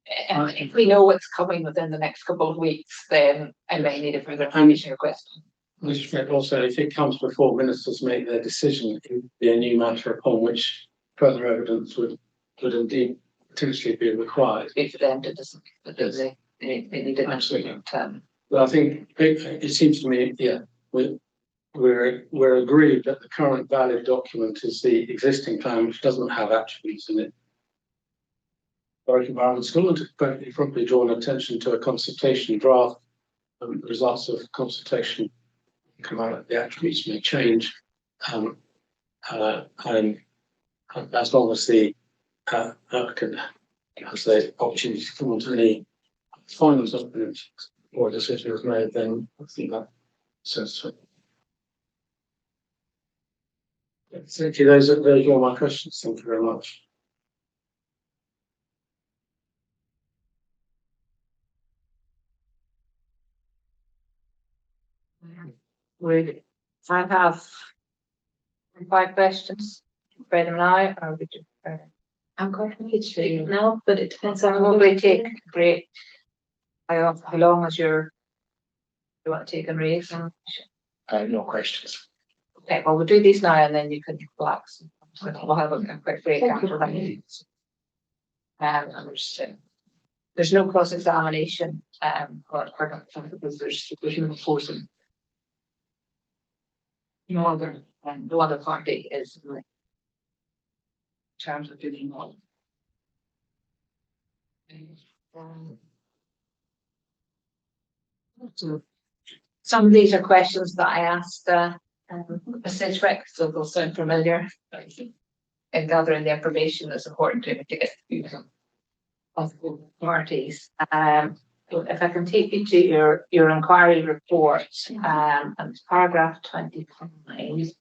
If we know what's coming within the next couple of weeks, then I may need a further information request. also, if it comes before ministers make their decision, it would be a new matter upon which further evidence would indeed potentially be required. Be for them to decide whether they need it. Absolutely. But I think it seems to me, yeah, we're agreed that the current valid document is the existing plan, which doesn't have attributes in it. Forest Environment School had probably drawn attention to a consultation draft. The results of consultation come out, the attributes may change, and as long as the applicant has the opportunity to come on to any final document or decision is made, then I think that says so. Thank you. Those are all my questions. Thank you very much. Would I have 5 questions? Read them now, or would you? I'm going to need to now, but it depends on Will we take a break? How long is you want to take and raise? I have no questions. Okay, well, we'll do these now and then you can relax. We'll have a quick break after that. There's no cross-examination because there's no forcing. No other party is in terms of doing all. So some of these are questions that I asked Sedgwick, so they'll sound familiar. And gathering the information that's important to get the views of both parties. If I can take you to your inquiry report, and it's paragraph 25.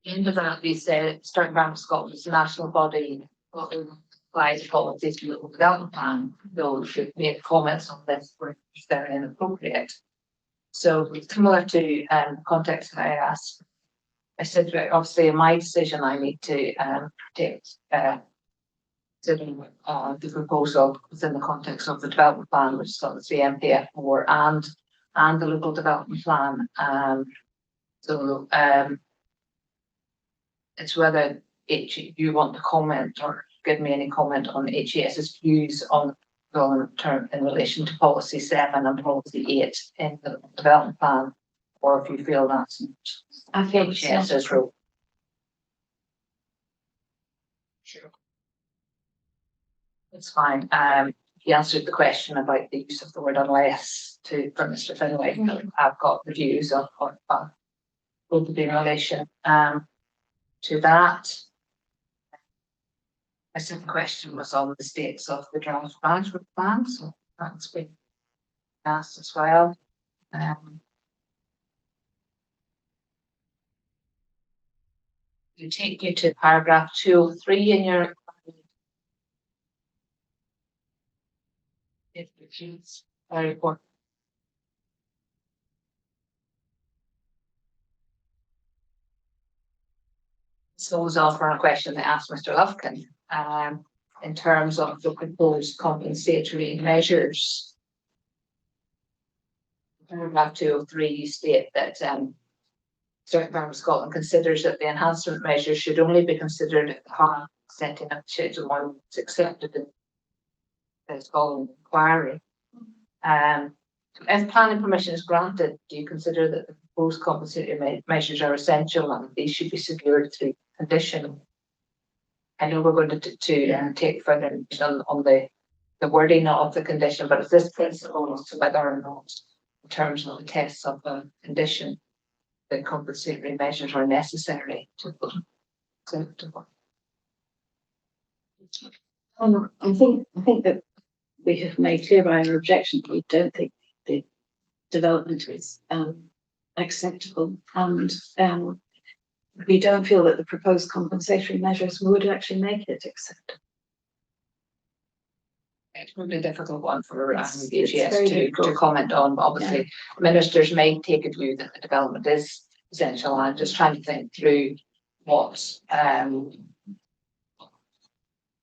Into that, we said Starting Bank of Scotland is a national body that applies policies to the development plan. Those should make comments on this where they're inappropriate. So similar to the context that I asked, I said obviously in my decision I need to take the proposal within the context of the development plan, which is obviously MPF4 and the local development plan. It's whether you want to comment or give me any comment on HES's views on the term in relation to policy 7 and policy 8 in the development plan, or if you feel that's HES's role. Sure. It's fine. He answered the question about the use of the word unless from Mr. Finlay. I've got the views of both in relation to that. My second question was on the status of the draft management plan, so that's been asked as well. We take you to paragraph 203 in your report. So was all for a question that asked Mr. Lufkin in terms of the proposed compensatory measures. Paragraph 203, you state that Starting Bank of Scotland considers that the enhancement measures should only be considered at the harm setting up Schedule 1 was accepted in the following inquiry. If planning permission is granted, do you consider that the proposed compensatory measures are essential and these should be secured through condition? I know we're going to take further on the wording of the condition, but is this principle as to whether or not, in terms of the tests of the condition, the compensatory measures are necessary to put acceptable? I think that we have made clear by our objection that we don't think the development is acceptable, and we don't feel that the proposed compensatory measures would actually make it acceptable. It's really a difficult one for It's BGS very to difficult. comment on. Obviously, ministers may take a view that the development is essential. I'm just trying to think through what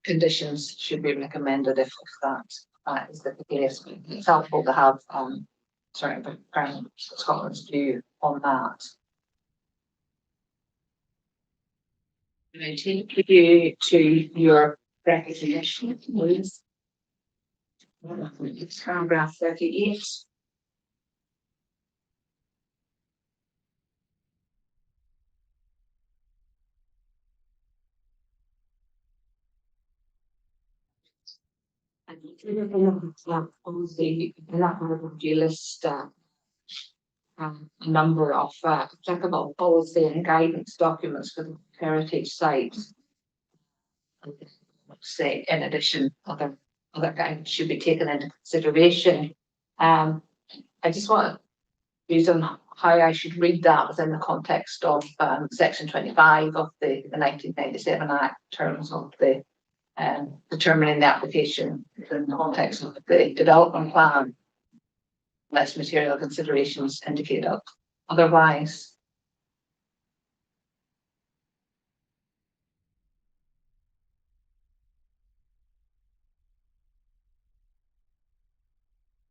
conditions should be recommended if that is the case. It's helpful to have certain Scotland's view on that. Can I take you to your recognition, please? It's paragraph 38. And obviously, in that paragraph, you list a number of applicable policy and guidance documents for the heritage sites. Say, in addition, other guidance should be taken into consideration. I just want to views on how I should read that within the context of section 25 of the 1997 Act, in terms of the determining the application in the context of the development plan, unless material considerations indicate otherwise.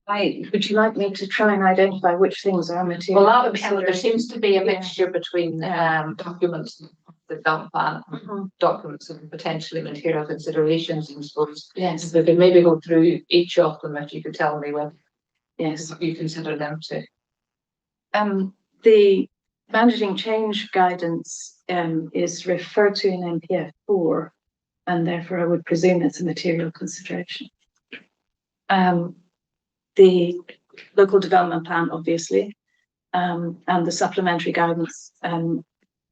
Would you like me to try and identify which things are material? Well, that would be, there seems to be a mixture between documents, the development plan, documents and potentially material considerations, I suppose. Yes. We could maybe go through each of them if you could tell me what you consider them to. The managing change guidance is referred to in NPF 4, and therefore I would presume it's a material consideration. The local development plan, obviously, and the supplementary guidance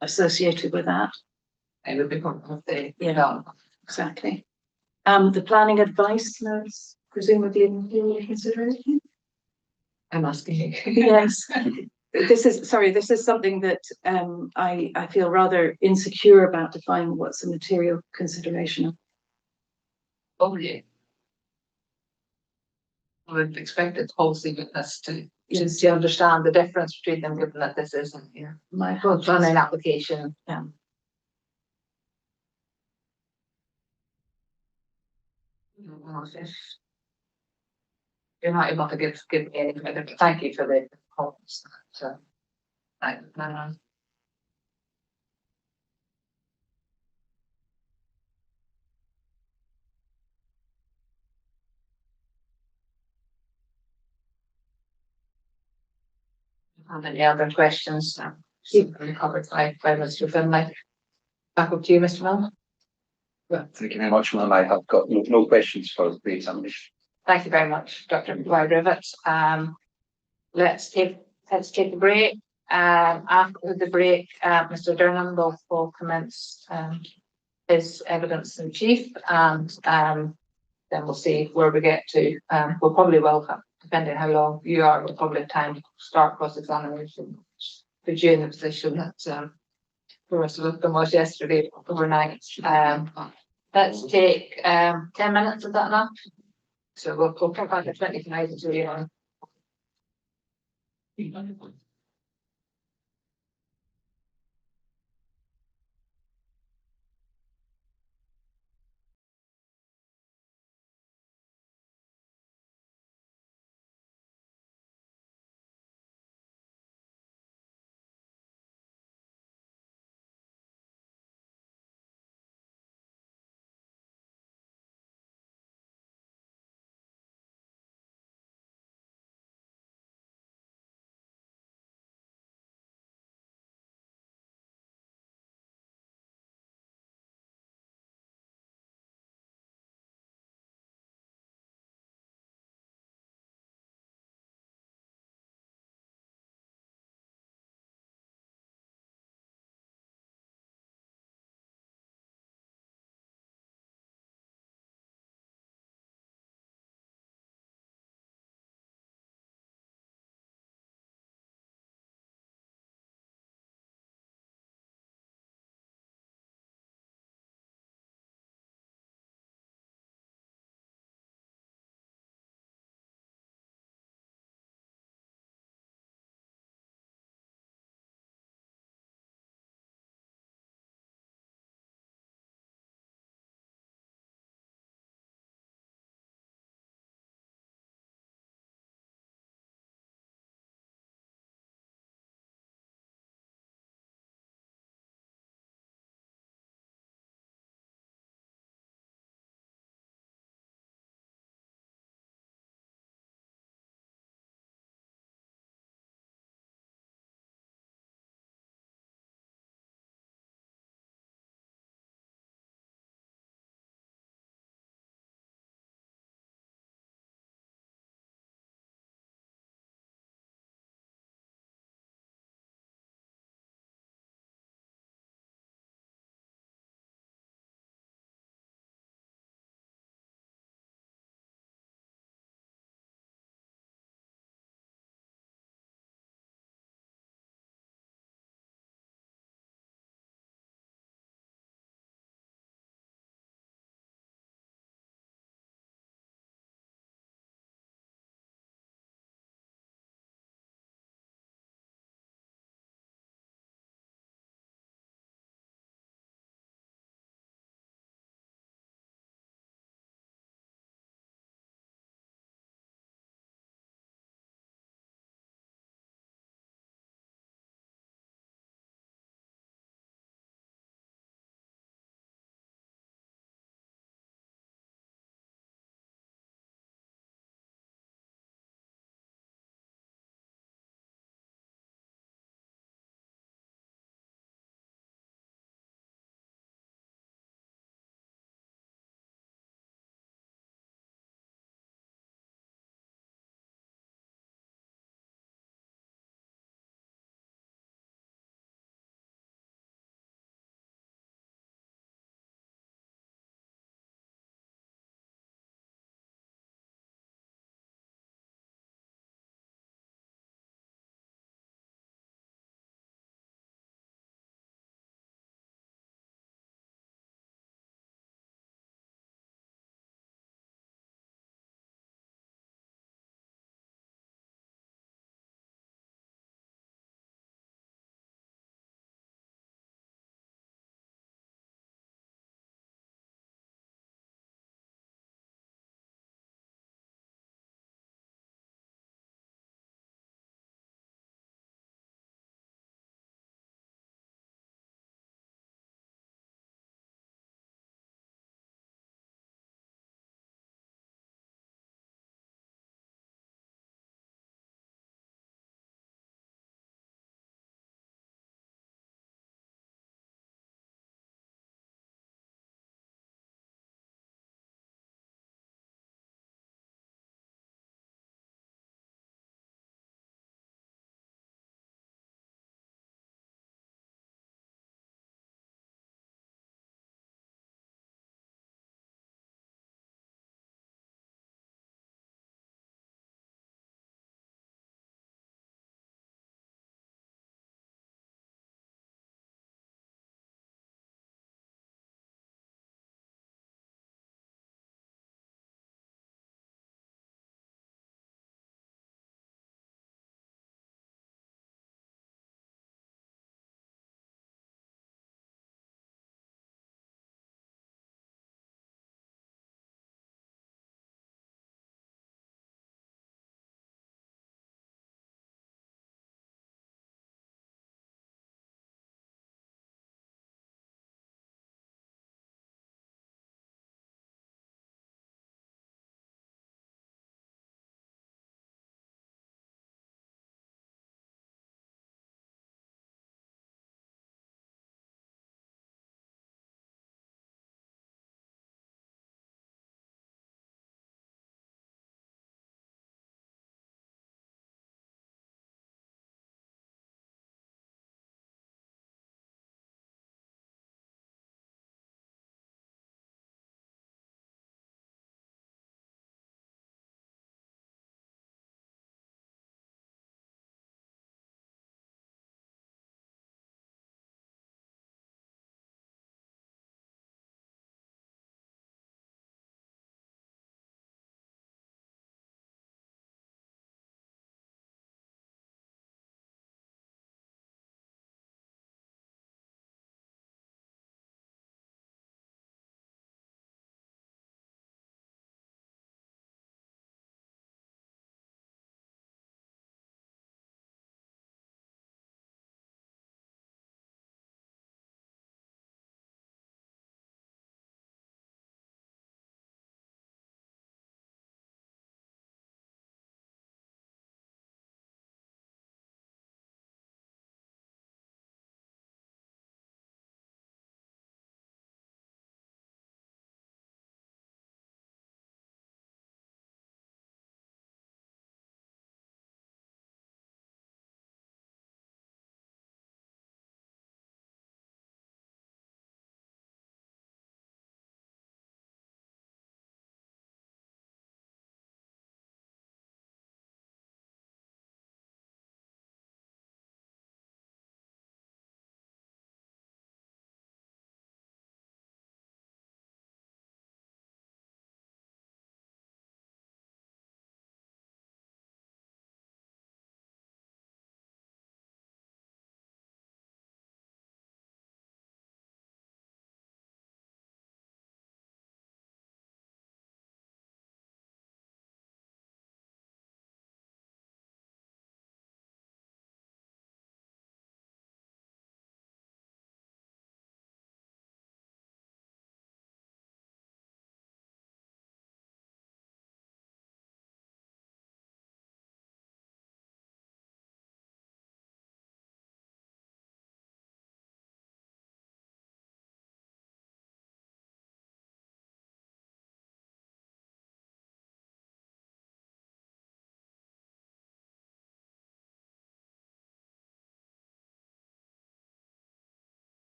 associated with that. It would be part of the development. Exactly. The planning advice notes, presumably in material consideration. I'm asking you. Yes. This is something that I feel rather insecure about defining what's a material consideration. Oh, yeah. I would expect its policy witness to understand the difference between them, given that this isn't my planning application. You're not able to give me any further. Thank you for the comments. So, have any other questions? Covered by Mr. Finlay. Back up to you, Mr. Milne. Well, thank you very much, ma'am. I have got no questions for the examination. Thank you very much, Dr. Rivet. Let's take a break. After the break, Mr. Durham will commence his evidence in chief, and then we'll see where we get to. We'll probably have, depending how long you are, we'll probably have time to start cross-examination. Put you in the position that Professor Lipton was yesterday overnight. Let's take 10 minutes, is that enough? So we'll come back at 25 to you.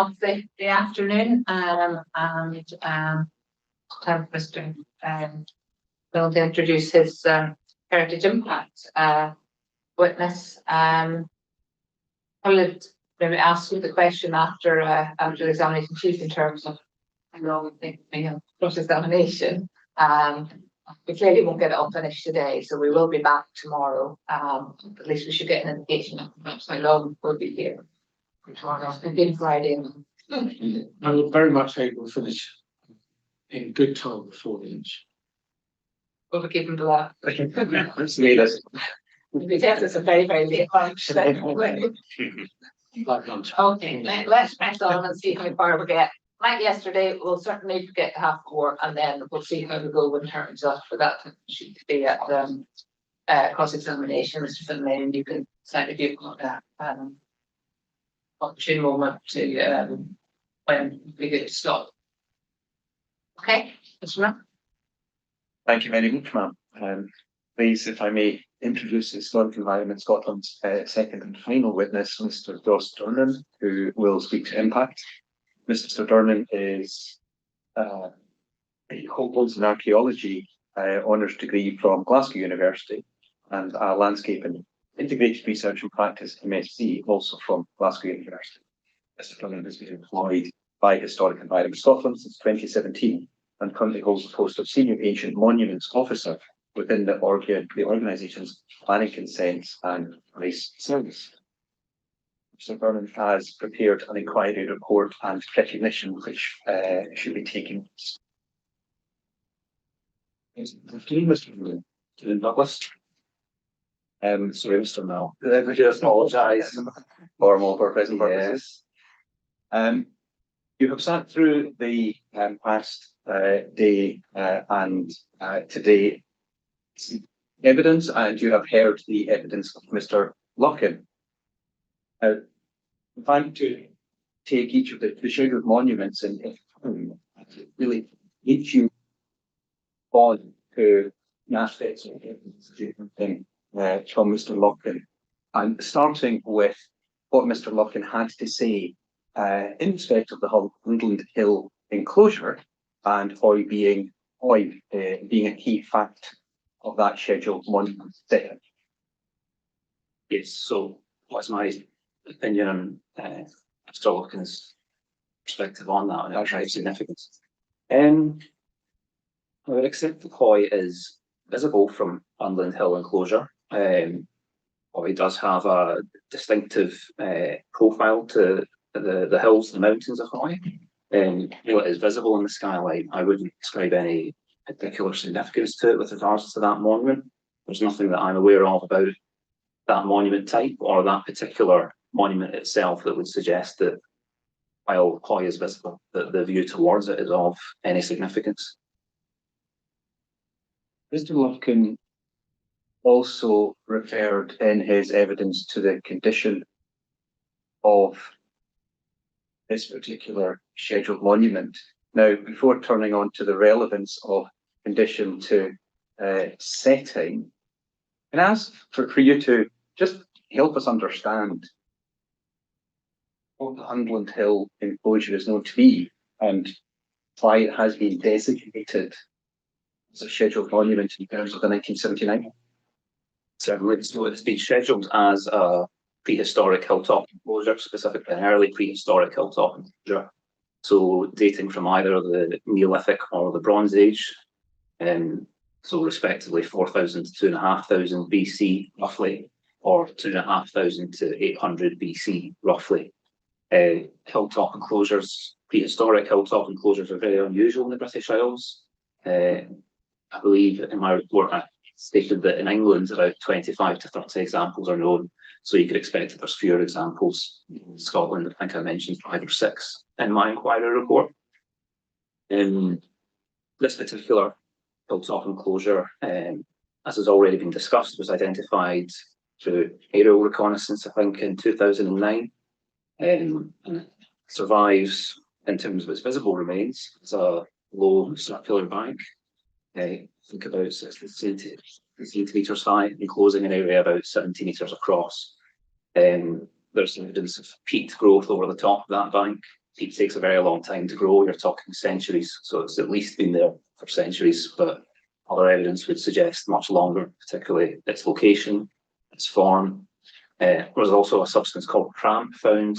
of the afternoon, and have Mr. Will to introduce his heritage impact witness. I would maybe ask you the question after the examination chief in terms of how long we think cross examination. We clearly won't get it all finished today, so we will be back tomorrow. At least we should get an indication of perhaps how long we'll be here. Tomorrow, again Friday. I would very much hope we'll finish in good time before lunch. We'll keep them to that. Let's leave it. We have this a very, very late lunch. Like lunch. Okay, let's press on and see how far we get. Like yesterday, we'll certainly get to 4:30, and then we'll see how we go in terms of for that sheet to be at cross-examination. Mr. Finlay, and you can send if you've got that opportune moment to when we get to stop. Okay, Mr. Miller. Thank you very much, ma'am. Please, if I may introduce Historical Environment Scotland's second and final witness, Mr. Ross Durnan, who will speak to impact. Mr. Durnan he holds an archaeology honours degree from Glasgow University and a landscape and integrated research and practice MSc also from Glasgow University. Mr. Durnan has been employed by Historic Environment Scotland since 2017 and currently holds the post of Senior Ancient Monuments Officer within the organisation's Planning Consents and Race Service. Mr. Vernon has prepared an inquiry report and recognition which should be taken. Mr. Douglas. Sorry, Mr. Mel. I do apologise. Formal for present purposes. You have sat through the past day and today evidence, and you have heard the evidence of Mr. Luckin. If I'm to take each of the scheduled monuments and really each you on to aspects of different thing from Mr. Luckin, and starting with what Mr. Luckin had to say in respect of the Hundland Hill enclosure and Hoy being a key fact of that scheduled monument there. Yes, so what's my opinion on Mr. Luckin's perspective on that and its right significance? I would accept that Hoy is visible from Hundland Hill enclosure. Hoy does have a distinctive profile to the hills and the mountains of Hoy. It is visible in the skyline. I wouldn't ascribe any particular significance to it with regards to that monument. There's nothing that I'm aware of about that monument type or that particular monument itself that would suggest that while Hoy is visible, that the view towards it is of any significance. Mr. Luckin also referred in his evidence to the condition of this particular scheduled monument. Now, before turning on to the relevance of condition to setting, can I ask for you to just help us understand what the Hundland Hill enclosure is known to be and why it has been designated as a scheduled monument in terms of the 1979? Certainly, so it's been scheduled as a prehistoric hilltop enclosure, specifically an early prehistoric hilltop enclosure. So dating from either the Neolithic or the Bronze Age, so respectively 4,000 to 2,500 BC roughly, or 2,500 to 800 BC roughly. Hilltop enclosures, prehistoric hilltop enclosures are very unusual in the British Isles. I believe in my report I stated that in England about 25 to 30 examples are known, so you could expect that there's fewer examples. In Scotland, I think I mentioned 5 or 6 in my inquiry report. This particular hilltop enclosure, as has already been discussed, was identified through aerial reconnaissance, I think, in 2009. And survives in terms of its visible remains. It's a low circular bank. Think about 60 centimetres high, enclosing an area about 70 metres across. There's evidence of peat growth over the top of that bank, peat takes a very long time to grow. You're talking centuries, so it's at least been there for centuries. But other evidence would suggest much longer, particularly its location, its form. There was also a substance called cramp found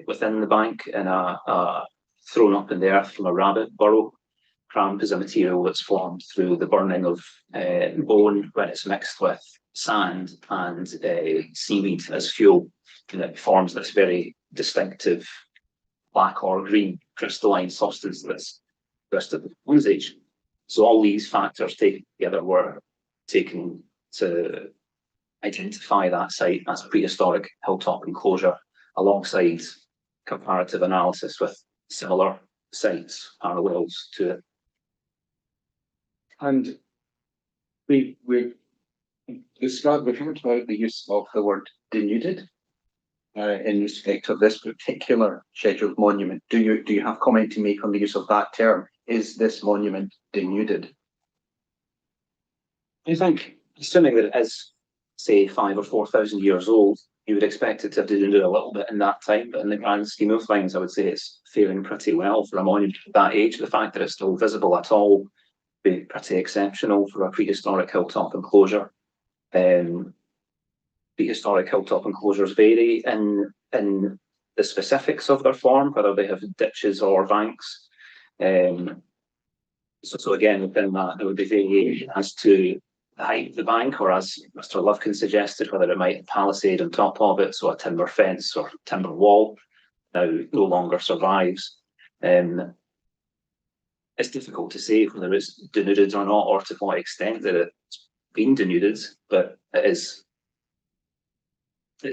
within the bank and thrown up in the earth from a rabbit burrow. Cramp is a material that's formed through the burning of bone when it's mixed with sand and seaweed as fuel, and it forms this very distinctive black or green crystalline substance that's rest of the Bronze Age. So all these factors taken together were taken to identify that site as a prehistoric hilltop enclosure alongside comparative analysis with similar sites, parallels to it. And we described, we heard about the use of the word denuded in respect of this particular scheduled monument. Do you have comment to make on the use of that term? Is this monument denuded? I think, assuming that it is, say, 5,000 or 4,000 years old, you would expect it to have denuded a little bit in that time, but in the grand scheme of things, I would say it's faring pretty well for a monument of that age. The fact that it's still visible at all would be pretty exceptional for a prehistoric hilltop enclosure. Prehistoric hilltop enclosures vary in the specifics of their form, whether they have ditches or banks. So again, within that, there would be variation as to the height of the bank, or as Mr. Lufkin suggested, whether it might have palisade on top of it, so a timber fence or timber wall now no longer survives. It's difficult to say whether it's denuded or not, or to what extent that it's been denuded, but it's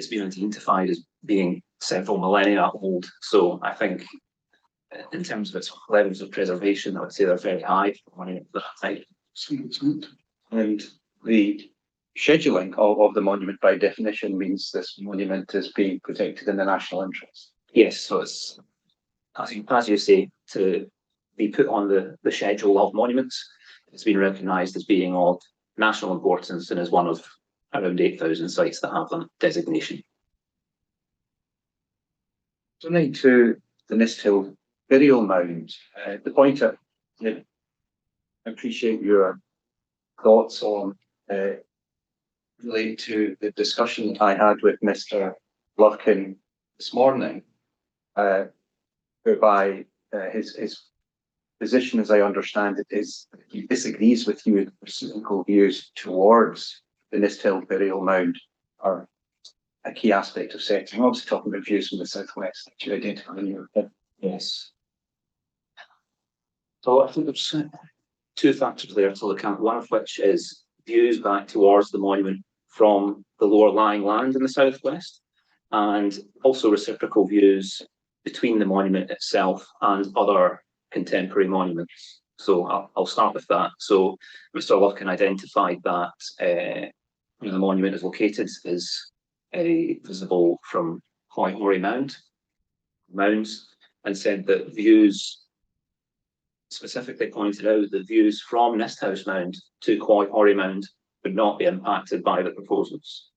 been identified as being several millennia old. So I think in terms of its levels of preservation, I would say they're very high for one of that type. And the scheduling of the monument by definition means this monument is being protected in the national interest. Yes, so it's, as you say, to be put on the schedule of monuments. It's been recognised as being of national importance and is one of around 8,000 sites that have that designation. Turning to the Nest Hill burial mound, the point I appreciate your thoughts on relate to the discussion I had with Mr. Lufkin this morning, whereby his position, as I understand it, is he disagrees with you with political views towards the Nest Hill burial mound are a key aspect of setting. I'm obviously talking about views from the southwest that you identify in your opinion. Yes. So I think there's two factors there to look at, one of which is views back towards the monument from the lower lying land in the southwest, and also reciprocal views between the monument itself and other contemporary monuments. So I'll start with that. So Mr. Lufkin identified that where the monument is located is visible from Hoy Mounds, and said that views, specifically pointed out that views from Nest House Mound to Coy Horry Mound would not be impacted by the proposals,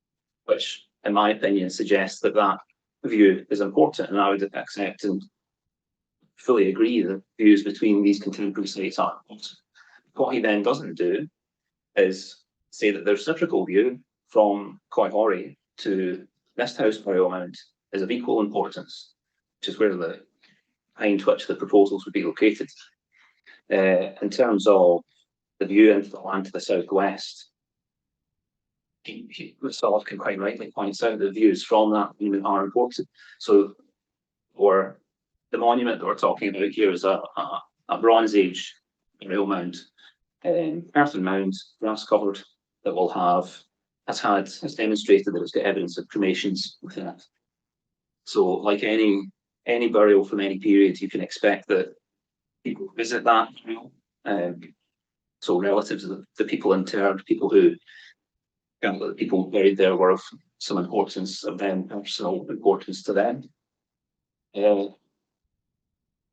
which in my opinion suggests that that view is important, and I would accept and fully agree that views between these contemporary sites are important. What he then doesn't do is say that the reciprocal view from Coy Horry to Nest House Burial Mound is of equal importance, which is where the behind which the proposals would be located. In terms of the view into the land to the southwest, Mr. Lufkin quite rightly points out the views from that monument are important. So, or the monument that we're talking about here is a Bronze Age burial mound, earthen mound, grass covered, that will have has demonstrated that it's got evidence of cremations within it. So, like any burial from any period, you can expect that people visit that burial. So relatives of the people interred, people who the people buried there were of some importance of them, personal importance to them.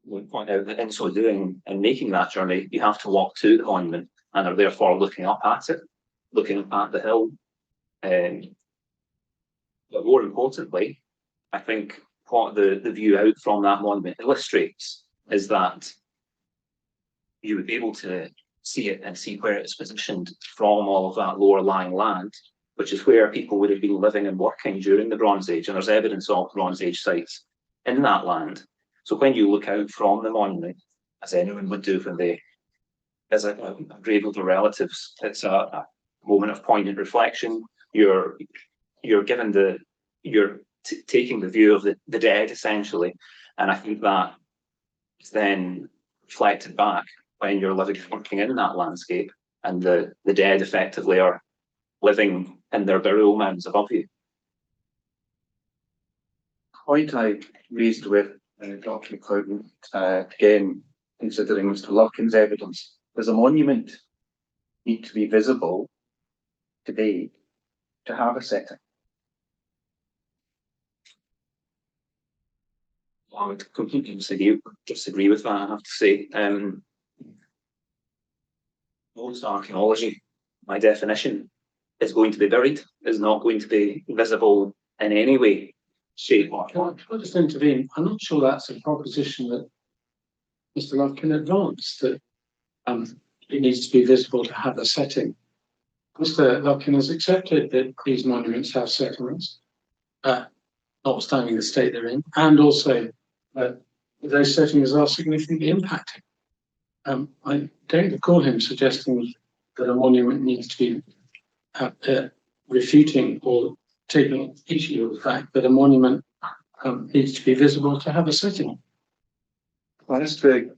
Would point out that in so doing and making that journey, you have to walk to the monument and are therefore looking up at it, looking up at the hill. But more importantly, I think what the view out from that monument illustrates is that you would be able to see it and see where it's positioned from all of that lower lying land, which is where people would have been living and working during the Bronze Age, and there's evidence of Bronze Age sites in that land. So when you look out from the monument, as anyone would do when they visit a grave of their relatives, it's a moment of poignant reflection. You're taking the view of the dead, essentially, and I think that is then reflected back when you're living and working in that landscape, and the dead effectively are living in their burial mounds above you. Point I raised with Dr. McLeod, again, considering Mr. Lufkin's evidence, does a monument need to be visible today to have a setting? I would completely disagree with that, I have to say. Most archaeology, by definition, is going to be buried, is not going to be visible in any way, shape, or form. Can I just intervene? I'm not sure that's a proposition that Mr. Lufkin advanced, that it needs to be visible to have a setting. Mr. Lufkin has accepted that these monuments have settlements, notwithstanding the state they're in, and also that those settings are significantly impacting. I don't recall him suggesting that a monument needs to be refuting or taking issue with the fact that a monument needs to be visible to have a setting. Well, that's the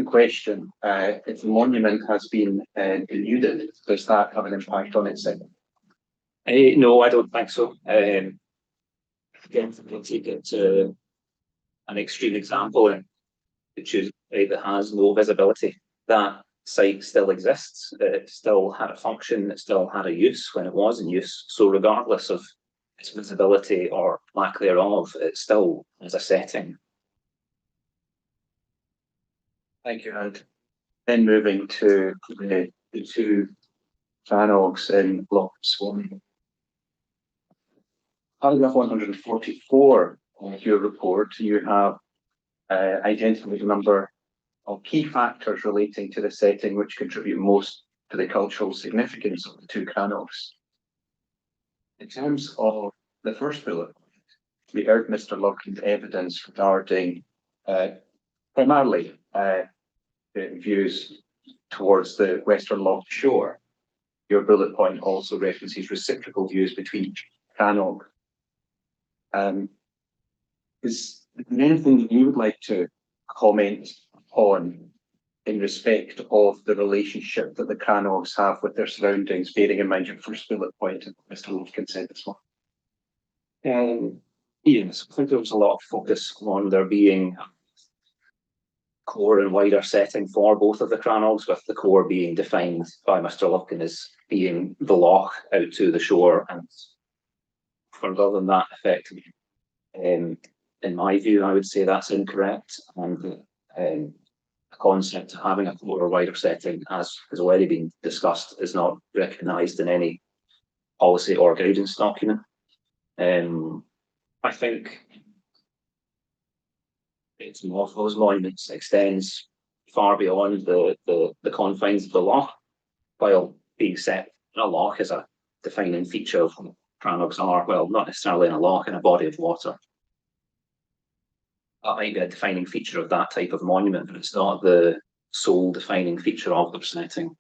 question. If the monument has been denuded, does that have an impact on its setting? No, I don't think so. Again, we'll take it to an extreme example, which is that has no visibility. That site still exists. It still had a function. It still had a use when it was in use. So regardless of its visibility or lack thereof, it still is a setting. Thank you, and then moving to the two Fanogs in Loch Swan. Paragraph 144 of your report, you have identified a number of key factors relating to the setting which contribute most to the cultural significance of the two Crannogs. In terms of the first bullet, we heard Mr. Lufkin's evidence regarding primarily views towards the Western Loch shore. Your bullet point also references reciprocal views between Crannog. Is there anything that you would like to comment on in respect of the relationship that the Crannogs have with their surroundings, bearing in mind your first bullet point and Mr. Lufkin said as well? Yes, I think there was a lot of focus on there being a core and wider setting for both of the Crannogs, with the core being defined by Mr. Lufkin as being the loch out to the shore, and further than that, effectively. In my view, I would say that's incorrect, and the concept of having a core or wider setting, as has already been discussed, is not recognised in any policy or guidance document. I think its of those monuments extends far beyond the confines of the loch, while being set in a loch is a defining feature of what Crannogs are. Well, not necessarily in a loch, in a body of water. That might be a defining feature of that type of monument, but it's not the sole defining feature of their setting.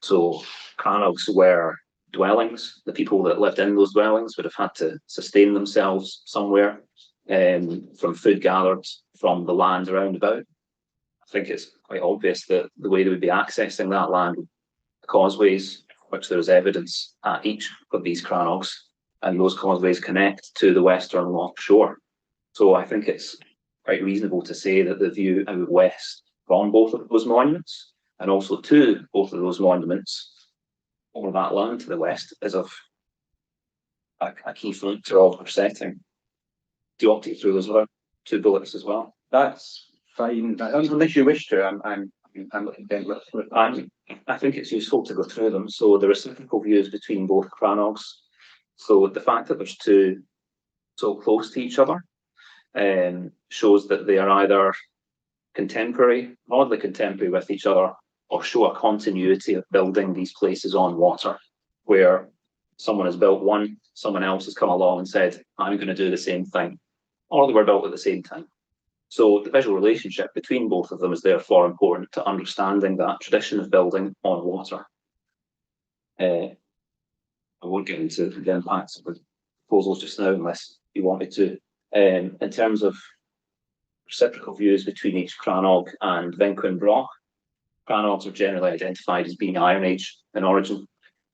So Crannogs were dwellings. The people that lived in those dwellings would have had to sustain themselves somewhere, from food gathered from the land around about. I think it's quite obvious that the way they would be accessing that land, the causeways, which there is evidence at each of these Crannogs, and those causeways connect to the Western Loch shore. So I think it's quite reasonable to say that the view out west from both of those monuments, and also to both of those monuments over that land to the west, is of a key factor of their setting. Do you want to take through those other two bullets as well? That's fine. Unless you wish to, I'm content with that. I think it's useful to go through them. So the reciprocal views between both Crannogs. So the fact that there's two so close to each other, shows that they are either contemporary, broadly contemporary with each other, or show a continuity of building these places on water, where someone has built one, someone else has come along and said, I'm going to do the same thing, or they were built at the same time. So the visual relationship between both of them is therefore important to understanding that tradition of building on water. I won't get into the impacts of the proposals just now unless you want me to. In terms of reciprocal views between each Crannog and Vinquin Broch, Crannogs are generally identified as being Iron Age in origin,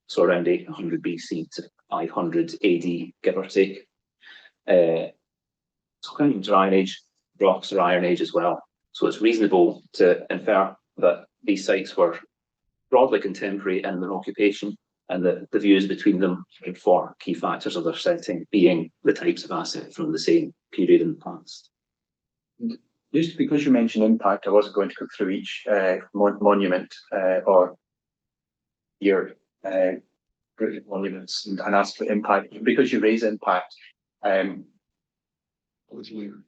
so around 800 BC to 500 AD, give or take. So Crannogs are Iron Age, Brochs are Iron Age as well. So it's reasonable to infer that these sites were broadly contemporary in their occupation, and the views between them for key factors of their setting being the types of asset from the same period in the past. Just because you mentioned impact, I wasn't going to go through each monument or your monuments and ask for impact. Because you raise impact, would you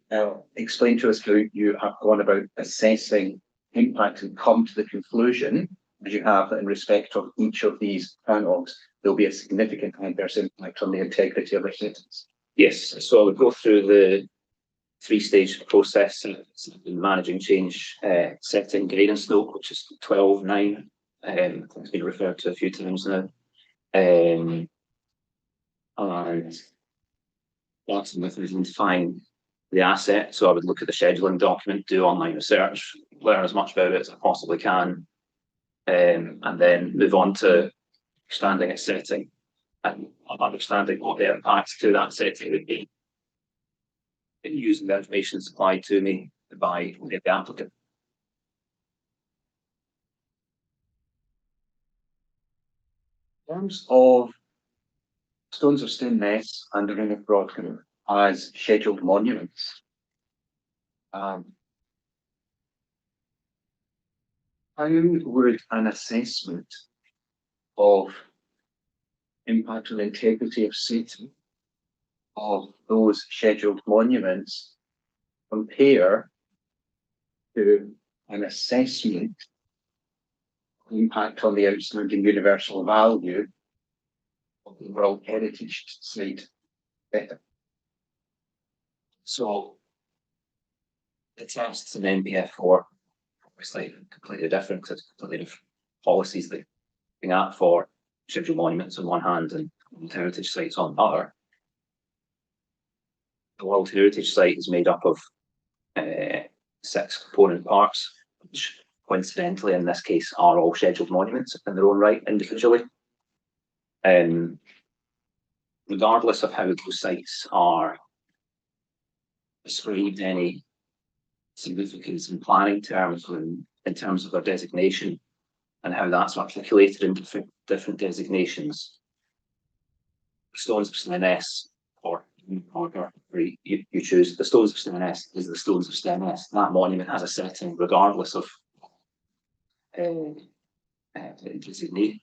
explain to us how you have gone about assessing impact and come to the conclusion that you have that in respect of each of these Crannogs, there'll be a significant adverse impact on the integrity of our settings? Yes, so I would go through the three-stage process in managing change setting guidance note, which is 12.9. It's been referred to a few times now. And that's with identifying the asset. So I would look at the scheduling document, do online research, learn as much about it as I possibly can, and then move on to understanding its setting and understanding what the impacts to that setting would be, and using the information supplied to me by the applicant. In terms of Stones of Stainness and the Ring of Brodkin as scheduled monuments, how would an assessment of impact on integrity of setting of those scheduled monuments compare to an assessment of impact on the outstanding universal value of the World Heritage Site better? So the tests in NPF4 obviously completely different, because it's completely different policies they're looking at for scheduled monuments on one hand and heritage sites on the other. The World Heritage Site is made up of 6 component parts, which coincidentally in this case are all scheduled monuments in their own right individually. Regardless of how those sites are described, any significance in planning terms in terms of their designation and how that's articulated in different designations. Stones of Stainness, or you choose, the Stones of Stainness is the Stones of Stainness. That monument has a setting regardless of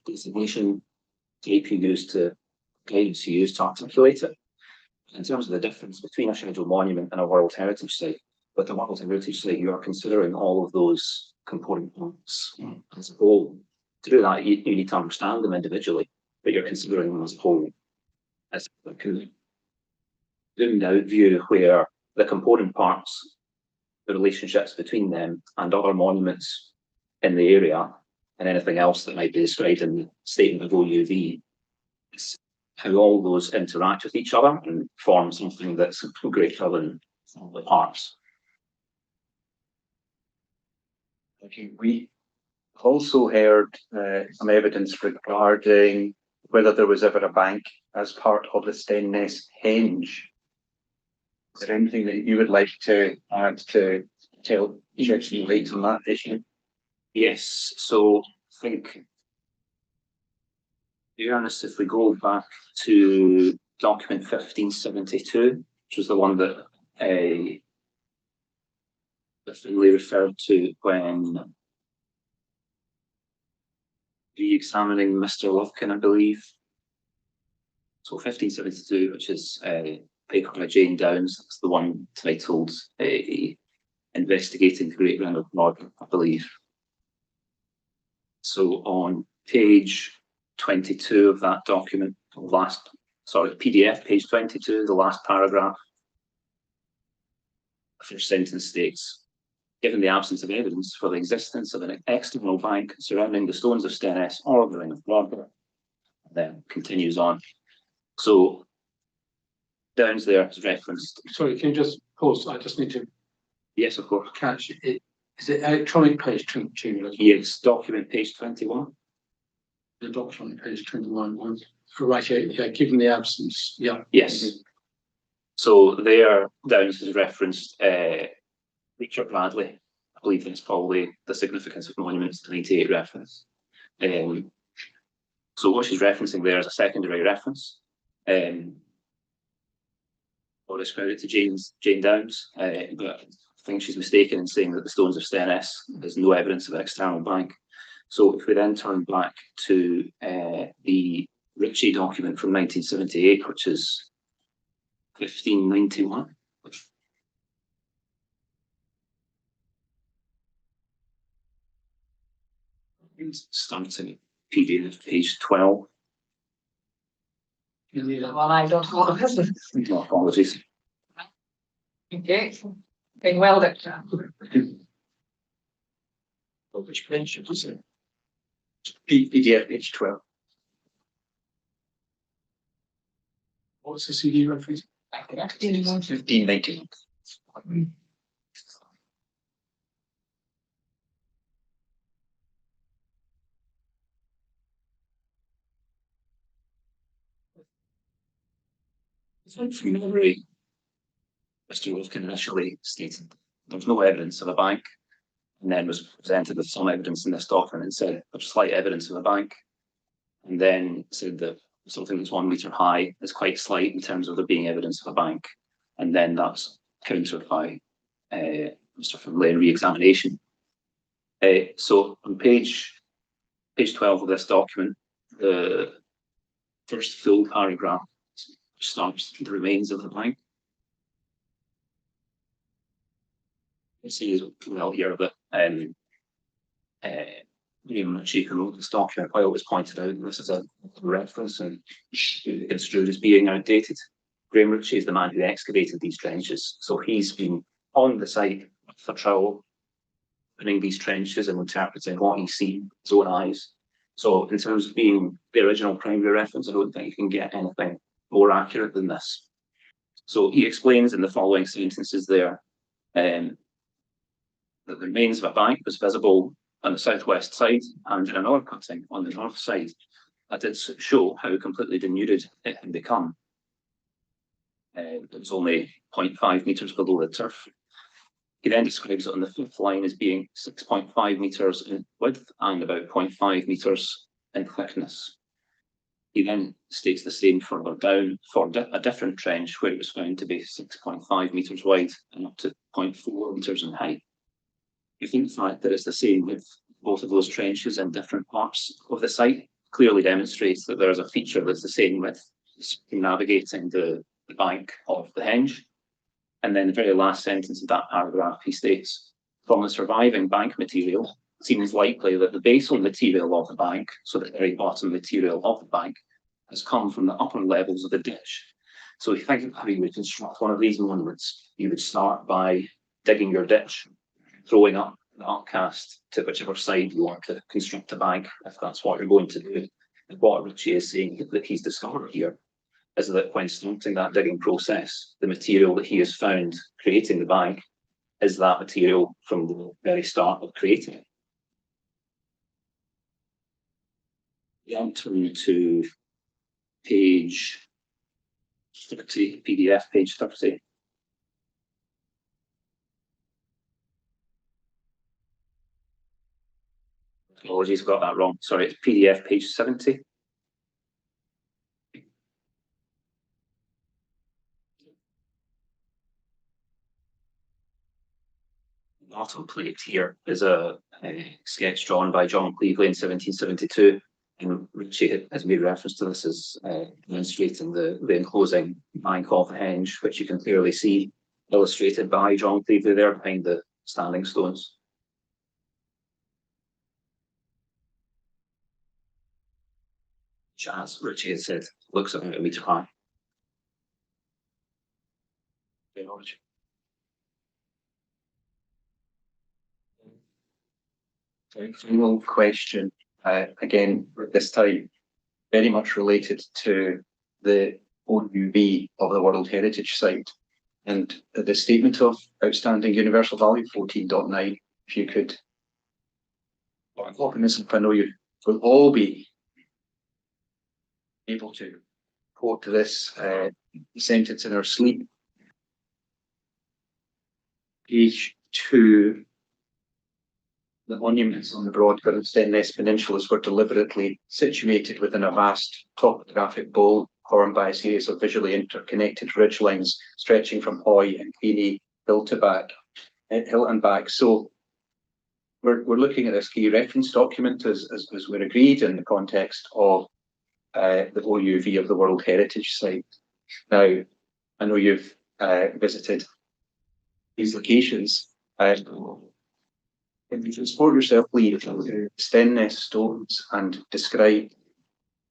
designation type you use to guidance you use to articulate it. In terms of the difference between a scheduled monument and a World Heritage Site, with the World Heritage Site, you are considering all of those component parts as a whole. To do that, you need to understand them individually, but you're considering them as a whole. As a zoomed out view where the component parts, the relationships between them and other monuments in the area, and anything else that might be described in the statement of OUV, is how all those interact with each other and form something that's greater than the parts. Okay, we also heard some evidence regarding whether there was ever a bank as part of the Stainness henge. Is there anything that you would like to add to shed some light on that issue? Yes, so I think, to be honest, if we go back to document 1572, which was the one that Finlay referred to when re-examining Mr. Lovkin, I believe. So 1572, which is paper by Jane Downs. That's the one titled Investigating the Great Round North, I believe. So on page 22 of that document, PDF, page 22, the last paragraph, the first sentence states, given the absence of evidence for the existence of an external bank surrounding the stones of Stennis or the ring of Broadmoor, then continues on. So Downs there is referenced. Sorry, can you just pause? I just need to Yes, of course. catch it. Is it electronic page 22? Yes, document page 21. The document page 21. Right, yeah, given the absence. Yeah. Yes. So there, Downs has referenced Richard Bradley. I believe that's probably the significance of monuments to 98 reference. So what she's referencing there is a secondary reference. Or describe it to Jane Downs, but I think she's mistaken in saying that the stones of Stennis there's no evidence of an external bank. So if we then turn back to the Ritchie document from 1978, which is 1591. Starting PDF page 12. Well, I don't know. No apologies. Okay, being well done. Which page is it? PDF page 12. What's the CD reference? 1591. From memory, Mr. Wilkin initially stated there was no evidence of a bank, and then was presented with some evidence in this document and said there's slight evidence of a bank, and then said that something that's 1 metre high is quite slight in terms of there being evidence of a bank, and then that's countered by Mr. Finlay in re-examination. So on page 12 of this document, the first full paragraph starts the remains of the bank. You see as well here that William Ritchie, who wrote this document, I always pointed out this is a reference and construed as being outdated. Graham Ritchie is the man who excavated these trenches, so he's been on the site for trowel, opening these trenches and interpreting what he's seen with his own eyes. So in terms of being the original primary reference, I don't think you can get anything more accurate than this. So he explains in the following sentences there that the remains of a bank was visible on the southwest side and in another cutting on the north side. That did show how completely denuded it had become. It was only 0.5 metres below the turf. He then describes it on the fifth line as being 6.5 metres in width and about 0.5 metres in thickness. He then states the same further down for a different trench where it was found to be 6.5 metres wide and up to 0.4 metres in height. You think the fact that it's the same with both of those trenches in different parts of the site clearly demonstrates that there's a feature that's the same with navigating the bank of the henge. And then the very last sentence of that paragraph, he states, from the surviving bank material, it seems likely that the basal material of the bank, so the very bottom material of the bank, has come from the upper levels of the ditch. So if you think of how you would construct one of these monuments, you would start by digging your ditch, throwing up the upcast to whichever side you want to construct a bank, if that's what you're going to do. And what Ritchie is saying that he's discovered here is that when starting that digging process, the material that he has found creating the bank is that material from the very start of creating it. Then turn to page 30, PDF page 30. Apologies, got that wrong. Sorry, it's PDF page 70. The bottom plate here is a sketch drawn by John Cleveley in 1772. And Richie has made reference to this as demonstrating the enclosing bank of the henge, which you can clearly see illustrated by John Cleveley there behind the standing stones. Which, as Richie had said, looks about a metre high. Final question, again, this time, very much related to the OUV of the World Heritage Site. And the statement of outstanding universal value 14.9, if you could, I know you will all be able to quote this sentence in our sleep. Page 2. The monuments on the Broadgar and Stenness peninsulas were deliberately situated within a vast topographic bowl formed by a series of visually interconnected ridgelines stretching from Hoy and Queenie hill and back. So we're looking at this key reference document as we're agreed in the context of the OUV of the World Heritage Site. Now, I know you've visited these locations. If you transport yourself, please, to Stenness stones and describe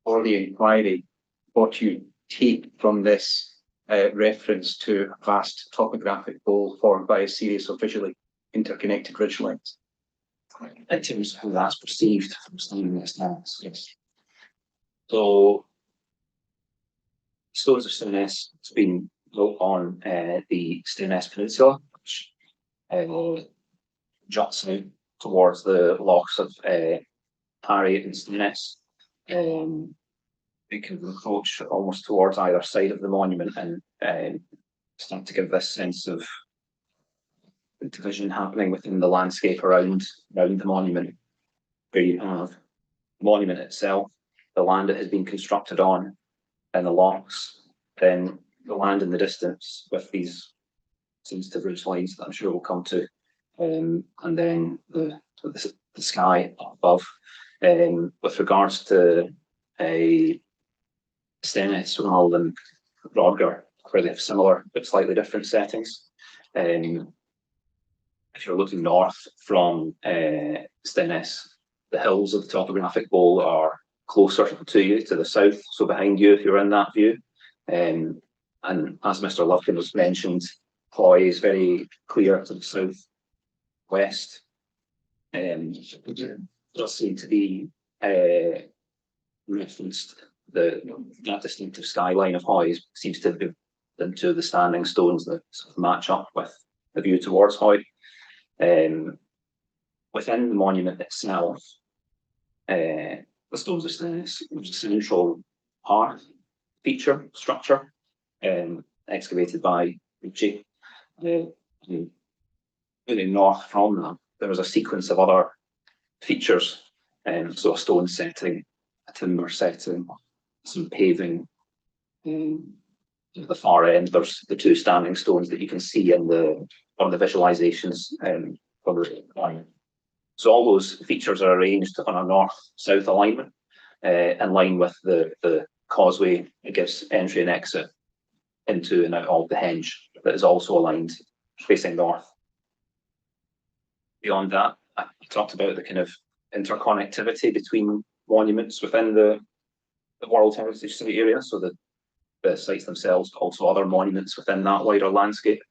for the inquiry what you take from this reference to a vast topographic bowl formed by a series of visually interconnected ridgelines. In terms of how that's perceived from standing at Stenness, yes. So, stones of Stenness has been built on the Stenness Peninsula, which juts out towards the lochs of Harriet and Stenness. We can approach almost towards either side of the monument and start to give this sense of the division happening within the landscape around the monument, where you have the monument itself, the land it has been constructed on, and the lochs, then the land in the distance with these sensitive ridge lines that I'm sure we'll come to, and then the sky above. With regards to Stenness, Hundland, Broadgar, where they have similar but slightly different settings. If you're looking north from Stenness, the hills of the topographic bowl are closer to you, to the south, so behind you if you're in that view. And as Mr. Lufkin has mentioned, Hoy is very clear to the south-west. Does seem to be referenced, that distinctive skyline of Hoy seems to be into the standing stones that sort of match up with the view towards Hoy. Within the monument itself, the stones of Stenness, there's a central hearth feature structure excavated by Ritchie. Moving north from that, there was a sequence of other features, so a stone setting, a timber setting, some paving. At the far end, there's the two standing stones that you can see on the visualizations from the monument. So all those features are arranged on a north-south alignment, in line with the causeway that gives entry and exit into and out of the henge that is also aligned facing north. Beyond that, I talked about the kind of interconnectivity between monuments within the World Heritage Site area, so the sites themselves, but also other monuments within that wider landscape.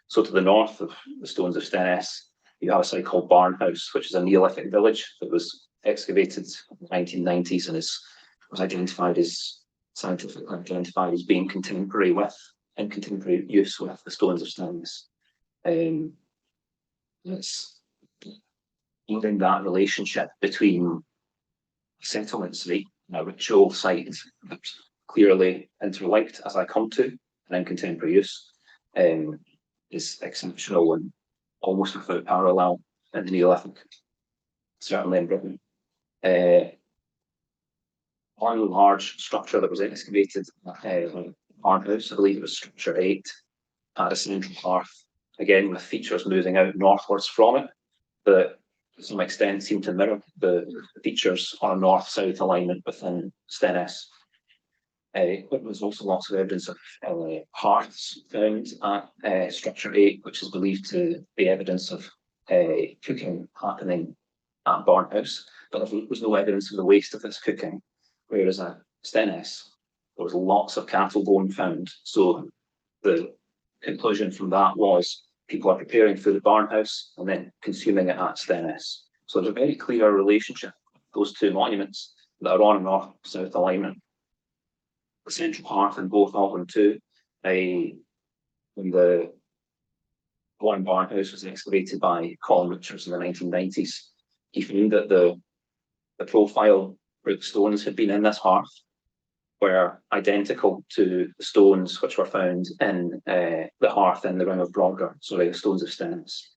So to the north of the stones of Stenness, you have a site called Barnhouse, which is a Neolithic village that was excavated in the 1990s and was scientifically identified as being contemporary with and contemporary use with the stones of Stenness. It's building that relationship between a settlement site and a ritual site that's clearly interlinked, as I come to, and in contemporary use, is exceptional and almost without parallel in the Neolithic, certainly in Britain. One large structure that was excavated at Barnhouse, I believe it was structure 8, had a central hearth, again with features moving out northwards from it, that some extent seem to mirror the features on a north-south alignment within STENS. But there's also lots of evidence of hearths found at structure 8, which is believed to be evidence of cooking happening at Barnhouse. But there was no evidence of the waste of this cooking, whereas at STENS, there was lots of cattle bone found. So the conclusion from that was people are preparing food at Barnhouse and then consuming it at STENS. So there's a very clear relationship with those two monuments that are on a north-south alignment. The central hearth in both of them too, when the one Barnhouse was excavated by Colin Richards in the 1990s, he found that the profile where the stones had been in this hearth were identical to the stones which were found in the hearth in the Ring of Brodgar, so the stones of Stennis.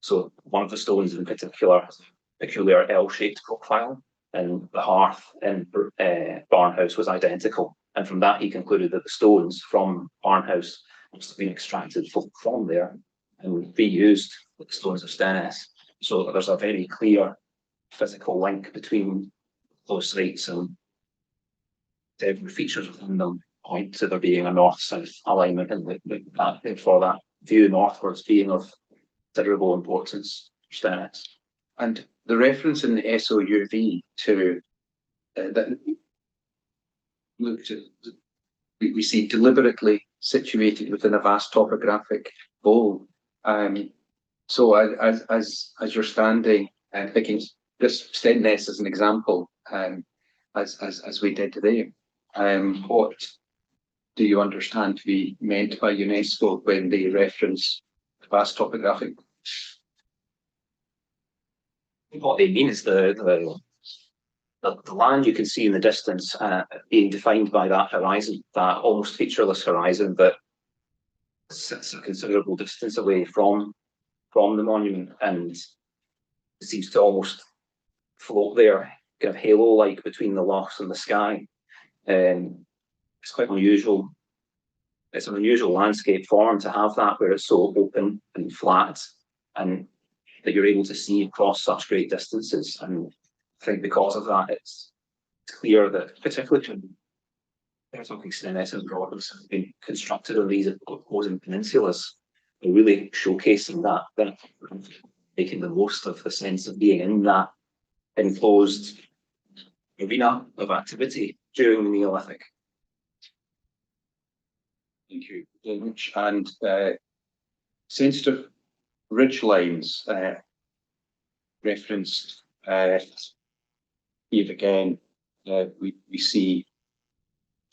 So one of the stones in particular has a peculiar L-shaped profile, and the hearth in Barnhouse was identical. And from that, he concluded that the stones from Barnhouse must have been extracted from there and reused with the stones of Stennis. So there's a very clear physical link between those sites, and several features within them point to there being a north-south alignment, and therefore that view northwards being of considerable importance for Stennis. And the reference in the SOUV to that looked at, we see deliberately situated within a vast topographic bowl. So as you're standing and picking just Stennes as an example, as we did today, what do you understand to be meant by UNESCO when they reference vast topographic? What they mean is the land you can see in the distance being defined by that horizon, that almost featureless horizon that sits a considerable distance away from the monument, and it seems to almost float there, kind of halo-like between the lochs and the sky. It's quite unusual. It's an unusual landscape form to have that, where it's so open and flat, and that you're able to see across such great distances. And I think because of that, it's clear that, particularly when they're talking Stennis and Broadlands have been constructed on these opposing peninsulas, they're really showcasing that, making the most of the sense of being in that enclosed arena of activity during the Neolithic. Thank you very much. And sensitive ridge lines referenced here again. We see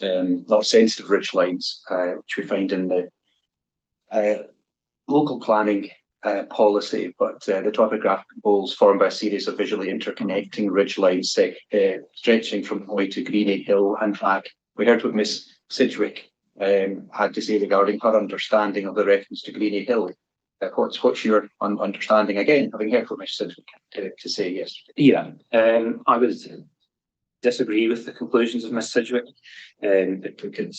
not sensitive ridge lines, which we find in the local planning policy, but the topographic bowls formed by a series of visually interconnecting ridge lines stretching from Hoy to Greeny Hill and back. We heard what Miss Sidgwick had to say regarding her understanding of the reference to Greeny Hill. What's your understanding again, having heard what Miss Sidgwick to say yesterday? Yeah, I would disagree with the conclusions of Miss Sidgwick. If we could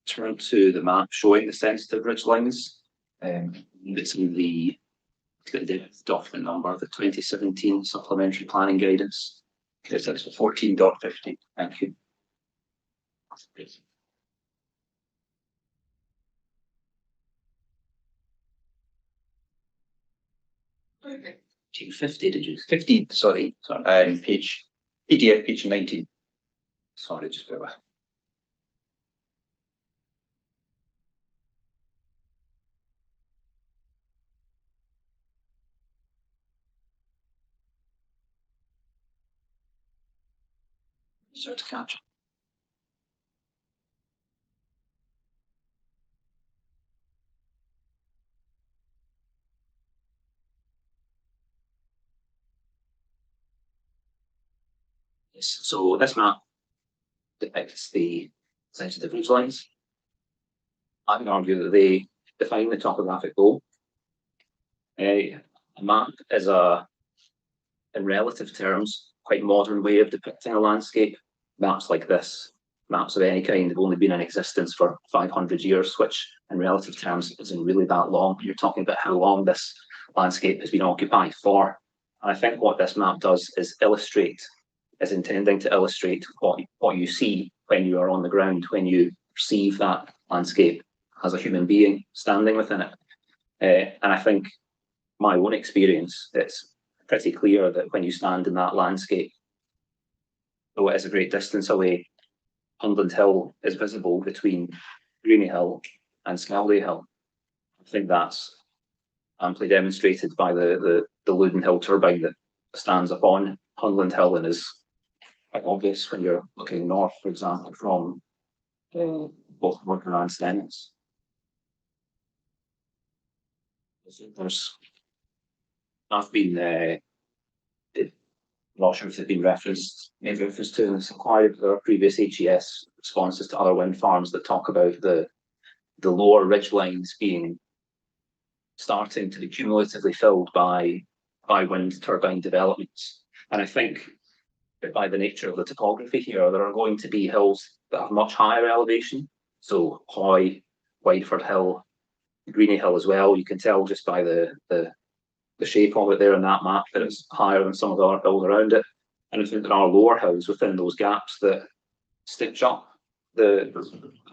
turn to the map showing the sensitive ridge lines, it's in the document number, the 2017 Supplementary Planning Guidance. Yes, that's 14.50. Thank you. 50, did you? 15, sorry. Page PDF, page 19. Sorry, just bear with. Start to catch. So this map depicts the sensitive ridge lines. I would argue that they define the topographic goal. A map is in relative terms, quite modern way of depicting a landscape. Maps like this, maps of any kind, have only been in existence for 500 years, which in relative terms isn't really that long. You're talking about how long this landscape has been occupied for. I think what this map does is intending to illustrate what you see when you are on the ground, when you perceive that landscape as a human being standing within it. And I think my own experience, it's pretty clear that when you stand in that landscape, though it is a great distance away, Hundland Hill is visible between Greeny Hill and Scaldy Hill. I think that's amply demonstrated by the Loudon Hill turbine that stands upon Hundland Hill and is quite obvious when you're looking north, for example, from both Worker and Stennis. I've been not sure if they've been made reference to in this inquiry, but there are previous HES responses to other wind farms that talk about the lower ridge lines starting to be cumulatively filled by wind turbine developments. And I think that by the nature of the topography here, there are going to be hills that have much higher elevation. So Hoy, Wideford Hill, Greeny Hill as well. You can tell just by the shape of it there in that map that it's higher than some of the other hills around it. And I think there are lower hills within those gaps that stitch up the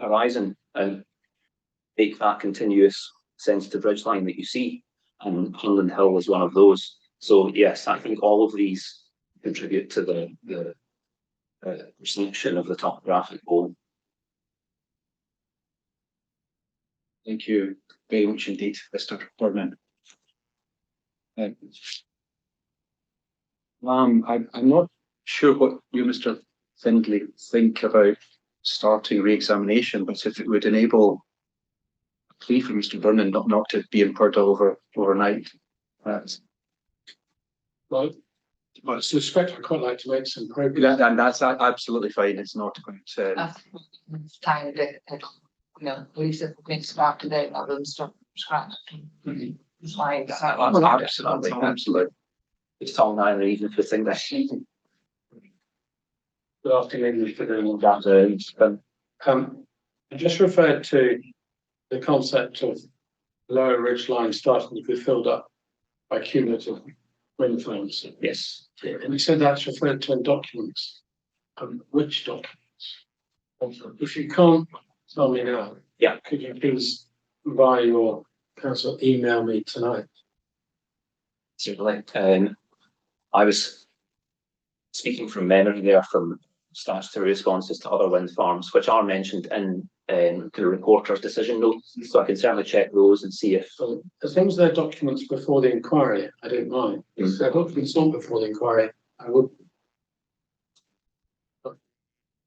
horizon and make that continuous sensitive ridgeline that you see. And Hundland Hill is one of those. So yes, I think all of these contribute to the perception of the topographic goal. Thank you very much indeed, Mr. Burnham. I'm not sure what you, Mr. Findlay, think about starting re-examination, but if it would enable a plea for Mr. Burnham not to be in Purdo overnight. Well, I suspect I'd quite like to make some progress. And that's absolutely fine. It's not about. It's time to, at least if we can start today, rather than start from scratch. It's fine. Absolutely. It's all nine, even if the thing that Good afternoon, Mr. Green. I just referred to the concept of lower ridge lines starting to be filled up by cumulative wind farms. yes. And you said that's referred to in documents. Which documents? If you can't tell me now, Yeah. could you please, via your council, email me tonight? Certainly. I was speaking from memory there from statutory responses to other wind farms, which are mentioned in the reporter's decision notes. So I can certainly check those and see if. As long as they're documents before the inquiry, I don't mind. If they're documents not before the inquiry, I would.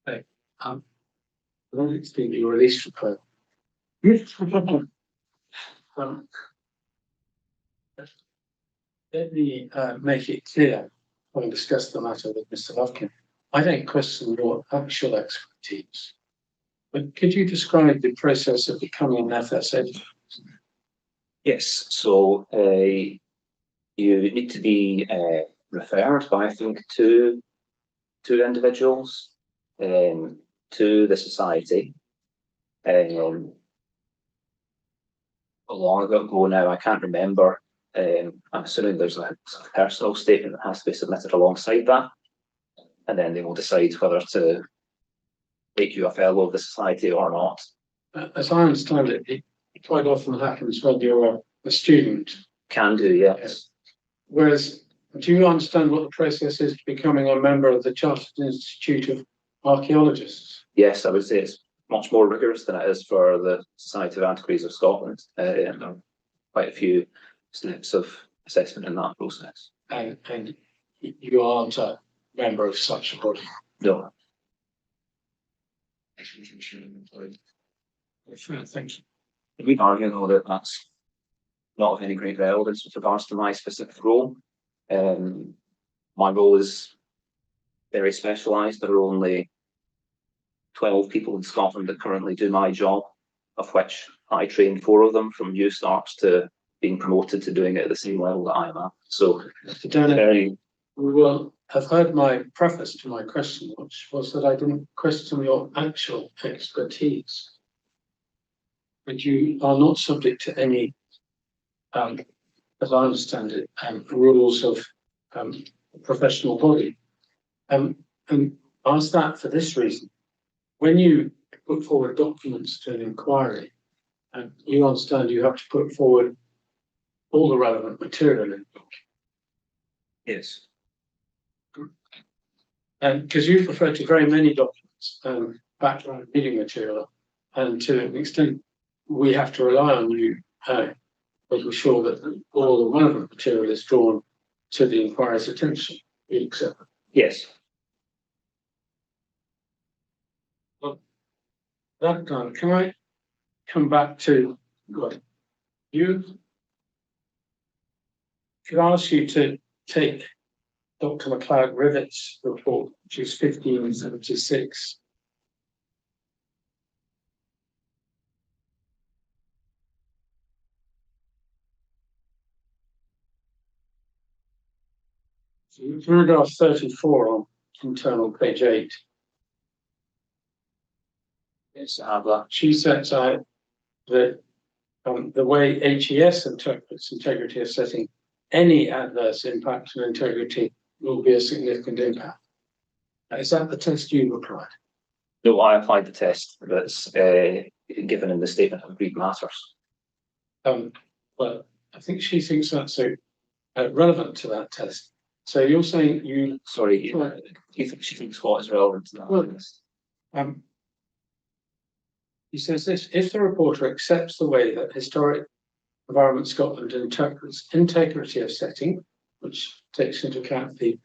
Okay. I don't think you released report. Let me make it clear when we discuss the matter with Mr. Lovkin. I don't question your actual expertise, but could you describe the process of becoming an FSA? Yes. So you need to be referred by, I think, two individuals to the society. A long ago now, I can't remember. I'm assuming there's a personal statement that has to be submitted alongside that, and then they will decide whether to make you a fellow of the society or not. As I understand it, it quite often happens when you're a student. Can do, yes. Whereas, do you understand what the process is to becoming a member of the Chartered Institute of Archaeologists? Yes, I would say it's much more rigorous than it is for the Society of Antiquaries of Scotland. Quite a few steps of assessment in that process. And you aren't a member of such a body? No. Thank you. We argue, though, that that's not of any great relevance with regards to my specific role. My role is very specialised. There are only 12 people in Scotland that currently do my job, of which I trained 4 of them from new starts to being promoted to doing it at the same level that I am at. So, very. Well, I've heard my preface to my question, which was that I didn't question your actual expertise. But you are not subject to any, as I understand it, rules of professional body. And I ask that for this reason. When you put forward documents to an inquiry, and you understand you have to put forward all the relevant material in the book. Yes. And because you've referred to very many documents, background reading material, and to an extent, we have to rely on you making sure that all the relevant material is drawn to the inquiry's attention. You accept that? Yes. That done, can I come back to what you could ask you to take Dr. McLeod Rivet's report, which is 1576. So paragraph 34 on internal page 8. Yes, I have that. She sets out that the way HES interprets integrity of setting, any adverse impact on integrity will be a significant impact. Is that the test you applied? No, I applied the test that's given in the statement of agreed matters. Well, I think she thinks that's relevant to that test. So you're saying you. Sorry, do you think she thinks what is relevant to that? Well, he says this: if the reporter accepts the way that Historic Environment Scotland interprets integrity of setting, which takes into account the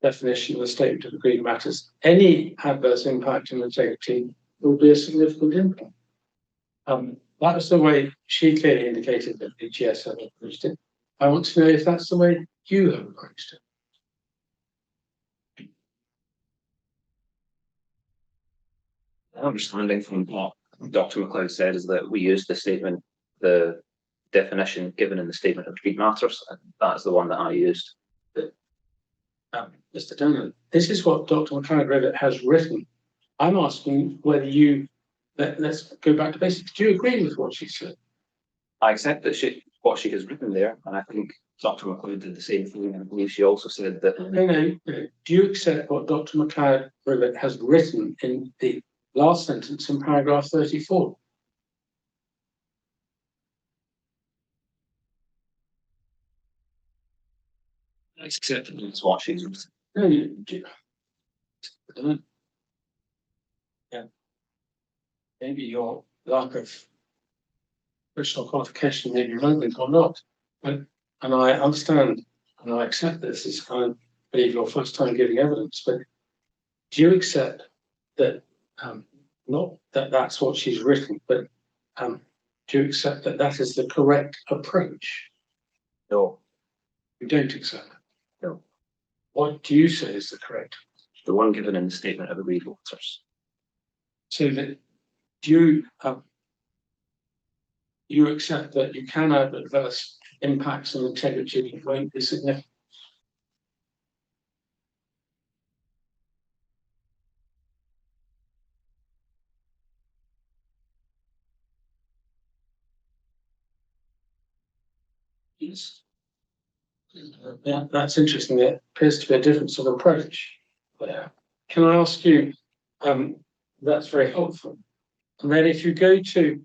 definition of the statement of agreed matters, any adverse impact on integrity will be a significant impact. That was the way she clearly indicated that the GS had approached it. I want to know if that's the way you have approached it. My understanding from what Dr. McLeod said is that we used the statement, the definition given in the statement of agreed matters, and that's the one that I used. Mr. Dunlop, this is what Dr. McLeod Rivet has written. I'm asking whether you, let's go back to basics. Do you agree with what she said? I accept that what she has written there, and I think Dr. McLeod did the same thing, and I believe she also said that. No. Do you accept what Dr. McLeod Rivet has written in the last sentence in paragraph 34? I accept that it's what she's written. No, you do. I don't know. Yeah. Maybe your lack of professional qualification may be relevant or not. And I understand and I accept this as kind of believe your first time giving evidence, but do you accept that not that that's what she's written, but do you accept that that is the correct approach? No. You don't accept it? No. What do you say is the correct? The one given in the statement of agreed matters. So that do you accept that you can have adverse impacts on integrity that won't be significant? Yes. Yeah, that's interesting. There appears to be a difference of approach there. Can I ask you, that's very helpful. And then if you go to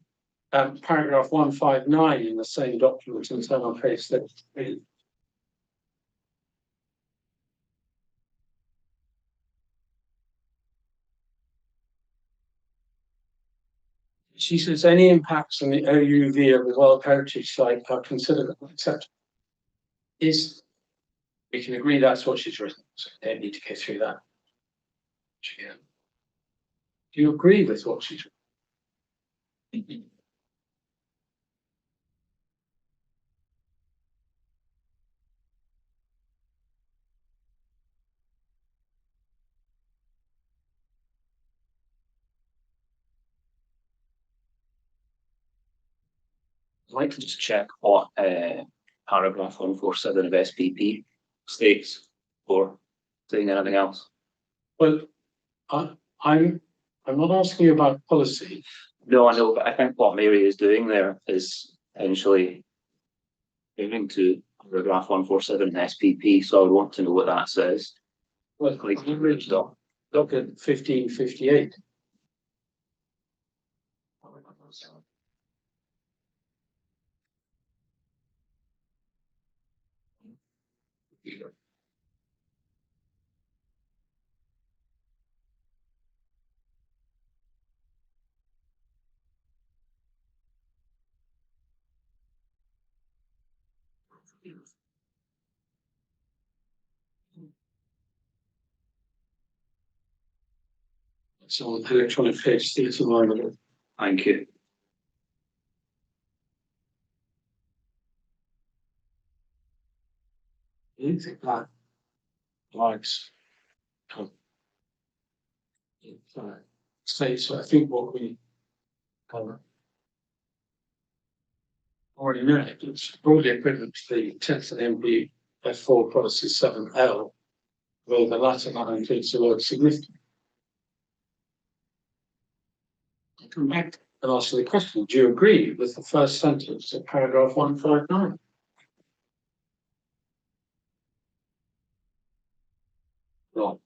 paragraph 159 in the same document and turn on page 33. She says any impacts on the OUV of the World Heritage Site are considered acceptable. We can agree that's what she's written, so we don't need to go through that. Do you agree with what she's written? I'd like to just check what paragraph 147 of SPP states for saying anything else. Well, I'm not asking you about policy. No, I know, but I think what Mary is doing there is essentially moving to paragraph 147 SPP, so I would want to know what that says. Well, look at 1558. So electronic page states environment. Thank you. Anything that likes states, I think what we already know, it's broadly equivalent to the 10th and MB F4 policy 7L, where the latter line includes the word significant. I'll come back and ask you the question, do you agree with the first sentence of paragraph 159? Well,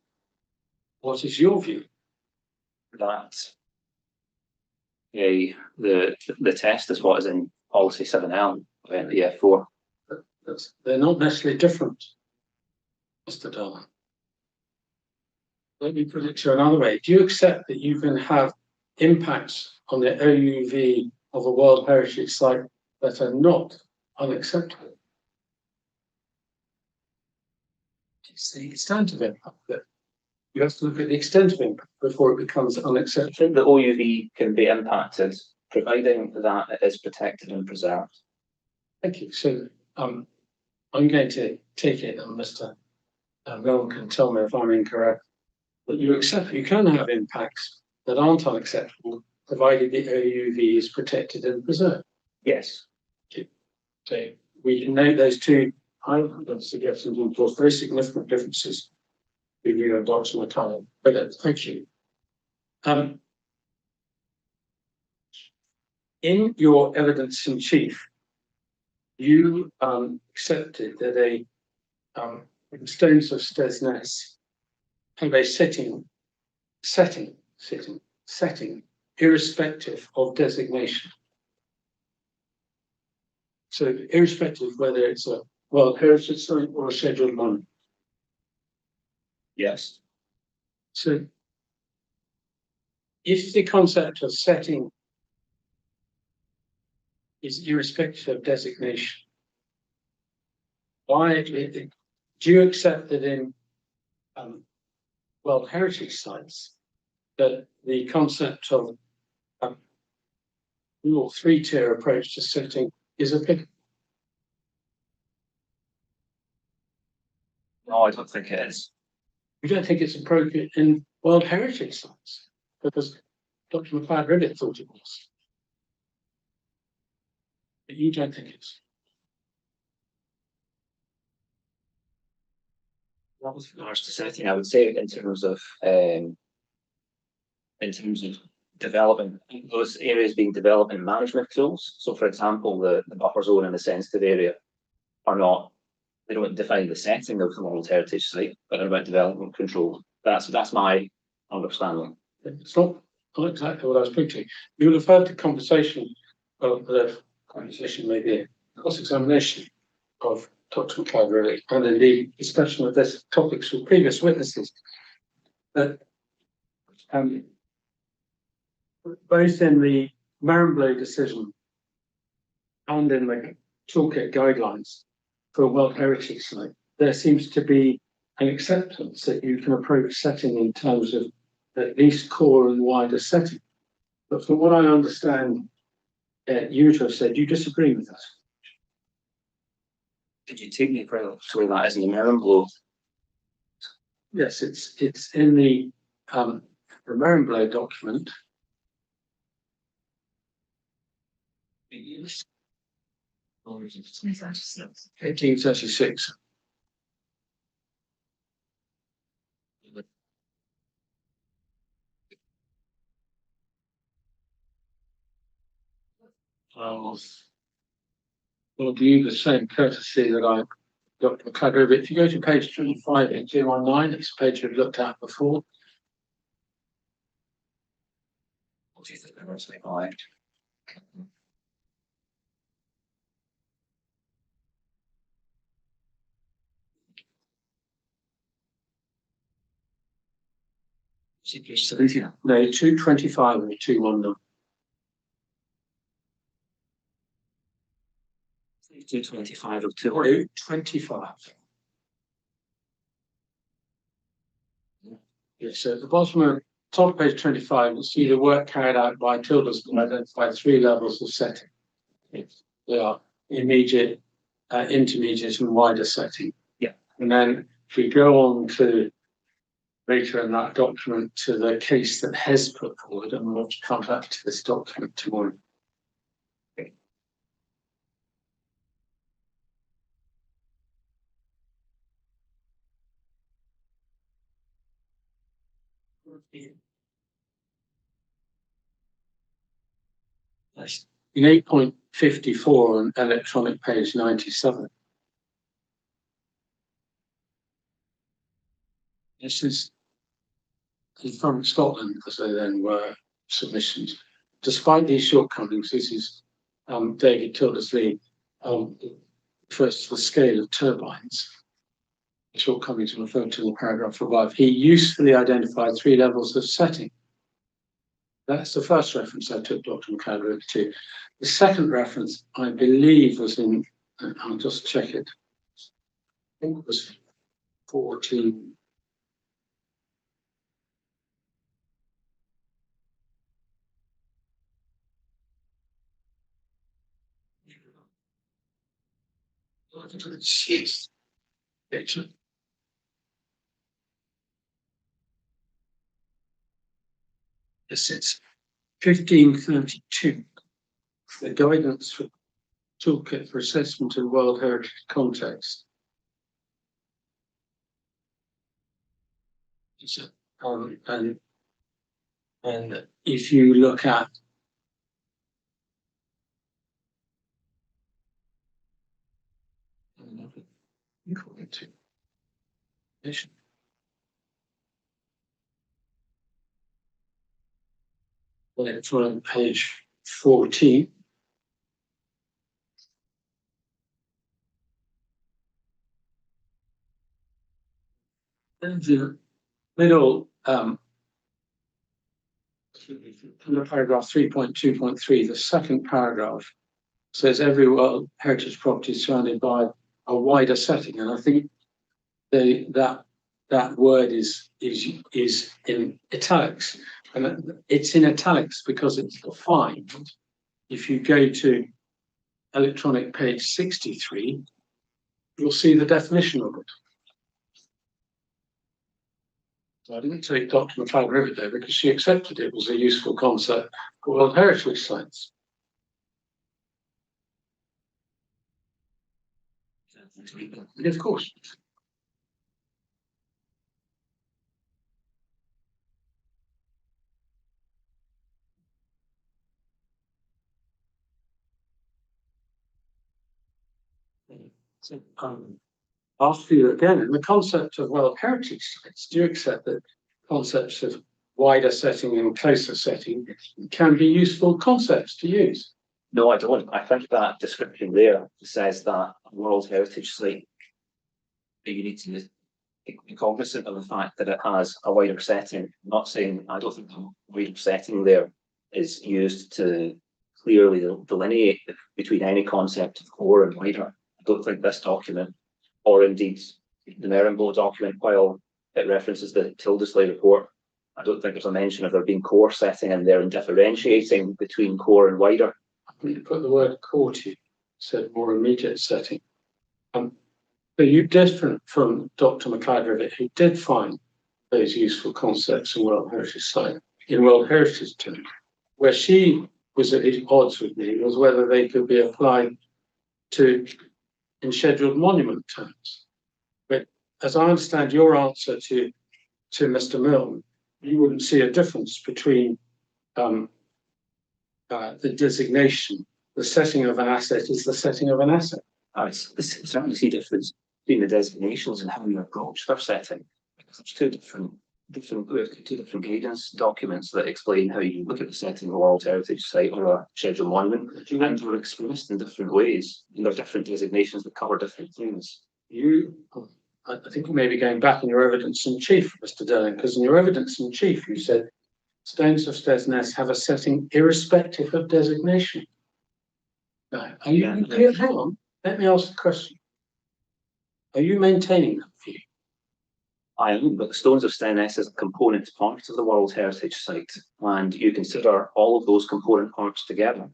what is your view? That the test is what is in policy 7L of the F4. They're not necessarily different, Mr. Darling. Let me put it to you another way. Do you accept that you can have impacts on the OUV of a World Heritage Site that are not unacceptable? It's the extent of impact that you have to look at the extent of impact before it becomes I unacceptable. think the OUV can be impacted, providing that it is protected and preserved. Thank you. So I'm going to take it, and Mr. Rowan can tell me if I'm incorrect, but you accept you can have impacts that aren't unacceptable, provided the OUV is protected and preserved. Yes. So we can note those two suggestions and cause very significant differences between you and Dr. McCallum. Brilliant, thank you. In your evidence in chief, you accepted that stones of Stesnes have a setting, irrespective of designation. So irrespective of whether it's a World Heritage Site or a Scheduled Monument. Yes. So if the concept of setting is irrespective of designation, why do you accept that in World Heritage Sites that the concept of three-tier approach to setting is applicable? No, I don't think it is. You don't think it's appropriate in World Heritage Sites because Dr. McLeod Ribbett thought it was. But you don't think it's. That was regards to setting. I would say in terms of development, those areas being development management tools. So, for example, the buffer zone and the sensitive area are not. They don't define the setting of the World Heritage Site, but they're about development control. That's my understanding. It's not exactly what I was picturing. You'll have heard the conversation of the conversation, maybe a cross-examination of Dr. McLeod Ribbett, and indeed discussion of this topics with previous witnesses. That both in the Marenblow decision and in the toolkit guidelines for a World Heritage Site, there seems to be an acceptance that you can approach setting in terms of at least core and wider setting. But from what I understand, you to have said, you disagree with that. Could you take me through that as in the Marenblow? Yes, it's in the Marenblow document. 1836. will do the same courtesy that I got from Cladribit. If you go to page 25 in 219, it's a page we've looked at before. What do you think there was by? No, 225 and 219. 225 of 2. 25. Yes, so at the bottom of top of page 25, you'll see the work carried out by Tildes to identify 3 levels of setting. They are immediate, intermediate, and wider setting. Yeah. And then if we go on to later in that document to the case that Hes put forward, and we'll come back to this document tomorrow. In 8.54 on electronic page 97. This is from Scotland, as they then were submissions. Despite these shortcomings, this is David Tildesley refers to the scale of turbines. The shortcomings are referred to in the paragraph above. He usefully identified 3 levels of setting. That's the first reference I took Dr. McLeod to. The second reference, I believe, was in, I'll just check it. I think it was 14. Yes. Excellent. Yes, it's 1532. The guidance for toolkit for assessment in World Heritage context. And if you look at it's on page 14. And the middle paragraph 3.2.3, the second paragraph says every World Heritage property is surrounded by a wider setting, and I think that word is in italics, and it's in italics because it's defined. If you go to electronic page 63, you'll see the definition of it. So I didn't take Dr. McLeod there because she accepted it was a useful concept for World Heritage sites. And of course. So, ask you again, in the concept of World Heritage sites, do you accept that concepts of wider setting and closer setting can be useful concepts to use? No, I don't. I think that description there says that a World Heritage site, you need to be cognizant of the fact that it has a wider setting. I'm not saying, I don't think the wider setting there is used to clearly delineate between any concept of core and wider. I don't think this document, or indeed the Merenbo document, while it references the Tildesley report, I don't think there's a mention of there being core setting in there and differentiating between core and wider. I think you put the word core to, said more immediate setting. But you're different from Dr. McLeod, who did find those useful concepts in World Heritage site, in World Heritage terms. Where she was at odds with me was whether they could be applied to in scheduled monument terms. But as I understand your answer to Mr. Milne, you wouldn't see a difference between the designation the setting of an asset is the setting of an asset. I certainly see difference between the designations and how you approach their setting. Because there's we have two different guidance documents that explain how you look at the setting of a World Heritage Site or a scheduled monument, and they're expressed in different ways. And there are different designations that cover different things. I think you may be going back in your evidence in chief, Mr. Derling, because in your evidence in chief you said stones of Stezness have a setting irrespective of designation. Now, are you clear? Hang on, let me ask the question. Are you maintaining that view? I am, but the stones of Steyness is a component part of the World Heritage Site, and you consider all of those component parts together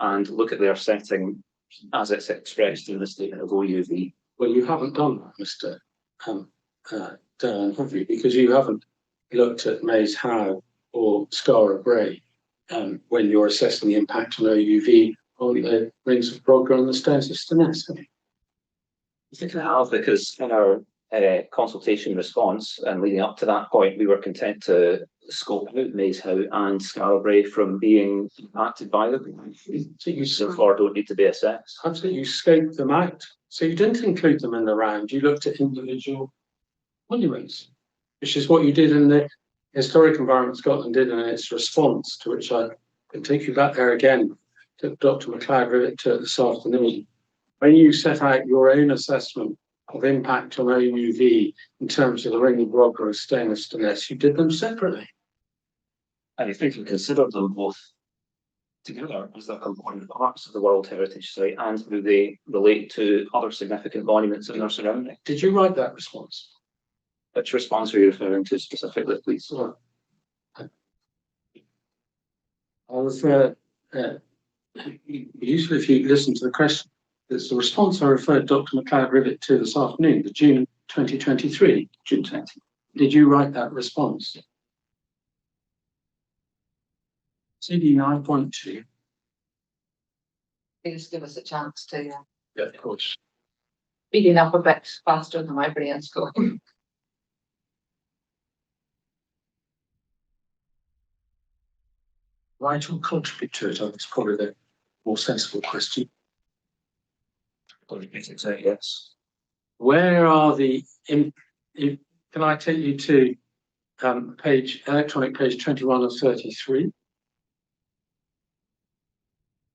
and look at their setting as it's expressed in the statement of OUV. Well, you haven't done that, Mr. Derling, have you? Because you haven't looked at Maze Howe or Skara Brae when you're assessing the impact on OUV on the rings of Brodgar and the stones of Steyness, have you? I think I have, because in our consultation response and leading up to that point, we were content to scope out Maze Howe and Skara Brae from being impacted by them. So you therefore don't need to be assessed. Absolutely, you scoped them out. So you didn't include them in the round. You looked at individual monuments, which is what you did in the Historic Environment Scotland did in its response, to which I can take you back there again, to Dr. MacLeod Rivet to this afternoon. When you set out your own assessment of impact on OUV in terms of the Ring of Brodgar and Steyness, you did them separately. I think you consider them both together as their component parts of the World Heritage Site and how they relate to other significant monuments in their surrounding. Did you write that response? Which response are you referring to specifically, please? I'll refer, usually if you listen to the question, it's the response I referred Dr. MacLeod Rivet to this afternoon, the June 2023. June 20. Did you write that response? CD 9.2. Please give us a chance to Yeah, of course. speeding up a bit faster than my brain's going. Write or contribute to it? It's probably the more sensible question. Yes. Where are the, can I take you to electronic page 21 of 33?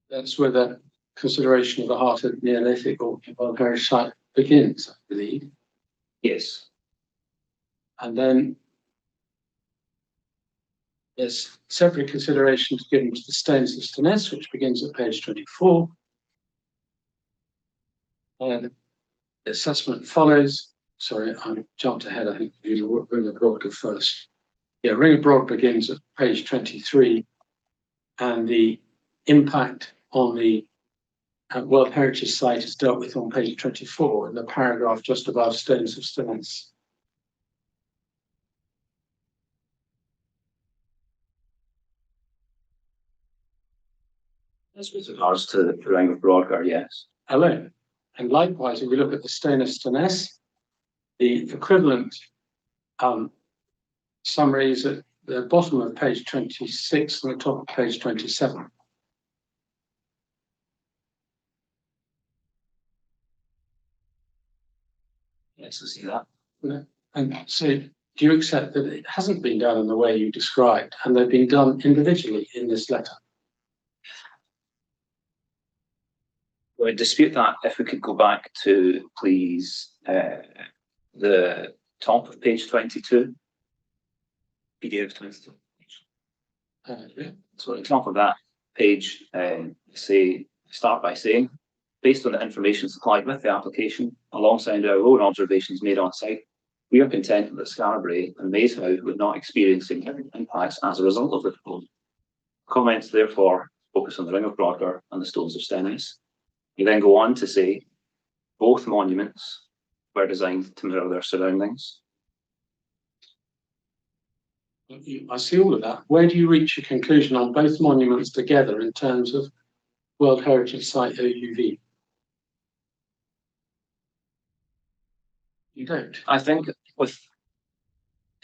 That's where the consideration of the heart of Neolithic or World Heritage Site begins, I believe. Yes. And then there's separate considerations given to the stones of Steyness, which begins at page 24. And the assessment follows. Sorry, I jumped ahead. I think you Ring of Brodgar first. Yeah, Ring of Brodgar begins at page 23, and the impact on the World Heritage Site is dealt with on page 24 in the paragraph just above stones of Steyness. As with regards to the Ring of Brodgar, yes. Alone. And likewise, if we look at the stone of Steyness, the equivalent summary is at the bottom of page 26 and the top of page 27. Yes, I see that. And so do you accept that it hasn't been done in the way you described and they've been done individually in this letter? I would dispute that if we could go back to, please, the top of page 22. PDF 22. Yeah. So at the top of that page, start by saying, based on the information supplied with the application, alongside our own observations made on site, we are content that Skara Brae and Maze Howe would not experience significant impacts as a result of the proposal. Comments, therefore, focus on the Ring of Brodgar and the stones of Steyness. You then go on to say, both monuments were designed to mirror their surroundings. I see all of that. Where do you reach a conclusion on both monuments together in terms of World Heritage Site OUV? You don't. I think with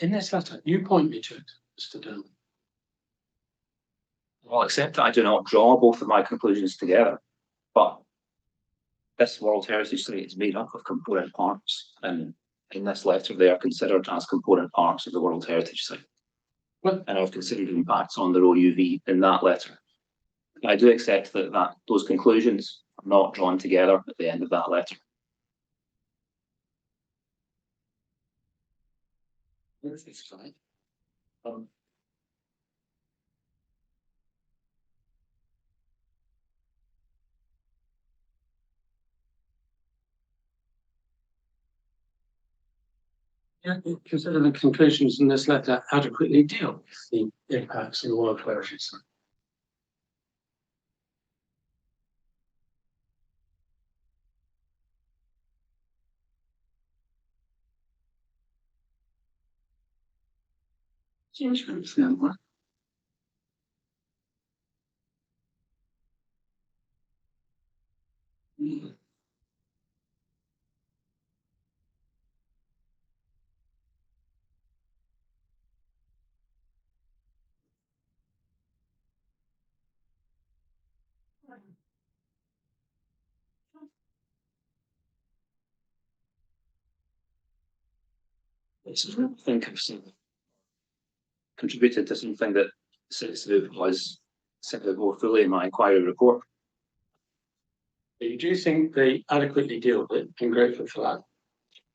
In this letter, you point me to it, Mr. Derling. I'll accept that I do not draw both of my conclusions together, but this World Heritage Site is made up of component parts, and in this letter they are considered as component parts of the World Heritage Site. And I've considered impacts on their OUV in that letter. I do accept that those conclusions are not drawn together at the end of that letter. It's fine. Yeah, consider the conclusions in this letter adequately deal with the impacts of the World Heritage Site. I think I've contributed to something that was set out more fully in my inquiry report. You do think they adequately deal with it? I'm grateful for that.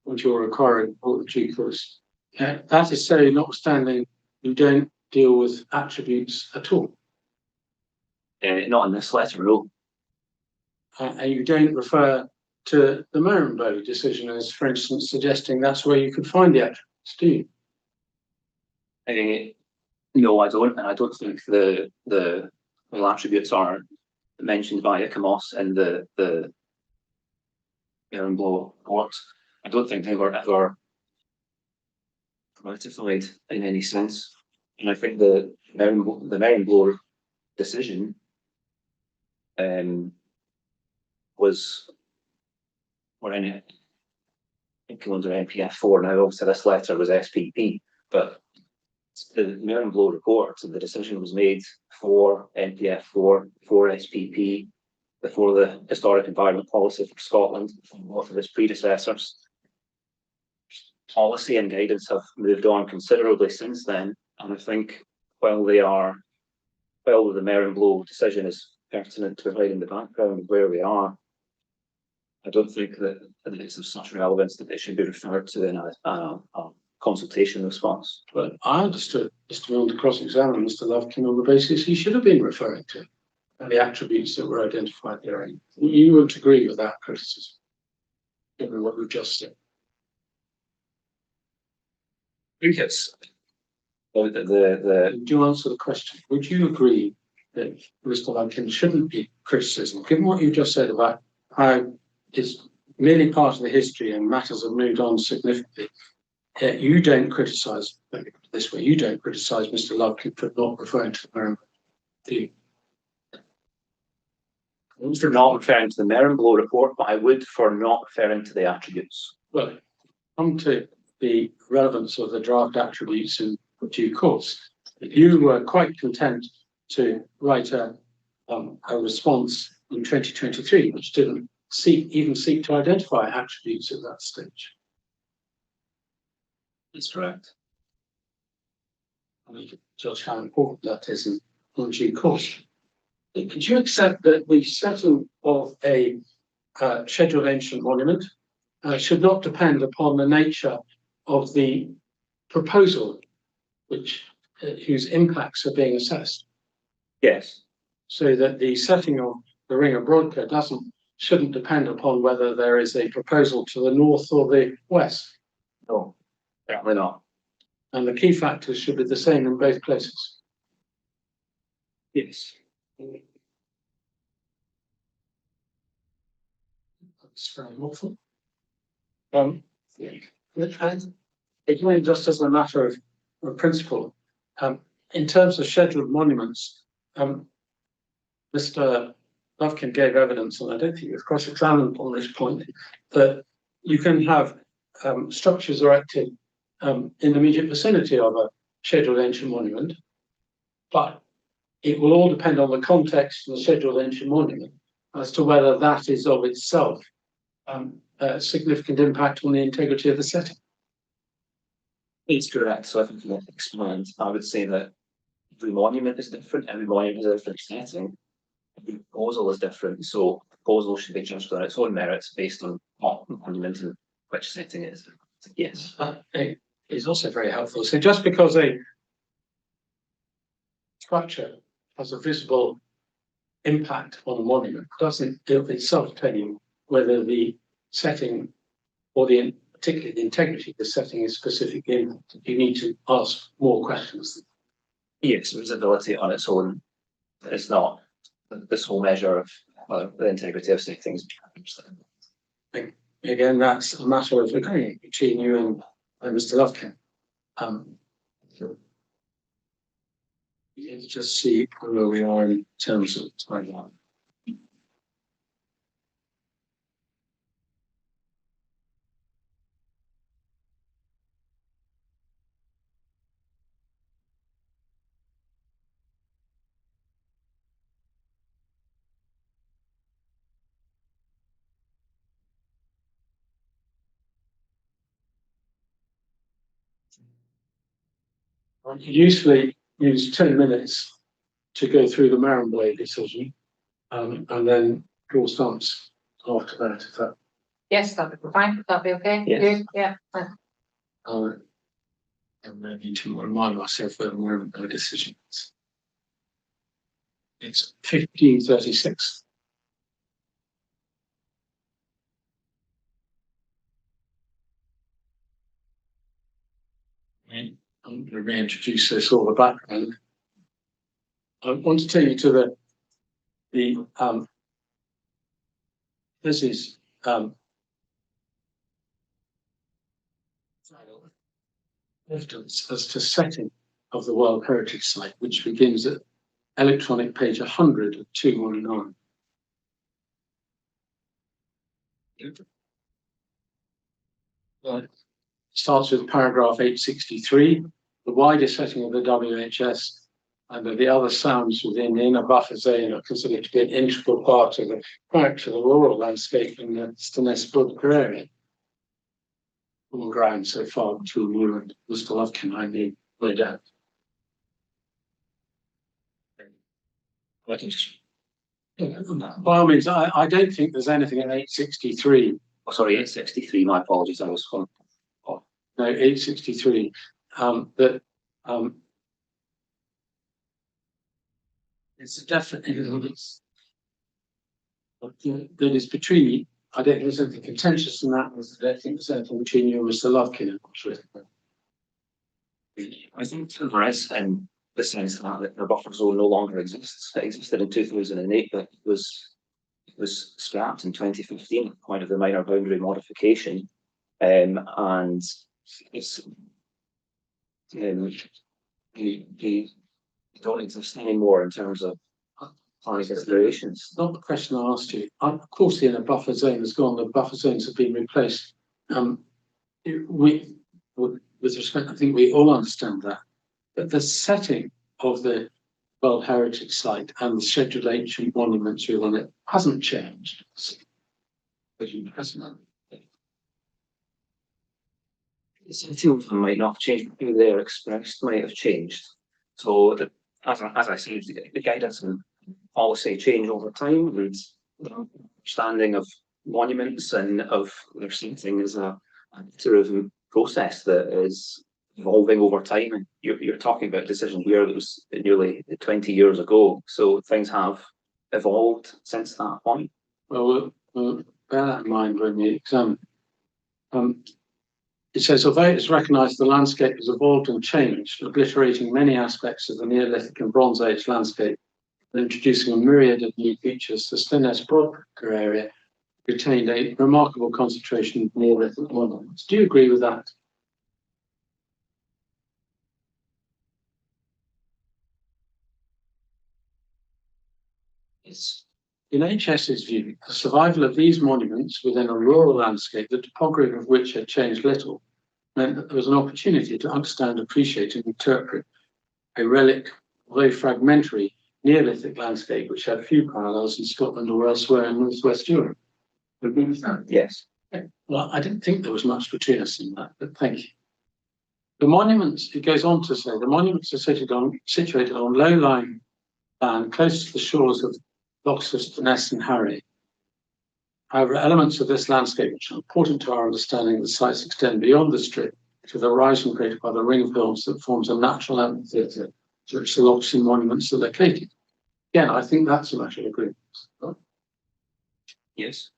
What you're requiring for the due course. That is so, notwithstanding, you don't deal with attributes at all. Not in this letter, no. And you don't refer to the Marenbo decision as, for instance, suggesting that's where you could find the attributes, do you? No, I don't, and I don't think the attributes are mentioned by ICOMOS and the Marenbo report. I don't think they were ever ratified in any sense, and I think the Marenbo decision was, or any, I think under NPF4 now. Obviously, this letter was SPP, but the Marenbo report and the decision was made for NPF4, for SPP, before the Historic Environment Policy for Scotland, from both of its predecessors. Policy and guidance have moved on considerably since then, and I think while the Marenbo decision is pertinent to providing the background of where we are, I don't think that it's of such relevance that it should be referred to in a consultation response. But I understood Mr. Mill to cross-examine Mr. Lovekin on the basis he should have been referring to the attributes that were identified there. You wouldn't agree with that criticism, given what we've just said. I think it's Do you answer the question? Would you agree that Mr. Lovekin shouldn't be criticism, given what you just said about how it's merely part of the history and matters have moved on significantly? You don't criticise, this way, you don't criticise Mr. Lovekin for not referring to the Marenbo, do you? for not referring to the Marenbo report, but I would for not referring to the attributes. Well, come to the relevance of the draft attributes in due course. You were quite content to write a response in 2023, which didn't even seek to identify attributes at that stage. That's correct. I mean, judge how important that is in due course. Could you accept that the setting of a scheduled ancient monument should not depend upon the nature of the proposal whose impacts are being assessed? Yes. So that the setting of the Ring of Brodka shouldn't depend upon whether there is a proposal to the north or the west? No, certainly not. And the key factors should be the same in both places? Yes. That's very helpful. Again, just as a matter of principle, in terms of scheduled monuments, Mr. Lovekin gave evidence, and I don't think he was cross-examined on this point, that you can have structures erected in the immediate vicinity of a scheduled ancient monument, but it will all depend on the context and the scheduled entry monument as to whether that is of itself a significant impact on the integrity of the setting. It's correct. So I think to expand, I would say that every monument is different, every monument has a different setting. Every proposal is different. So proposal should be judged on its own merits based on what monument and which setting it is. Yes. It is also very helpful. So just because a structure has a visible impact on a monument doesn't itself tell you whether the setting or particularly the integrity of the setting is specifically impacted. You need to ask more questions. Yes, visibility on its own is not the sole measure of the integrity of settings. Again, that's a matter of agreeing between you and Mr. Lufkin. Let's just see where we are in terms of timeline. I could usually use 10 minutes to go through the Marronway decision and then draw stumps after that. If that Yes, that'd be fine. That'd be okay. Yes. Yeah. and I need to remind myself where the Marronway decision is. It's 1536. I'm going to reintroduce this all the background. I want to take you to this is evidence as to setting of the World Heritage Site, which begins at electronic page 100 of 219. Starts with paragraph 863, the wider setting of the WHS and the other sounds within the inner buffer zone are considered to be an integral part of the character of the rural landscape in the Stennes-Brook area. On ground so far between you and Mr. Lufkin, I need no doubt. By all means, I don't think there's anything in 863. Oh, sorry, 863. My apologies. I was on. No, 863. That it's a definite evidence that is between. I don't think there's anything contentious in that. I don't think there's anything between you and Mr. Lufkin. I think there is, in the sense that the buffer zone no longer exists. It existed in 2008, but it was scrapped in 2015 at the point of the minor boundary modification, and it's they don't exist anymore in terms of planning considerations. Not the question I asked you. Of course, the inner buffer zone has gone. The buffer zones have been replaced. With respect, I think we all understand that. But the setting of the World Heritage Site and the scheduled ancient monuments within it hasn't changed. The setting of them might not have changed, but who they're expressed might have changed. So, as I said, the guidance and policy change over time, and the understanding of monuments and of their setting is a tourism process that is evolving over time. And you're talking about a decision here that was nearly 20 years ago. So things have evolved since that point. Well, bear that in mind when you examine. It says, although it's recognised the landscape has evolved and changed, obliterating many aspects of the Neolithic and Bronze Age landscape and introducing a myriad of new features, the Stennes-Brook area retained a remarkable concentration of Neolithic monuments. Do you agree with that? Yes. In HS's view, the survival of these monuments within a rural landscape, the topography of which had changed little, meant that there was an opportunity to understand, appreciate, and interpret a relic, although fragmentary, Neolithic landscape which had few parallels in Scotland or elsewhere in Northwest Europe. Agree with that? Yes. Well, I didn't think there was much between us in that, but thank you. The monuments, it goes on to say, the monuments are situated on low-lying land close to the shores of Lochs of Ness and Harry. However, elements of this landscape which are important to our understanding of the sites extend beyond the strip to the horizon created by the ring of hills that forms a natural amphitheatre to which the Lochs monuments are located. Again, I think that's a matter of agreement. Yes.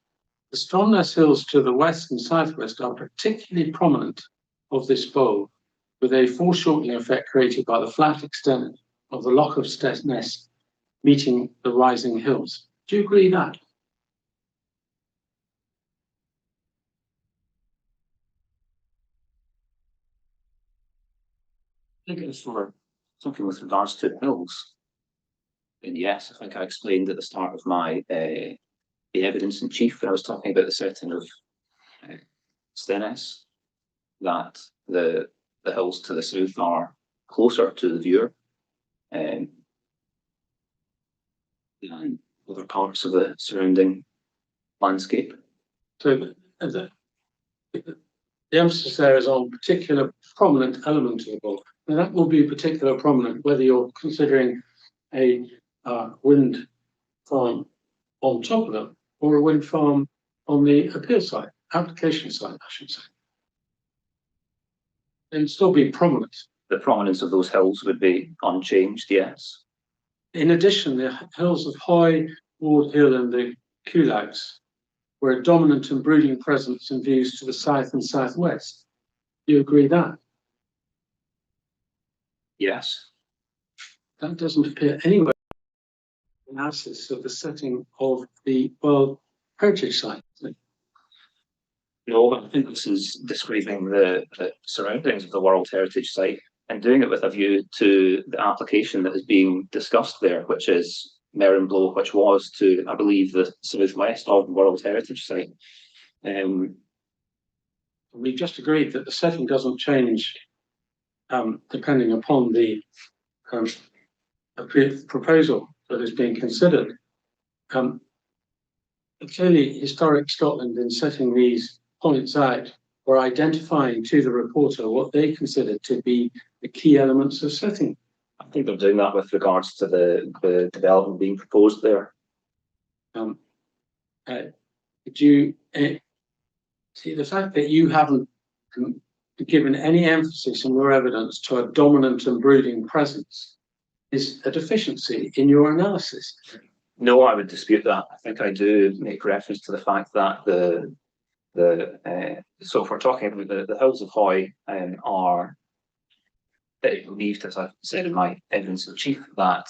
The Stromness Hills to the west and southwest are particularly prominent of this bowl, with a foreshortening effect created by the flat extent of the Loch of Ness meeting the rising hills. Do you agree that? I think it's for something with regards to hills. And yes, I think I explained at the start of my the evidence in chief when I was talking about the setting of Stennis, that the hills to the south are closer to the viewer than other parts of the surrounding landscape. So the emphasis there is on particular prominent element of the bowl. And that will be particular prominent whether you're considering a wind farm on top of them or a wind farm on the appeal side, application side, I should say. And still be prominent. The prominence of those hills would be unchanged, yes. In addition, the hills of Hoy, Ward Hill, and the Culags were a dominant and brooding presence in views to the south and southwest. Do you agree that? Yes. That doesn't appear anywhere in the analysis of the setting of the World Heritage Site. No, I think this is describing the surroundings of the World Heritage Site and doing it with a view to the application that is being discussed there, which is Merrinblow, which was to, I believe, the southwest of the World Heritage Site. We just agreed that the setting doesn't change depending upon the proposal that is being considered. Clearly, Historic Scotland, in setting these points out, were identifying to the reporter what they considered to be the key elements of setting. I think they're doing that with regards to the development being proposed there. Did you see the fact that you haven't given any emphasis in your evidence to a dominant and brooding presence is a deficiency in your analysis? No, I would dispute that. I think I do make reference to the fact that so if we're talking about the hills of Hoy are believed, as I've said in my evidence in chief, that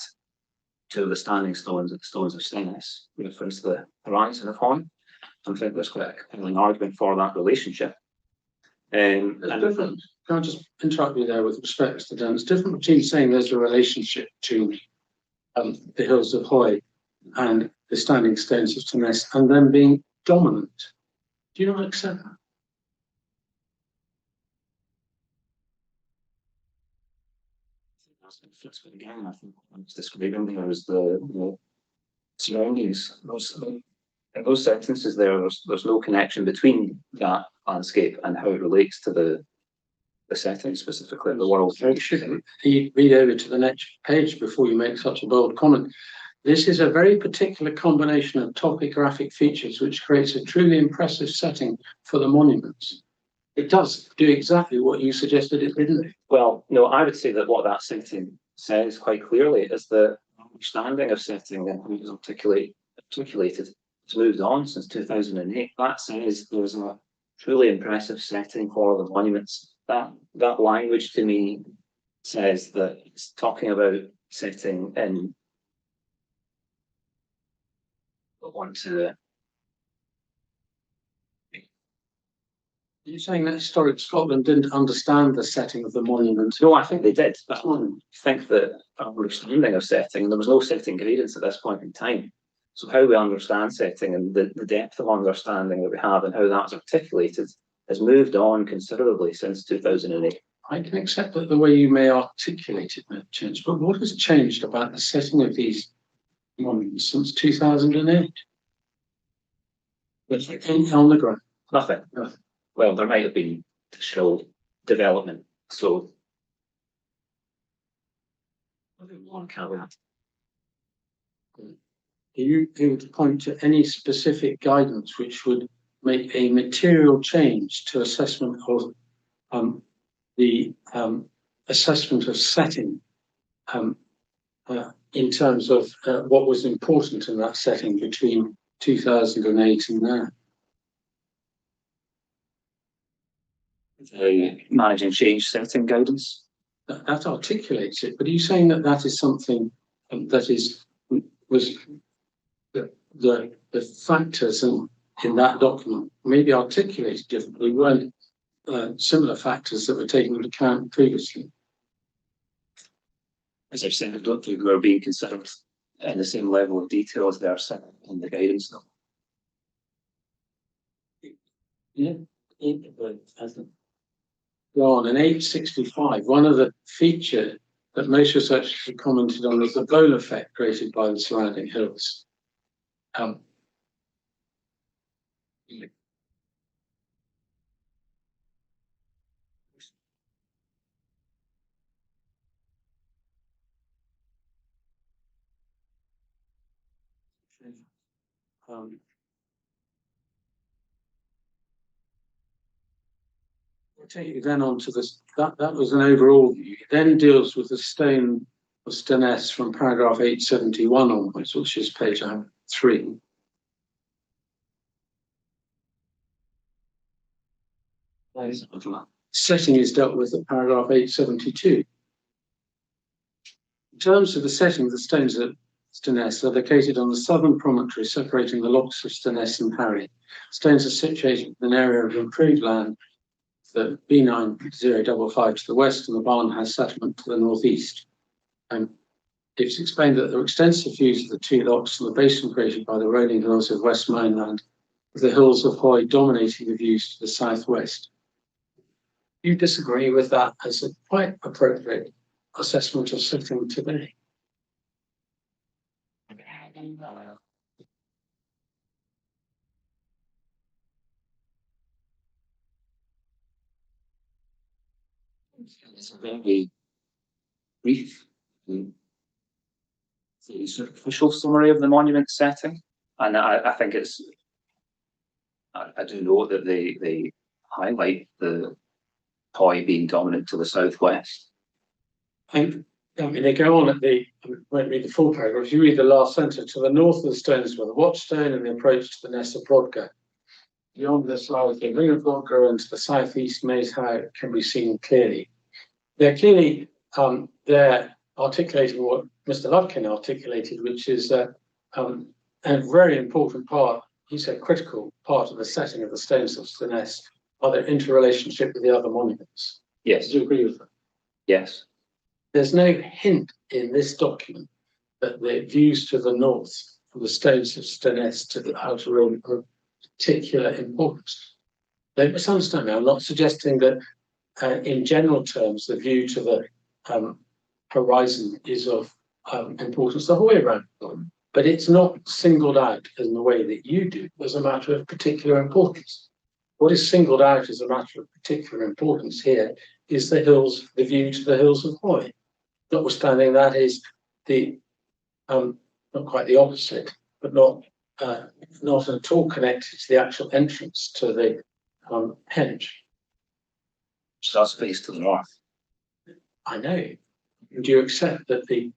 two of the standing stones at the stones of Stennis reference the horizon of Hoy. I think there's quite a compelling argument for that relationship. It's different. Can I just interrupt you there with respect to Dan? It's different between saying there's a relationship to the hills of Hoy and the standing stones of Stennis and them being dominant. Do you not accept that? Again, I think I was describing there as the surroundings. In those sentences there's no connection between that landscape and how it relates to the setting, specifically the world. You should read over to the next page before you make such a bold comment. This is a very particular combination of topographic features which creates a truly impressive setting for the monuments. It does do exactly what you suggested it didn't do. Well, no, I would say that what that setting says quite clearly is the understanding of setting and who is articulated. It's moved on since 2008. That says there's a truly impressive setting for the monuments. That language to me says that it's talking about setting in You're saying that Historic Scotland didn't understand the setting of the monument? No, I think they did. I think that our understanding of setting, there was no setting guidance at this point in time. So how we understand setting and the depth of understanding that we have and how that's articulated has moved on considerably since 2008. I can accept that the way you may articulate it may have changed, but what has changed about the setting of these monuments since 2008? On the ground. Nothing. Well, there might have been additional development, so. Are you able to point to any specific guidance which would make a material change to assessment of the assessment of setting in terms of what was important in that setting between 2008 and now? Managing change setting guidance. That articulates it, but are you saying that that is something that was the factors in that document maybe articulated differently weren't similar factors that were taken into account previously? As I've said, I don't think we're being considered in the same level of detail as they are set in the guidance. Yeah, on in 865, one of the features that most researchers have commented on is the bowl effect created by the surrounding hills. I'll take you then on to this. That was an overall view. It then deals with the stone of Steness from paragraph 871 onwards, which is page 3. Setting is dealt with at paragraph 872. In terms of the setting, the stones at Steness are located on the southern promontory separating the lochs of Steness and Harry. Stones are situated in an area of improved land, the B9055 to the west, and the barn has settlement to the northeast. And it's explained that there are extensive views of the two lochs and the basin created by the rolling hills of West Mainland, with the hills of Hoy dominating the views to the southwest. You disagree with that as a quite appropriate assessment of setting today? It's a very brief, superficial summary of the monument setting, and I think it's. I do know that they highlight the Hoy being dominant to the southwest. And I mean, they go on at I won't read the full paragraph. If you read the last sentence, to the north of the stones were the Watchstone and the approach to the Ness of Brodgar. Beyond this lies the Ring of Brodgar, and to the southeast, Maze How can be seen clearly. They're clearly they're articulating what Mr. Lufkin articulated, which is a very important part. He said critical part of the setting of the stones of Steness are their interrelationship with the other monuments. Yes. Do you agree with that? Yes. There's no hint in this document that the views to the north from the stones of Steness to the outer rim are of particular importance. Don't misunderstand me. I'm not suggesting that in general terms the view to the horizon is of importance the whole way around. But it's not singled out in the way that you do as a matter of particular importance. What is singled out as a matter of particular importance here is the hills, the view to the hills of Hoy. Notwithstanding that is the not quite the opposite, but not at all connected to the actual entrance to the henge. So that's faced to the north. I know. Do you accept that the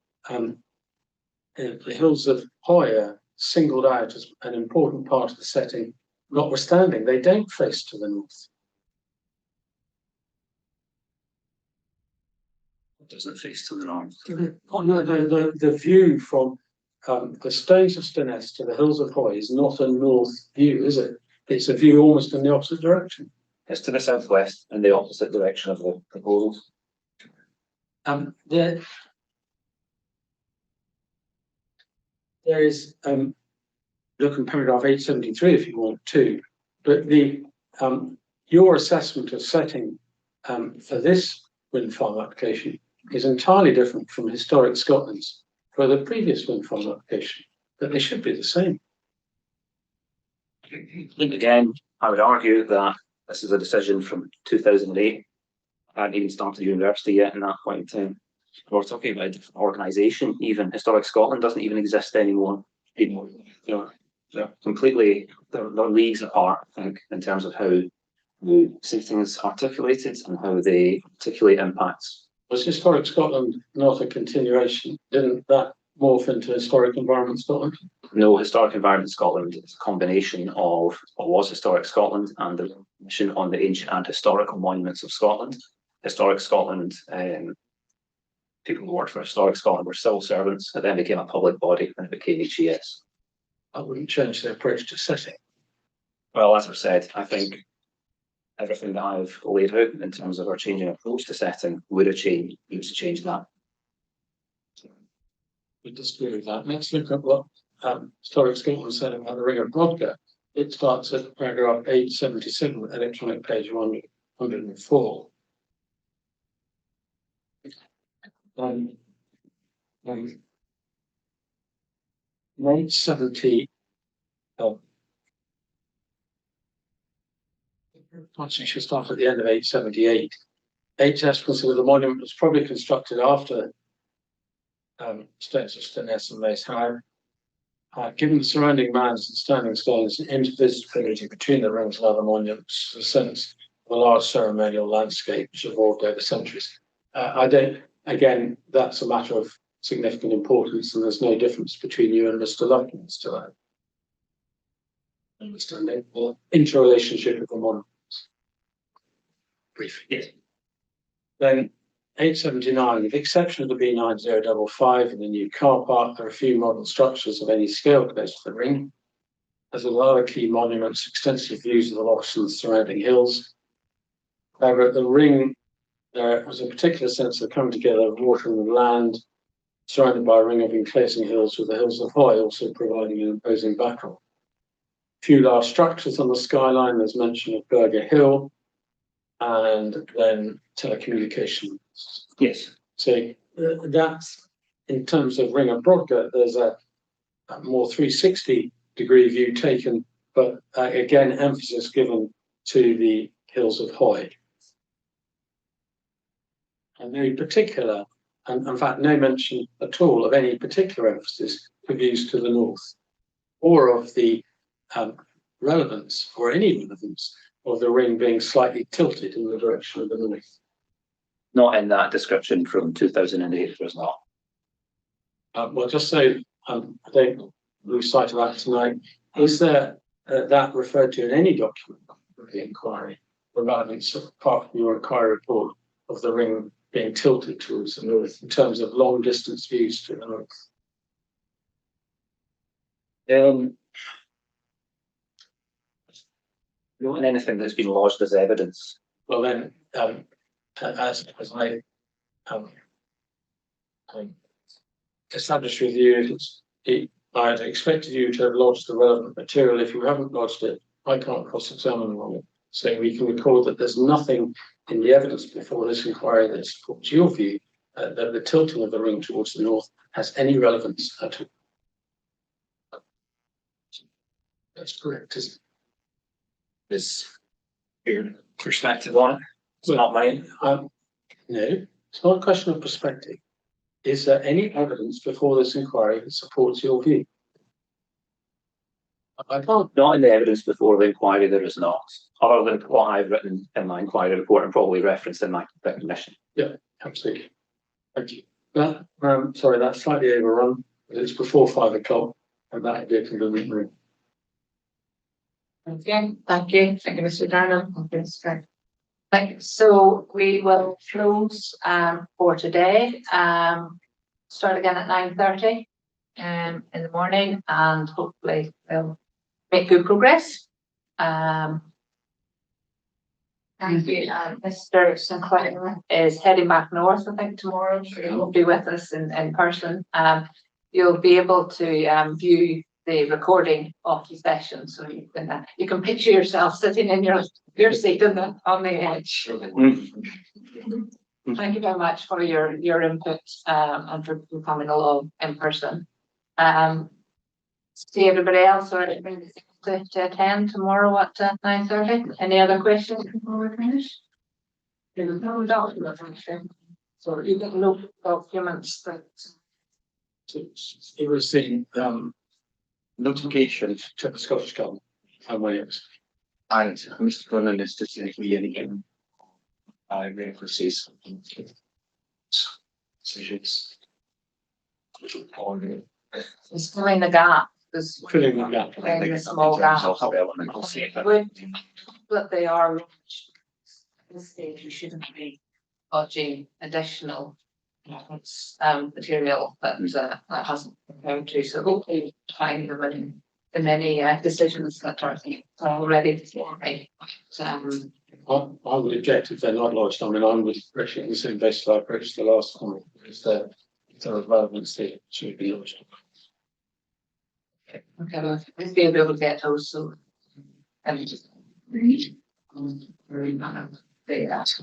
hills of Hoy are singled out as an important part of the setting, notwithstanding they don't face to the north? It doesn't face to the north. Oh, no, the view from the stones of Steness to the hills of Hoy is not a north view, is it? It's a view almost in the opposite direction. It's to the southwest in the opposite direction of the proposals. There is look in paragraph 873 if you want to, but the your assessment of setting for this wind farm application is entirely different from historic Scotland's for the previous wind farm application, that they should be the same. Again, I would argue that this is a decision from 2008. I hadn't even started university yet in that point in time. We're talking about a different organisation. Even Historic Scotland doesn't even exist anymore. They're completely, they're leagues apart, I think, in terms of how the things articulated and how they articulate impacts. Was Historic Scotland not a continuation? Didn't that morph into Historic Environment Scotland? No, Historic Environment Scotland is a combination of what was Historic Scotland and the Commission on the Ancient and Historical Monuments of Scotland. Historic Scotland, people who worked for Historic Scotland were civil servants. It then became a public body and it became HES. That wouldn't change the approach to setting. Well, as I've said, I think everything that I've laid out in terms of our changing approach to setting would have changed, needs to change that. We disagree with that. Let's look at what Historic Scotland said about the ring of Brodgar. It starts at paragraph 877, electronic page 104. 870. Actually, should start at the end of 878. HS considered the monument was probably constructed after stones of Stoness and Mace Higher. Given the surrounding mounds and standing stones and invisibility between the rings and other monuments, the sense of a large ceremonial landscape which evolved over centuries. Again, that's a matter of significant importance, and there's no difference between you and Mr. Lutkins to that. Understanding the interrelationship of the monuments. Briefly. Yes. Then 879, with the exception of the B9055 and the new car park, there are a few modern structures of any scale close to the ring. As with other key monuments, extensive views of the lochs and the surrounding hills. However, at the ring, there was a particular sense of coming together of water and land, surrounded by a ring of enclosing hills, with the hills of Hoy also providing an imposing backdrop. Few large structures on the skyline, there's mention of Burger Hill, and then telecommunications. Yes. So that's, in terms of Ring of Brodgar, there's a more 360-degree view taken, but again, emphasis given to the hills of Hoy. And no particular, and in fact, no mention at all of any particular emphasis for views to the north, or of the relevance, or any relevance, of the ring being slightly tilted in the direction of the north. Not in that description from 2008, there was not. Well, just so I don't lose sight of that tonight, is there that referred to in any document of the inquiry regarding part of your inquiry report of the ring being tilted towards the north in terms of long distance views to the north? Not anything that's been lodged as evidence. Well, then, as I established with you, I had expected you to have lodged the relevant material. If you haven't lodged it, I can't cross-examine on it. So we can record that there's nothing in the evidence before this inquiry that supports your view that the tilting of the ring towards the north has any relevance at all. That's correct, isn't it? Is your perspective on it? It's not mine. No, it's not a question of perspective. Is there any evidence before this inquiry that supports your view? I can't. Not in the evidence before the inquiry, there is not. Other than what I've written in my inquiry report and probably referenced in my recognition. Yeah, absolutely. Thank you. Sorry, that's slightly overrun, but it's before 5 o'clock, and that would be a convenient room. Okay, thank you. Thank you, Mr. Darnham. Thank you. So we will close for today. Start again at 9:30 in the morning, and hopefully we'll make good progress. Thank you. Mr. Sinclair is heading back north, I think, tomorrow. So he won't be with us in person. You'll be able to view the recording of the session, so you can picture yourself sitting in your seat on the edge. Thank you very much for your input, and for coming along in person. See everybody else or to attend tomorrow at 9:30. Any other questions before we finish? There's no document, actually. So you can look documents that. It was the Notification, to the Scottish Government and when it was. and Mr. Dunnan is to say we anything. I references. Decisions. On It's filling the gap. There's Filling the gap. filling the small gap. Would, but they are. At this stage, we shouldn't be budging additional material that hasn't been prepared to, so hopefully find them in the many decisions that are already before me. I would object if they're not lodged. I mean, I would appreciate the same best I approached the last comment, is that if there is relevancy, it should be lodged. Okay, well, we'll be able to get those, so. And just. Very, they ask.